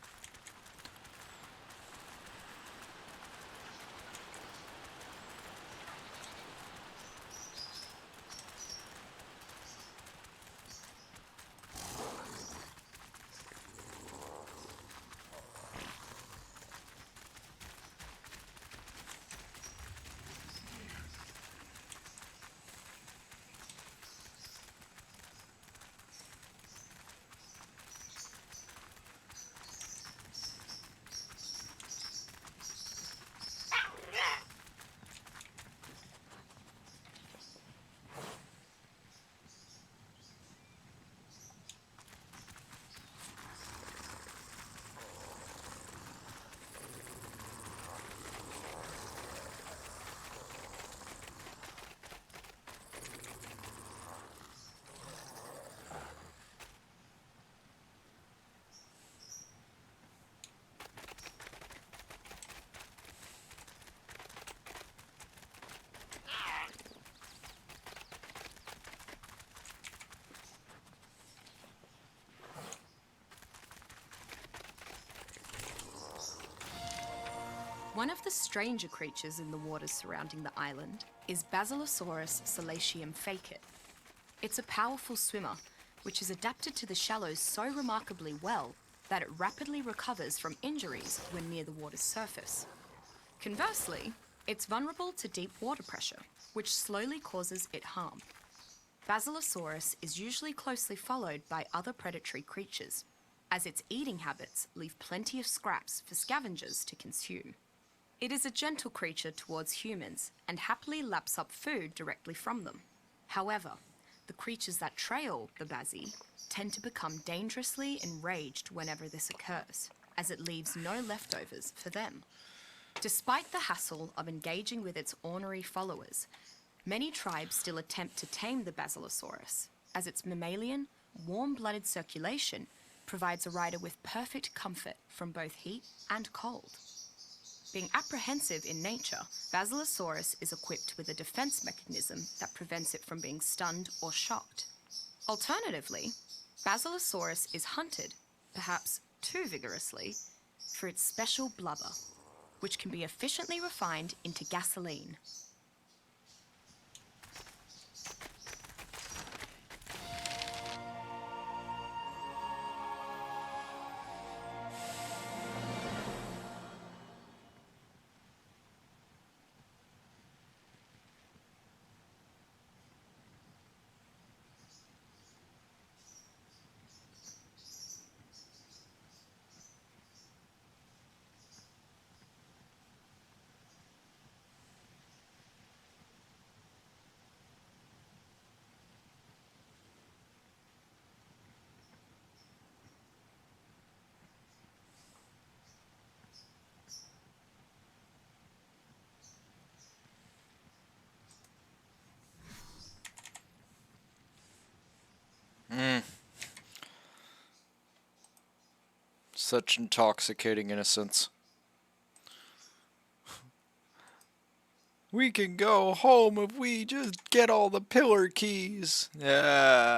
One of the stranger creatures in the waters surrounding the island is Basilosaurus salacium facet. It's a powerful swimmer, which is adapted to the shallows so remarkably well that it rapidly recovers from injuries when near the water's surface. Conversely, it's vulnerable to deep water pressure, which slowly causes it harm. Basilosaurus is usually closely followed by other predatory creatures, as its eating habits leave plenty of scraps for scavengers to consume. It is a gentle creature towards humans and happily laps up food directly from them. However, the creatures that trail the Basi tend to become dangerously enraged whenever this occurs, as it leaves no leftovers for them. Despite the hassle of engaging with its ornery followers, many tribes still attempt to tame the Basilosaurus, as its mammalian, warm-blooded circulation provides a rider with perfect comfort from both heat and cold. Being apprehensive in nature, Basilosaurus is equipped with a defense mechanism that prevents it from being stunned or shocked. Alternatively, Basilosaurus is hunted, perhaps too vigorously, for its special blubber, which can be efficiently refined into gasoline. Such intoxicating innocence. We can go home if we just get all the pillar keys. Yes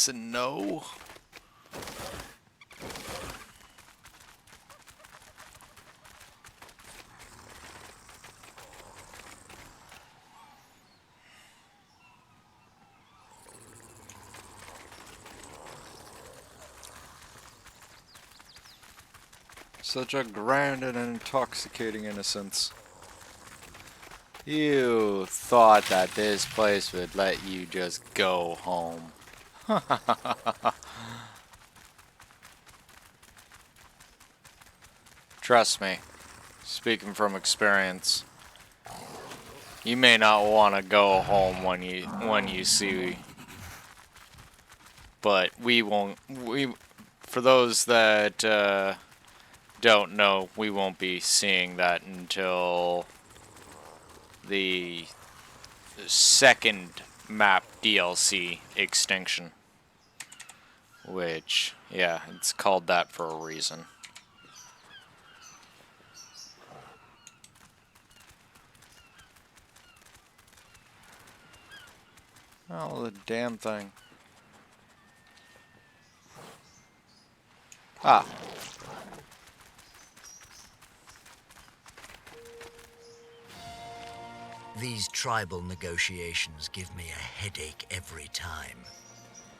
and no. Such a grand and intoxicating innocence. You thought that this place would let you just go home. Trust me, speaking from experience, you may not want to go home when you see, but we won't. For those that don't know, we won't be seeing that until the second map DLC, Extinction. Which, yeah, it's called that for a reason. Oh, the damn thing. Ah. These tribal negotiations give me a headache every time.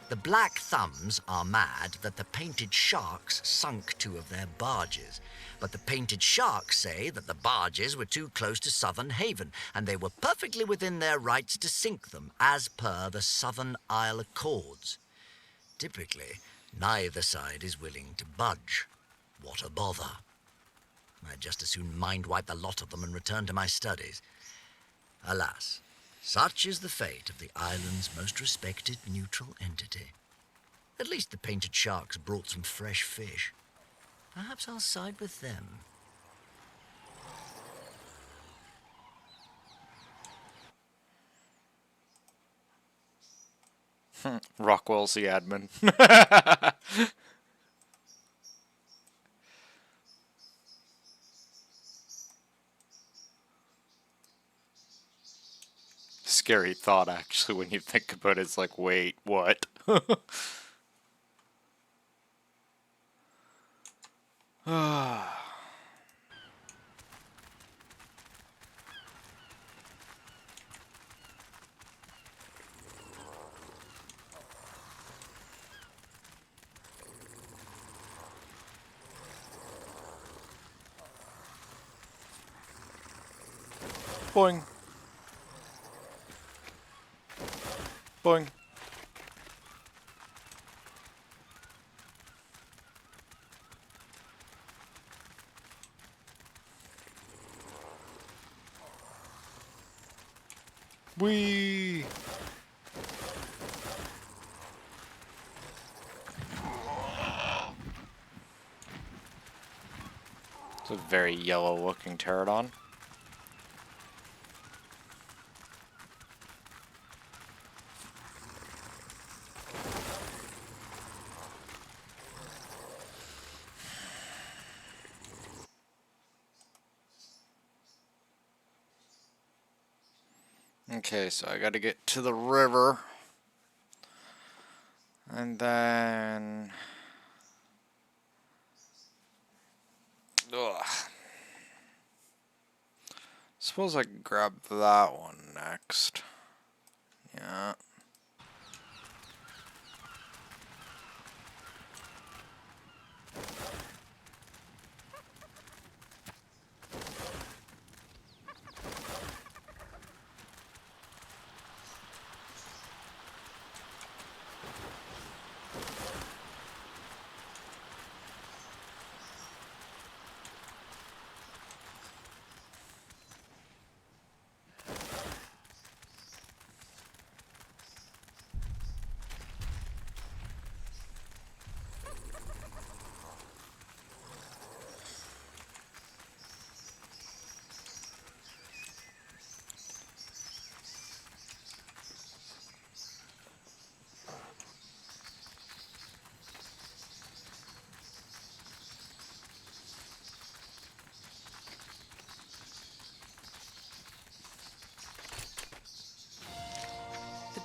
The Black Thumbs are mad that the Painted Sharks sunk 2 of their barges, but the Painted Sharks say that the barges were too close to Southern Haven, and they were perfectly within their rights to sink them, as per the Southern Isle Accords. Typically, neither side is willing to budge. What a bother. I'd just as soon mind-wipe the lot of them and return to my studies. Alas, such is the fate of the island's most respected neutral entity. At least the Painted Sharks brought some fresh fish. Perhaps I'll side with them. Rockwell's the admin. Scary thought, actually, when you think about it. It's like, wait, what? Boing. Boing. Whee! It's a very yellow looking pterodon. Okay, so I gotta get to the river. And then... Ugh. Suppose I could grab that one next. Yeah.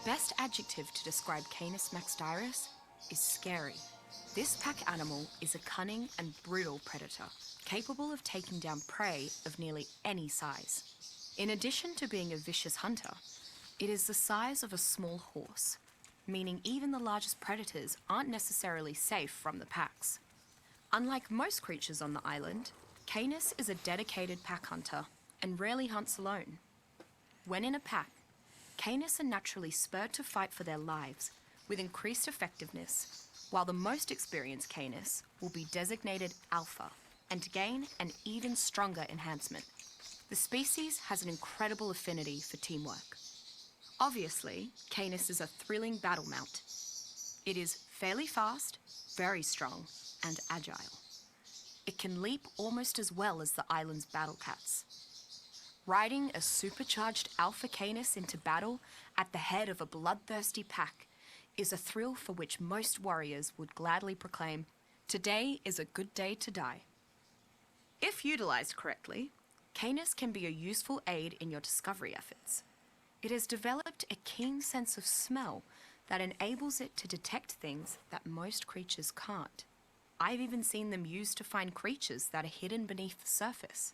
best adjective to describe Canis maxdyris is scary. This pack animal is a cunning and brutal predator, capable of taking down prey of nearly any size. In addition to being a vicious hunter, it is the size of a small horse, meaning even the largest predators aren't necessarily safe from the packs. Unlike most creatures on the island, Canis is a dedicated pack hunter and rarely hunts alone. When in a pack, Canis are naturally spurred to fight for their lives with increased effectiveness, while the most experienced Canis will be designated Alpha and gain an even stronger enhancement. The species has an incredible affinity for teamwork. Obviously, Canis is a thrilling battle mount. It is fairly fast, very strong, and agile. It can leap almost as well as the island's battle cats. Riding a supercharged Alpha Canis into battle at the head of a bloodthirsty pack is a thrill for which most warriors would gladly proclaim, "Today is a good day to die." If utilized correctly, Canis can be a useful aid in your discovery efforts. It has developed a keen sense of smell that enables it to detect things that most creatures can't. I've even seen them used to find creatures that are hidden beneath the surface.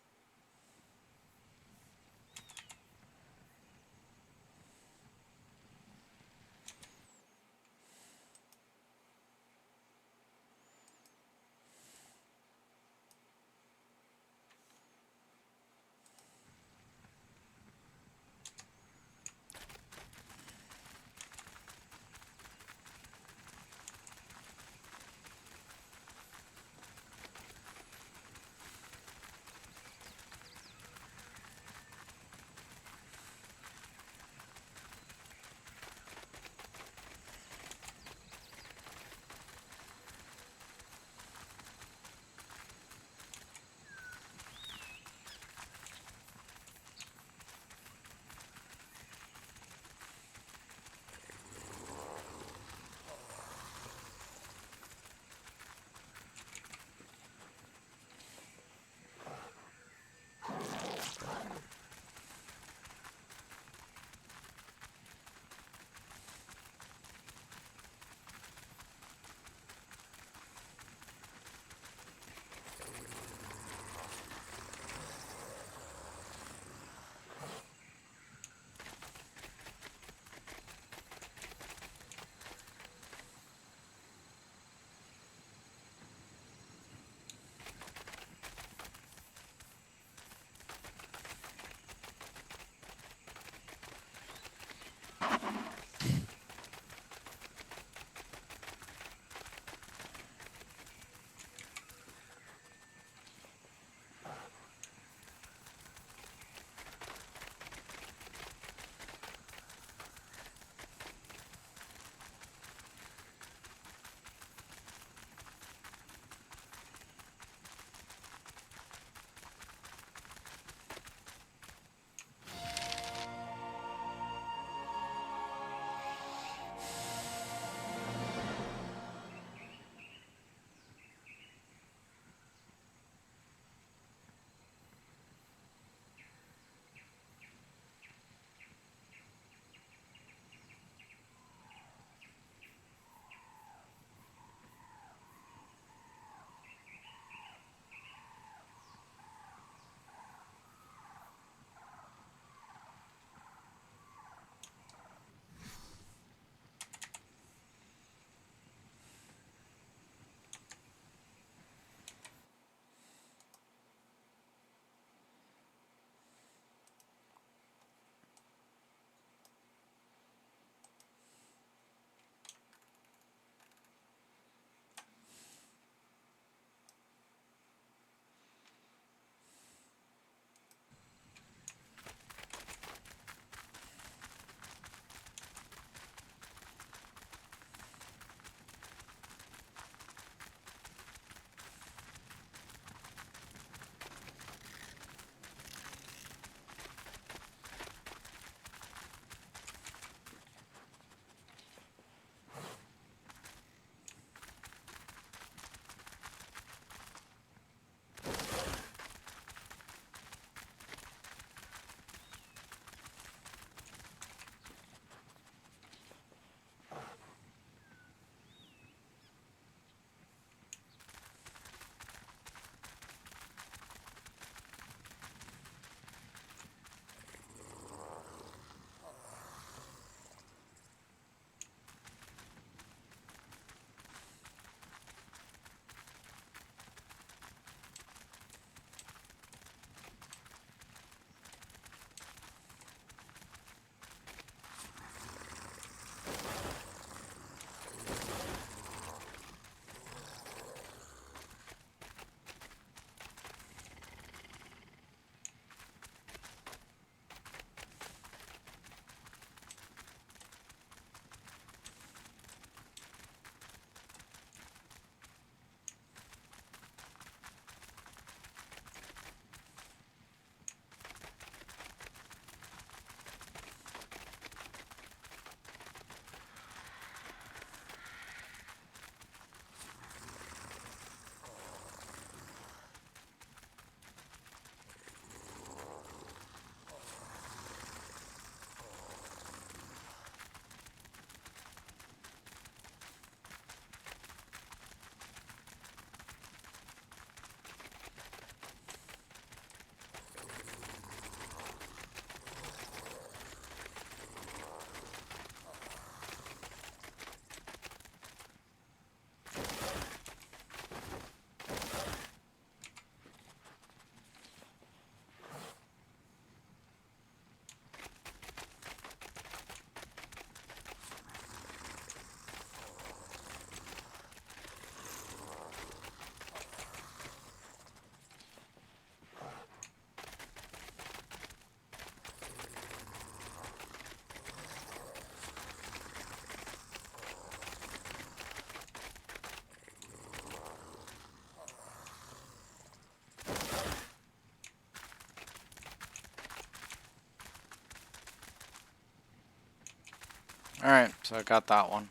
Alright, so I got that one.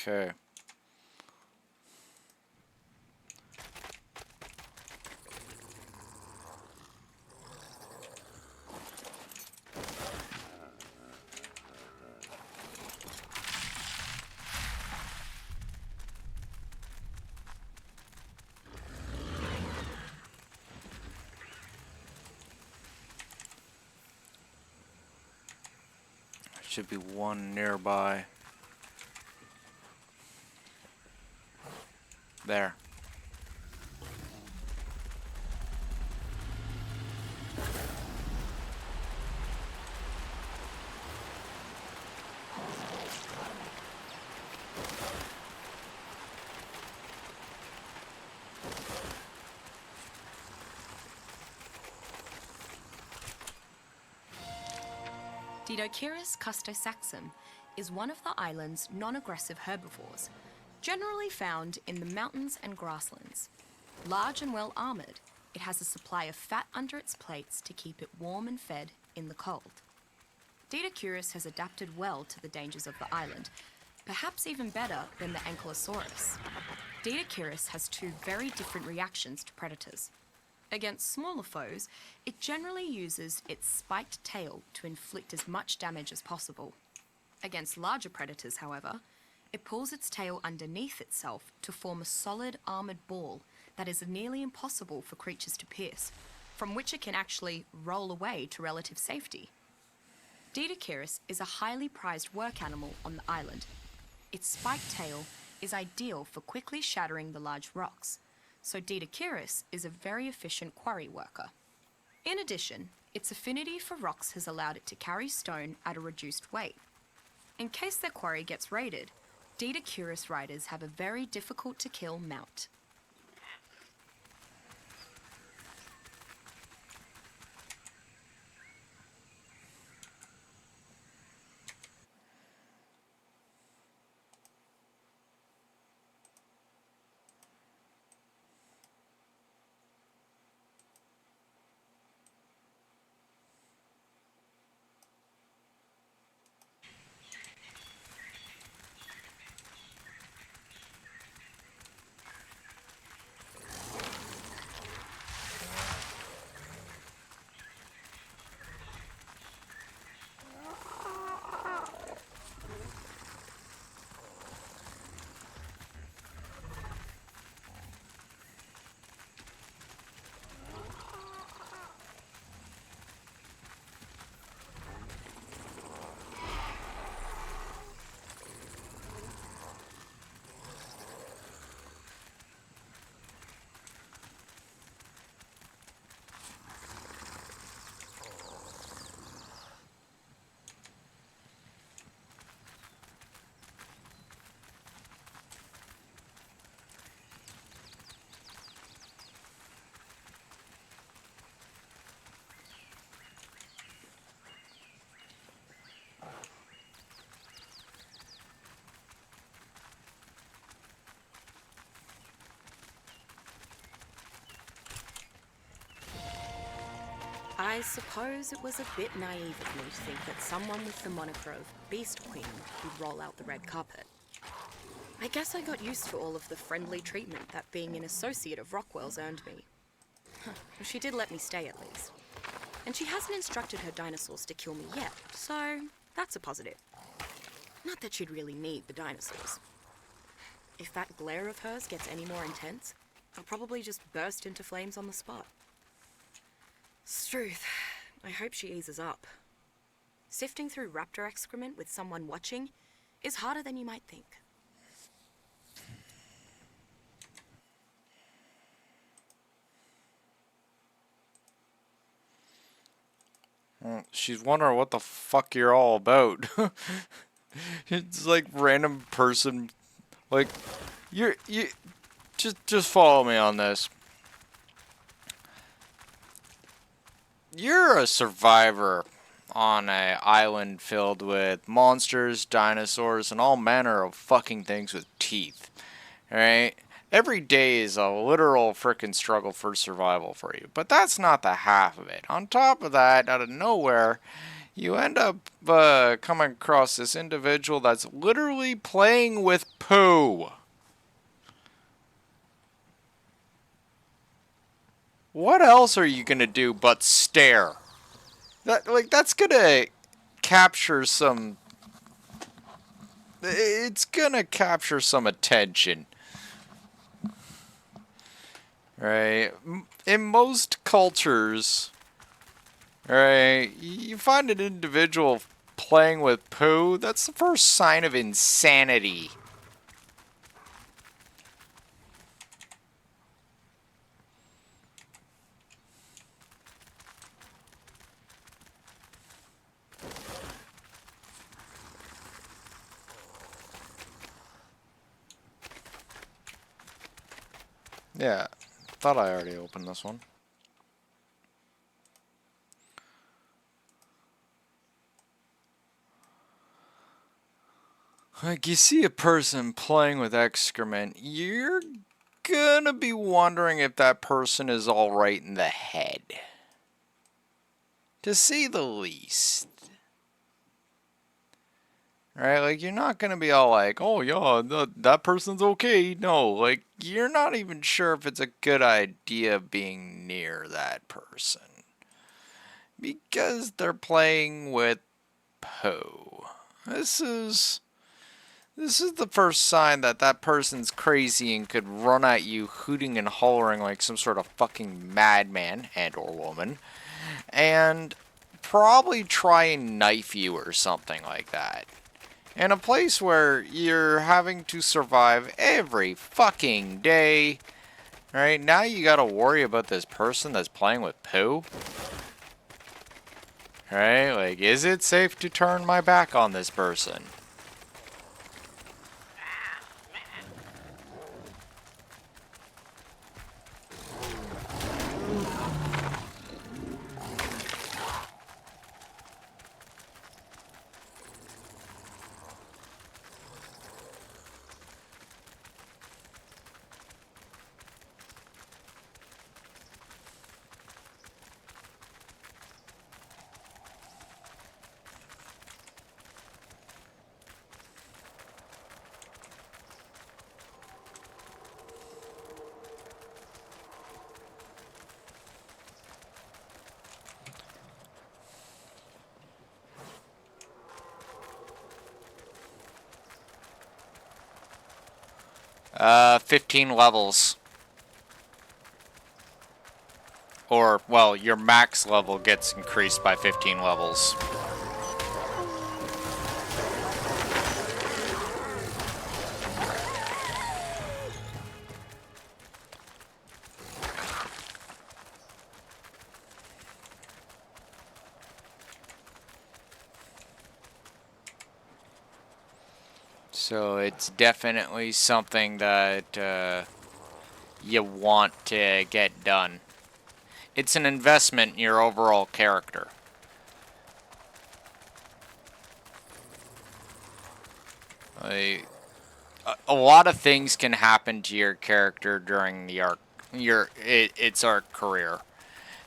Okay. Should be one nearby. There. Didocurus custosaxum is one of the island's non-aggressive herbivores, generally found in the mountains and grasslands. Large and well armoured, it has a supply of fat under its plates to keep it warm and fed in the cold. Didocurus has adapted well to the dangers of the island, perhaps even better than the Ankylosaurus. Didocurus has two very different reactions to predators. Against smaller foes, it generally uses its spiked tail to inflict as much damage as possible. Against larger predators, however, it pulls its tail underneath itself to form a solid armoured ball that is nearly impossible for creatures to pierce, from which it can actually roll away to relative safety. Didocurus is a highly prized work animal on the island. Its spiked tail is ideal for quickly shattering the large rocks, so Didocurus is a very efficient quarry worker. In addition, its affinity for rocks has allowed it to carry stone at a reduced weight. In case their quarry gets raided, Didocurus riders have a very difficult to kill mount. I suppose it was a bit naive of me to think that someone with the moniker of Beast Queen would roll out the red carpet. I guess I got used to all of the friendly treatment that being an associate of Rockwell's earned me. Well, she did let me stay at least. And she hasn't instructed her dinosaurs to kill me yet, so that's a positive. Not that she'd really need the dinosaurs. If that glare of hers gets any more intense, I'll probably just burst into flames on the spot. Struth, I hope she eases up. Sifting through raptor excrement with someone watching is harder than you might think. She's wondering what the fuck you're all about. It's like random person, like you just follow me on this. You're a survivor on an island filled with monsters, dinosaurs, and all manner of fucking things with teeth. Alright? Every day is a literal frickin' struggle for survival for you. But that's not the half of it. On top of that, out of nowhere, you end up coming across this individual that's literally playing with poo. What else are you gonna do but stare? That's gonna capture some... It's gonna capture some attention. Right? In most cultures, right, you find an individual playing with poo, that's the first sign of insanity. Yeah, thought I already opened this one. Like, you see a person playing with excrement, you're gonna be wondering if that person is alright in the head. To say the least. Right? Like, you're not gonna be all like, oh yeah, that person's okay. No, like, you're not even sure if it's a good idea being near that person. Because they're playing with poo. This is the first sign that that person's crazy and could run at you hooting and hollering like some sort of fucking madman and or woman. And probably try and knife you or something like that. In a place where you're having to survive every fucking day. Right? Now you gotta worry about this person that's playing with poo. Right? Like, is it safe to turn my back on this person? Uh, 15 levels. Or, well, your max level gets increased by 15 levels. So it's definitely something that you want to get done. It's an investment in your overall character. A lot of things can happen to your character during the arc, its arc career.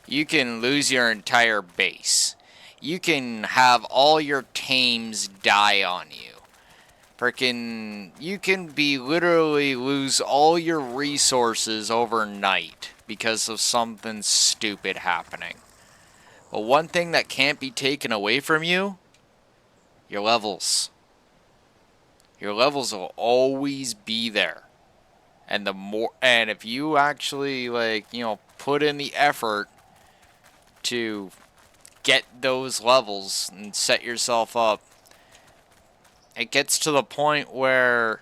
You can lose your entire base. You can have all your tames die on you. You can be literally lose all your resources overnight because of something stupid happening. But one thing that can't be taken away from you, your levels. Your levels will always be there. And if you actually put in the effort to get those levels and set yourself up, it gets to the point where,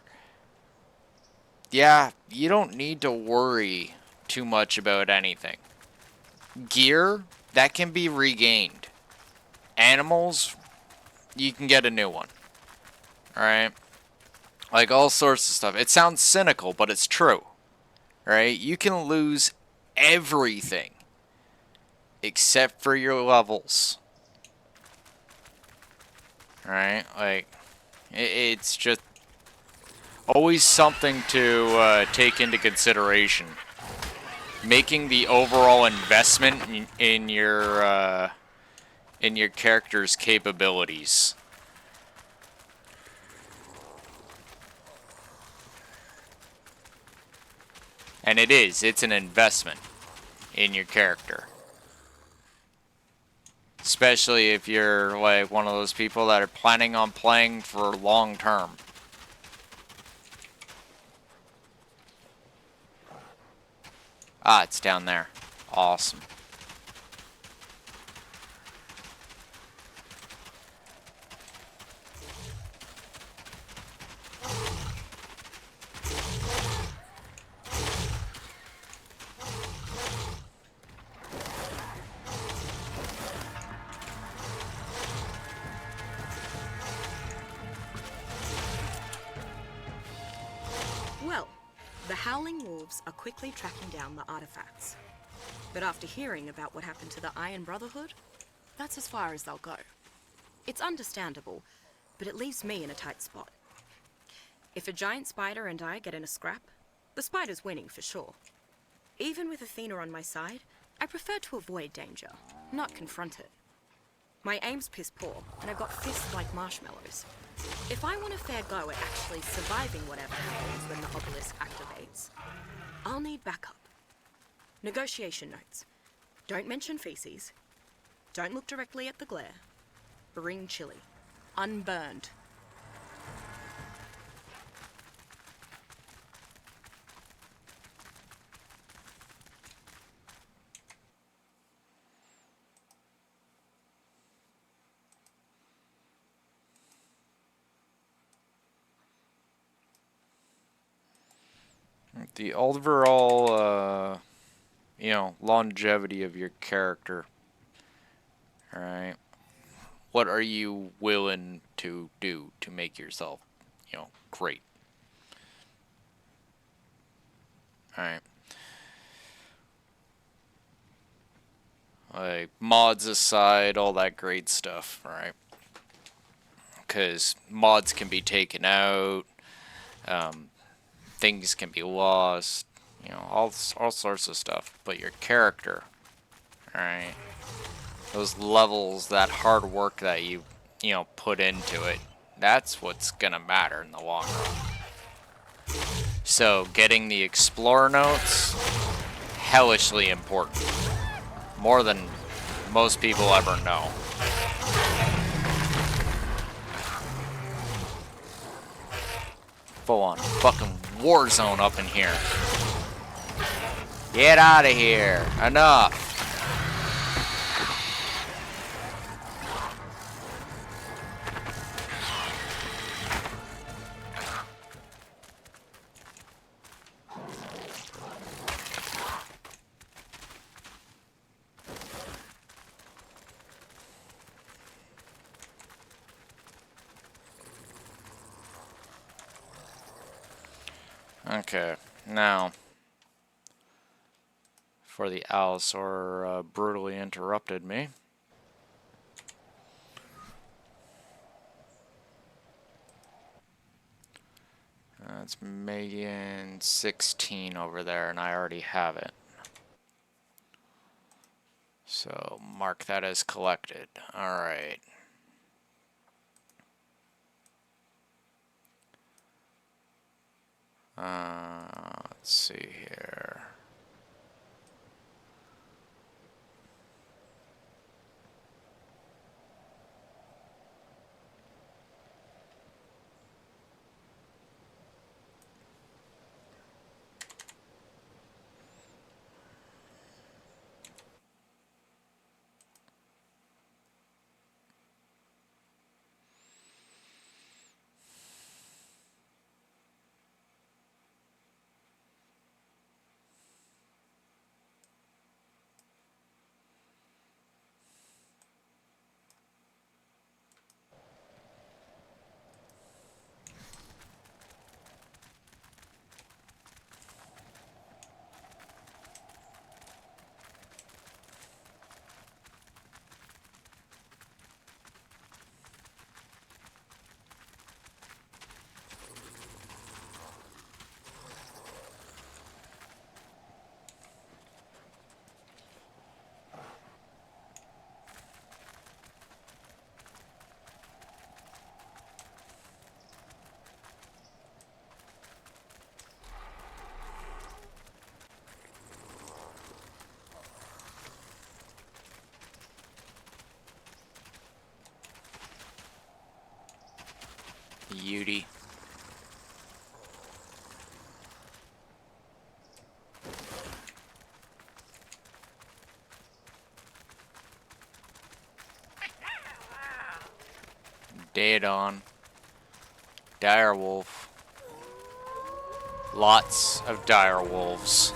yeah, you don't need to worry too much about anything. Gear, that can be regained. animals, you can get a new one. Alright? Like all sorts of stuff. It sounds cynical, but it's true. Right? You can lose everything except for your levels. Right? Like, it's just always something to take into consideration. Making the overall investment in your character's capabilities. And it's an investment in your character. Especially if you're like one of those people that are planning on playing for long term. Ah, it's down there. Awesome. Well, the Howling Wolves are quickly tracking down the artifacts. But after hearing about what happened to the Iron Brotherhood, that's as far as they'll go. It's understandable, but it leaves me in a tight spot. If a giant spider and I get in a scrap, the spider's winning for sure. Even with Athena on my side, I prefer to avoid danger, not confront it. My aim's piss poor, and I've got fists like marshmallows. If I want a fair go at actually surviving whatever happens when the obelisk activates, I'll need backup. Negotiation notes. Don't mention feces. Don't look directly at the glare. Bring chili. Unburned. The overall, longevity of your character. Alright. What are you willing to do to make yourself, great? Alright. Like, mods aside, all that great stuff, alright? Because mods can be taken out, things can be lost, all sorts of stuff. But your character, alright? Those levels, that hard work that you put into it, that's what's gonna matter in the long run. So, getting the Explorer notes, hellishly important. More than most people ever know. Full on fucking war zone up in here. Get out of here. Enough. Okay, now, for the Allosaur brutally interrupted me. It's Megan 16 over there, and I already have it. So, mark that as collected. Alright. Let's see here. beauty. Dead on. Dire wolf. Lots of dire wolves.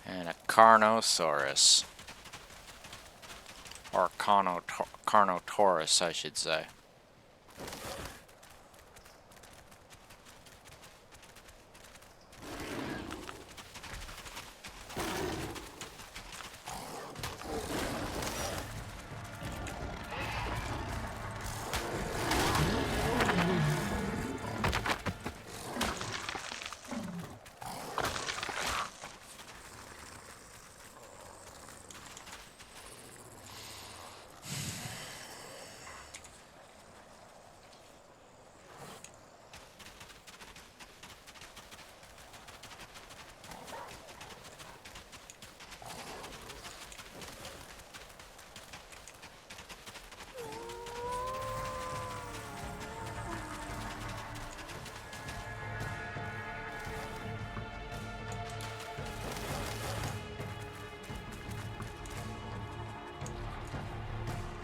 And a Carnosaurus. Or Carnotaurus, I should say.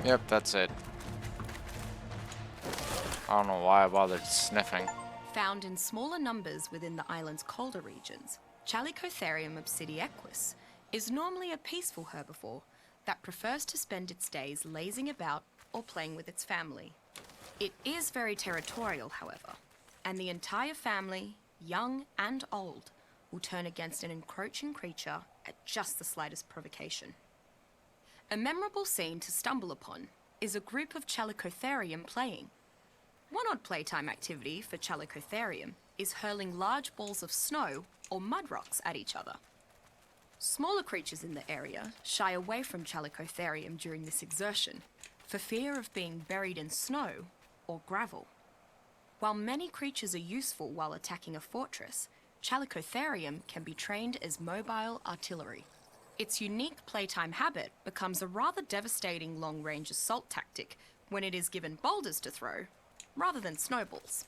Yep, that's it. I don't know why I bothered sniffing. Found in smaller numbers within the island's colder regions, Chalicotherium obsidiequus is normally a peaceful herbivore that prefers to spend its days lazing about or playing with its family. It is very territorial, however, and the entire family, young and old, will turn against an encroaching creature at just the slightest provocation. A memorable scene to stumble upon is a group of Chalicotherium playing. One odd playtime activity for Chalicotherium is hurling large balls of snow or mud rocks at each other. Smaller creatures in the area shy away from Chalicotherium during this exertion for fear of being buried in snow or gravel. While many creatures are useful while attacking a fortress, Chalicotherium can be trained as mobile artillery. Its unique playtime habit becomes a rather devastating long-range assault tactic when it is given boulders to throw, rather than snowballs.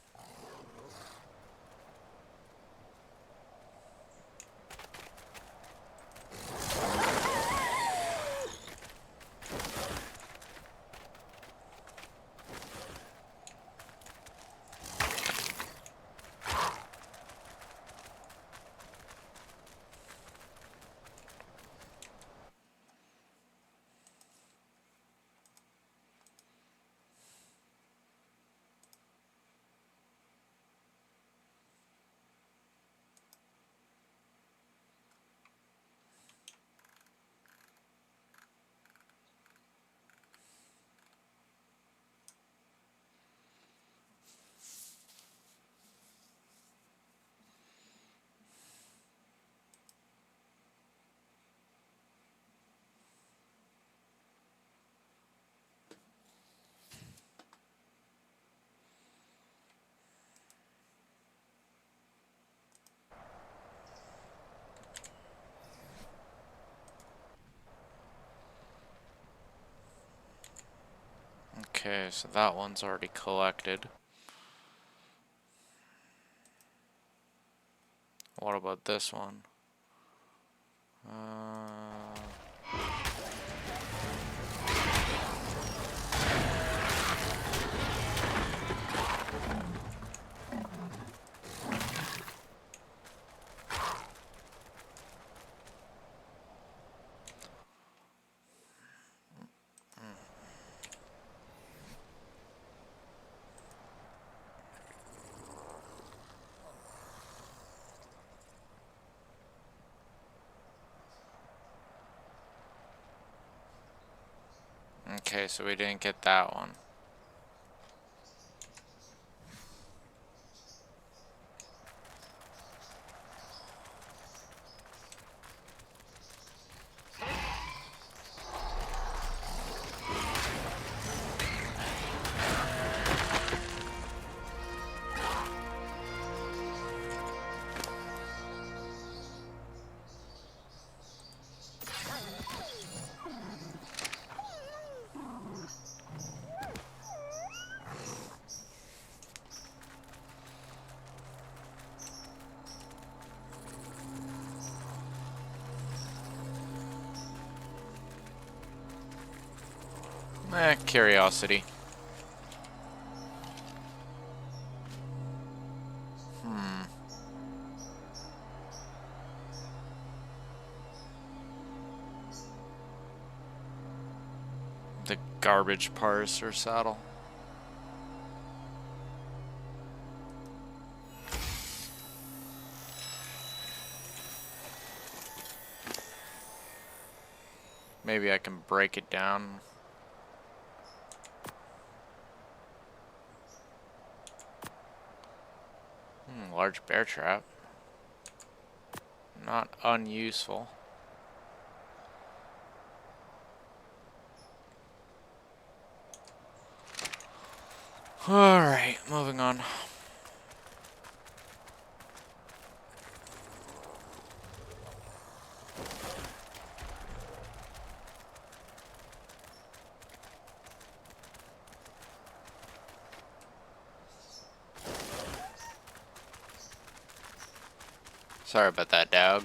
Okay, so that one's already collected. What about this one? Okay, so we didn't get that one. Curiosity. The garbage parser saddle. Maybe I can break it down. Large bear trap. Not unuseful. Alright, moving on. Sorry about that, dog.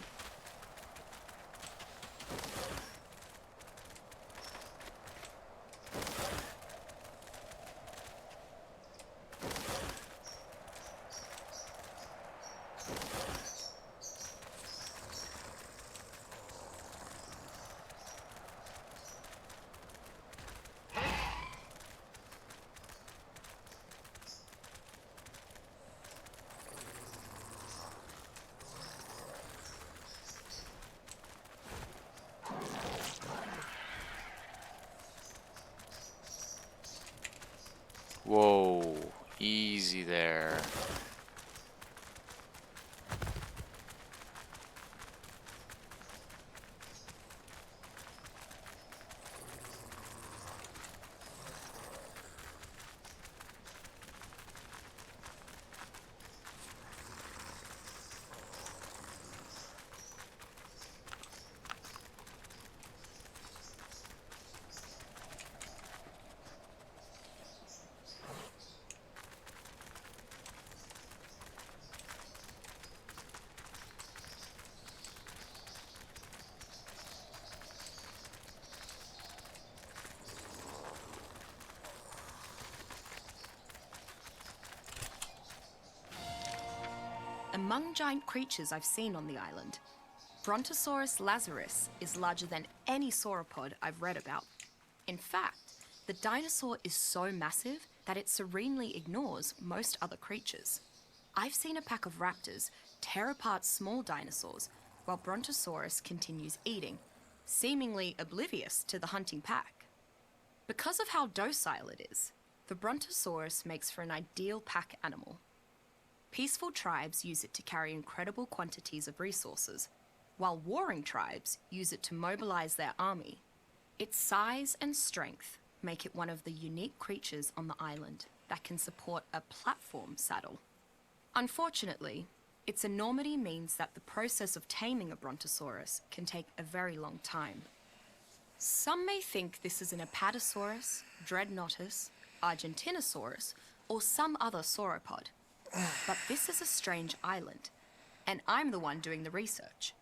Whoa, easy there. Among giant creatures I've seen on the island, Brontosaurus lazarus is larger than any sauropod I've read about. In fact, the dinosaur is so massive that it serenely ignores most other creatures. I've seen a pack of raptors tear apart small dinosaurs while Brontosaurus continues eating, seemingly oblivious to the hunting pack. Because of how docile it is, the Brontosaurus makes for an ideal pack animal. Peaceful tribes use it to carry incredible quantities of resources, while warring tribes use it to mobilize their army. Its size and strength make it one of the unique creatures on the island that can support a platform saddle. Unfortunately, its enormity means that the process of taming a Brontosaurus can take a very long time. Some may think this is an Apatosaurus, Dreadnoughtus, Argentinosaurus, or some other sauropod. But this is a strange island, and I'm the one doing the research.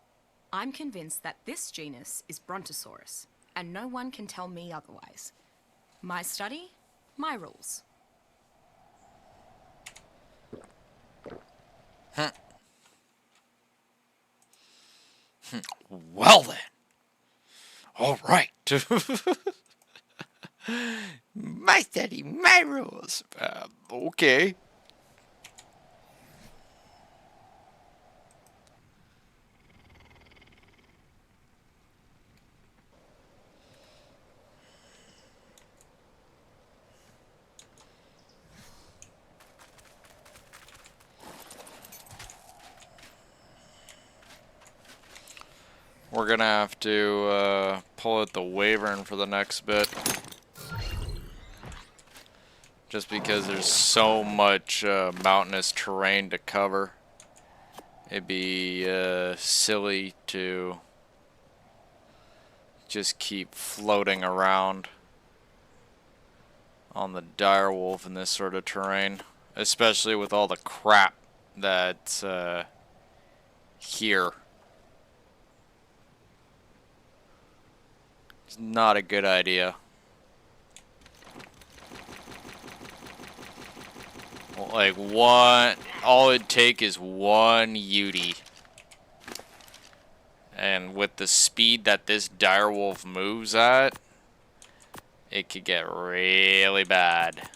I'm convinced that this genus is Brontosaurus, and no one can tell me otherwise. My study, my rules. Well then. All right. My study, my rules. Okay. We're gonna have to pull out the Wyvern for the next bit. Just because there's so much mountainous terrain to cover. It'd be silly to just keep floating around on the direwolf in this sort of terrain. Especially with all the crap that's here. It's not a good idea. Like one, all it'd take is one Yudi. And with the speed that this direwolf moves at, it could get really bad.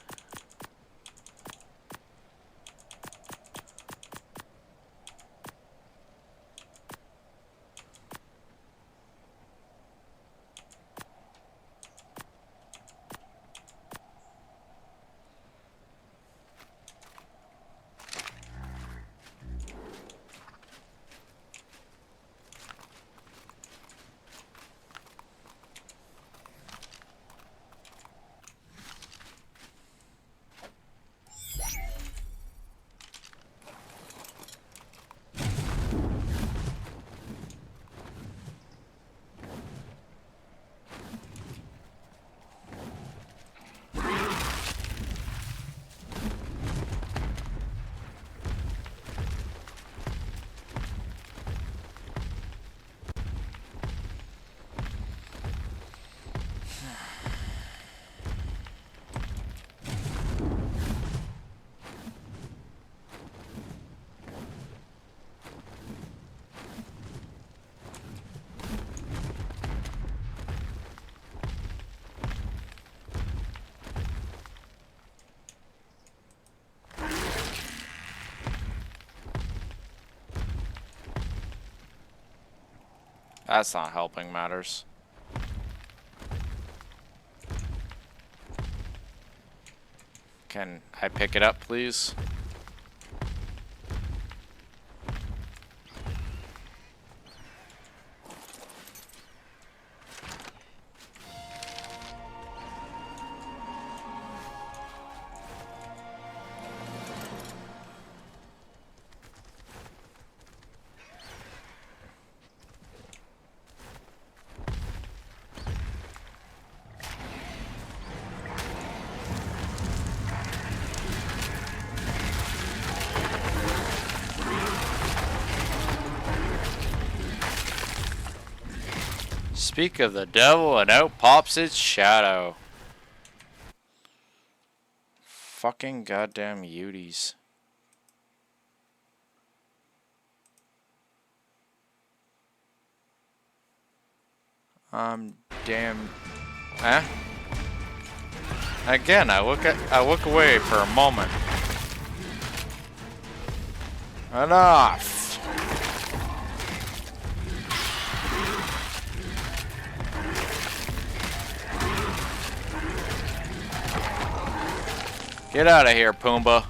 That's not helping matters. Can I pick it up, please? Speak of the devil, and out pops its shadow. Fucking goddamn Uties. Damn. Huh? Again, I look away for a moment. Enough. Get out of here, Pumbaa.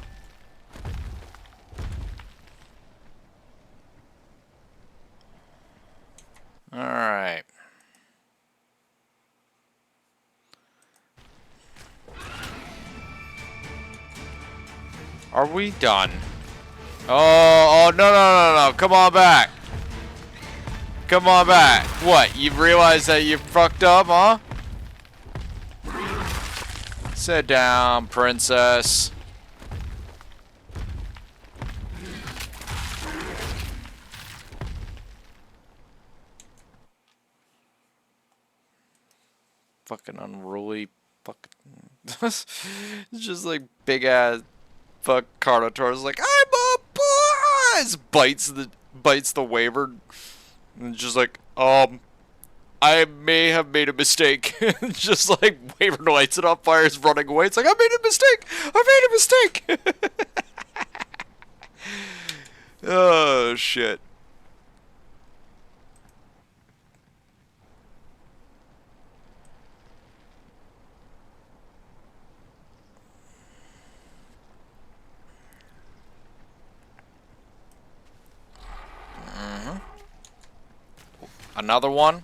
Alright. Are we done? Oh, no. Come on back. Come on back. What? You realize that you fucked up, huh? Sit down, princess. Fucking unruly. Fucking. It's just like big ass. Fuck Carnotaur's like, I'm a boss! Bites the waver. And just like, I may have made a mistake. Just like Waver lights it on fire, is running away. It's like, I made a mistake! I made a mistake! Oh, shit. Another one?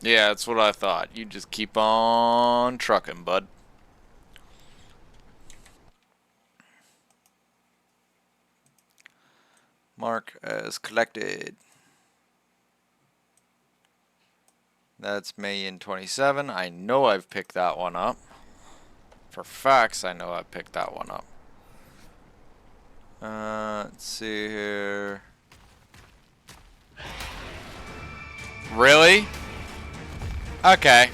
Yeah, that's what I thought. You just keep on trucking, bud. Mark as collected. That's May in 27. I know I've picked that one up. For facts, I know I've picked that one up. Let's see here. Really? Okay.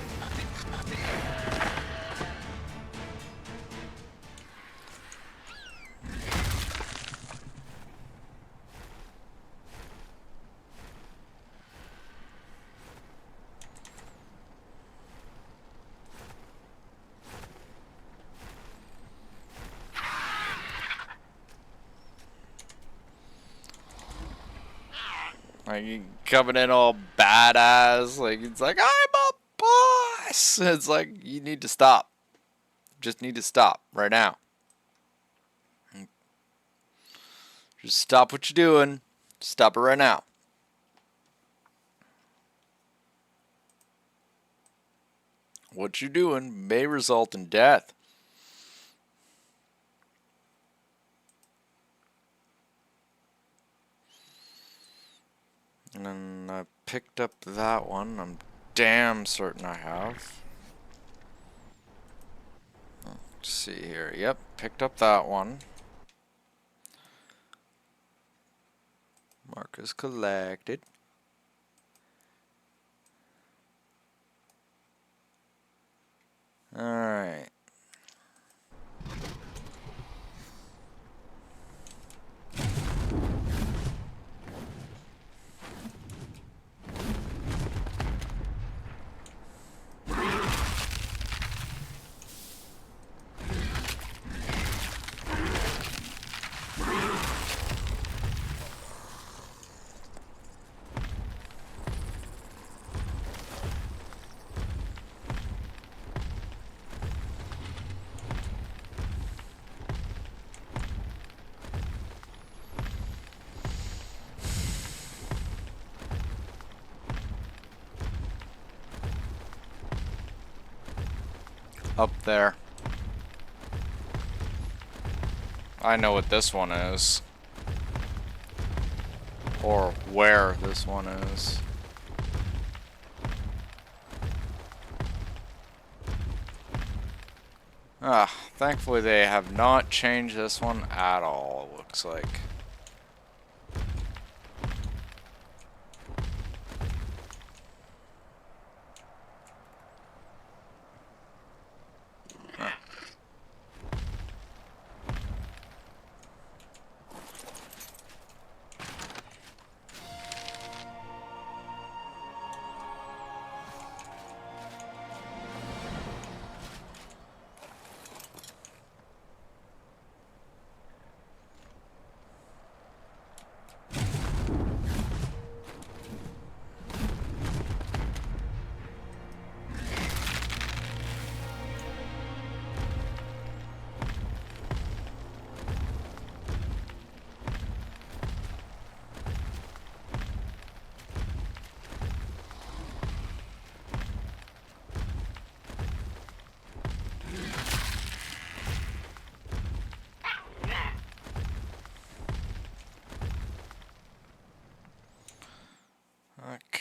Like, coming in all badass. Like, it's like, I'm a boss. It's like, you need to stop. Just need to stop right now. Just stop what you're doing. Stop it right now. What you're doing may result in death. And then I picked up that one. I'm damn certain I have. Let's see here. Yep, picked up that one. Markers collected. Alright. Up there. I know what this one is. Or where this one is. Ah, thankfully they have not changed this one at all, it looks like.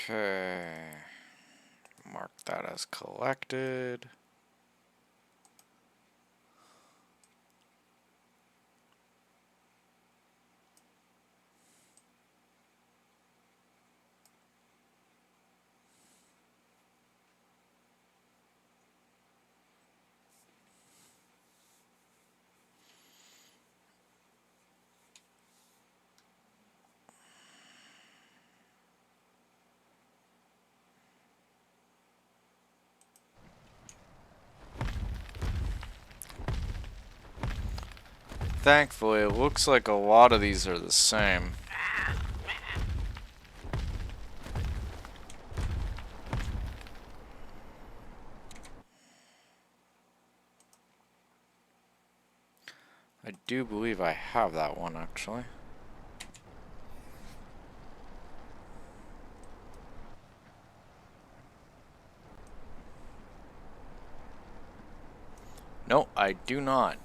Okay. Mark that as collected. Thankfully, it looks like a lot of these are the same. I do believe I have that one, actually. No, I do not.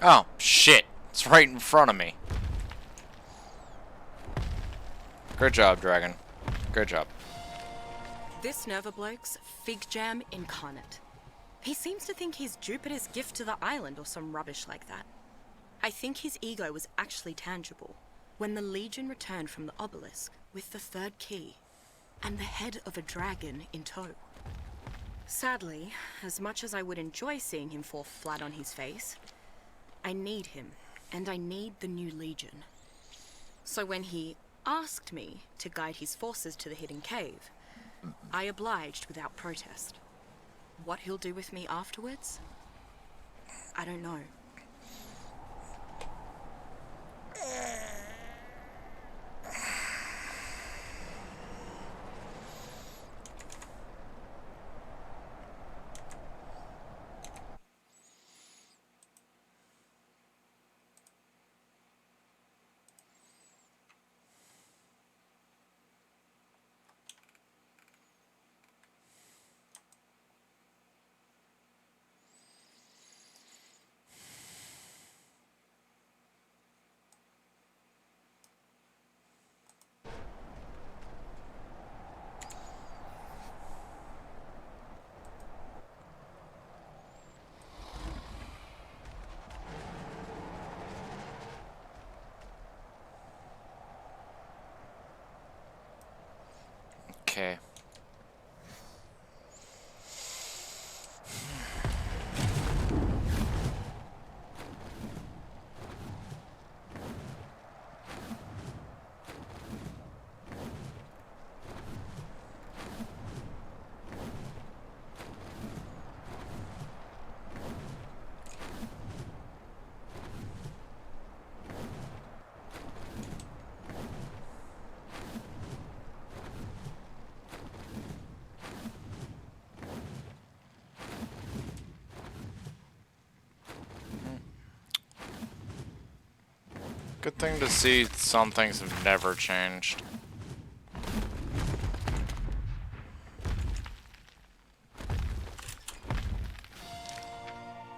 Oh, shit. It's right in front of me. Good job, dragon. Good job. This Nerva bloke's fig jam incarnate. He seems to think he's Jupiter's gift to the island or some rubbish like that. I think his ego was actually tangible when the Legion returned from the obelisk with the third key and the head of a dragon in tow. Sadly, as much as I would enjoy seeing him fall flat on his face, I need him, and I need the new Legion. So when he asked me to guide his forces to the hidden cave, I obliged without protest. What he'll do with me afterwards? I don't know. Okay. Good thing to see some things have never changed.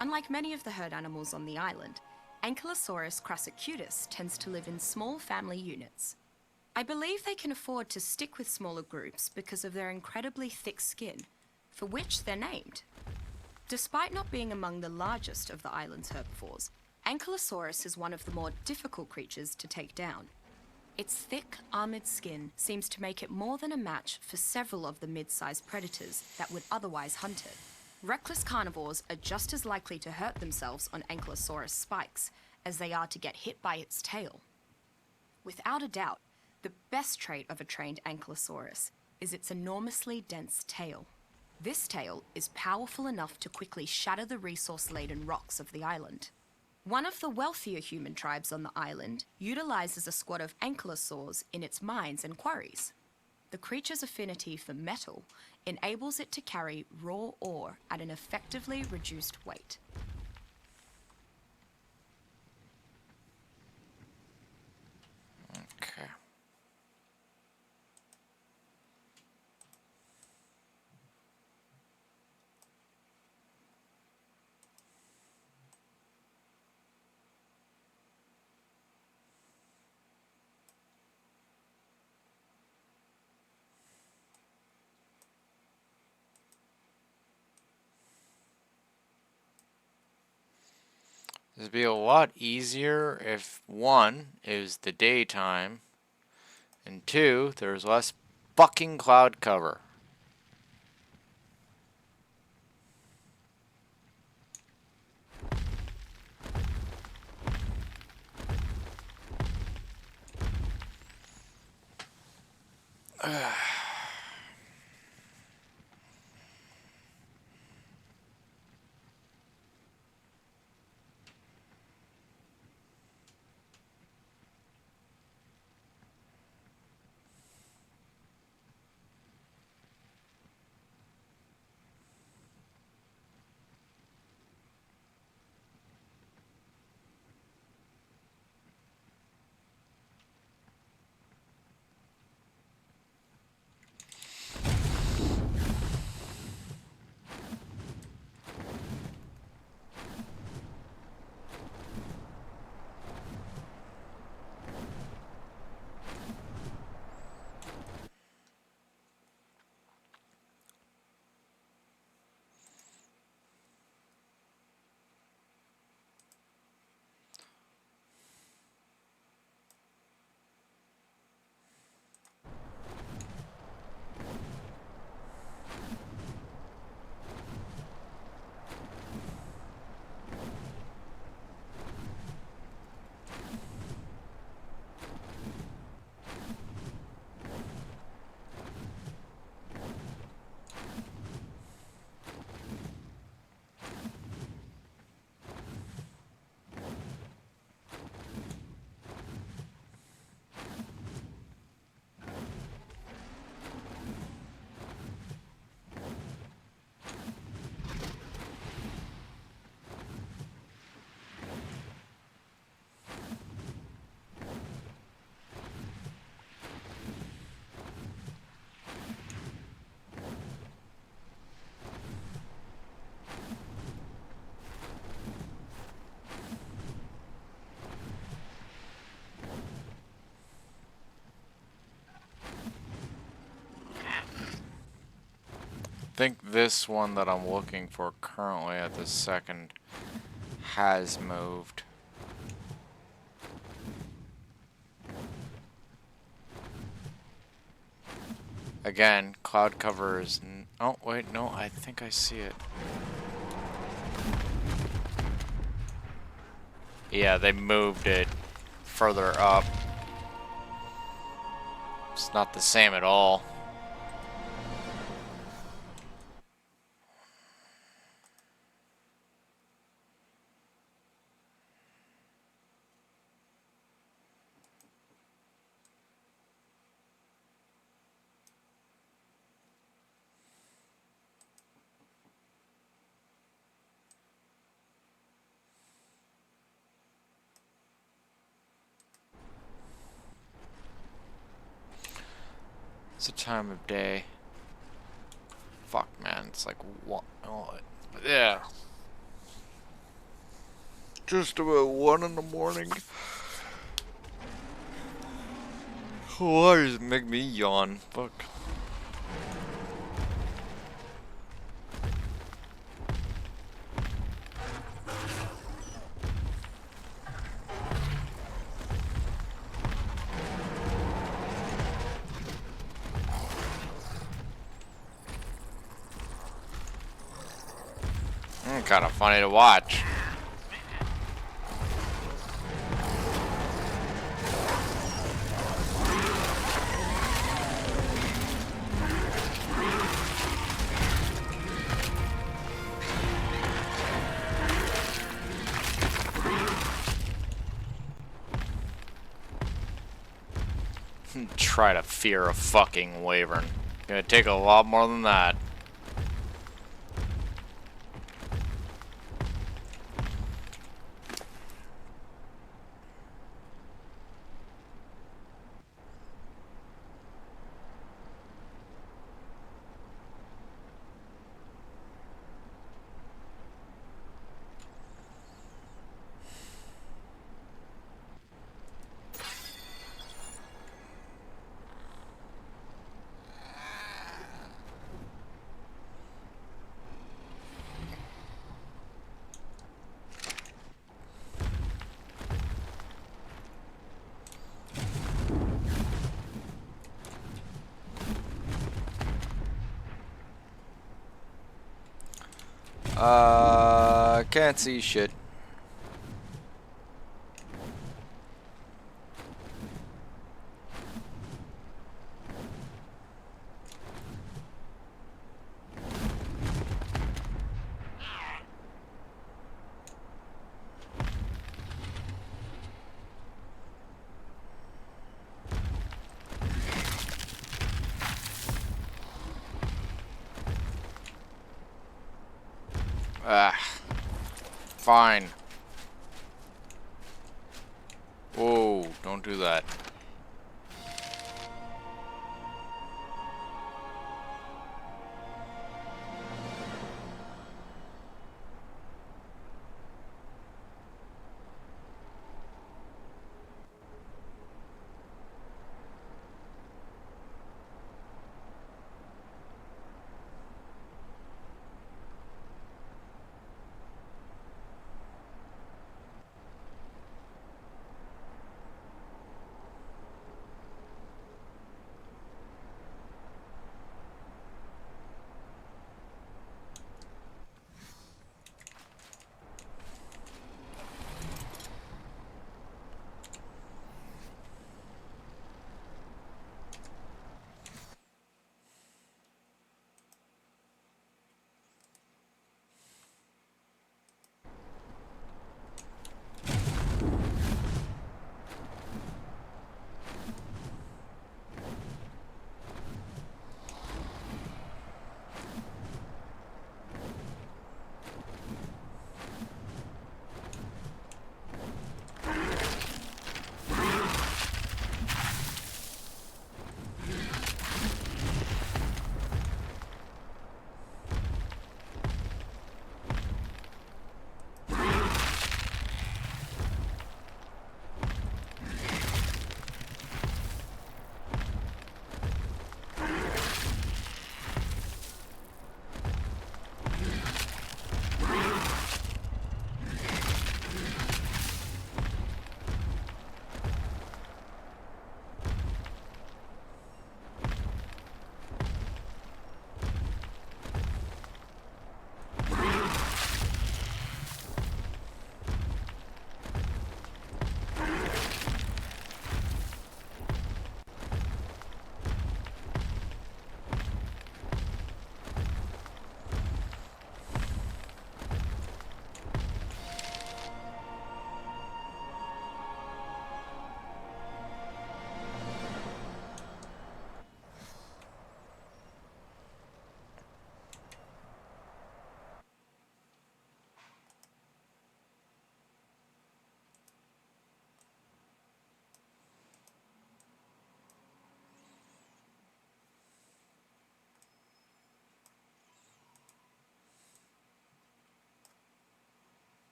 Unlike many of the herd animals on the island, Ankylosaurus crassicutus tends to live in small family units. I believe they can afford to stick with smaller groups because of their incredibly thick skin, for which they're named. Despite not being among the largest of the island's herbivores, Ankylosaurus is one of the more difficult creatures to take down. Its thick, armored skin seems to make it more than a match for several of the mid-sized predators that would otherwise hunt it. Reckless carnivores are just as likely to hurt themselves on Ankylosaurus spikes as they are to get hit by its tail. Without a doubt, the best trait of a trained Ankylosaurus is its enormously dense tail. This tail is powerful enough to quickly shatter the resource-laden rocks of the island. One of the wealthier human tribes on the island utilizes a squad of ankylosaurs in its mines and quarries. The creature's affinity for metal enables it to carry raw ore at an effectively reduced weight. Okay. It'd be a lot easier if, one, it was the daytime, and two, there's less fucking cloud cover. think this one that I'm looking for currently at this second has moved. Again, cloud cover is... Oh, wait, no, I think I see it. Yeah, they moved it further up. It's not the same at all. It's a time of day. Fuck, man. It's like what? Oh, yeah. Just about 1 in the morning. Why does it make me yawn? Fuck. Kind of funny to watch. Try to fear a fucking wyvern. Gonna take a lot more than that. Can't see shit. Ah. Fine. Whoa, don't do that.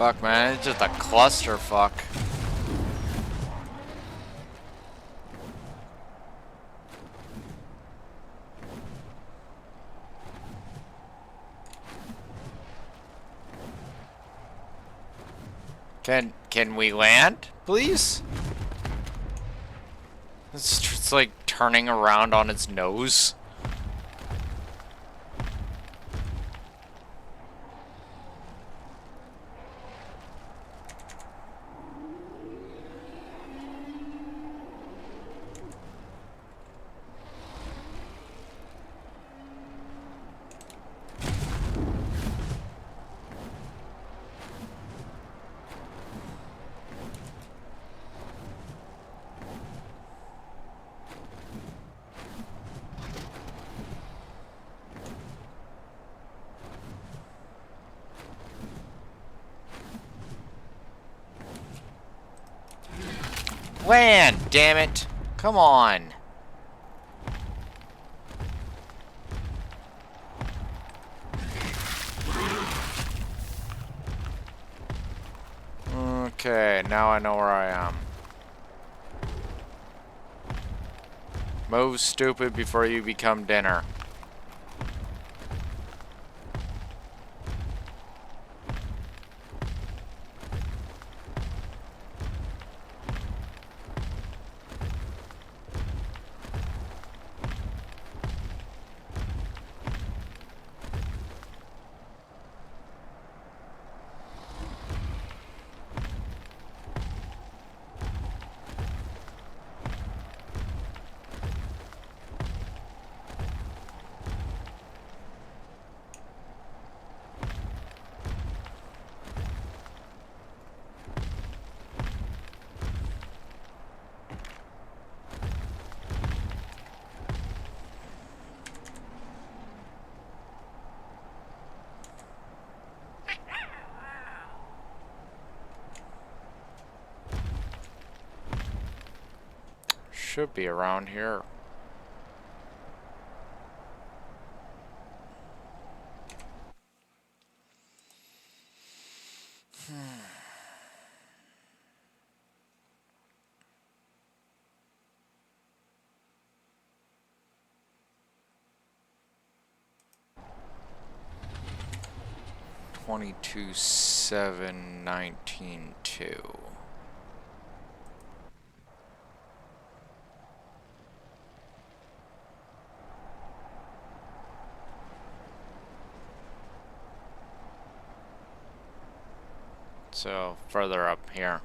Fuck, man, it's just a clusterfuck. Can we land, please? It's like turning around on its nose. Land, damn it. Come on. Okay, now I know where I am. Move, stupid, before you become dinner. Should be around here. $22,719.2. So further up here.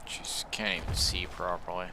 Just can't even see properly.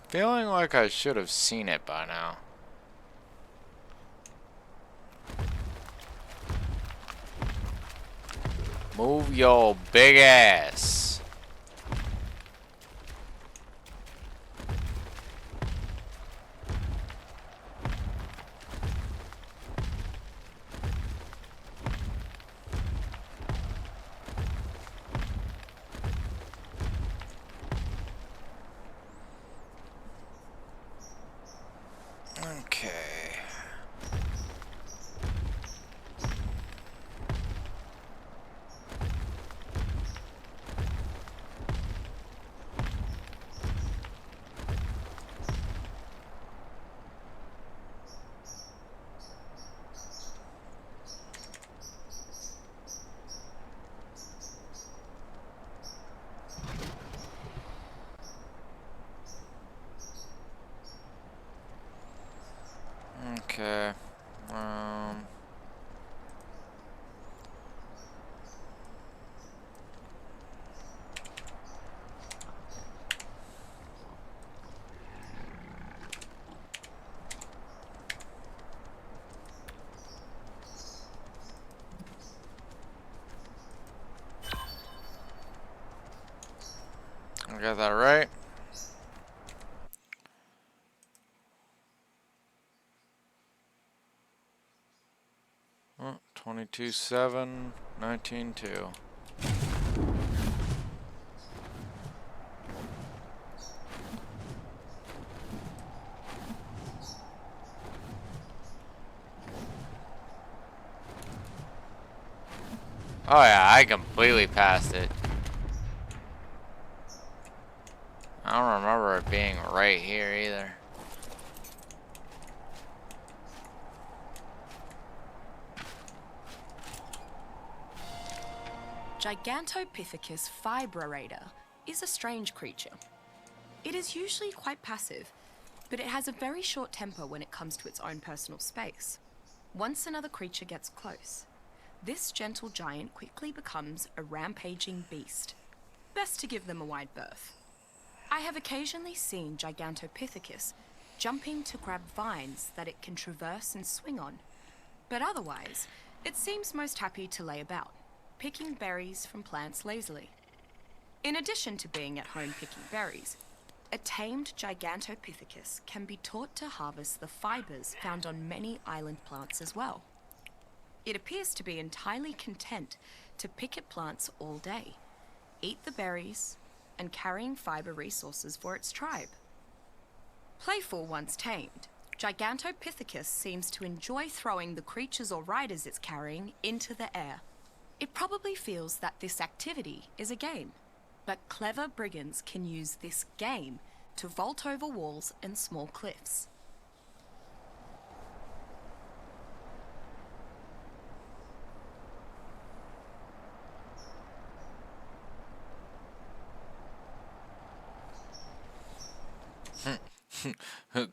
Feeling like I should have seen it by now. Move your big ass. Okay. Okay. Um. I got that right. Oh, 22-7, 19-2. Oh yeah, I completely passed it. I don't remember it being right here either. Gigantopithecus fibrirator is a strange creature. It is usually quite passive, but it has a very short temper when it comes to its own personal space. Once another creature gets close, this gentle giant quickly becomes a rampaging beast. Best to give them a wide berth. I have occasionally seen Gigantopithecus jumping to grab vines that it can traverse and swing on, but otherwise, it seems most happy to lay about, picking berries from plants lazily. In addition to being at home picking berries, a tamed Gigantopithecus can be taught to harvest the fibers found on many island plants as well. It appears to be entirely content to pick at plants all day, eat the berries, and carrying fiber resources for its tribe. Playful once tamed, Gigantopithecus seems to enjoy throwing the creatures or riders it's carrying into the air. It probably feels that this activity is a game, but clever brigands can use this game to vault over walls and small cliffs.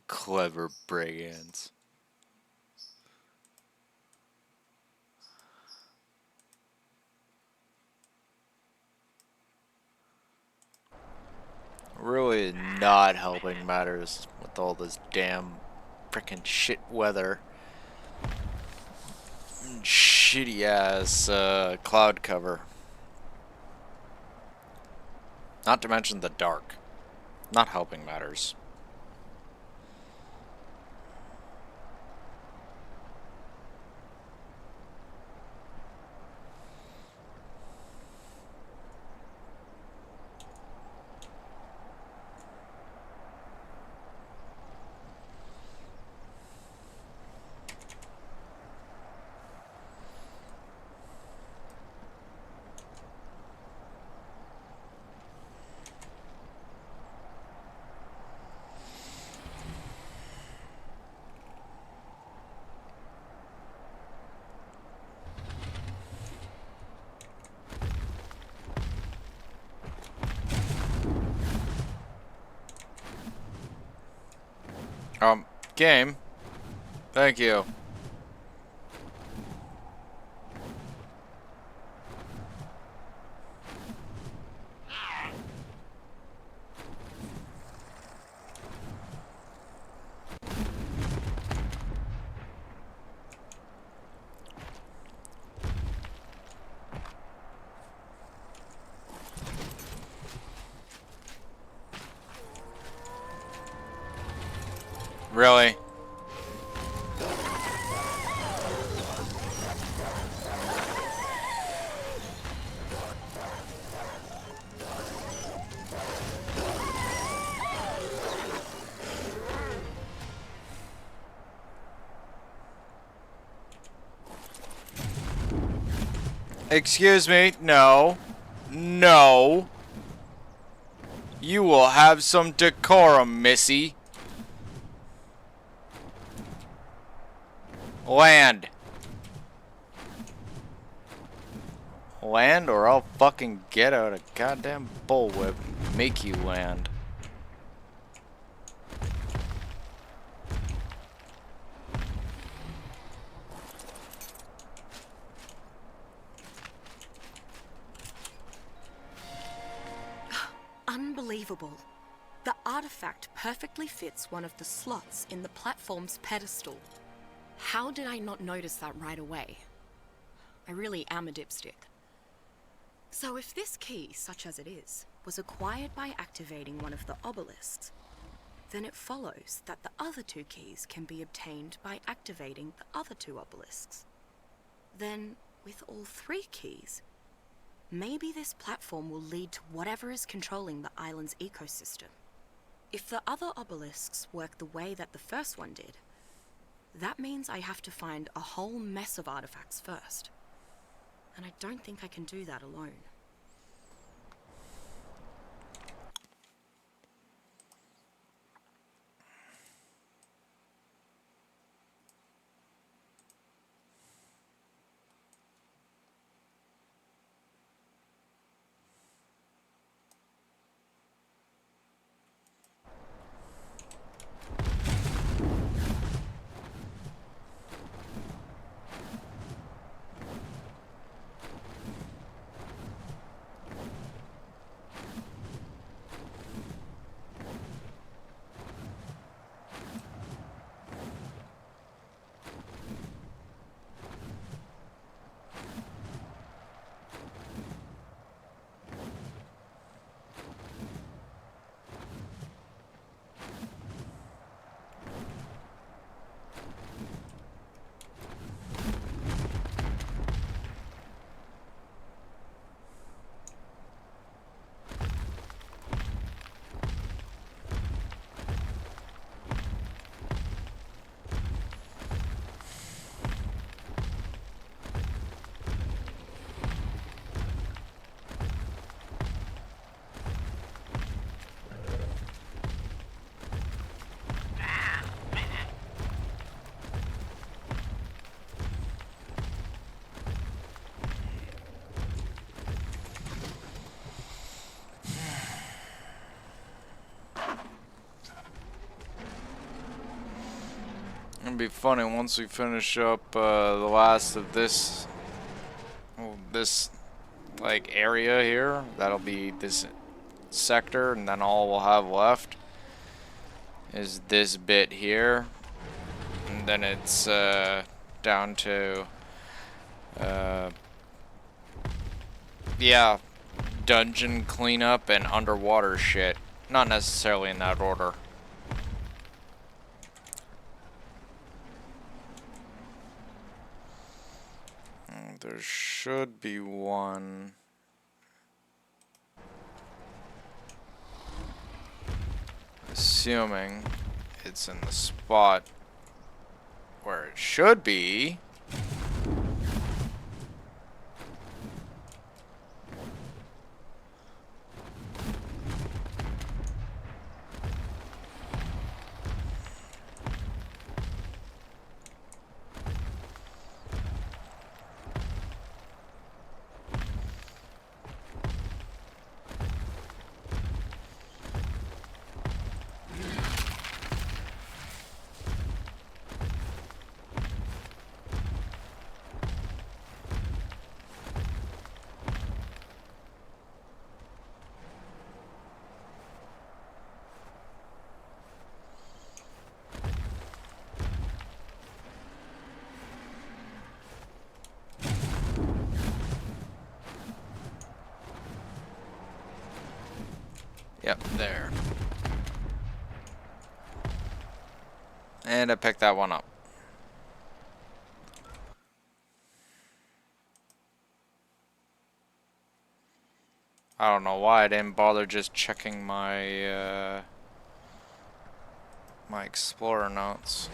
Clever brigands. Really not helping matters with all this damn frickin' shit weather. Shitty ass cloud cover. Not to mention the dark. Not helping matters. Game. Thank you. Really? Excuse me. No. No. You will have some decorum, missy. Land. Land, or I'll fucking get out a goddamn bullwhip and make you land. Unbelievable. The artifact perfectly fits one of the slots in the platform's pedestal. How did I not notice that right away? I really am a dipstick. So if this key, such as it is, was acquired by activating one of the obelisks, then it follows that the other two keys can be obtained by activating the other two obelisks. Then, with all three keys, maybe this platform will lead to whatever is controlling the island's ecosystem. If the other obelisks work the way that the first one did, that means I have to find a whole mess of artifacts first. And I don't think I can do that alone. It'll be funny once we finish up the last of this, like area here. That'll be this sector, and then all we'll have left is this bit here, and then it's down to yeah, dungeon cleanup and underwater shit. Not necessarily in that order. There should be one. Assuming it's in the spot where it should be. Yep, there. And I picked that one up. I don't know why I didn't bother just checking my my explorer notes.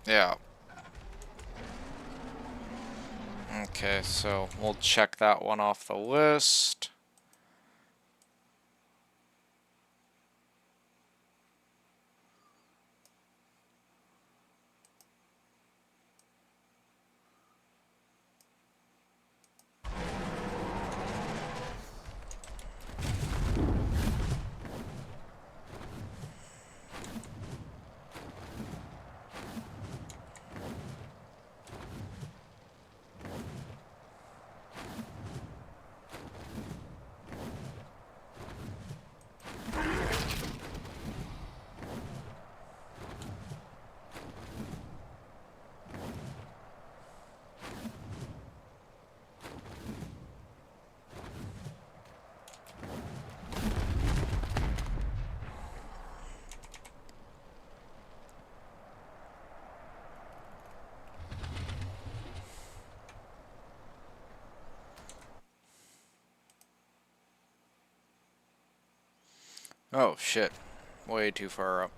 Yeah. Okay, so we'll check that one off the list. Oh shit, way too far up.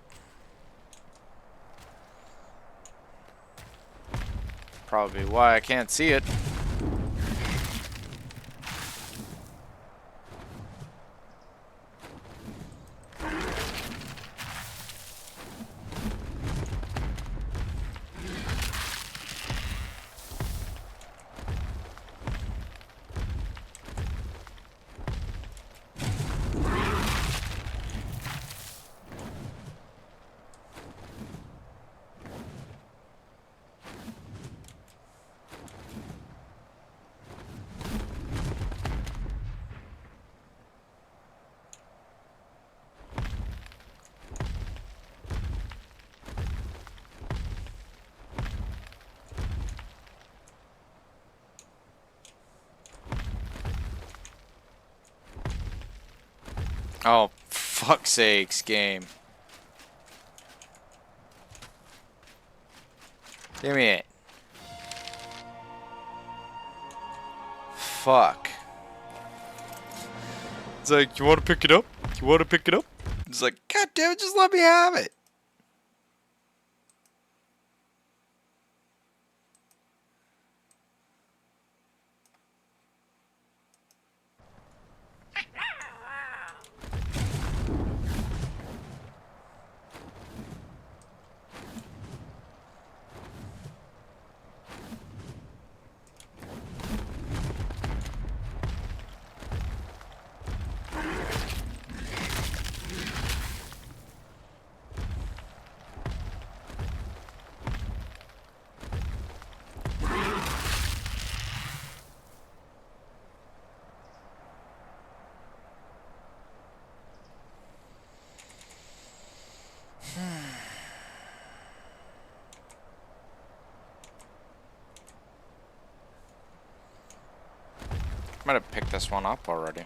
Probably why I can't see it. Oh, fuck's sakes, game. Give me it. Fuck. It's like, you want to pick it up? You want to pick it up? It's like, God damn it, just let me have it. Might have picked this one up already.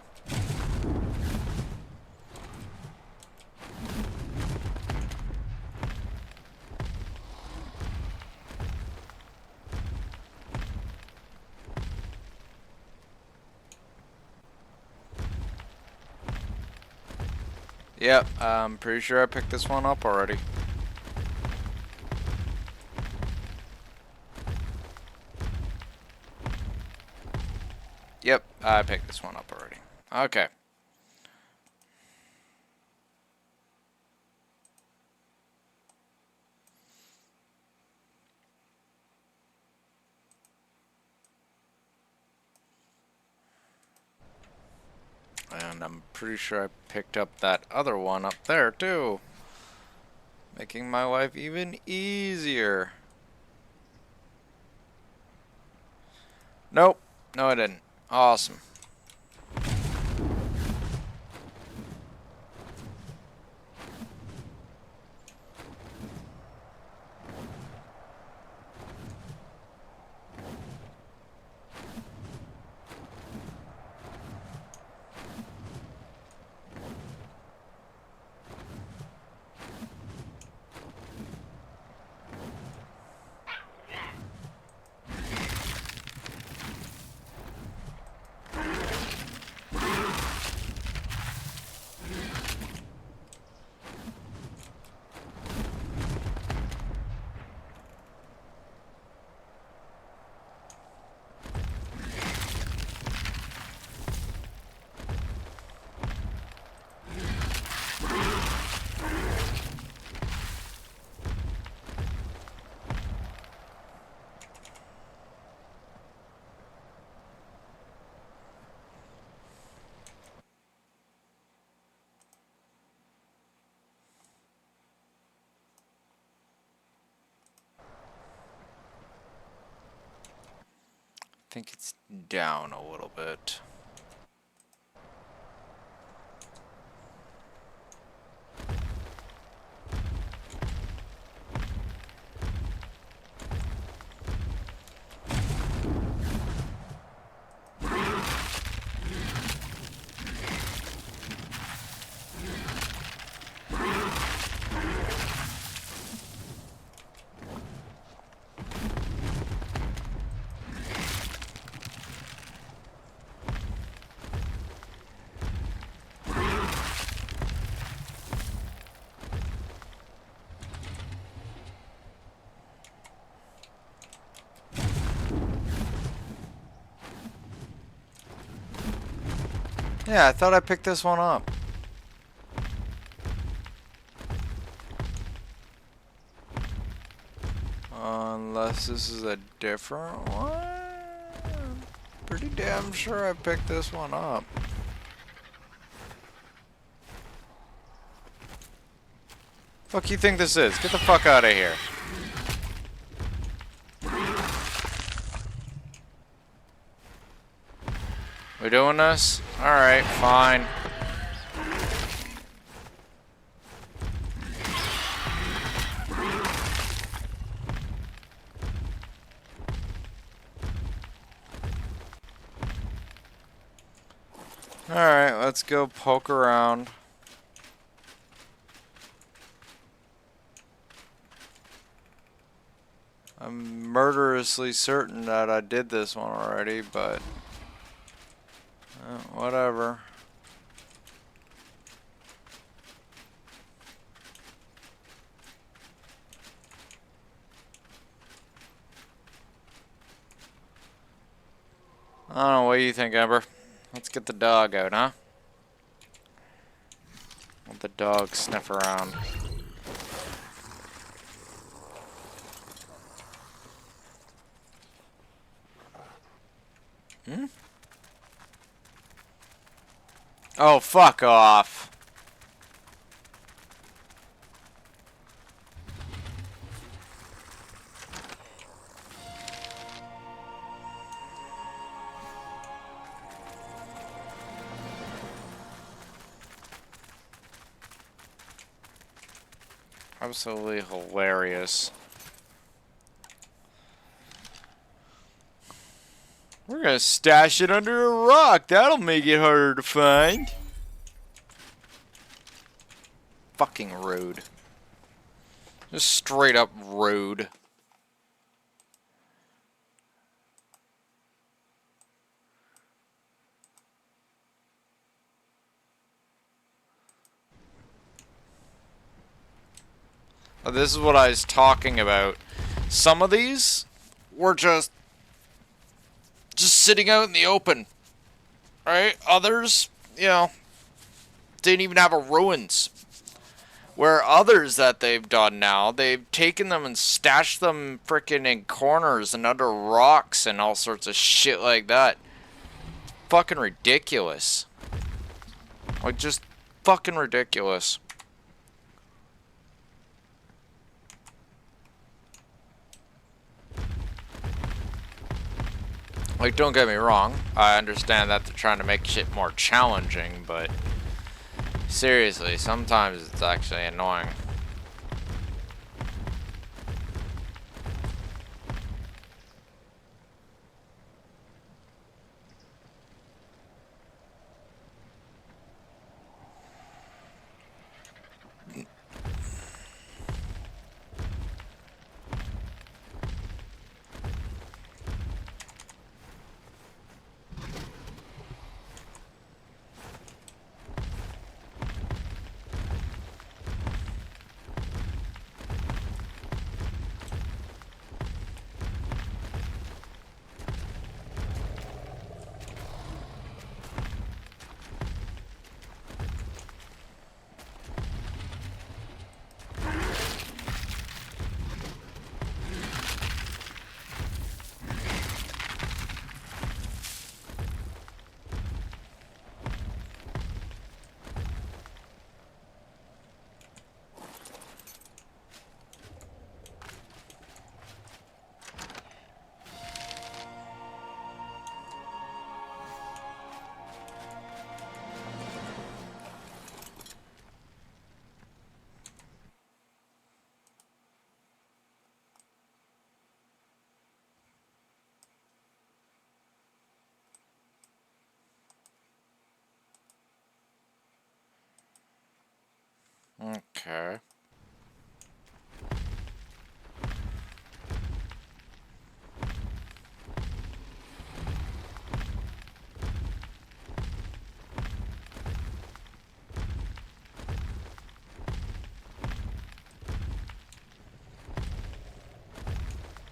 Yep, I'm pretty sure I picked this one up already. Yep, I picked this one up already. Okay. And I'm pretty sure I picked up that other one up there too. Making my life even easier. Nope. No, I didn't. Awesome. think it's down a little bit. Yeah, I thought I picked this one up. Unless this is a different one. Pretty damn sure I picked this one up. Fuck you think this is? Get the fuck out of here. We doing this? Alright, fine. Alright, let's go poke around. I'm murderously certain that I did this one already, but whatever. I don't know, what do you think, Ember? Let's get the dog out, huh? Let the dog sniff around. Hmm? Oh, fuck off. Absolutely hilarious. We're gonna stash it under a rock. That'll make it harder to find. Fucking rude. Just straight up rude. This is what I was talking about. Some of these were just sitting out in the open, right? Others, you know, didn't even have a ruins. Where others that they've done now, they've taken them and stashed them frickin' in corners and under rocks and all sorts of shit like that. Fucking ridiculous. Like, just fucking ridiculous. Like, don't get me wrong, I understand that they're trying to make shit more challenging, but seriously, sometimes it's actually annoying. Okay.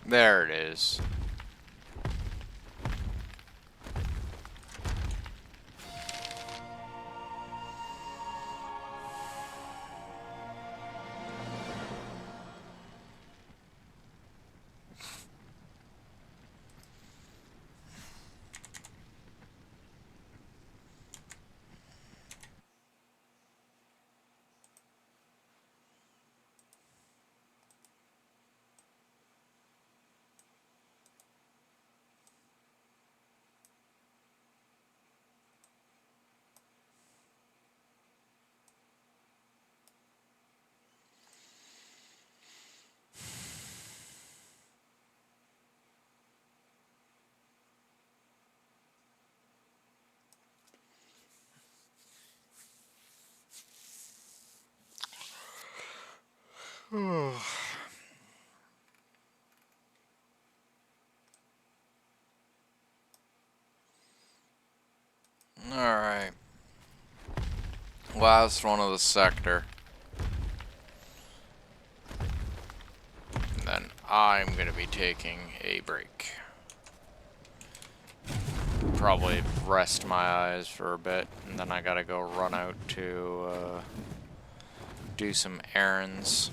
There it is. Alright. Last one of the sector. And then I'm gonna be taking a break. Probably rest my eyes for a bit, and then I gotta go run out to do some errands.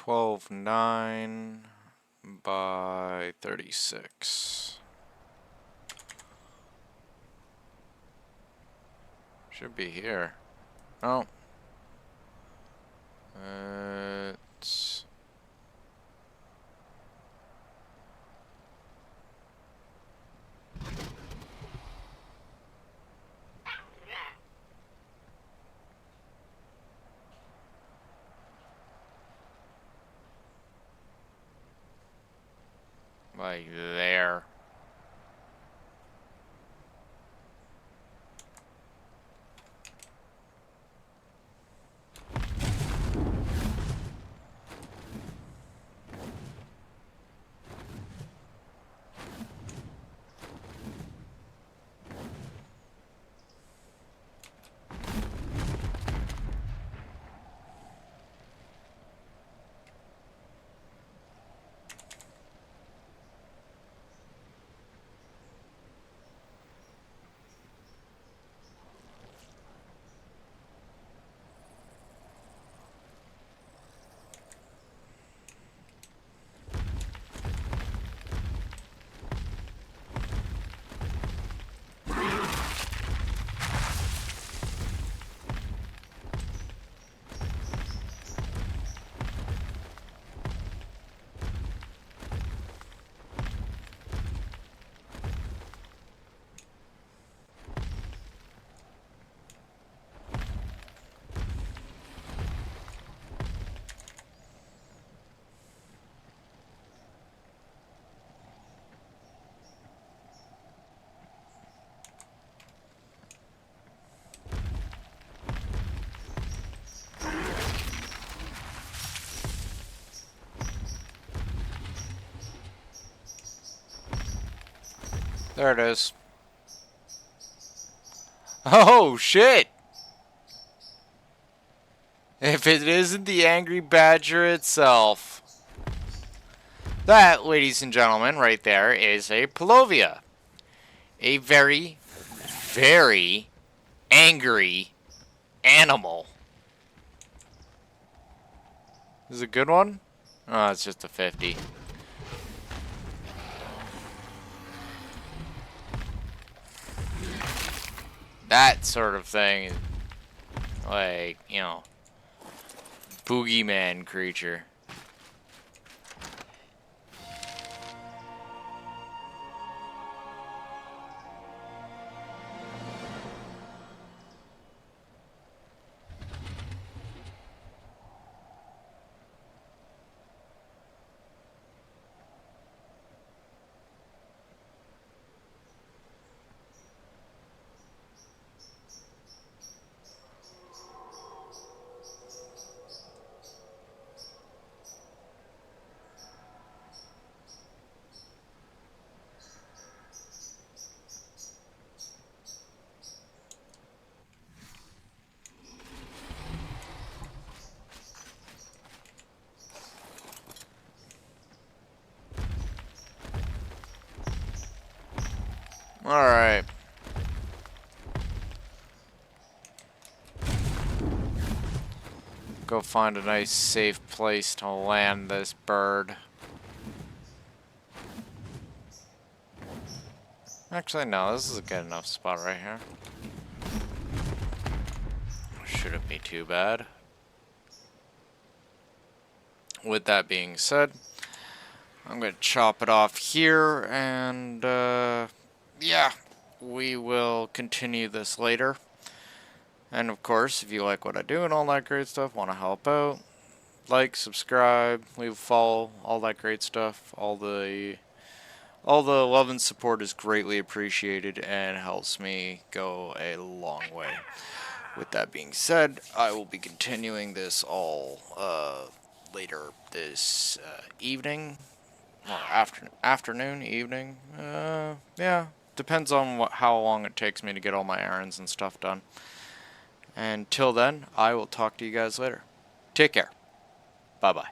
$12.9 by 36. Should be here. Oh. It's... like there. There it is. Oh, shit! If it isn't the Angry Badger itself. That, ladies and gentlemen, right there is a Palovia. A very, very angry animal. This is a good one? Oh, it's just a 50. That sort of thing. Like, you know, boogeyman creature. Alright. Go find a nice safe place to land this bird. Actually, no, this is a good enough spot right here. Shouldn't be too bad. With that being said, I'm going to chop it off here, and yeah, we will continue this later. And of course, if you like what I do and all that great stuff, want to help out, like, subscribe, leave a follow, all that great stuff. All the love and support is greatly appreciated and helps me go a long way. With that being said, I will be continuing this all later this evening, or afternoon, evening. Yeah, depends on how long it takes me to get all my errands and stuff done. Until then, I will talk to you guys later. Take care. Bye-bye.